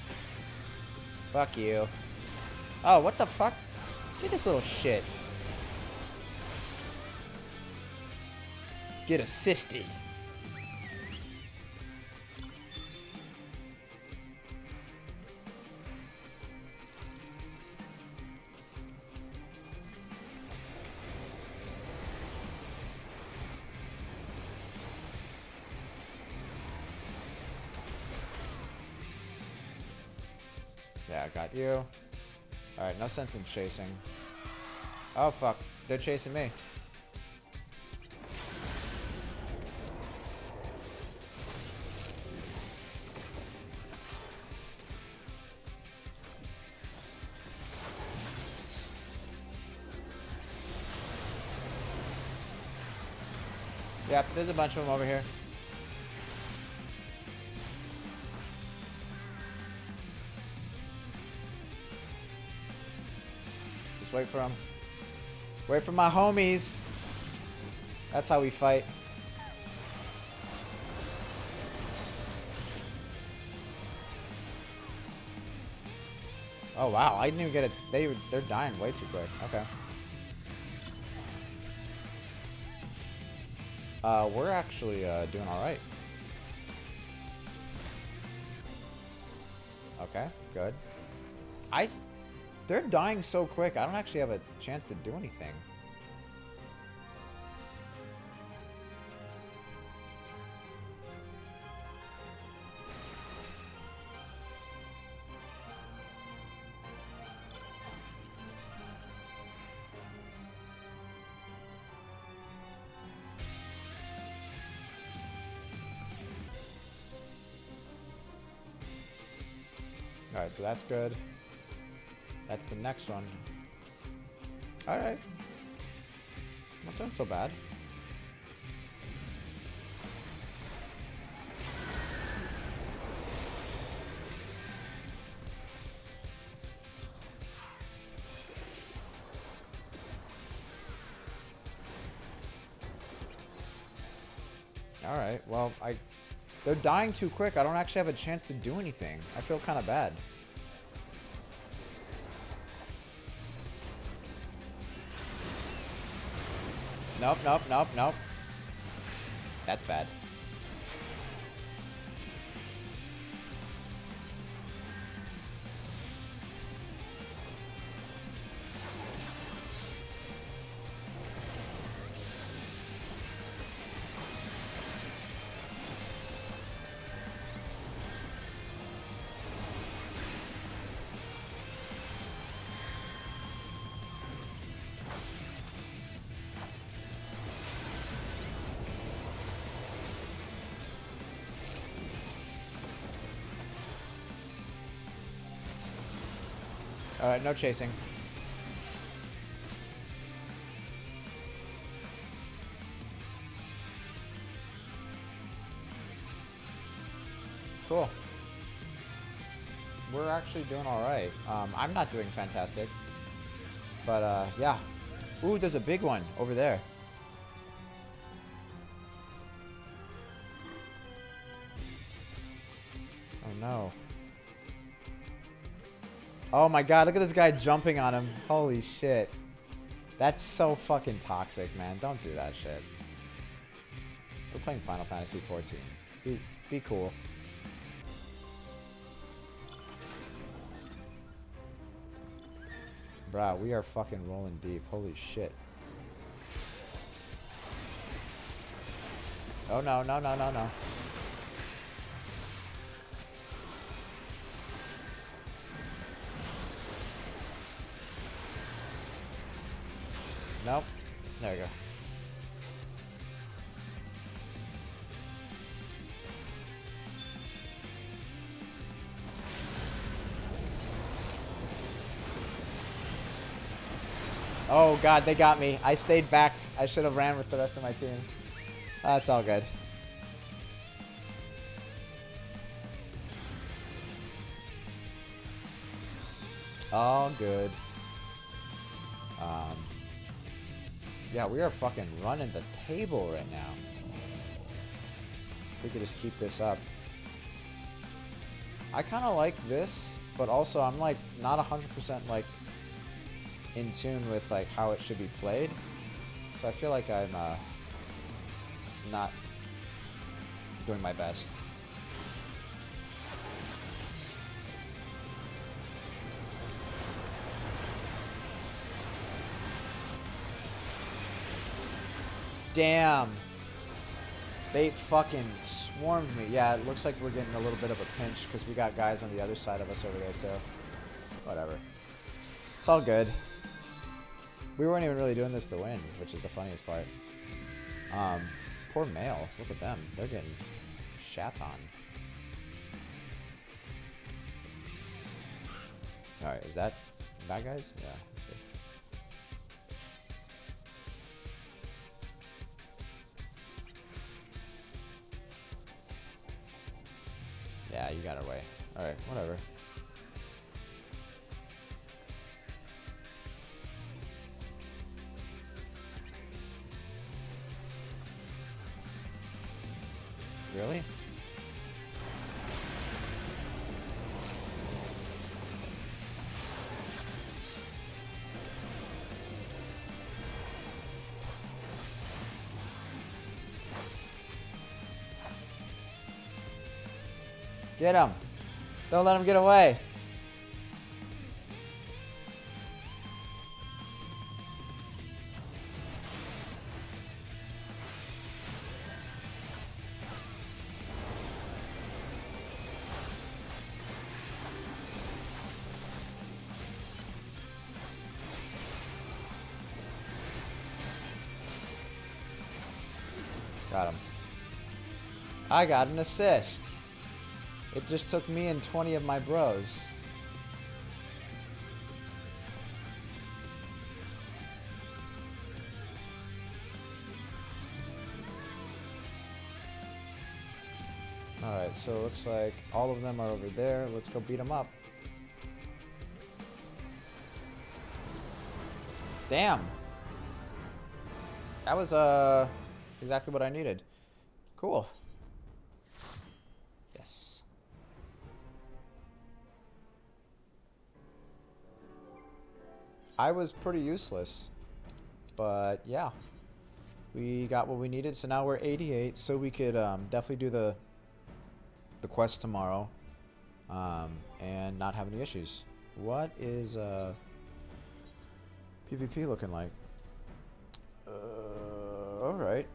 Fuck you. Oh, what the fuck? Get this little shit. Get assisted. Yeah, I got you. Alright, no sense in chasing. Oh, fuck. They're chasing me. Yep, there's a bunch of them over here. Just wait for them. Wait for my homies. That's how we fight. Oh wow, I didn't even get it. They're dying way too quick. Okay. We're actually doing all right. Okay, good. They're dying so quick. I don't actually have a chance to do anything. Alright, so that's good. That's the next one. Alright. Not doing so bad. Alright, well, they're dying too quick. I don't actually have a chance to do anything. I feel kind of bad. Nope, nope, nope, nope. That's bad. Alright, no chasing. Cool. We're actually doing alright. I'm not doing fantastic. But, yeah. Ooh, there's a big one over there. Oh, no. Oh my god, look at this guy jumping on him. Holy shit. That's so fucking toxic, man. Don't do that shit. We're playing Final Fantasy 14. Be cool. Bruh, we are fucking rolling deep. Holy shit. Oh no, no, no, no, no. Nope. There we go. Oh god, they got me. I stayed back. I should have ran with the rest of my team. That's all good. All good. Yeah, we are fucking running the table right now. If we could just keep this up. I kind of like this, but also I'm like not 100% like in tune with like how it should be played. So I feel like I'm not doing my best. Damn. They fucking swarmed me. Yeah, it looks like we're getting a little bit of a pinch because we got guys on the other side of us over there too. Whatever. It's all good. We weren't even really doing this to win, which is the funniest part. Poor male. Look at them. They're getting shat on. Alright, is that bad guys? Yeah, let's see. got it away. Alright, whatever. Really? Get him! Don't let him get away! Got him. I got an assist. It just took me and 20 of my bros. Alright, so it looks like all of them are over there. Let's go beat them up. Damn! That was, exactly what I needed. Cool. Yes. I was pretty useless. But, yeah. We got what we needed, so now we're 88, so we could, definitely do the quest tomorrow. And not have any issues. What is, PvP looking like? Alright.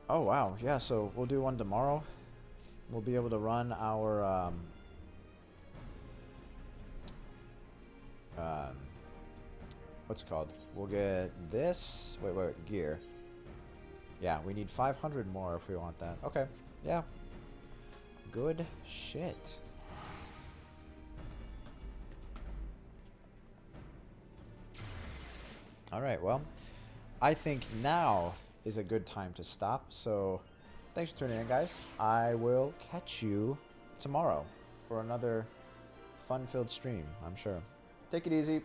Oh, wow. Yeah, so we'll do one tomorrow. We'll be able to run our, what's it called? We'll get this. Wait, gear. Yeah, we need 500 more if we want that. Okay. Yeah. Good shit. Alright, well, I think now is a good time to stop. So, thanks for tuning in, guys. I will catch you tomorrow for another fun-filled stream, I'm sure. Take it easy.